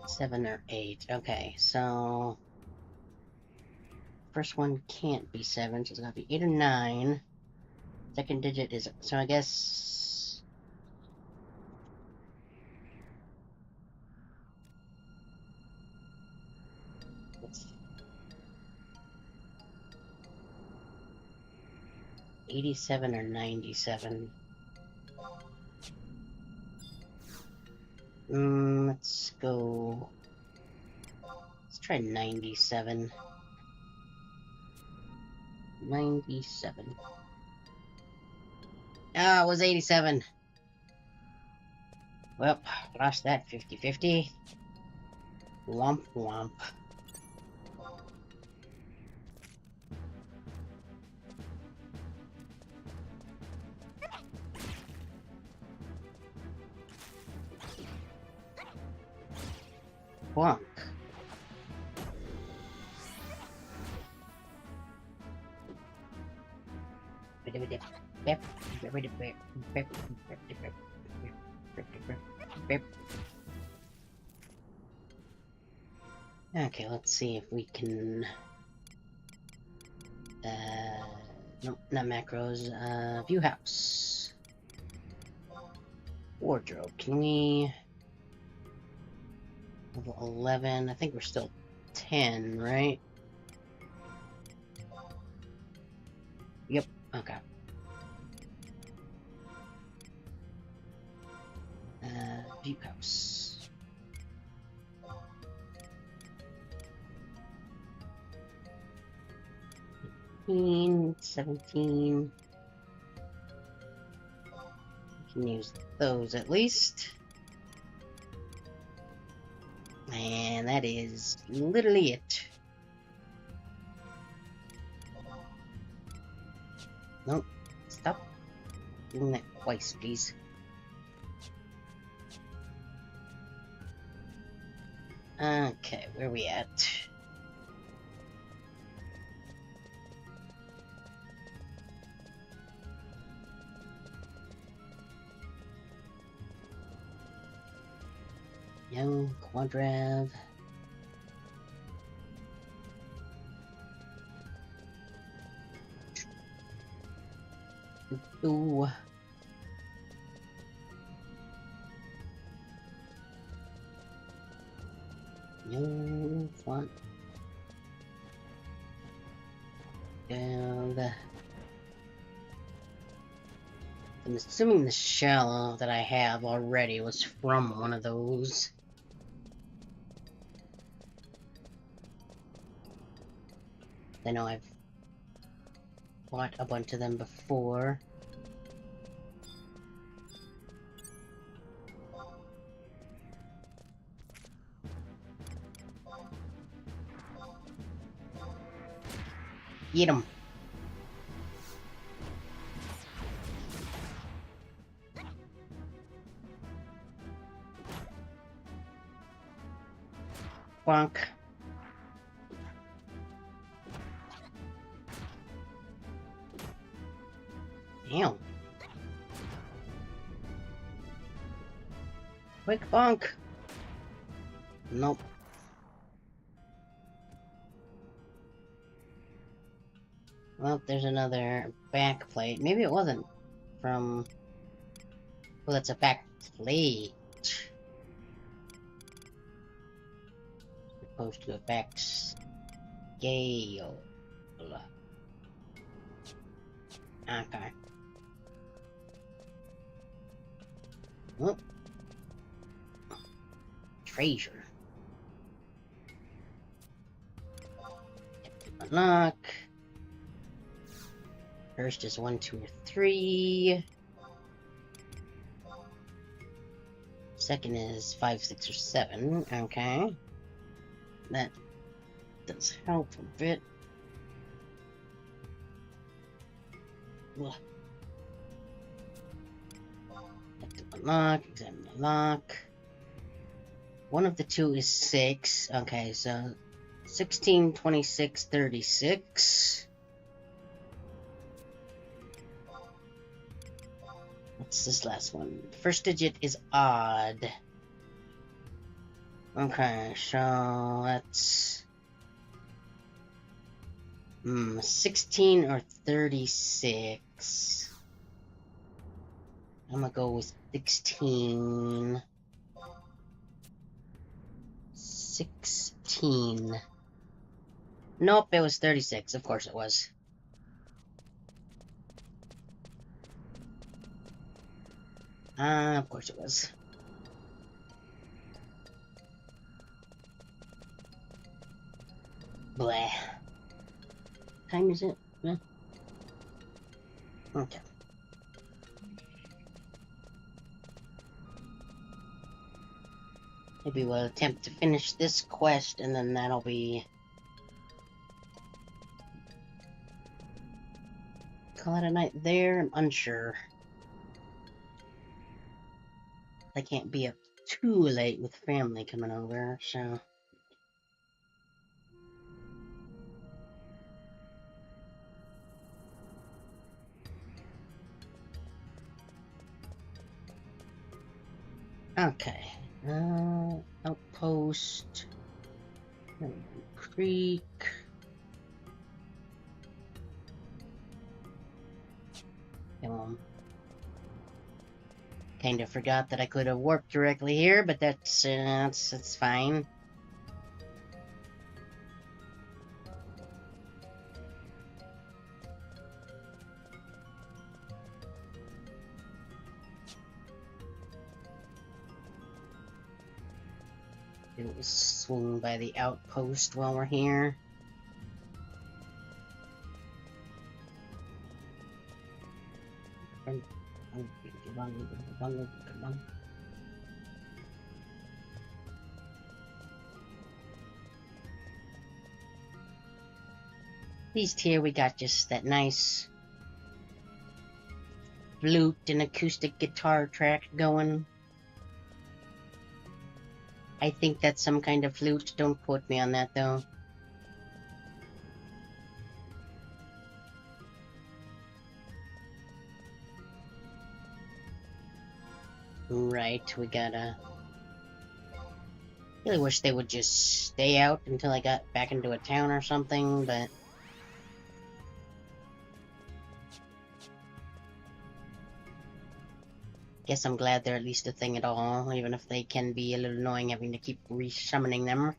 7 or 8. Okay, so... First one can't be 7, so it's gotta be 8 or 9. Second digit is... So I guess... Let's... 87 or 97. Let's go... Let's try 97. 97. Ah, it was 87. Well, lost that 50-50. Womp womp. Bonk. Okay, let's see if we can... Nope, not macros. View house. Wardrobe. Can we... Level 11. I think we're still 10, right? Yep, okay. View house. $15, $17. We can use those at least. And that is literally it. Nope. Stop doing that twice, please. Okay, where are we at? Young Quadrav. Ooh. Young font. And I'm assuming the shell that I have already was from one of those. I know I've bought a bunch of them before. Eat 'em. Bonk. Damn. Quick bonk. Nope. Well, there's another back plate. Maybe it wasn't from... Well, it's a back plate. As opposed to a back scale. Okay. Oh. Treasure. Unlock. First is 1, 2, or 3. Second is 5, 6, or 7. Okay. That does help a bit. Ugh. Active unlock, examine unlock. One of the two is 6. Okay, so 16, 26, 36. What's this last one? First digit is odd. Okay, so that's 16 or 36. I'm gonna go with 16. 16. Nope, it was 36. Of course it was. Of course it was. Blah. Time is it? Yeah. Okay. Maybe we'll attempt to finish this quest, and then that'll be... Call it a night there? I'm unsure. I can't be up too late with family coming over, so... Okay. Outpost... Creek... Kind of forgot that I could have warped directly here, but that's fine. We'll swing by the outpost while we're here. At least here we got just that nice flute and acoustic guitar track going. I think that's some kind of flute. Don't quote me on that, though. Right, we gotta... Really wish they would just stay out until I got back into a town or something, but... Guess I'm glad they're at least a thing at all, even if they can be a little annoying having to keep re-summoning them.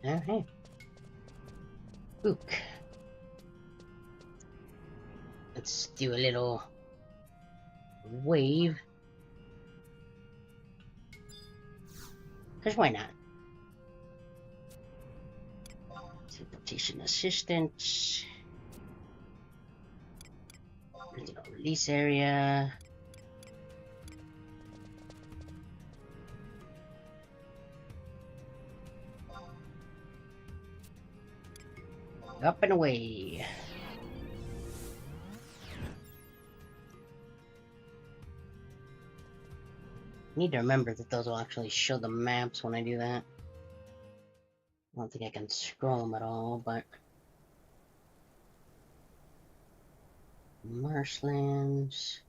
Alright. Ook. Let's do a little wave. Because why not? Teleportation assistance. Original release area. Up and away. Need to remember that those will actually show the maps when I do that. I don't think I can scroll them at all, but... Marshlands...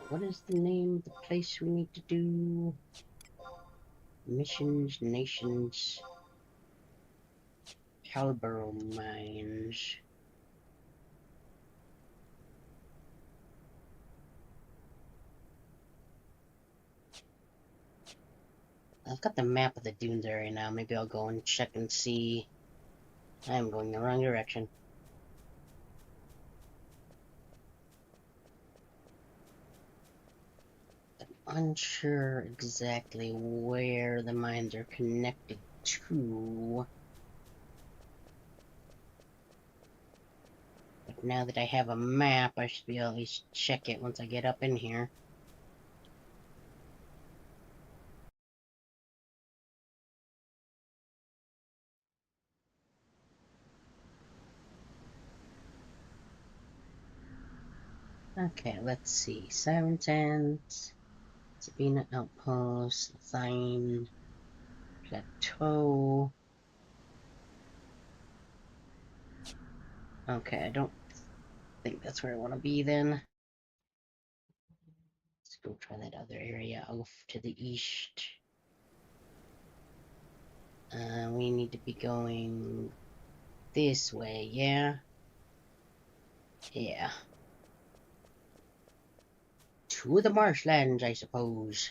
what is the name of the place we need to do? Missions, nations... Calborough Mines. I've got the map of the dunes area now. Maybe I'll go and check and see. I'm going the wrong direction. I'm unsure exactly where the mines are connected to. But now that I have a map, I should be able to at least check it once I get up in here. Okay, let's see. Siren Sands, Sabina Outpost, Thine, Plateau. Okay, I don't think that's where I want to be then. Let's go try that other area off to the east. We need to be going this way, yeah? Yeah. To the marshlands, I suppose.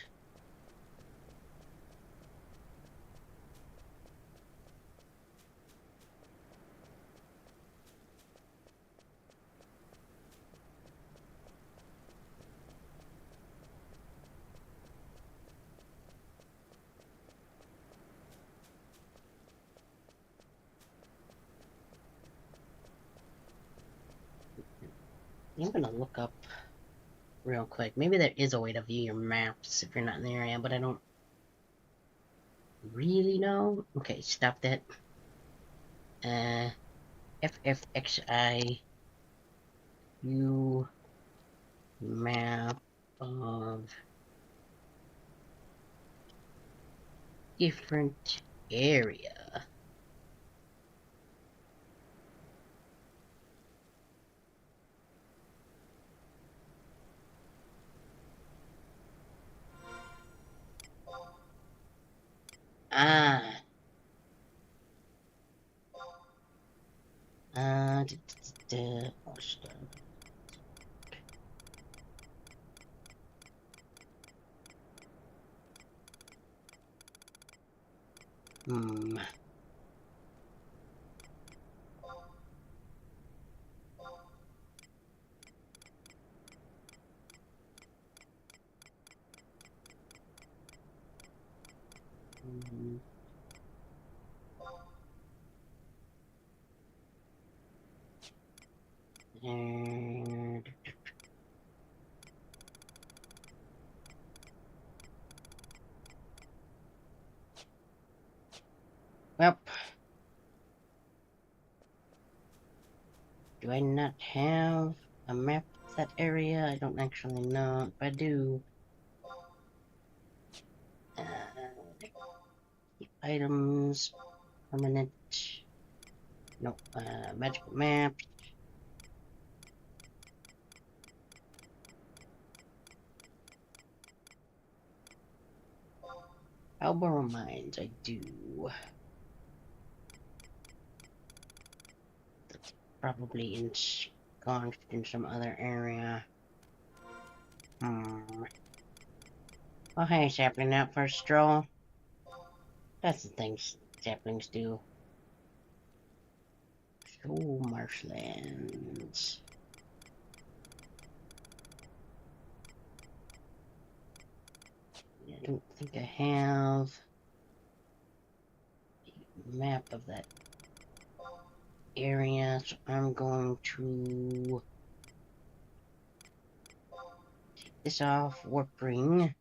I'm gonna look up real quick. Maybe there is a way to view your maps if you're not in the area, but I don't really know. Okay, stop that. FFXI view map of different area. Ah. Oh, stop. Hmm. And well, do I not have a map of that area? I don't actually know. If I do, uh, items, permanent, no, magical map. Alboro Mines, I do. That's probably ensconced in some other area. Hmm. Oh, hey, sapling, out for a stroll. That's the things saplings do. So, marshlands. I don't think I have a map of that area, so I'm going to take this off, warp ring.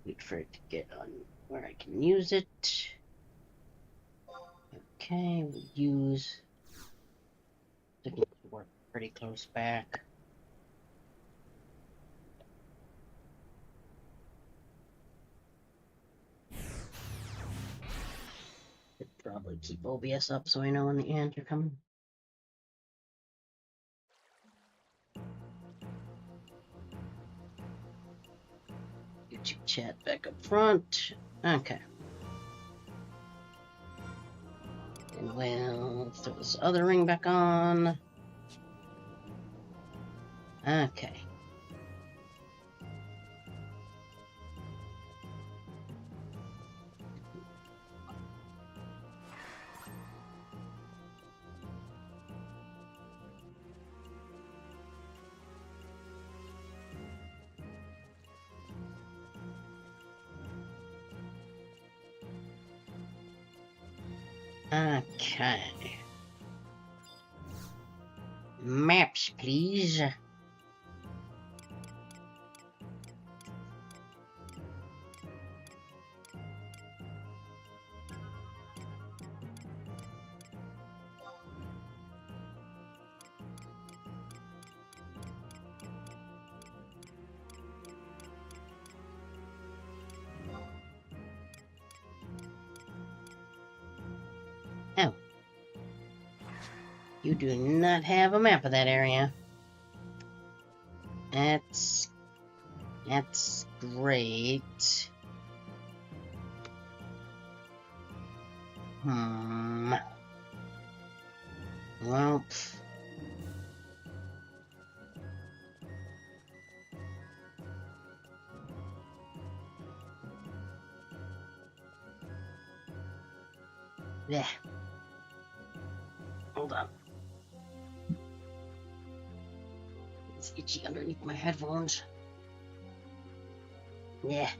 Wait for it to get on where I can use it. Okay, we'll use the warp pretty close back. Should probably keep OBS up so I know when the ants are coming. YouTube chat back up front. Okay. And we'll throw this other ring back on. Okay. Okay. Maps, please. Oh. You do not have a map of that area. That's great. Well, yeah. Hold on. It's itchy underneath my headphones. Yeah.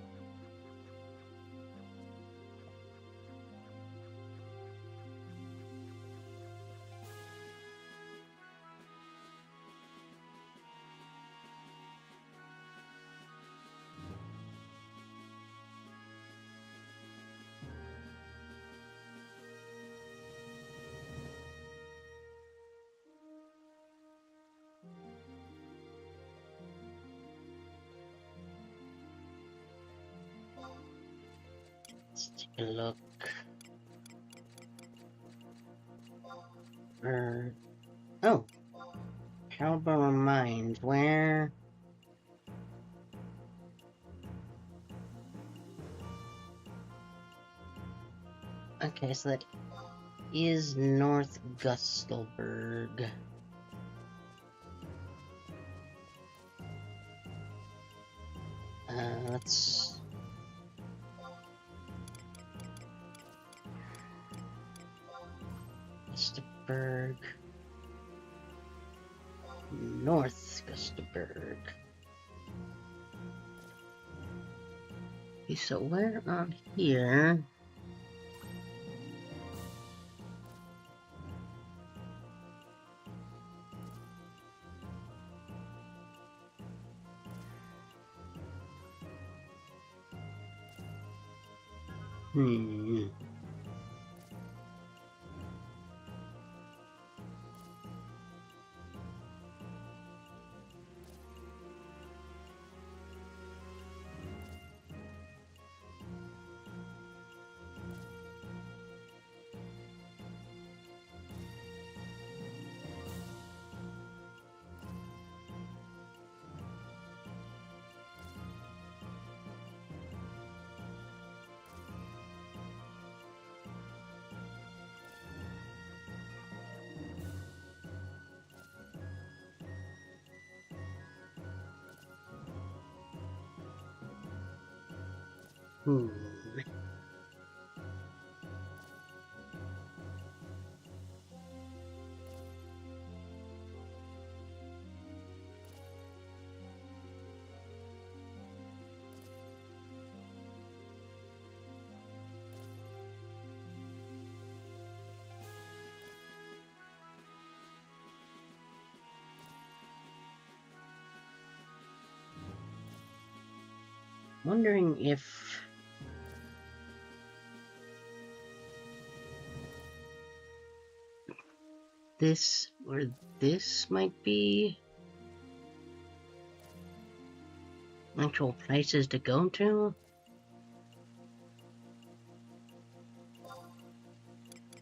Let's take a look. Oh. How about remind where? Okay, so that is North Gustelberg. Let's... Gustelberg. North Gustelberg. Okay, so where on here? Wondering if this or this might be actual places to go to.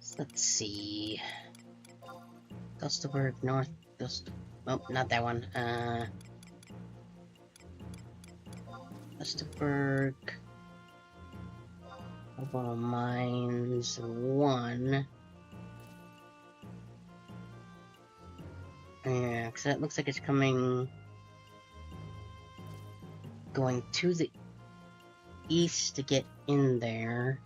So let's see. Gustelberg, North oh, not that one. Gustelberg. Opal Mines 1. Yeah, because that looks like it's going to the east to get in there.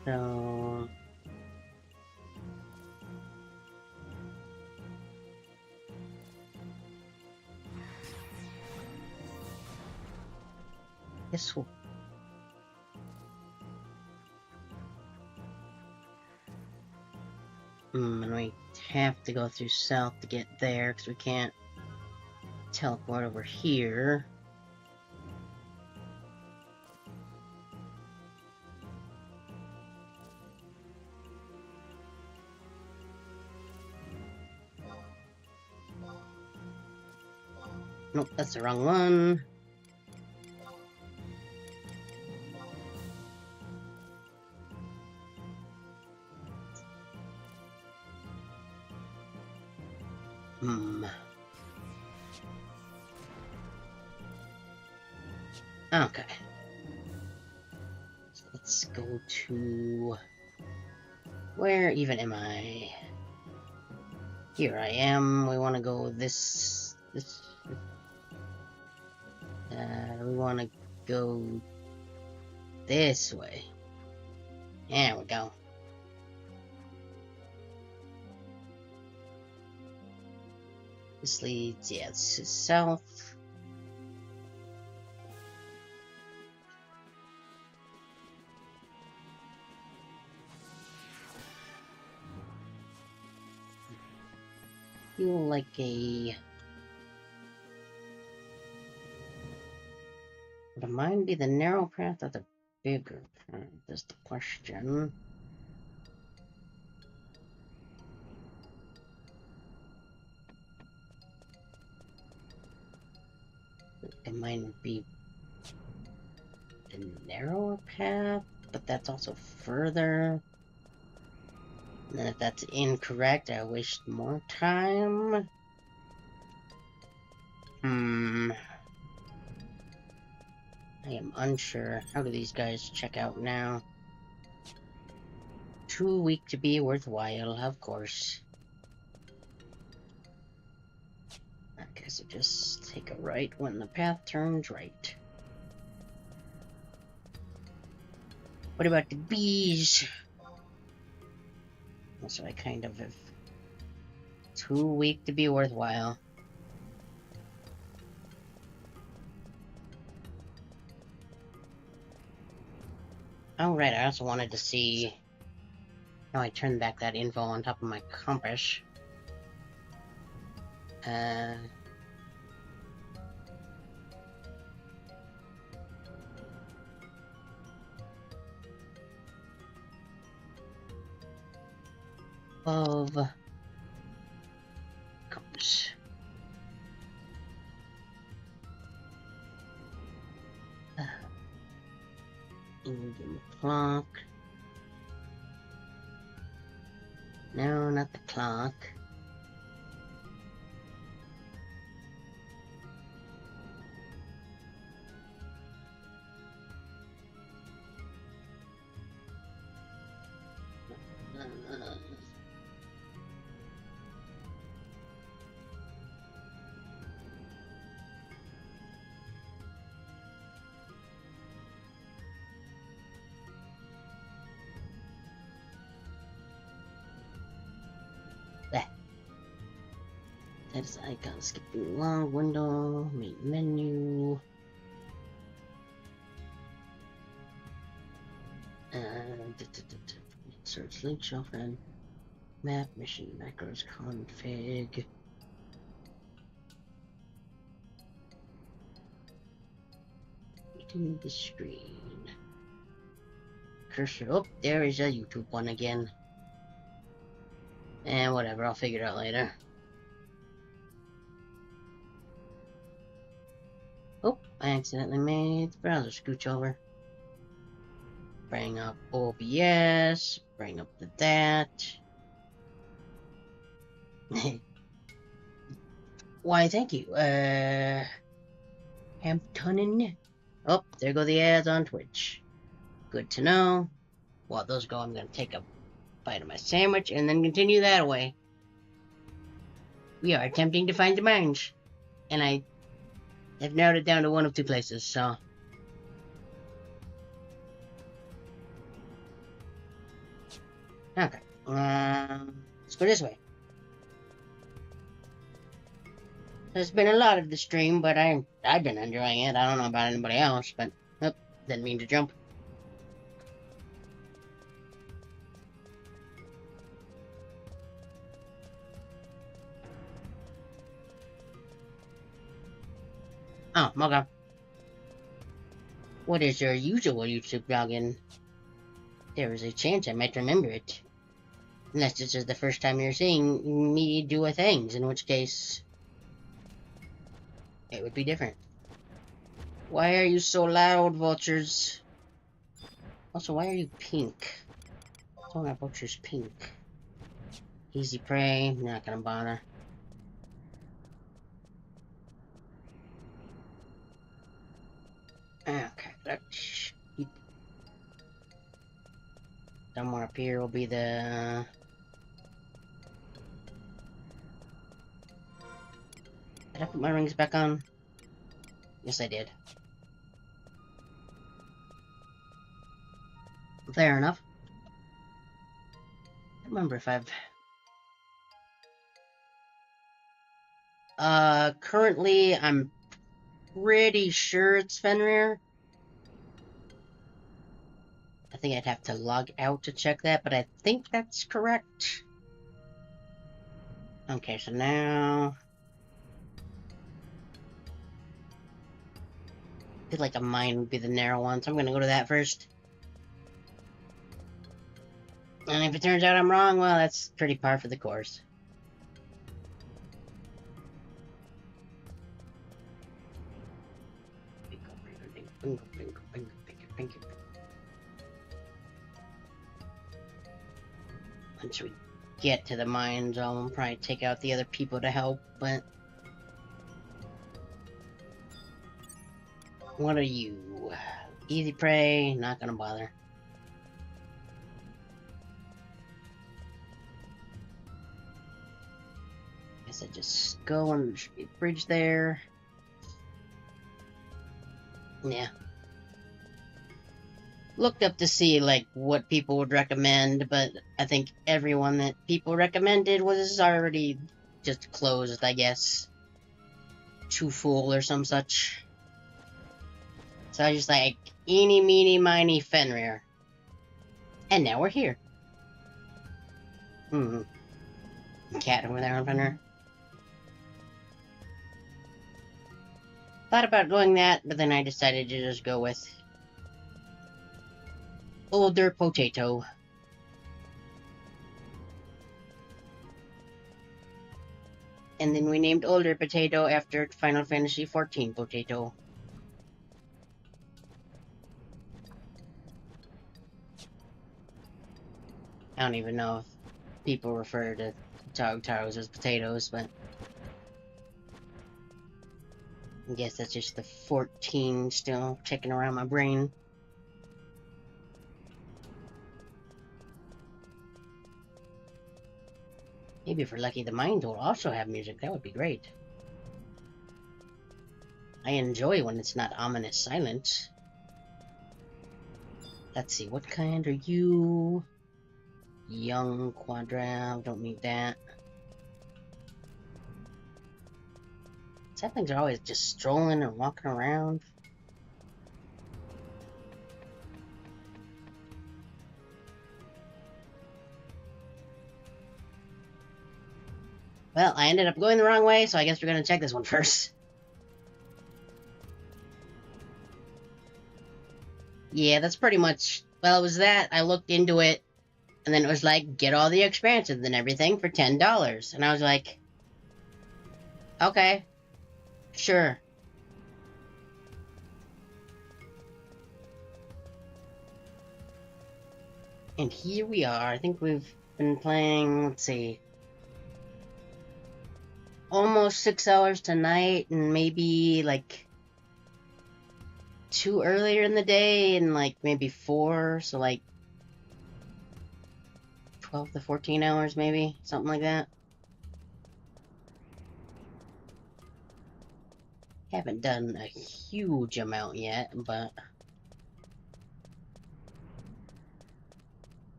So... This will... and we have to go through south to get there, because we can't teleport over here. Nope, that's the wrong one. Okay. So let's go to... Where even am I? Here I am. We want to go this... we want to go this way. There we go. This leads, yeah, this is south. Feel like a... Would mine be the narrow path or the bigger path? Is the question. It might be the narrower path, but that's also further. And then if that's incorrect, I waste more time. I am unsure. How do these guys check out now? Too weak to be worthwhile, of course. I guess I just take a right when the path turns right. What about the bees? So I kind of have too weak to be worthwhile. Oh right, I also wanted to see how I turned back that info on top of my compass. Of compass. Indian clock. No, not the clock. That is icon. Skipping along. Window. Main menu. Search link shelf and map mission macros config. Reading the screen. Cursor. Oh, there is a YouTube one again. And whatever, I'll figure it out later. Oh, I accidentally made the browser scooch over. Bring up OBS, bring up the that. Why, thank you. Hamptonin. Oh, there go the ads on Twitch. Good to know. while those go, I'm gonna take a bite of my sandwich and then continue that way. We are attempting to find the mines, and I have narrowed it down to one of two places, so. Okay, let's go this way. There's been a lot of the stream, but I've been enjoying it. I don't know about anybody else, but oh, didn't mean to jump. Oh, okay. What is your usual YouTube login? There is a chance I might remember it. Unless this is the first time you're seeing me do a things, in which case it would be different. Why are you so loud, vultures? Also, why are you pink? Why are vultures pink? Easy prey, not gonna bother. Okay, let's keep. Somewhere up here will be the. Did I put my rings back on? Yes, I did. Fair enough. I don't remember if I've. Currently, I'm pretty sure it's Fenrir. I think I'd have to log out to check that, but I think that's correct. Okay, so now. I feel like a mine would be the narrow one, so I'm gonna go to that first. And if it turns out I'm wrong, well, that's pretty par for the course. Once we get to the mines, I'll probably take out the other people to help, but... What are you? Easy prey, not gonna bother. Guess I just go on the bridge there. Yeah. Looked up to see, like, what people would recommend, but I think everyone that people recommended was already just closed, I guess. Too full or some such. So I was just like, eeny, meeny, miny, Fenrir. And now we're here. Cat over there on Fenrir. Thought about going that, but then I decided to just go with older potato. And then we named older potato after Final Fantasy XIV potato. I don't even know if people refer to taros as potatoes, but I guess that's just the 14 still checking around my brain. Maybe if we're lucky, the mines will also have music. That would be great. I enjoy when it's not ominous silence. Let's see, what kind are you? Young Quadra, don't need that. Saplings are always just strolling and walking around. Well, I ended up going the wrong way, so I guess we're gonna check this one first. Yeah, that's pretty much... Well, it was that. I looked into it, and then it was like, get all the expansions and everything for $10. And I was like, okay, sure. And here we are. I think we've been playing, let's see, almost 6 hours tonight, and maybe like 2 earlier in the day, and like maybe 4, so like 12 to 14 hours, maybe? Something like that. Haven't done a huge amount yet, but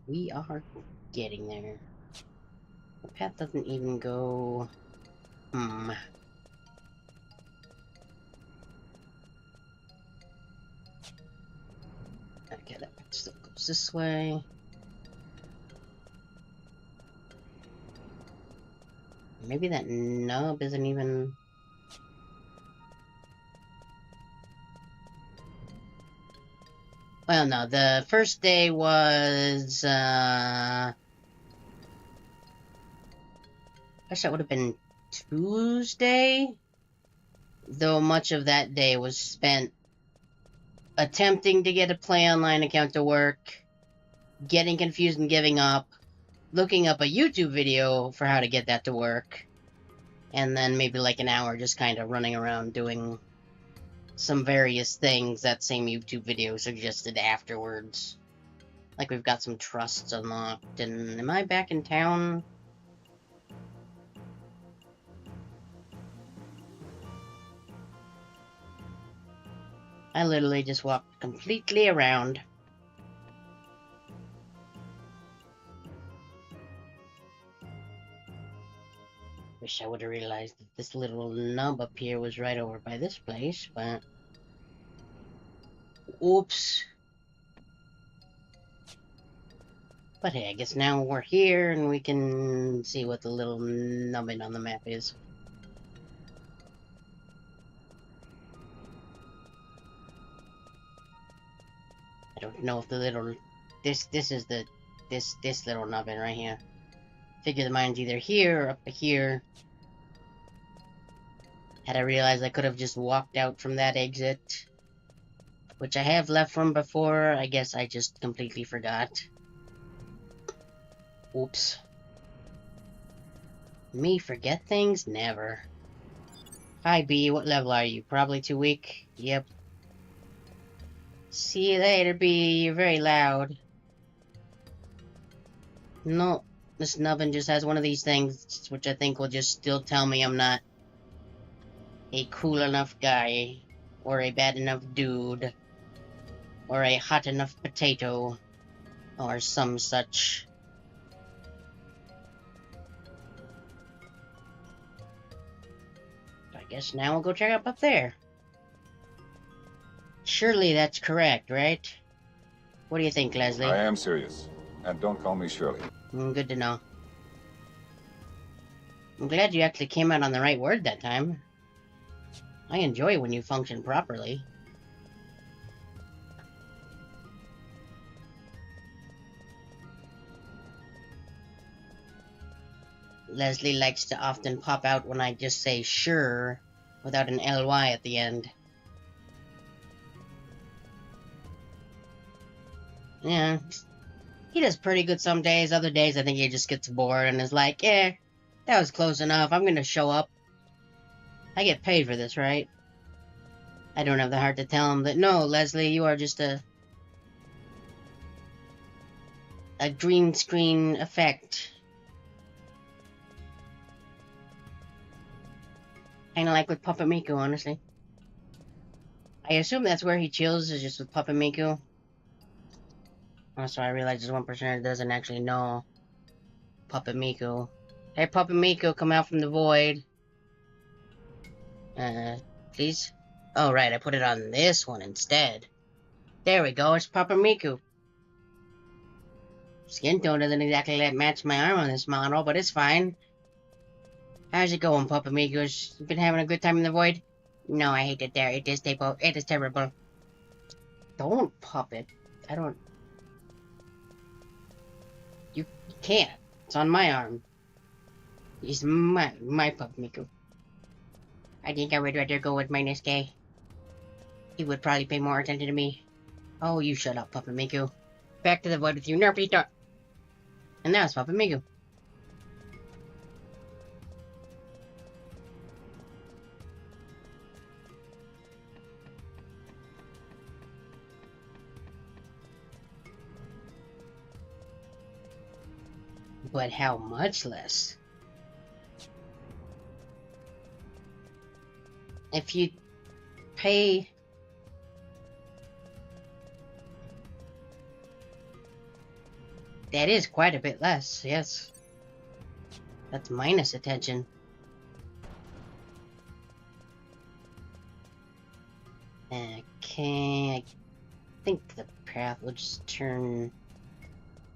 we are getting there. The path doesn't even go... Okay, that still goes this way. Maybe that nub isn't even... Well, no, the first day was, I guess that would have been Tuesday? Though much of that day was spent attempting to get a Play Online account to work, getting confused and giving up, looking up a YouTube video for how to get that to work, and then maybe like an hour just kind of running around doing some various things that same YouTube video suggested afterwards. Like we've got some trusts unlocked, and am I back in town? I literally just walked completely around. Wish I would have realized that this little nub up here was right over by this place, but... Oops. But hey, I guess now we're here and we can see what the little nubbin on the map is. I don't know if the little... This is the... This little nubbin right here. Figure the mine's either here or up here. Had I realized I could have just walked out from that exit, which I have left from before, I guess I just completely forgot. Oops. Me forget things? Never. Hi B, what level are you? Probably too weak? Yep. See you later B, you're very loud. No, this nubbin just has one of these things, which I think will just still tell me I'm not a cool enough guy, or a bad enough dude, or a hot enough potato, or some such. I guess now we'll go check up there. Surely that's correct, right? What do you think, Leslie? I am serious. And don't call me Shirley. Good to know. I'm glad you actually came out on the right word that time. I enjoy when you function properly. Leslie likes to often pop out when I just say sure without an LY at the end. Yeah, he does pretty good some days. Other days I think he just gets bored and is like, that was close enough. I'm gonna show up. I get paid for this, right? I don't have the heart to tell him that, no, Leslie, you are just a green screen effect. Kinda like with Puppet Miku, honestly. I assume that's where he chills, is just with Puppet Miku. Also, I realize there's one person that doesn't actually know Puppet Miku. Hey, Puppet Miku, come out from the void. Please? Oh, right, I put it on this one instead. There we go, it's Puppet Miku. Skin tone doesn't exactly match my arm on this model, but it's fine. How's it going, Puppet Miku? You been having a good time in the void? No, I hate it there. It is terrible. Don't, Puppet. I don't... You can't. It's on my arm. He's my Puppet Miku. I think I would rather go with minus K. He would probably pay more attention to me. Oh, you shut up, Puppet Miku. Back to the void with you, Nerpy. And that was Puppet Miku. But how much less? If you pay... That is quite a bit less, yes. That's minus attention. Okay, I think the path will just turn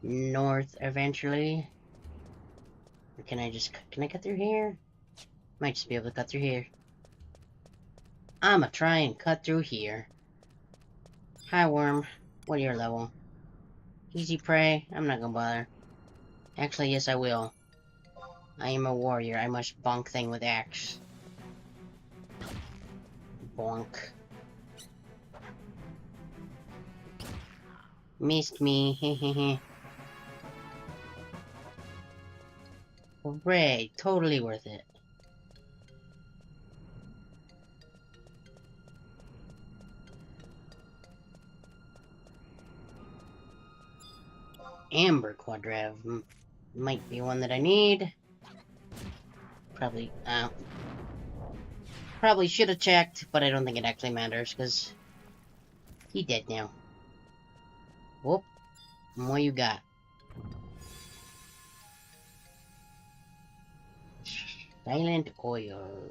north eventually. Or can I cut through here? Might just be able to cut through here. I'ma try and cut through here. Hi, worm. What are your level? Easy prey? I'm not gonna bother. Actually, yes, I will. I am a warrior. I must bonk thing with axe. Bonk. Missed me. Hehehe. Hooray. Totally worth it. Amber Quadrav. Might be one that I need. Probably should have checked, but I don't think it actually matters, because he dead now. Whoop. What you got? Silent oil.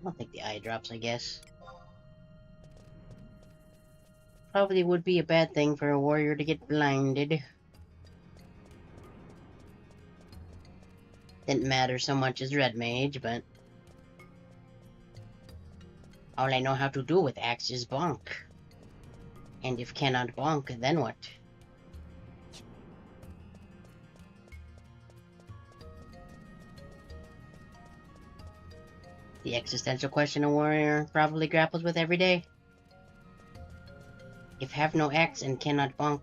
I'll take the eye drops, I guess. Probably would be a bad thing for a warrior to get blinded. Didn't matter so much as red mage, but all I know how to do with axe is bonk. And if cannot bonk, then what? The existential question a warrior probably grapples with every day. If have no axe and cannot bonk.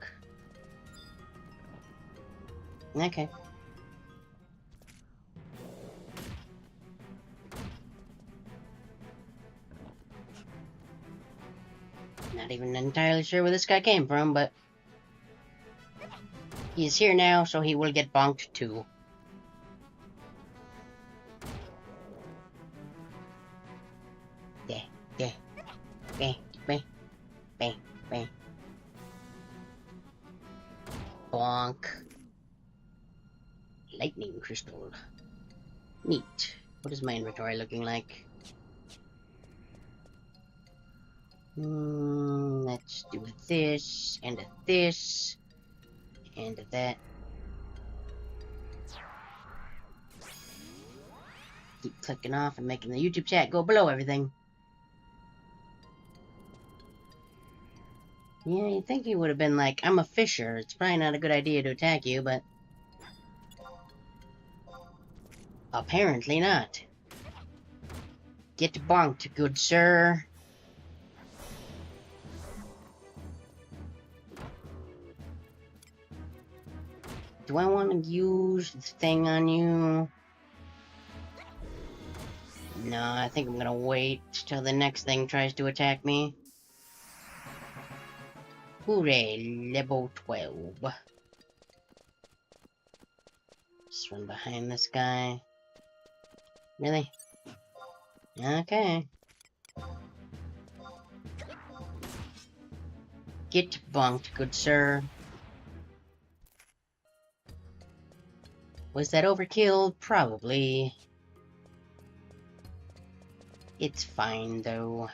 Okay. Not even entirely sure where this guy came from, but he's here now, so he will get bonked too. Bang. Bonk. Lightning crystal. Neat. What is my inventory looking like? Let's do this, and this, and that. Keep clicking off and making the YouTube chat go below everything. Yeah, you'd think he would have been like, I'm a fisher, it's probably not a good idea to attack you, but apparently not. Get bonked, good sir. Do I want to use this thing on you? No, I think I'm gonna wait till the next thing tries to attack me. Hooray, level 12. Just run behind this guy. Really? Okay. Get bonked, good sir. Was that overkill? Probably. It's fine, though.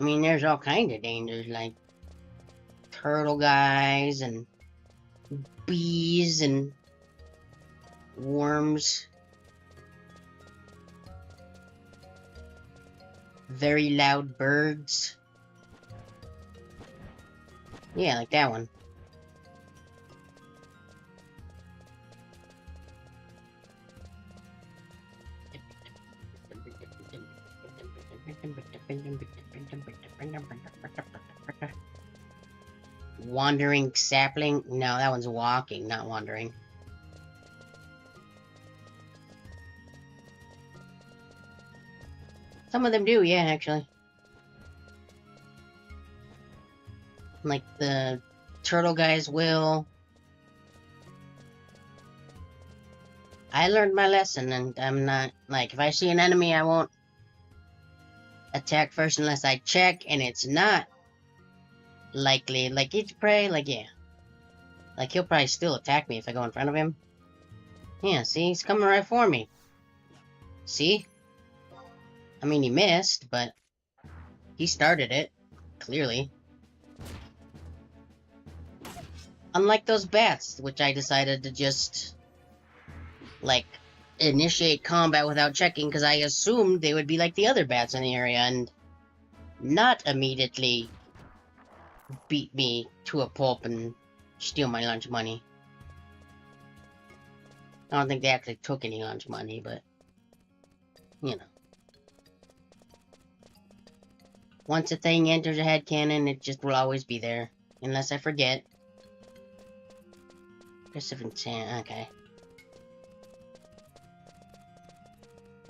I mean, there's all kinds of dangers, like turtle guys, and bees, and worms. Very loud birds. Yeah, like that one. Wandering sapling? No, that one's walking, not wandering. Some of them do, yeah, actually. Like the turtle guys will. I learned my lesson, and I'm not, like, if I see an enemy, I won't attack first unless I check, and it's not likely. Like, each prey, like, yeah. Like, he'll probably still attack me if I go in front of him. Yeah, see? He's coming right for me. See? I mean, he missed, but he started it, clearly. Unlike those bats, which I decided to just, like, initiate combat without checking, because I assumed they would be like the other bats in the area, and not immediately beat me to a pulp and steal my lunch money. I don't think they actually took any lunch money, but, you know. Once a thing enters a headcanon, it just will always be there. Unless I forget. Aggressive intent, okay.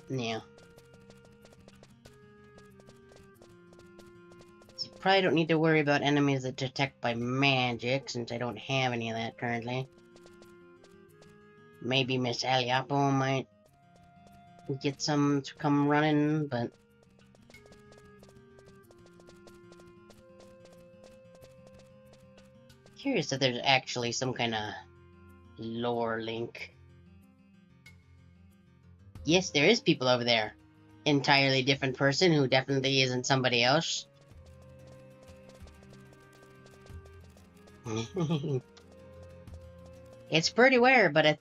Yeah. So probably don't need to worry about enemies that detect by magic, since I don't have any of that currently. Maybe Miss Aliapo might get some to come running, but... Curious if there's actually some kind of lore link. Yes, there is people over there. Entirely different person who definitely isn't somebody else. It's pretty weird, but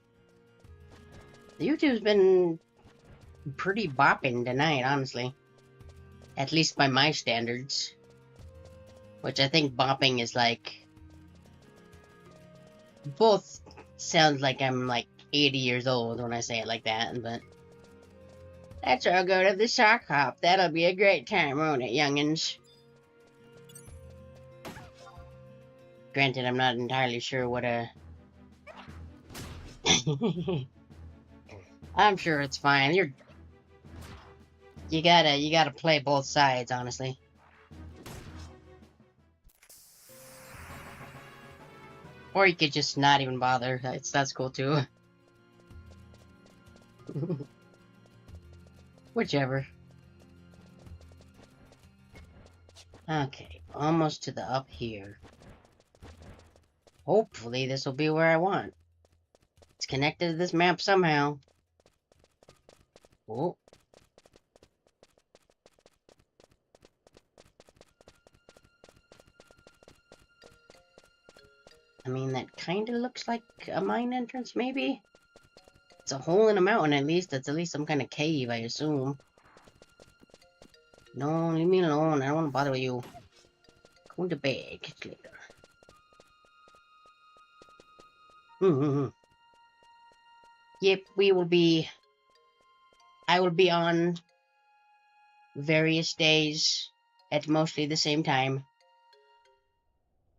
YouTube's been pretty bopping tonight, honestly. At least by my standards. Which I think bopping is like... Both sounds like I'm like 80 years old when I say it like that, but... Let's all go to the sock hop. That'll be a great time, won't it, youngins? Granted, I'm not entirely sure what a... I'm sure it's fine. You gotta play both sides, honestly. Or you could just not even bother. That's cool too. Whichever. Okay, almost to the up here. Hopefully this will be where I want. It's connected to this map somehow. Oh. I mean, that kind of looks like a mine entrance, maybe? It's a hole in a mountain, at least. It's at least some kind of cave, I assume. No, leave me alone. I don't want to bother with you. Go to bed. Catch you later. Yep, I will be on various days at mostly the same time.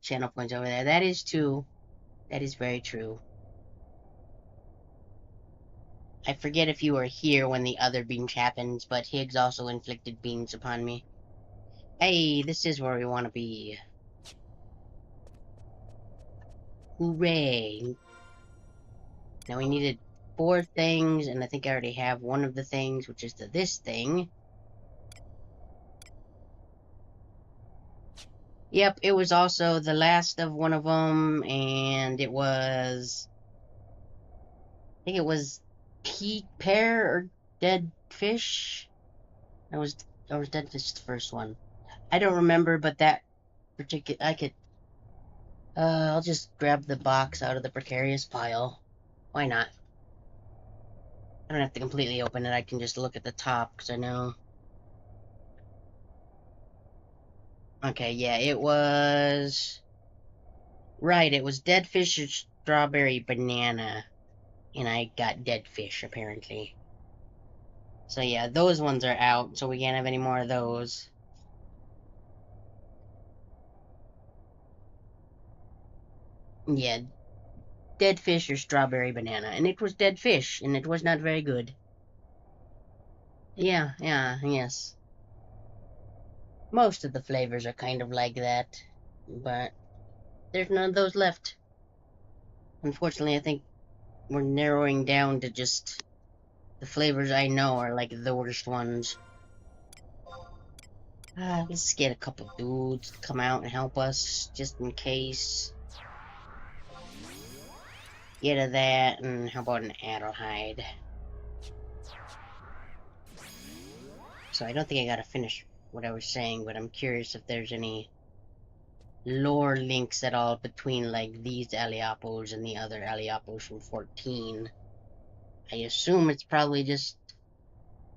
Channel points over there. That is true. That is very true. I forget if you were here when the other beams happens, but Higgs also inflicted beams upon me. Hey, this is where we want to be. Hooray! Now we needed 4 things, and I think I already have one of the things, which is this thing. Yep, it was also the last of one of them, and it was... I think it was pear or dead fish? Or was dead fish the first one? I don't remember, but that particular... I could... I'll just grab the box out of the precarious pile. Why not? I don't have to completely open it, I can just look at the top, because I know... Okay, yeah, it was... Right, it was dead fish or strawberry banana. And I got dead fish, apparently. So yeah, those ones are out, so we can't have any more of those. Yeah, dead fish or strawberry banana. And it was dead fish, and it was not very good. Yeah, yes. Most of the flavors are kind of like that, but there's none of those left. Unfortunately, I think we're narrowing down to just the flavors I know are like the worst ones. Let's get a couple dudes to come out and help us, just in case. Get a that, and how about an arrowhide? So I don't think I gotta finish what I was saying, but I'm curious if there's any lore links at all between like these Aliapos and the other Aliapos from 14. I assume it's probably just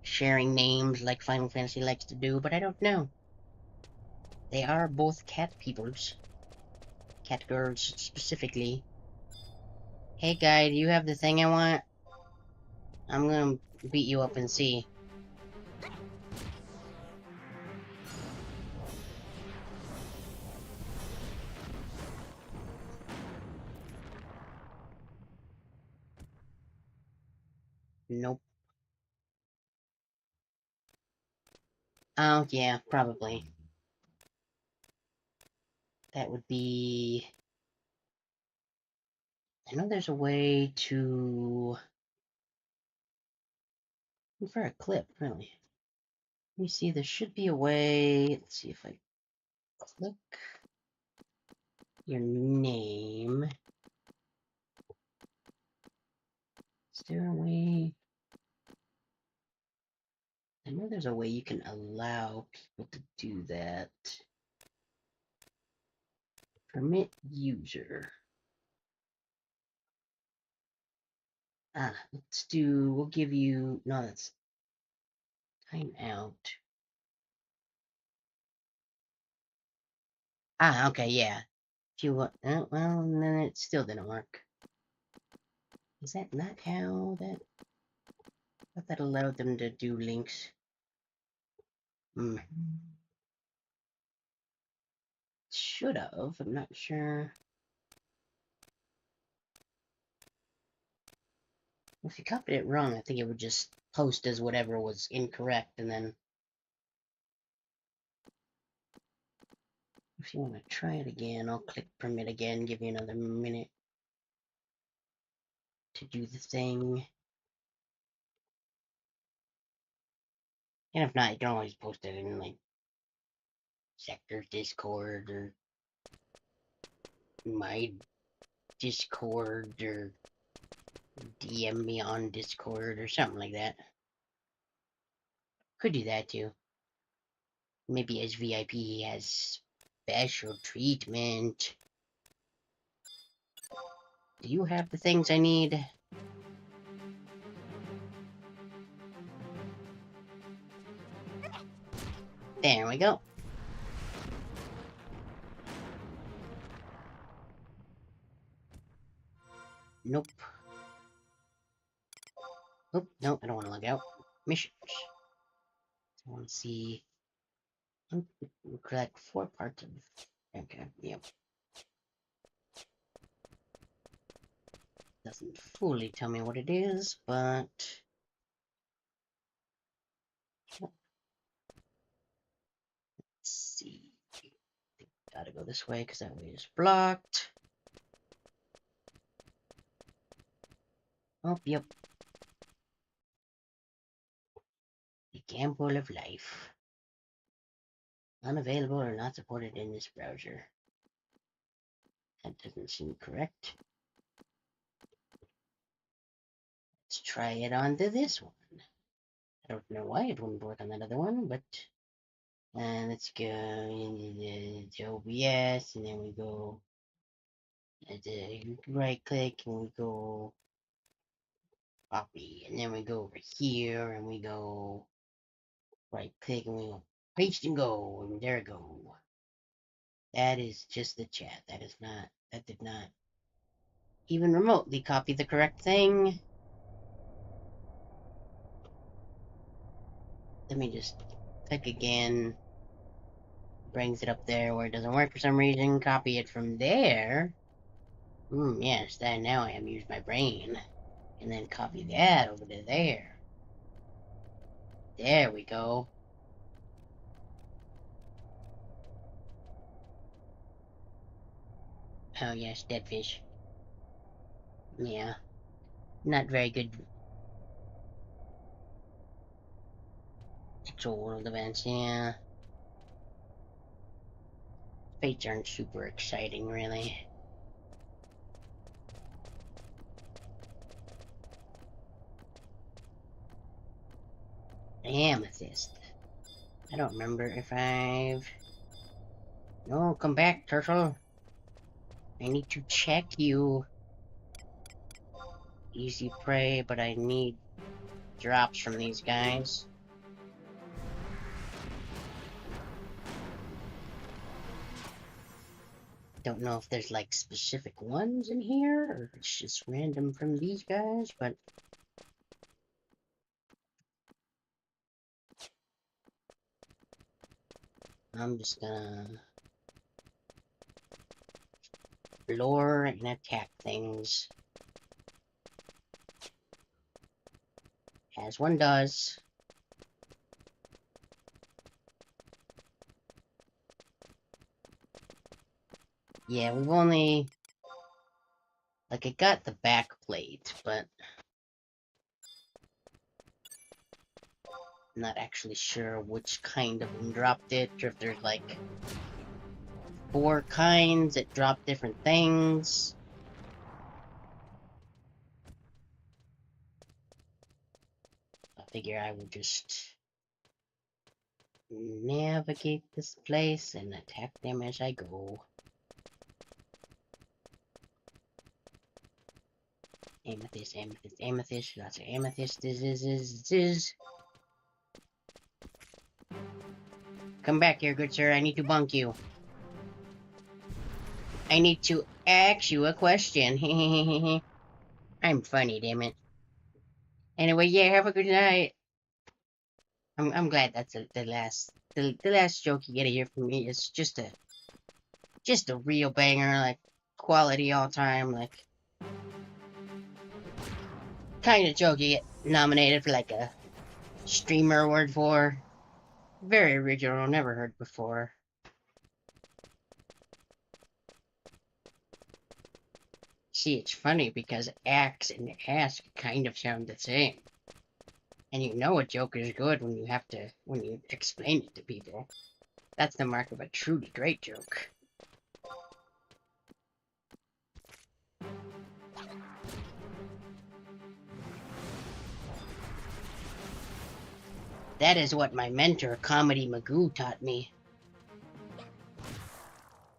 sharing names like Final Fantasy likes to do, but I don't know. They are both cat peoples. Cat girls specifically. Hey guy, do you have the thing I want? I'm gonna beat you up and see. Nope. Oh, yeah, probably. That would be... I know there's a way to... For a clip, really. Let me see, there should be a way... Let's see if I click your name. Is there a way... I know there's a way you can allow people to do that. Permit user. We'll give you, no, that's time out. Okay, yeah. If you want, well, then it still didn't work. Is that not how that, I thought that allowed them to do links. Should have, I'm not sure. If you copied it wrong, I think it would just post as whatever was incorrect, and then if you want to try it again, I'll click permit again, give you another minute to do the thing. And if not, you can always post it in, like, Sector Discord, or my Discord, or DM me on Discord, or something like that. Could do that, too. Maybe as VIP has special treatment. Do you have the things I need? There we go. Nope. Oop, no, I don't want to log out. Missions. I want to see. Collect 4 parts of. Okay, yep. Doesn't fully tell me what it is, but. Let's see. Gotta go this way because that way is blocked. Oh, yep. The gamble of life. Unavailable or not supported in this browser. That doesn't seem correct. Let's try it onto this one. I don't know why it wouldn't work on that other one, but let's go into OBS, and then we go right click, and we go copy, and then we go over here, and we go right click, and we go paste and go, and there we go. That is just the chat. That did not even remotely copy the correct thing. Let me just click again. Brings it up there where it doesn't work for some reason. Copy it from there. Yes, then now I have used my brain. And then copy that over to there. There we go. Oh yes, dead fish. Yeah, not very good actual world events. Yeah, fates aren't super exciting, really. Amethyst. I don't remember if I've. No, come back, turtle. I need to check you. Easy prey, but I need drops from these guys. Don't know if there's like specific ones in here or if it's just random from these guys, but I'm just gonna lure and attack things as one does. Yeah, we've only like it got the back plate, but I'm not actually sure which kind of them dropped it, or if there's like 4 kinds that drop different things. I figure I will just navigate this place and attack them as I go. Amethyst, amethyst, amethyst, lots of amethyst. This. Come back here, good sir. I need to bunk you. I need to ask you a question. I'm funny, damn it. Anyway, yeah, have a good night. I'm glad that's the last joke you get to hear from me is just a real banger, like quality all time, like kind of joke you get nominated for like a streamer award for. Very original, never heard before. See, it's funny because axe and ask kind of sound the same. And you know a joke is good when you explain it to people. That's the mark of a truly great joke. That is what my mentor, Comedy Magoo, taught me.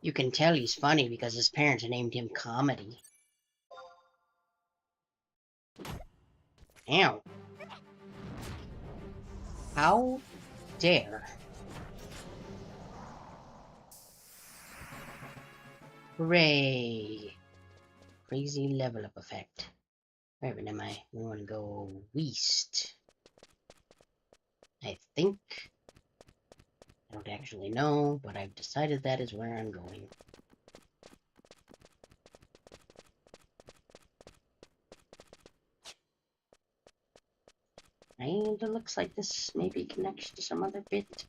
You can tell he's funny because his parents named him Comedy. Ow. How dare. Hooray. Crazy level up effect. Where am I? We want to go west. I think. I don't actually know, but I've decided that is where I'm going. And it looks like this maybe connects to some other bit.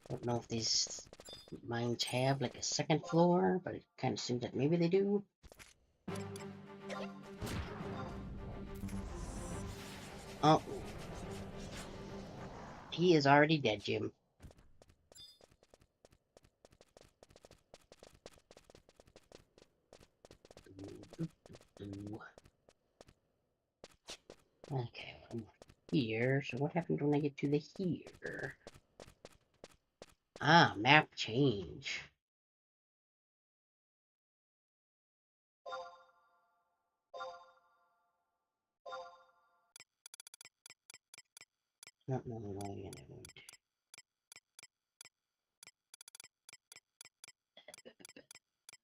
Don't know if these mines have like a second floor, but it kind of seems like maybe they do. Oh. He is already dead, Jim. Okay, I'm here. So what happens when I get to the here? Ah, map change. Not know why I won't.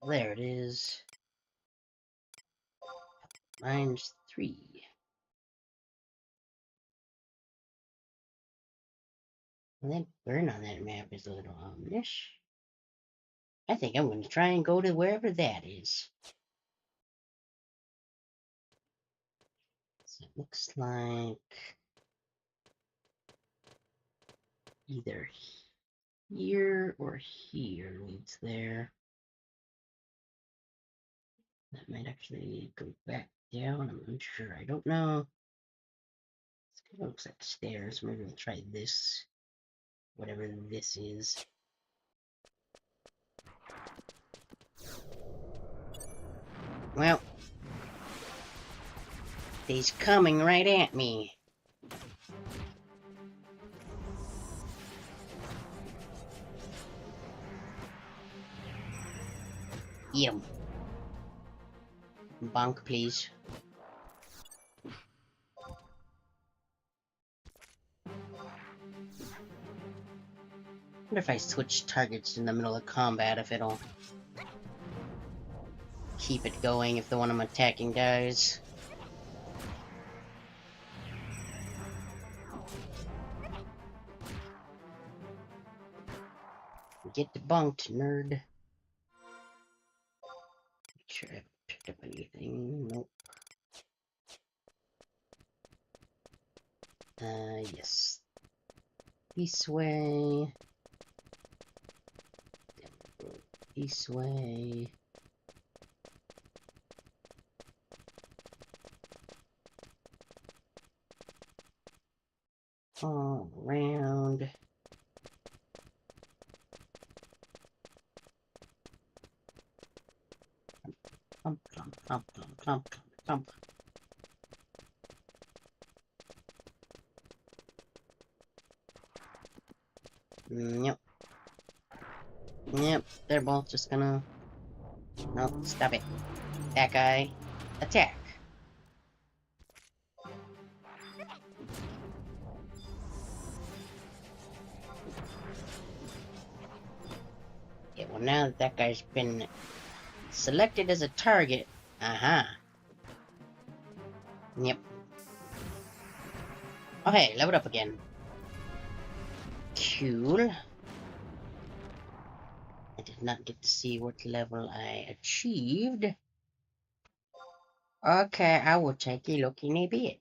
There it is. Mine's 3. And that burn on that map is a little ominous. I think I'm going to try and go to wherever that is. So it looks like either here or here leads there. That might actually go back down. I'm unsure. I don't know. This kind of looks like stairs. Maybe we'll try this. Whatever this is. Well, he's coming right at me. Eat him. Bonk, please. Wonder if I switch targets in the middle of combat, if it'll keep it going if the one I'm attacking dies. Get debunked, nerd. Make sure I haven't picked up anything. Nope. Yes. This way. This way. All around. Thump, thump, thump, thump, thump, thump. Yep. Yep, they're both just gonna... No, stop it. That guy. Attack. Yeah, well now that that guy's been selected as a target. Yep. Oh hey, leveled up again. Cool. I did not get to see what level I achieved. Okay, I will take a look in a bit.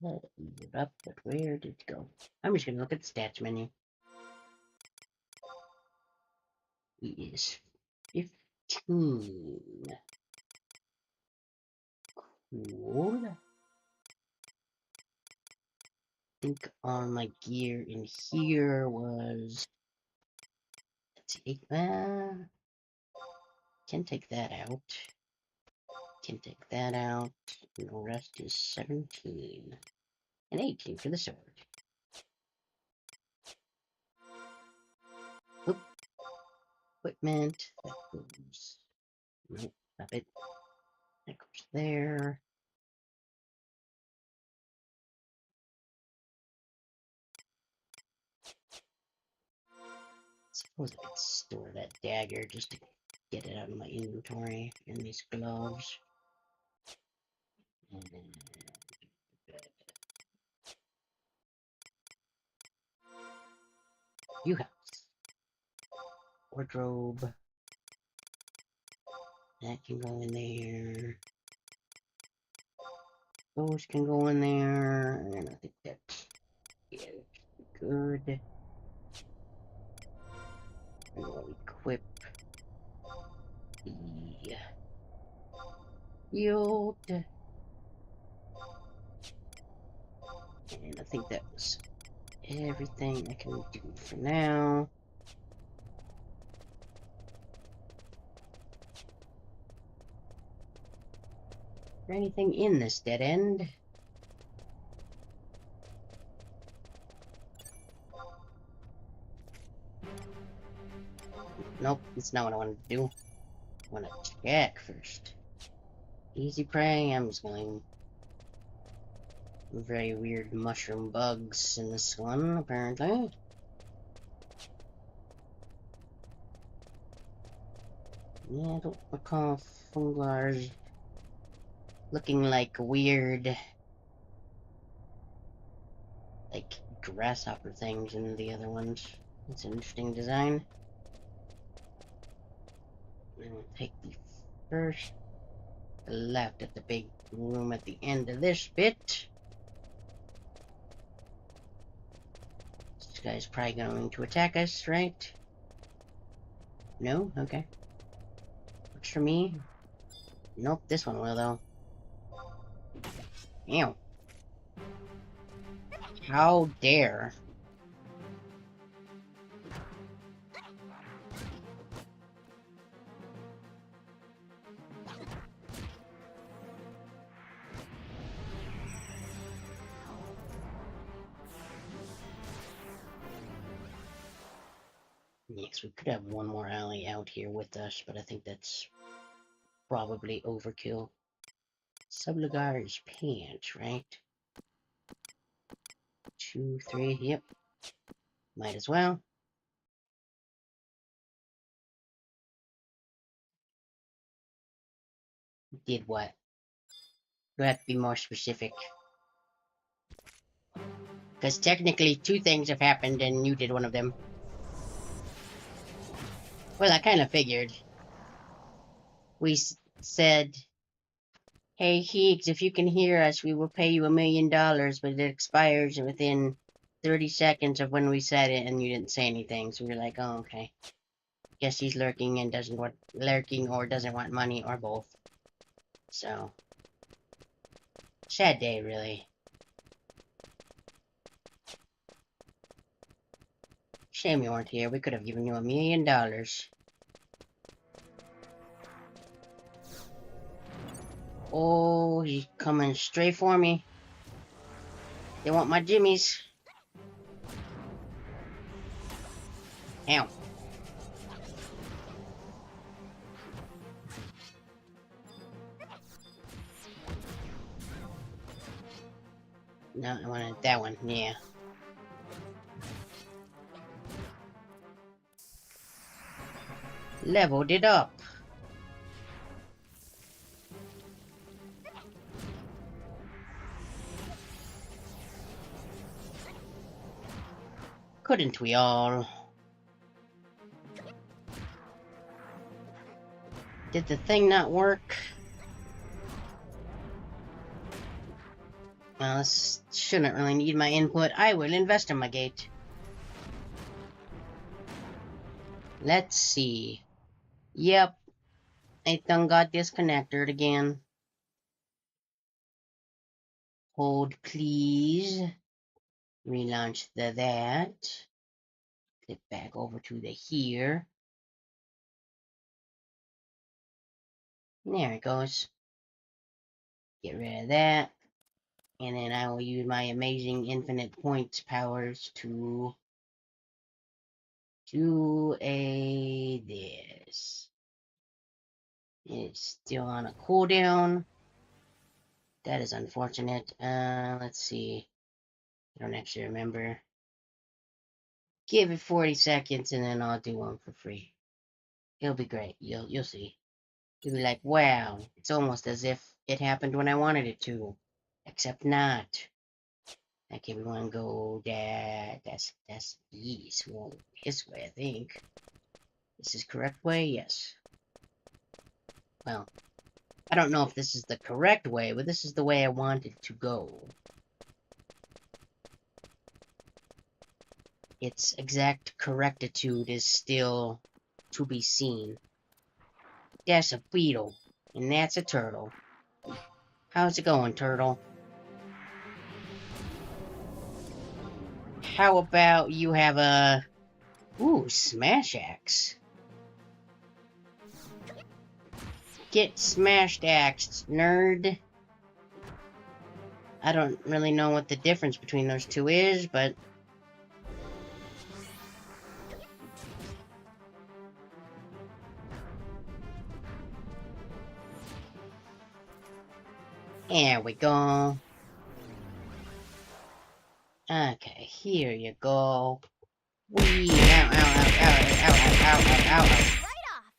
Set it up, but where did it go? I'm just gonna look at the stats menu. He is 15. Cool. I think on my gear in here was... Let's see, can take that out. Can take that out. And the rest is 17. And 18 for the sword. Oop. Equipment. That goes... Nope, stop it. That goes there. Suppose I could store that dagger just to get it out of my inventory in these gloves. And you house. Wardrobe. That can go in there. Those can go in there. And I think that's good. And we'll equip the yield. And I think that was everything I can do for now. Is there anything in this dead end? Nope, that's not what I wanted to do. I want to check first. Easy prey, I'm just going... Very weird mushroom bugs in this one, apparently. Yeah, I don't recall fungars looking like weird, like grasshopper things in the other ones. It's an interesting design. And we'll take the first left at the big room at the end of this bit. This guy's probably going to attack us, right? No? Okay. Works for me. Nope, this one will, though. Ew. How dare. Yes, we could have one more ally out here with us, but I think that's probably overkill. Subligar's pants, right? 2, 3, yep. Might as well. Did what? You have to be more specific. Because technically 2 things have happened and you did one of them. Well, I kind of figured. We said, hey, Heeks, if you can hear us, we will pay you $1 million, but it expires within 30 seconds of when we said it, and you didn't say anything. So we were like, oh, okay. Guess he's lurking and doesn't want lurking or doesn't want money or both. So sad day, really. Shame you weren't here. We could have given you $1 million. Oh, he's coming straight for me. They want my jimmies. Ow. No, I wanted that one, yeah. Leveled it up. Couldn't we all? Did the thing not work? Well, this shouldn't really need my input. I will investigate. Let's see. Yep. I done got disconnected again. Hold, please. Relaunch that. Click back over to the here. There it goes. Get rid of that. And then I will use my amazing infinite points powers to do this. It's still on a cooldown. That is unfortunate. Let's see. I don't actually remember. Give it 40 seconds and then I'll do one for free. It'll be great. You'll see. You'll be like, wow, it's almost as if it happened when I wanted it to. Except not. Like everyone go that's east. Well, this way, I think. This is correct way? Yes. Well, I don't know if this is the correct way, but this is the way I wanted to go. Its exact correctitude is still to be seen. That's a beetle, and that's a turtle. How's it going, turtle? How about you have a... Ooh, smash axe. Get smashed axed, nerd. I don't really know what the difference between those two is, but... There we go. Okay, here you go. Wee! Ow, ow, ow, ow, ow, ow, ow, ow, ow. Right off.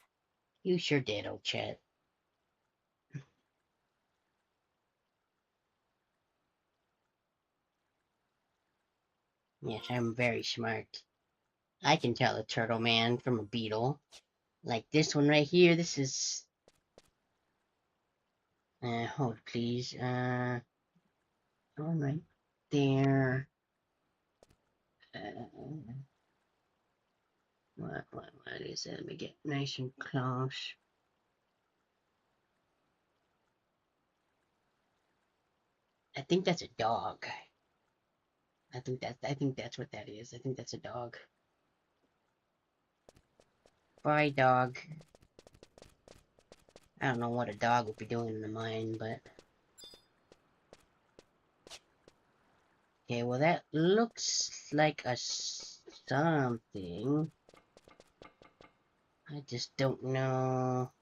You sure did, old Chet. Yes, I'm very smart. I can tell a turtle man from a beetle. Like this one right here. This is... hold please. One right there. What is it? Let me get nice and close. I think that's a dog. I think that's what that is. I think that's a dog. Bye, dog. I don't know what a dog would be doing in the mine, but... Okay, well that looks like a something. I just don't know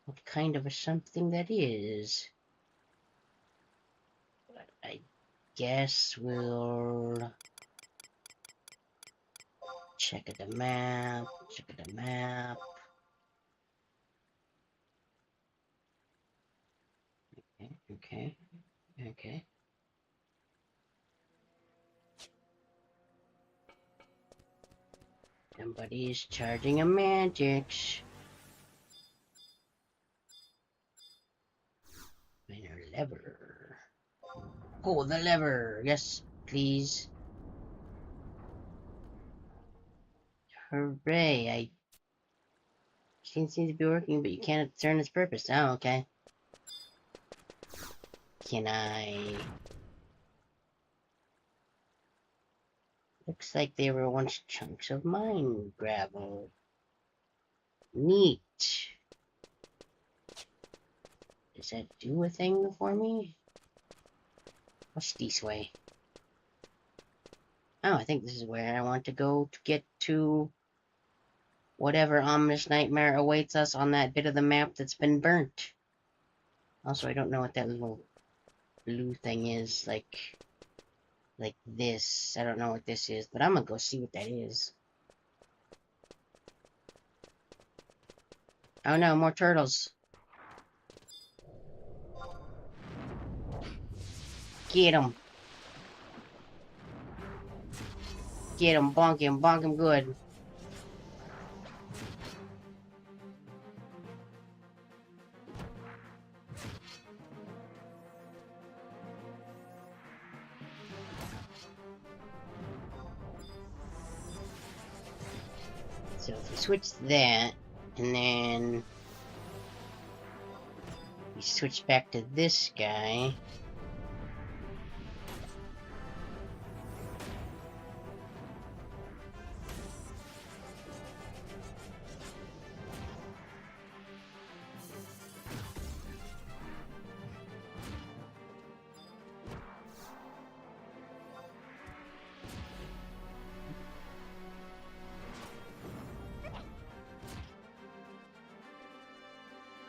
what kind of a something that is. But I guess we'll check at the map, check at the map. Okay. Somebody's charging a magic. Minor lever. Pull the lever. Yes, please. Hooray. I can't seem to be working, but you can't discern its purpose. Oh, okay. Can I... Looks like they were once chunks of mine gravel. Neat. Does that do a thing for me? What's this way? Oh, I think this is where I want to go to get to whatever ominous nightmare awaits us on that bit of the map that's been burnt. Also, I don't know what that little blue thing is, like this. I don't know what this is, but I'm gonna go see what that is. Oh no, more turtles. Get him. Get him, bonk him good. So if we switch that, and then we switch back to this guy.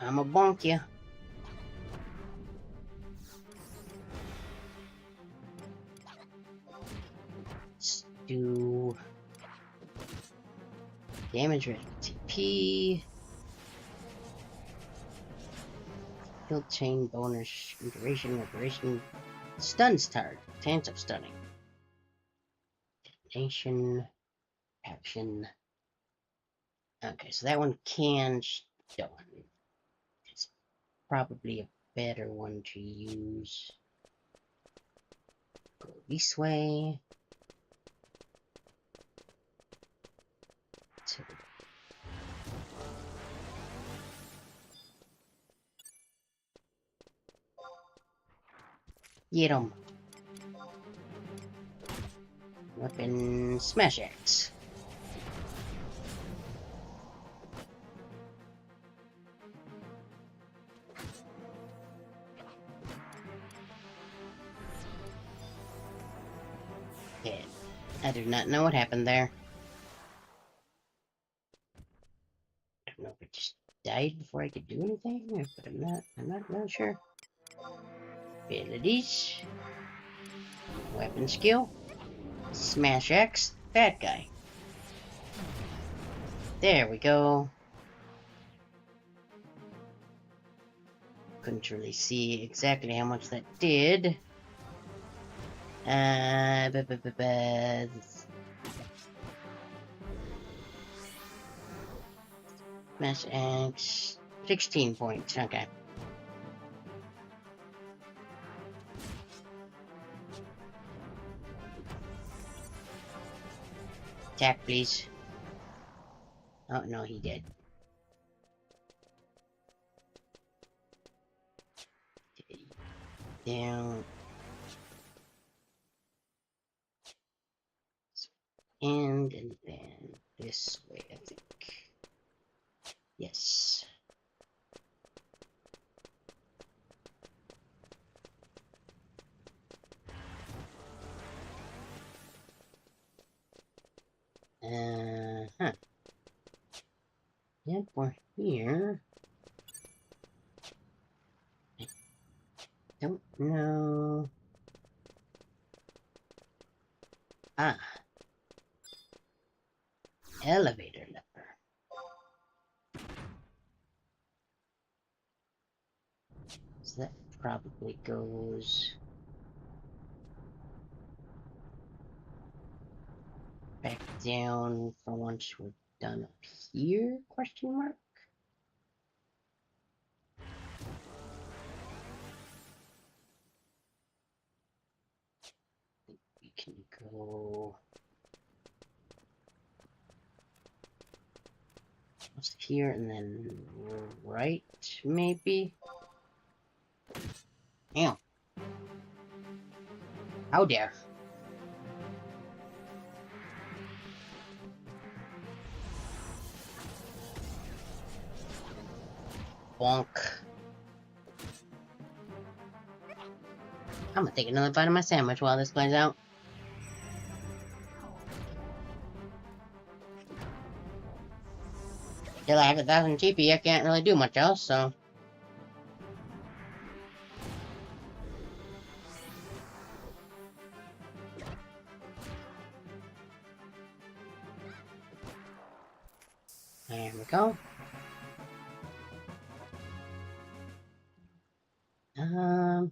I'ma bonk you. Let's do damage rate TP. Field chain bonus, duration, reparation, stuns target, chance of stunning. Detonation, action. Okay, so that one can stun. It's probably a better one to use. Go this way. Get him. Weapon smash axe. Okay. I do not know what happened there. I don't know if it just died before I could do anything, but I'm not really sure. Abilities. Weapon skill. Smash X. Bad guy. There we go. Couldn't really see exactly how much that did. Smash X. 16 points. Okay. Attack, please. Oh, no, he did. Okay. Down. And then this way, I think. Yes. Huh. Yep, we're here. I don't know. Ah. Elevator lever. So that probably goes back down for once we're done up here? Question mark? We can go just here and then right, maybe? Damn. How dare. Bonk. I'm gonna take another bite of my sandwich while this plays out. Till I have 1,000 TP, I can't really do much else, so. There we go. I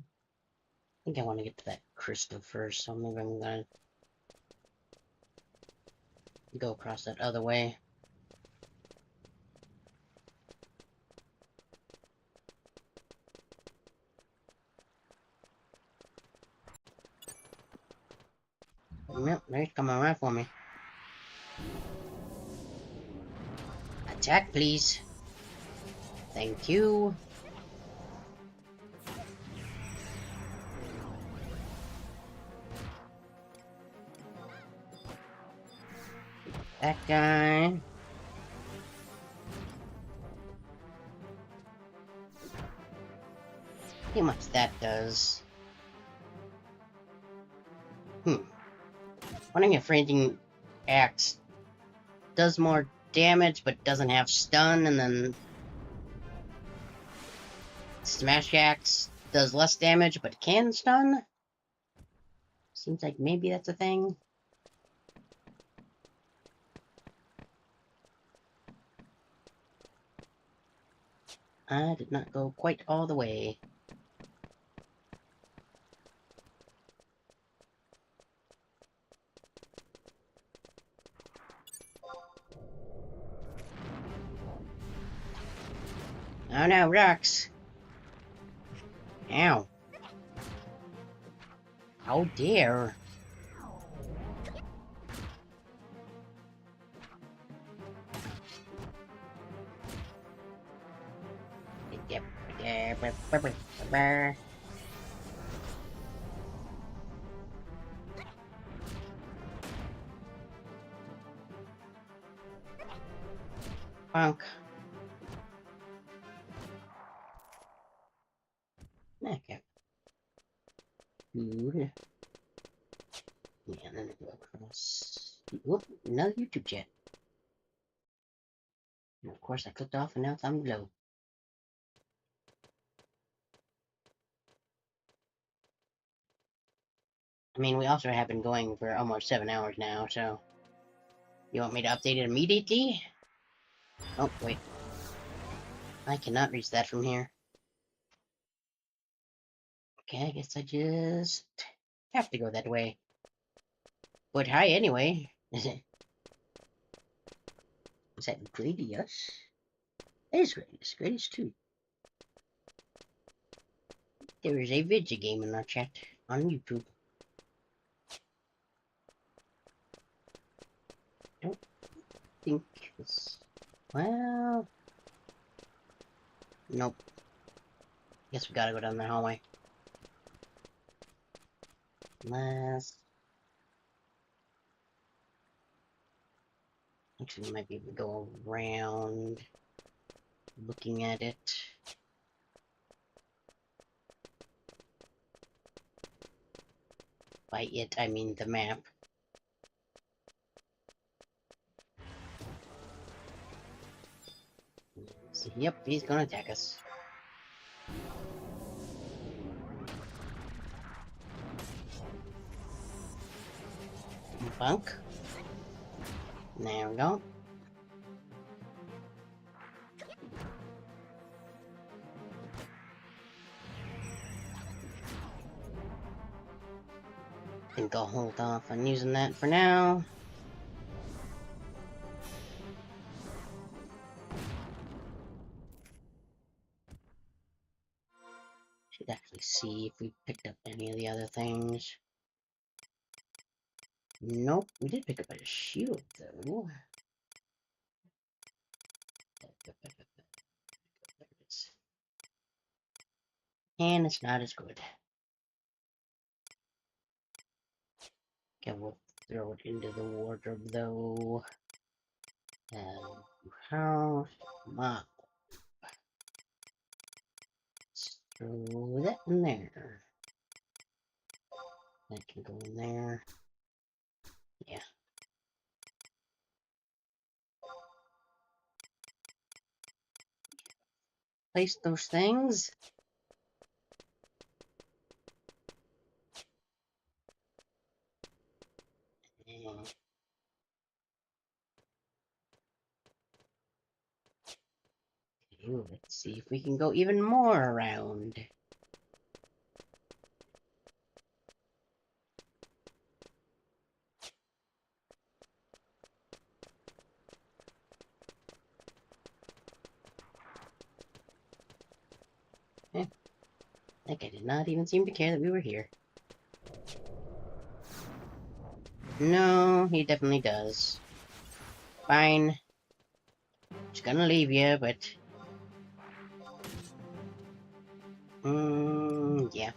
think I want to get to that crystal first, so maybe I'm gonna go across that other way. Yep, they're coming right for me. Attack, please. Thank you. That guy. See how much that does. Wondering if Raging Axe does more damage but doesn't have stun, and then Smash Axe does less damage but can stun? Seems like maybe that's a thing. I did not go quite all the way. Oh no, rocks! Ow. How dare! Punk. Okay. Good. Yeah, and then I go across. Whoop, another YouTube chat. And of course I clicked off and now it's on below. I mean, we also have been going for almost 7 hours now, so... You want me to update it immediately? Oh, wait. I cannot reach that from here. Okay, I guess I just... have to go that way. But hi, anyway. Is that Gradius? It's greatest. Greatest too. There is a video game in our chat on YouTube. Don't think it's... Well... Nope. Guess we gotta go down that hallway. Unless... Actually, we might be able to go around... looking at it. By it, I mean the map. So, yep, he's gonna attack us. Bunk. There we go. I think I'll hold off on using that for now. Should actually see if we picked up any of the other things. Nope, we did pick up a shield though. There it is. And it's not as good. Okay, we'll throw it into the wardrobe though. House mop. Let's throw that in there. That can go in there. Yeah. Place those things. And let's see if we can go even more around. That guy did not even seem to care that we were here. No, he definitely does. Fine. Just gonna leave you, but... yeah.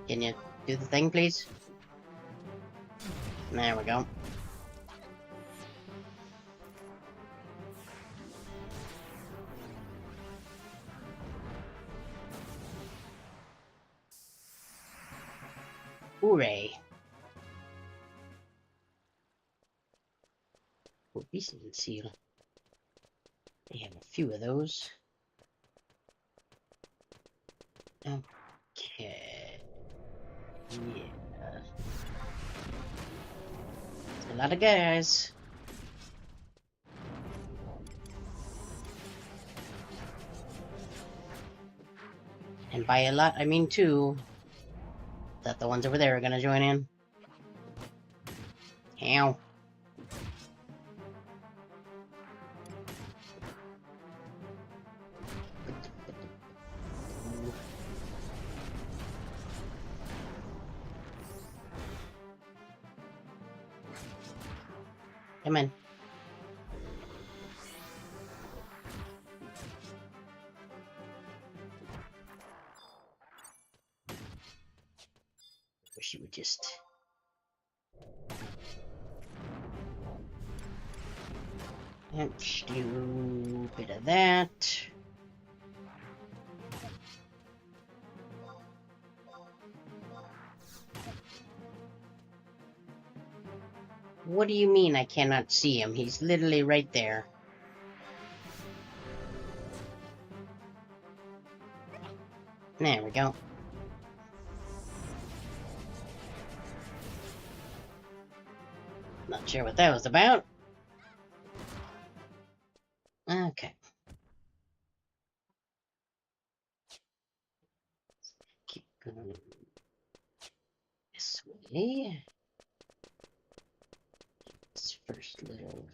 Can you do the thing, please? There we go. Hooray. Obesity seal. They have a few of those. Okay. Yeah. It's a lot of guys. And by a lot, I mean two. That the ones over there are gonna join in. Ow. Come on. Wish you would just... Let's do a bit of that. What do you mean I cannot see him? He's literally right there. There we go. Not sure what that was about. Okay. Keep going this way. Okay. This first little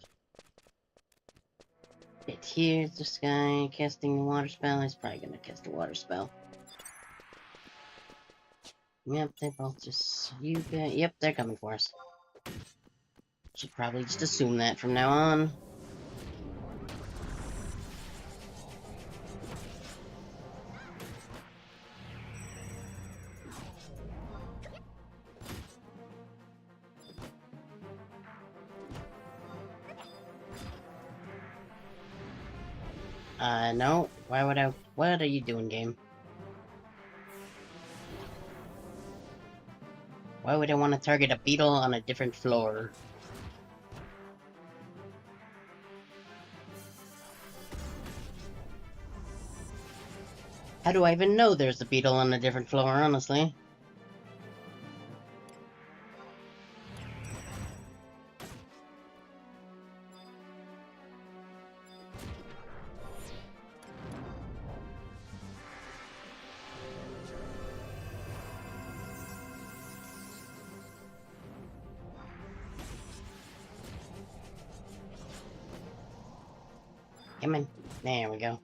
bit here. This guy casting a water spell. He's probably gonna cast a water spell. Yep, they both just... You guys... Yep, they're coming for us. Should probably just assume that from now on. No. Why would I... What are you doing, game? Why would I want to target a beetle on a different floor? How do I even know there's a beetle on a different floor, honestly? Come on. There we go.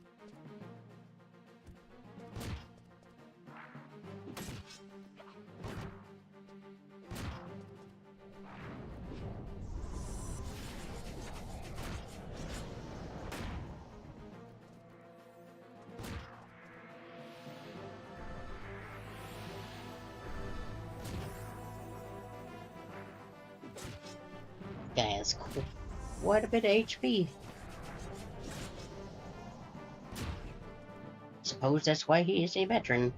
Guy has quite a bit of HP. Suppose that's why he is a veteran.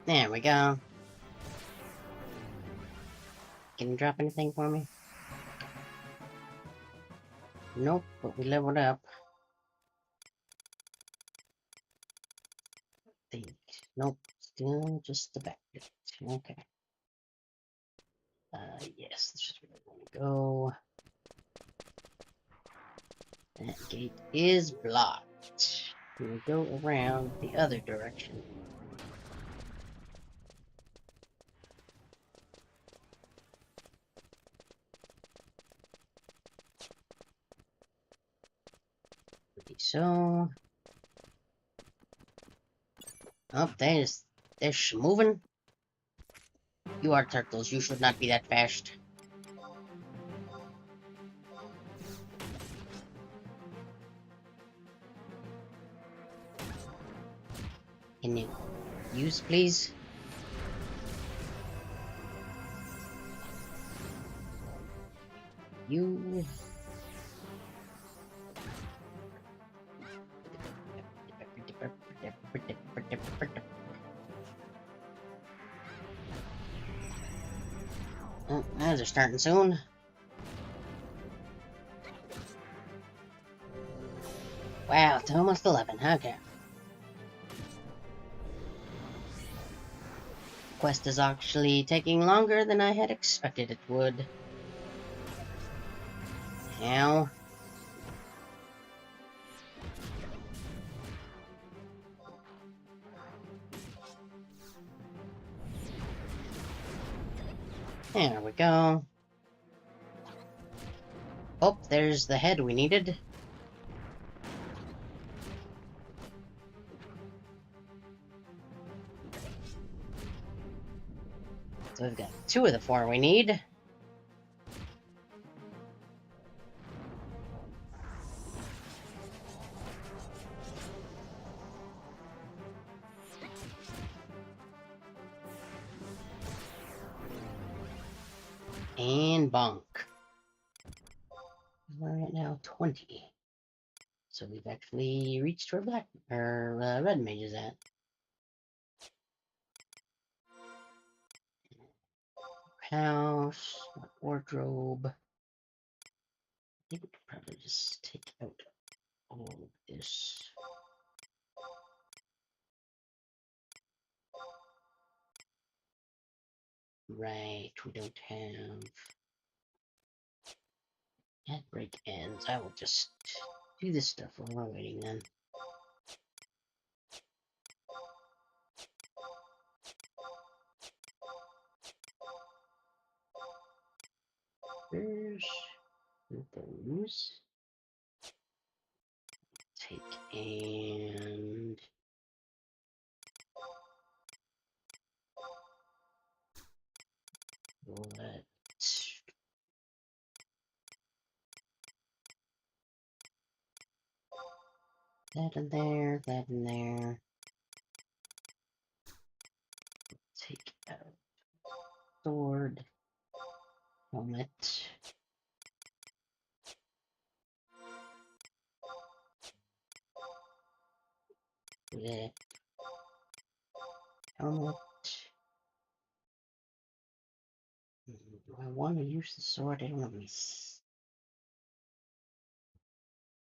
There we go. Can you drop anything for me? Nope, but we leveled up. Nope, still just the back bit. Okay. Yes, this is where I want to go. That gate is blocked. We'll go around the other direction. So, oh, they're moving. You are turtles. You should not be that fast. Can you use, please? You. Oh, those are starting soon. Wow, it's almost 11. Okay. Quest is actually taking longer than I had expected it would. Ow. There we go. Oh, there's the head we needed. So we've got 2 of the 4 we need. And bonk. We're at now 20. So we've actually reached where red mage is at. House, wardrobe. I think we could probably just take out all of this. Right, we don't have... That break ends. I will just do this stuff while we're waiting then. There's those. Take and let that in there, that in there. Take out sword, helmet. Whip, helmet. Do I want to use the sword? I don't know.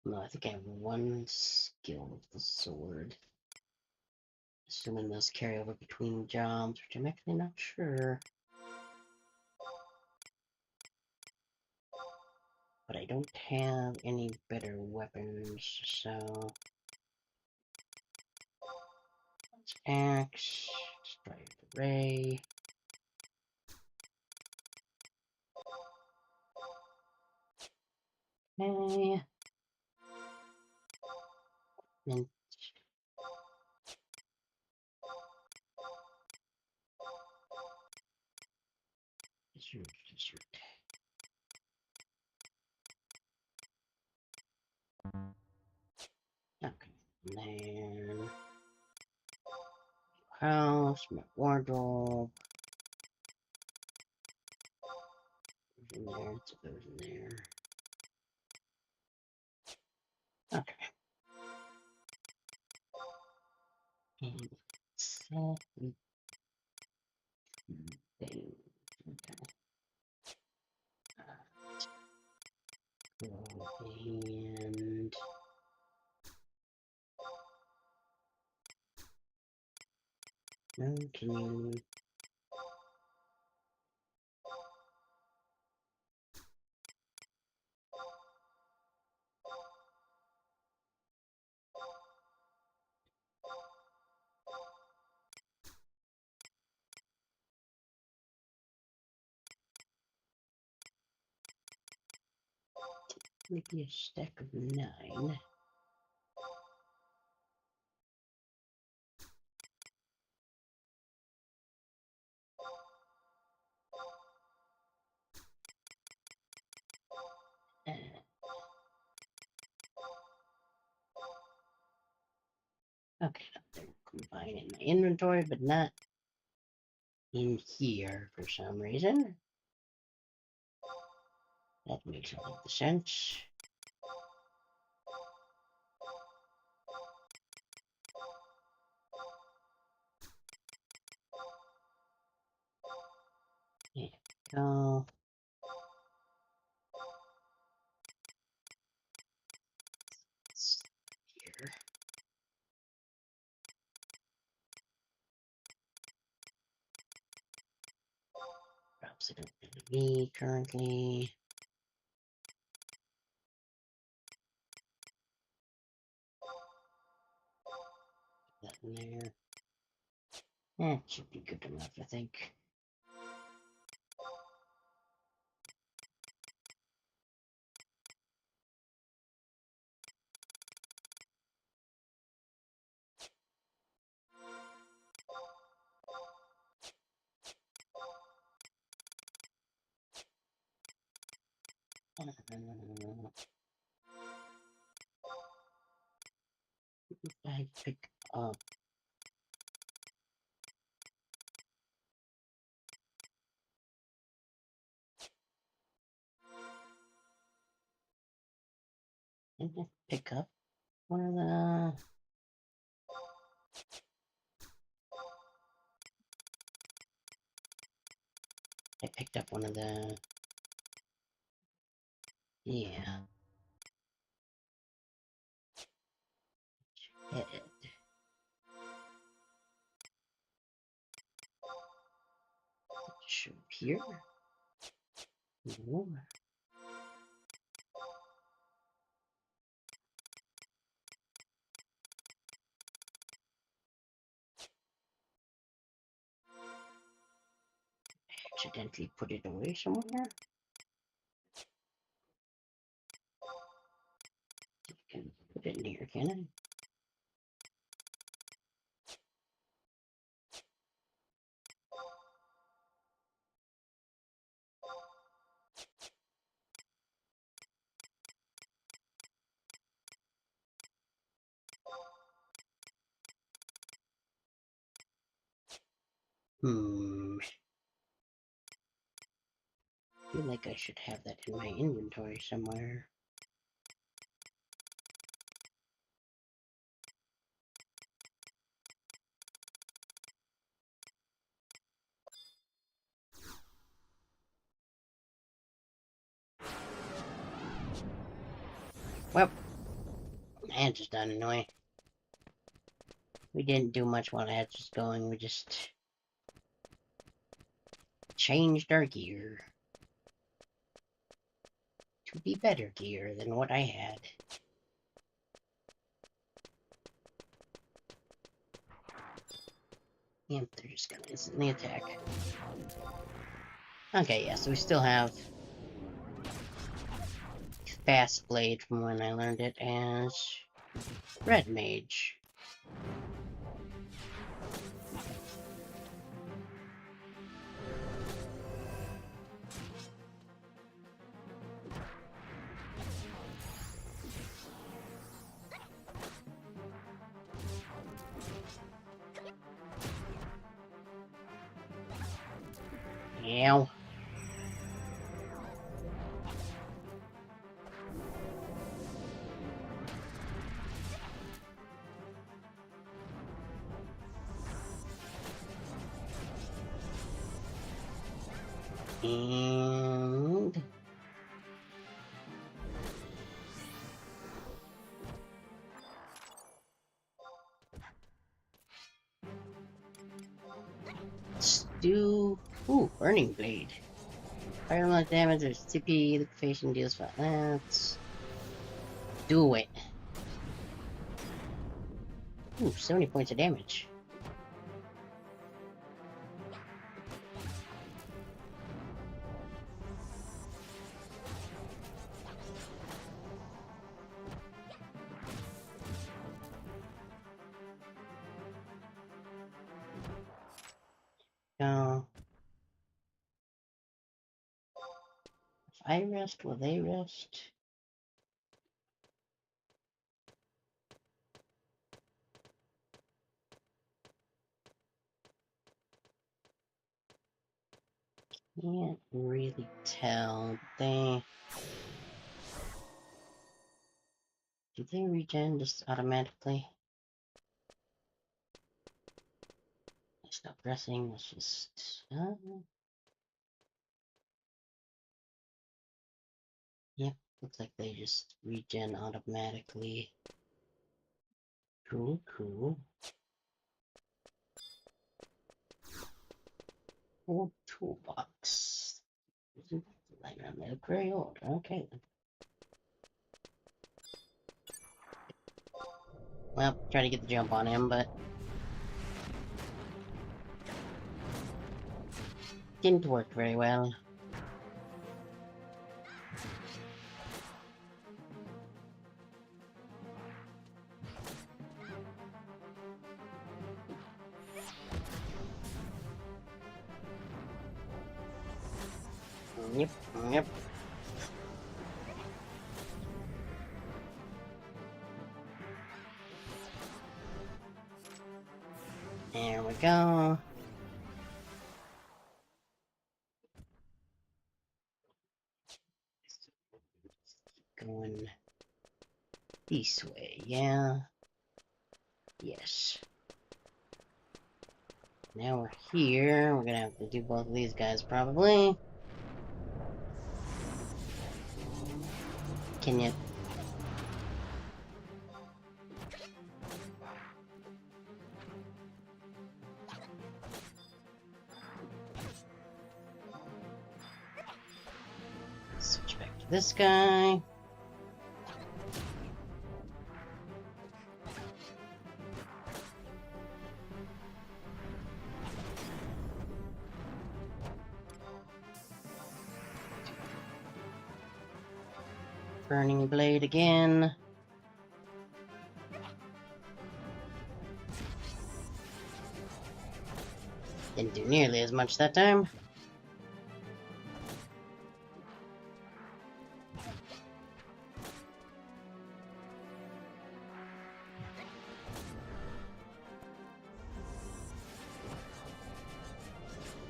No, I think I have one skill with the sword. Assuming those carry over between jobs, which I'm actually not sure. But I don't have any better weapons, so... Let's axe, strike the ray. Okay. And this. Okay, and then house, my wardrobe. Goes in there, it goes in there. Okay. And set thing. Okay. Go and no, can you maybe a stack of 9? Uh, okay, they're combined in my inventory, but not in here for some reason. That makes a lot of sense. There we go. It's here. Perhaps I don't really need currently. Put that in there. That should be good enough, I think. I pick up. Didn't I pick up one of the? I picked up one of the. Yeah. Head. Show up here. No. Accidentally put it away somewhere. can I? I feel like I should have that in my inventory somewhere. Well, that's just done annoying. We didn't do much while that's just going, we just changed our gear to be better gear than what I had. Yep, they're just gonna instantly attack. Okay, yeah, so we still have Fast Blade from when I learned it as Red Mage. Yeah. And let's do Burning Blade. Fire much damage or CP, the patient deals 5. Let's do it. 70 points of damage. Now, if I rest, will they rest? Can't really tell. Do they regen just automatically? I stop pressing. Let's just. Yep, looks like they just regen automatically. Cool, cool. Old toolbox. Like around there, very old. Okay then. Well, try to get the jump on him, but didn't work very well. Yep, yep. There we go. Going this way, yeah. Yes. Now we're here. We're gonna have to do both of these guys probably. Can you? Switch back to this guy. Burning Blade again. Didn't do nearly as much that time.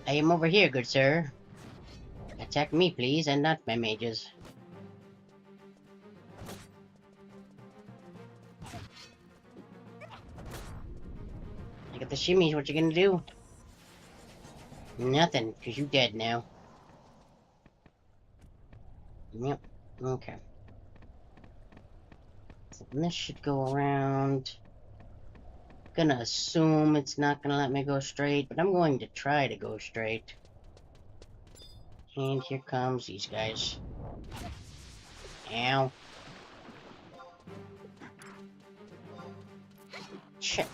I am over here, good sir. Attack me, please, and not my mages. I got the shimmies, what you gonna do? Nothing, because you dead now. Yep, okay. So this should go around. Gonna assume it's not gonna let me go straight, but I'm going to try to go straight. And here comes these guys. Ow. Check.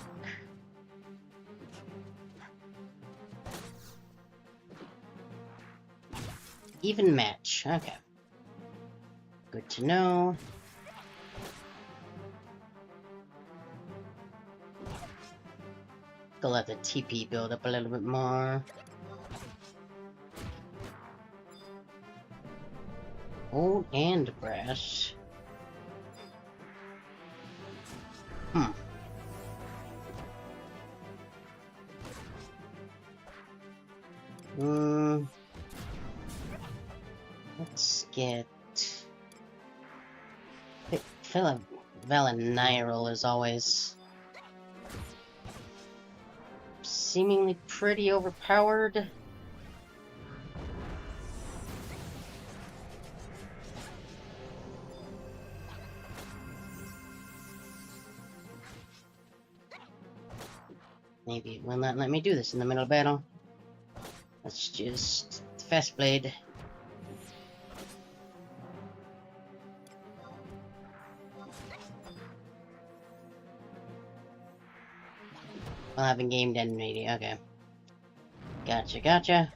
Even match. Okay. Good to know. Go let the TP build up a little bit more. Gold and brass. Let's get... I feel like Valeniral is always seemingly pretty overpowered. Maybe it will not let me do this in the middle of battle. Let's just fast blade. While having game detonating, okay. Gotcha, gotcha.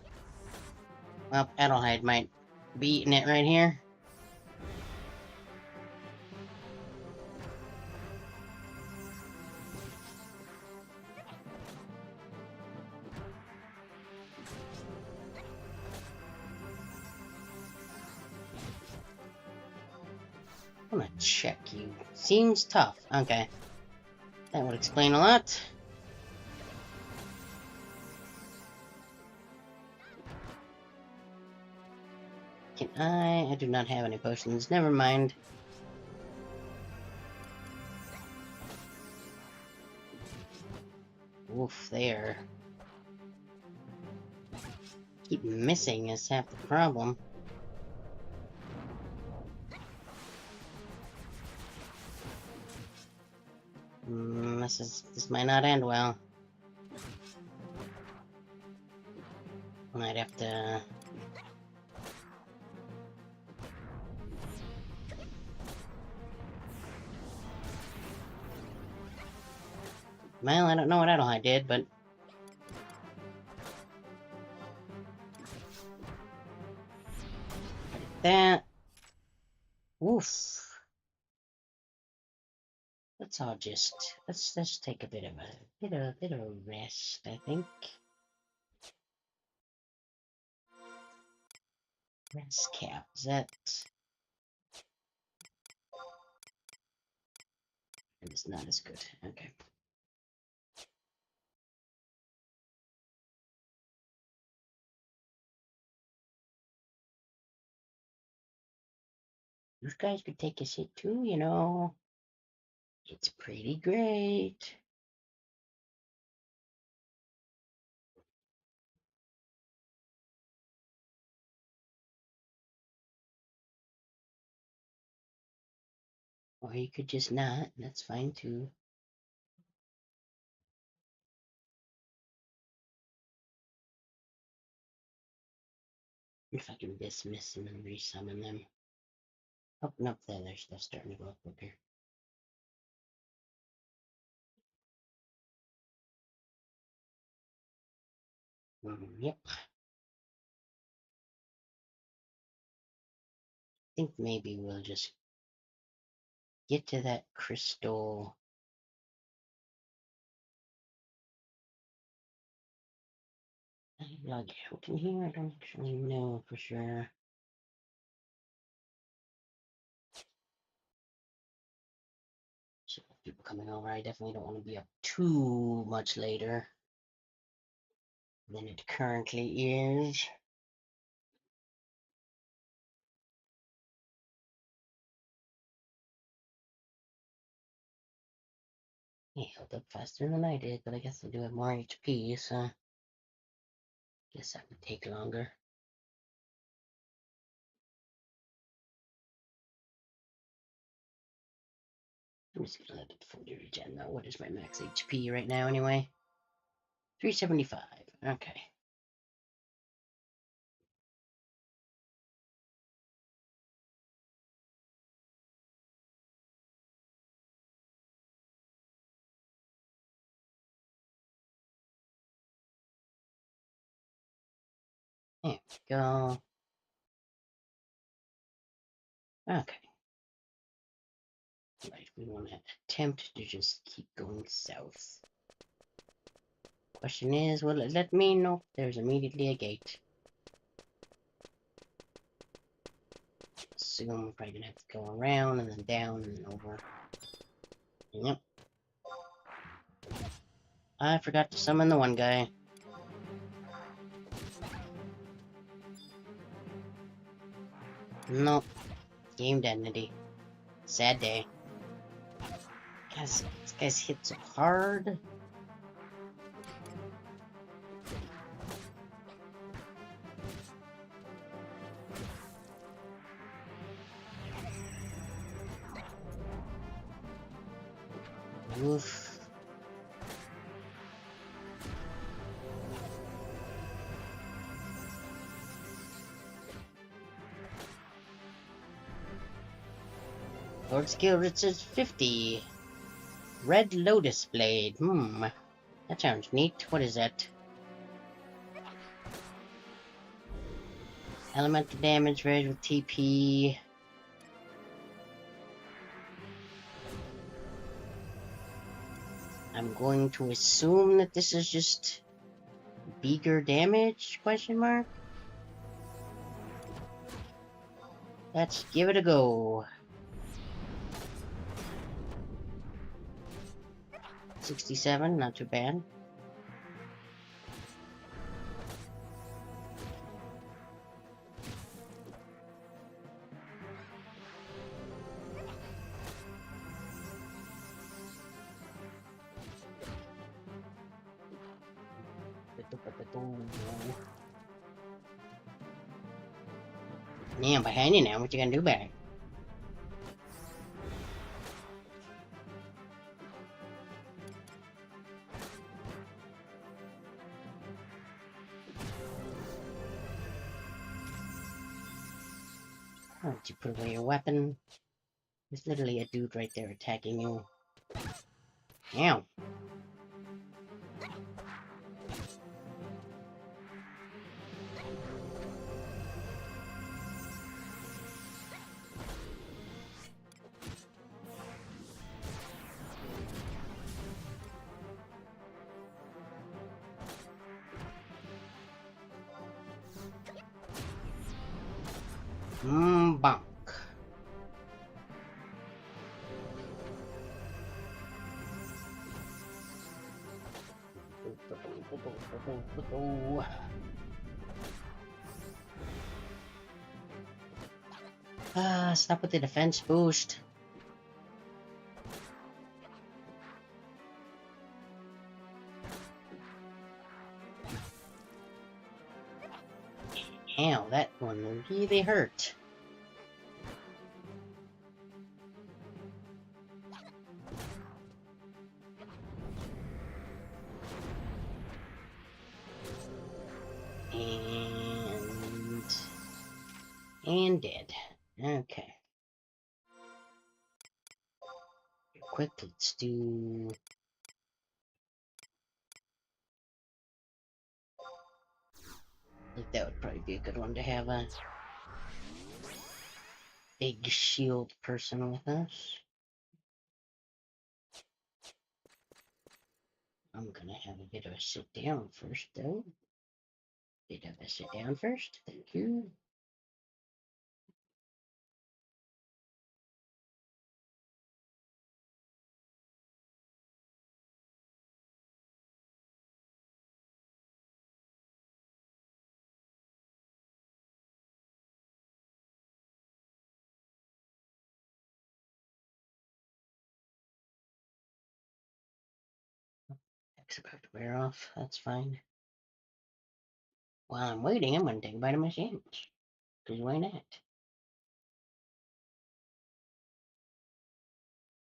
Well, Adelheid might be eating it right here. I'm gonna check you. Seems tough. Okay. That would explain a lot. Can I? I do not have any potions. Never mind. Oof, there. Keep missing is half the problem. This might not end well. Might have to... Well, I don't know what Adelheid did, but... That... Oof. Let's all just... Let's take a bit of a rest, I think. Rest cap, is that... It's not as good, okay. You guys could take a seat too, you know. It's pretty great. Or you could just not, that's fine too. If I can dismiss them and resummon them. Oh, nope, there, their stuff's starting to go up quicker. Yep. I think maybe we'll just get to that crystal. Log out in here? I don't actually know for sure. So people coming over, I definitely don't want to be up too much later than it currently is. He healed up faster than I did, but I guess I do have more HP, so guess that would take longer. I'm just gonna let it fully regen though. What is my max HP right now anyway? 375. Okay. There we go. Okay. Right, we want to attempt to just keep going south. Question is, will it let me? Nope, there's immediately a gate. Assume I'm probably gonna have to go around and then down and then over. Yep. I forgot to summon the one guy. Nope. Game identity. Sad day. Guys, this guy's hit so hard. Oof. Lord skill reaches 50. Red Lotus Blade. That sounds neat. What is that? Elemental damage varies with TP. I'm going to assume that this is just bigger damage? Question mark. Let's give it a go. 67, not too bad. Yeah, I'm behind you now. What you gonna do about it? Why don't you put away your weapon? There's literally a dude right there attacking you. Ow. Bonk. Stop with the defense boost. Ow, that one really hurt. And dead. Okay. Quick, let's do... I think that would probably be a good one to have a big shield person with us. I'm gonna have a bit of a sit down first, though. Did have to sit down first. Thank you. It's about to wear off. That's fine. While I'm waiting, I'm going to take a bite of my sandwich. Because why not?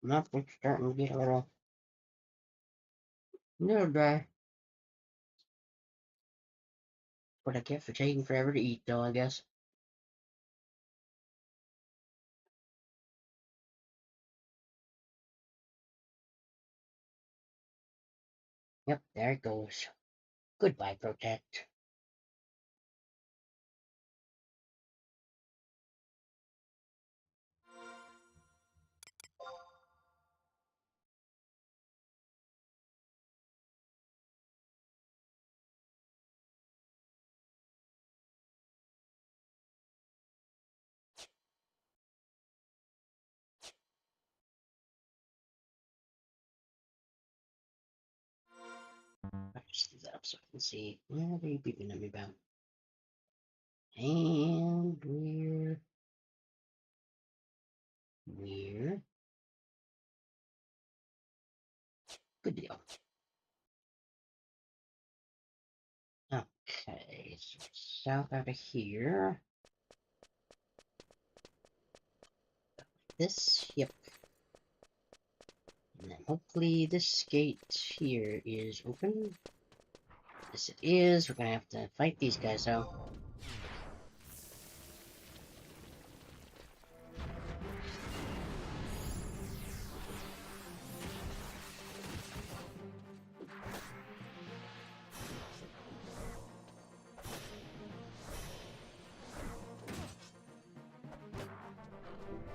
Nothing's starting to get a little dry. What I get for taking forever to eat, though, I guess. Yep, there it goes. Goodbye, Protect. Let's do that up so I can see. What are you beeping at me about? And we're good deal. Okay, so south out of here. This, yep. And then hopefully this gate here is open. Yes, it is. We're gonna have to fight these guys out.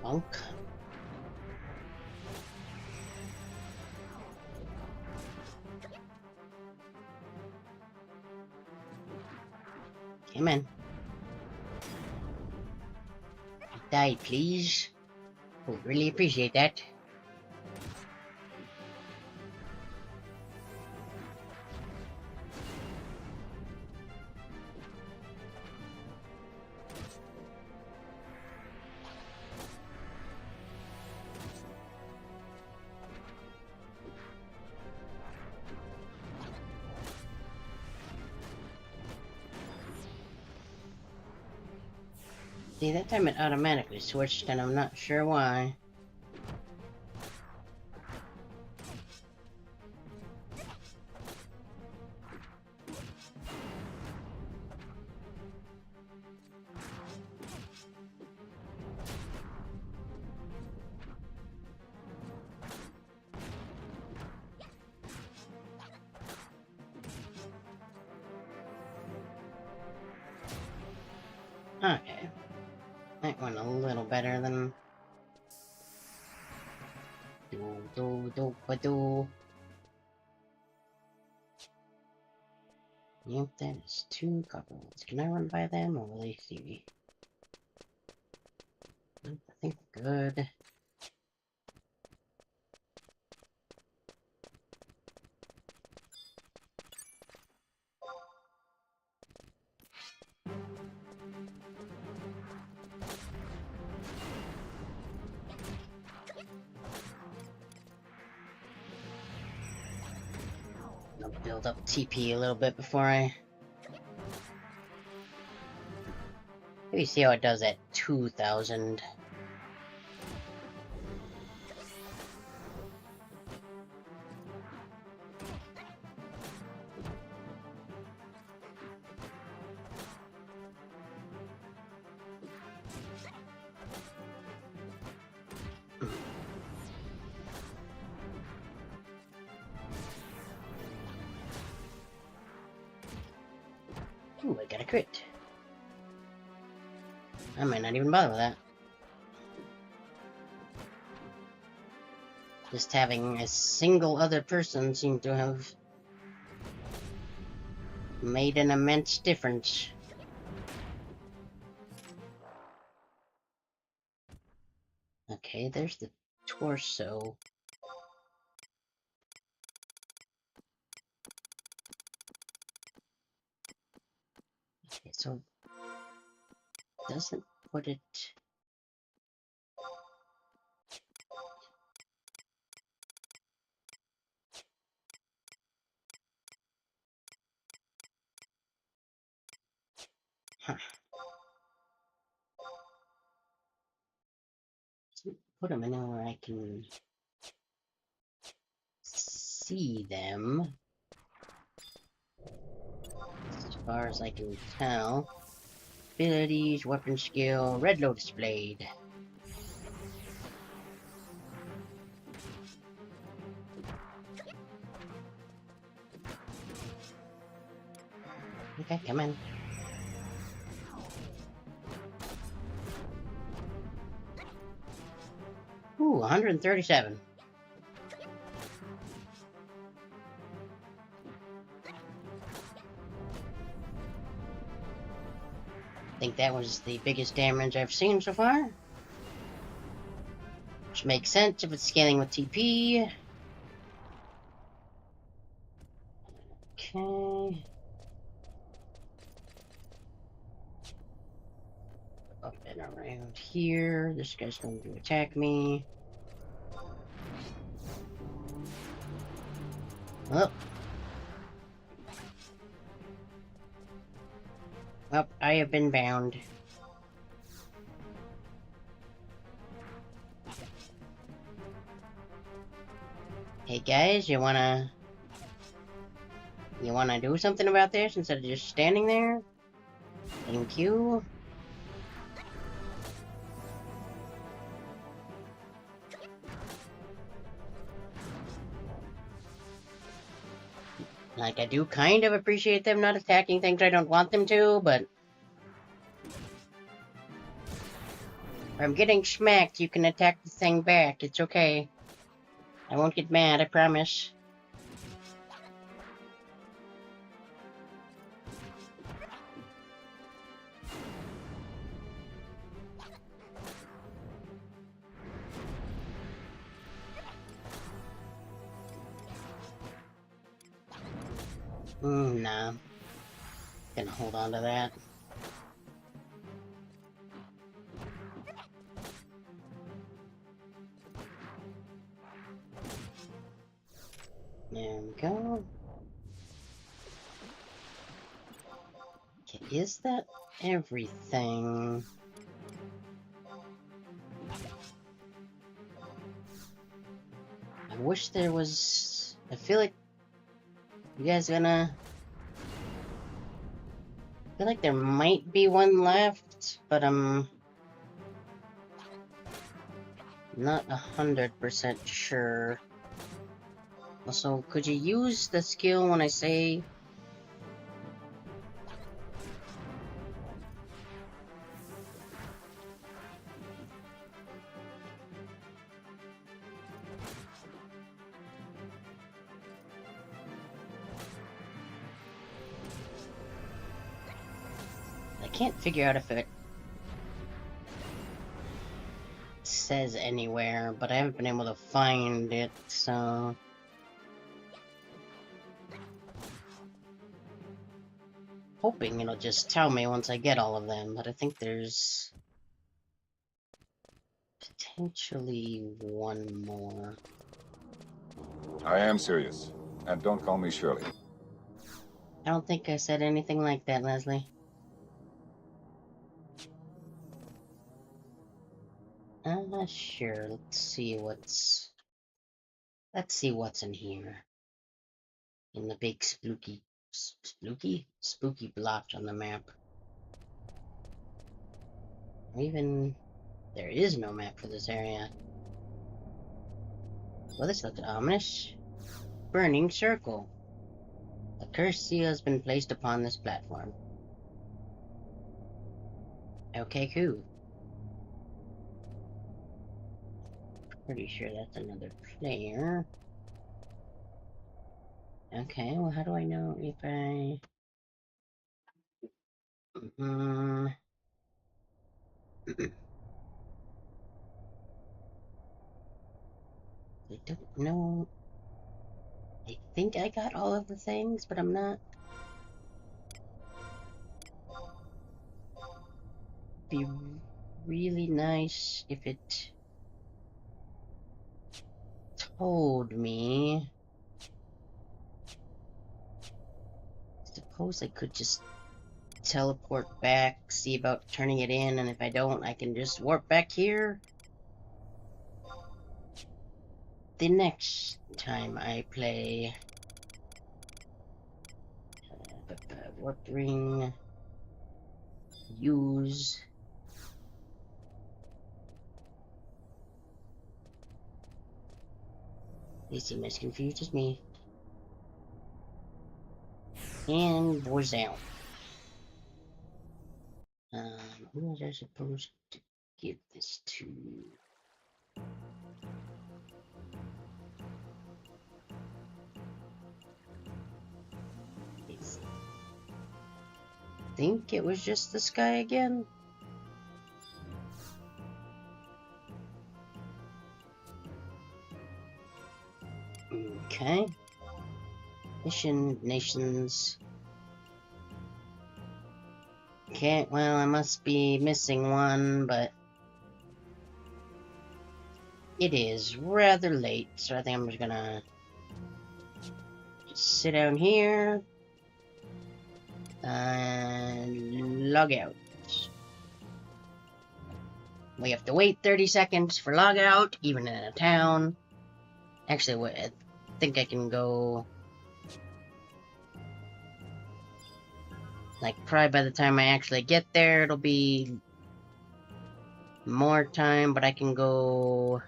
Bonk. Come on. Die, please. Would really appreciate that. See, that time it automatically switched, and I'm not sure why. Okay. That went a little better than... Do. Yep, that is 2 copperwoods. Can I run by them, or will they see me? Nope, I think we're good. I'll build up TP a little bit before I... Maybe see how it does at 2,000. Ooh, I got a crit. I might not even bother with that. Just having a single other person seem to have made an immense difference. Okay, there's the torso. Okay, so doesn't put it. Huh. Doesn't put them anywhere I can see them, as far as I can tell. Abilities, weapon skill, red lotus blade. Okay, come in. Ooh, 137. I think that was the biggest damage I've seen so far. Which makes sense if it's scaling with TP. Okay. Up and around here. This guy's going to attack me. Oh. Well, I have been bound. Hey guys, you wanna do something about this instead of just standing there? Thank you. Like, I do kind of appreciate them not attacking things I don't want them to, but if I'm getting smacked, you can attack the thing back. It's okay. I won't get mad, I promise. Nah. Gonna hold on to that. There we go. Okay, is that everything? I wish there was... I feel like you guys gonna... I feel like there might be one left, but I'm not 100% sure. Also, could you use the skill when I say... I can't figure out if it says anywhere, but I haven't been able to find it, so... Hoping it'll just tell me once I get all of them, but I think there's... potentially one more. I am serious. And don't call me Shirley. I don't think I said anything like that, Leslie. Sure, let's see what's in here. In the big spooky blotch on the map. Even there is no map for this area. Well, this looks ominous. Burning circle. A cursed seal has been placed upon this platform. Okay, cool. Pretty sure that's another player. Okay, well, how do I know if I... Mm. I don't know. I think I got all of the things, but I'm not. Be really nice if it told me. Suppose I could just teleport back, see about turning it in, and if I don't, I can just warp back here the next time I play. Warp ring. Use. They seem as confused as me. And boys out. Who was I supposed to give this to? I think it was just this guy again. Okay. Mission nations. Okay, well, I must be missing one, but it is rather late, so I think I'm just gonna just sit down here and log out. We have to wait 30 seconds for log out, even in a town. Actually, I think I can go. Like, probably by the time I actually get there, it'll be more time, but I can go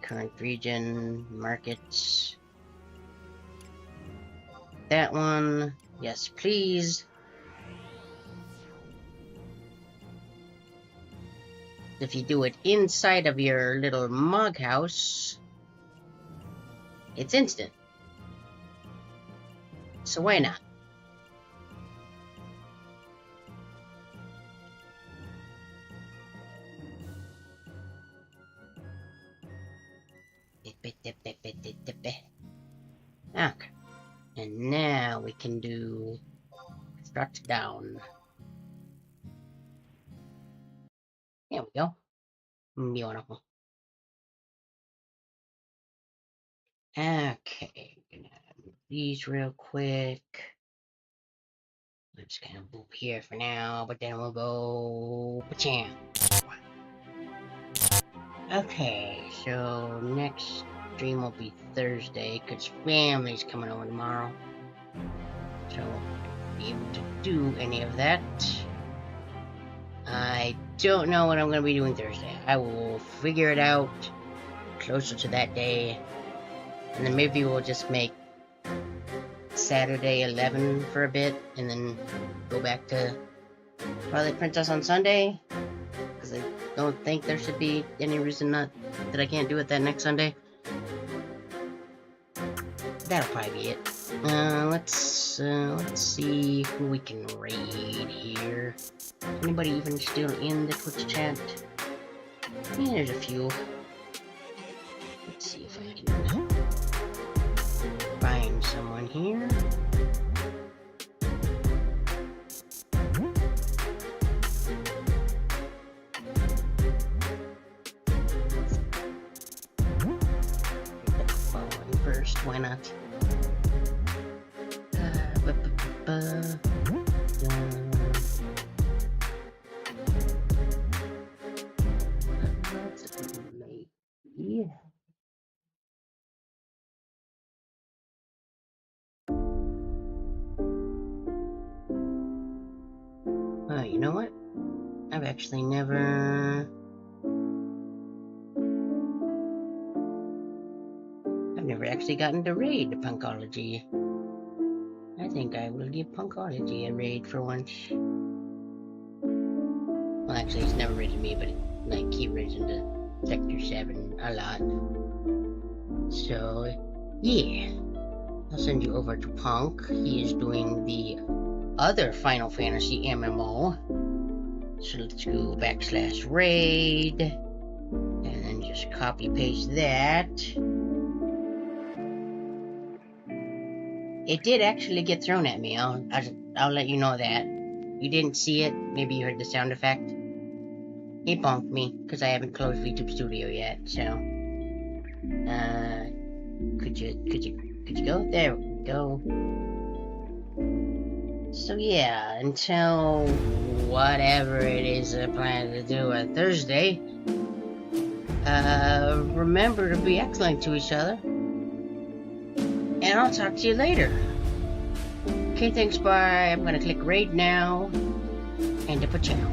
current region, markets. That one, yes please. If you do it inside of your little mug house, it's instant. So why not? Okay. And now we can do strut down. There we go. Beautiful. Okay, gonna move these real quick. I'm just gonna move here for now, but then we'll go pacham. Okay, so next stream will be Thursday, because family's coming over tomorrow. So I won't be able to do any of that. I don't know what I'm going to be doing Thursday. I will figure it out closer to that day. And then maybe we'll just make Saturday 11 for a bit, and then go back to Twilight Princess on Sunday. Because I don't think there should be any reason that I can't do it that next Sunday. That'll probably be it. Let's see who we can raid here. Is anybody even still in the Twitch chat? Yeah, there's a few. Let's see if I can find someone here. Why not? Yeah. You know what? I've actually never actually gotten to raid Punkology. I think I will give Punkology a raid for once. Well, actually, he's never raided me, but like he raids into Sector 7 a lot. So, yeah. I'll send you over to Punk. He is doing the other Final Fantasy MMO. So let's go /raid, and then just copy paste that. It did actually get thrown at me. I'll let you know that. You didn't see it. Maybe you heard the sound effect. It bonked me because I haven't closed VTube Studio yet. So, could you go? There we go. So yeah, until whatever it is I plan to do on Thursday, remember to be excellent to each other. And I'll talk to you later. Okay, thanks, bye. I'm gonna click raid now and to put channel.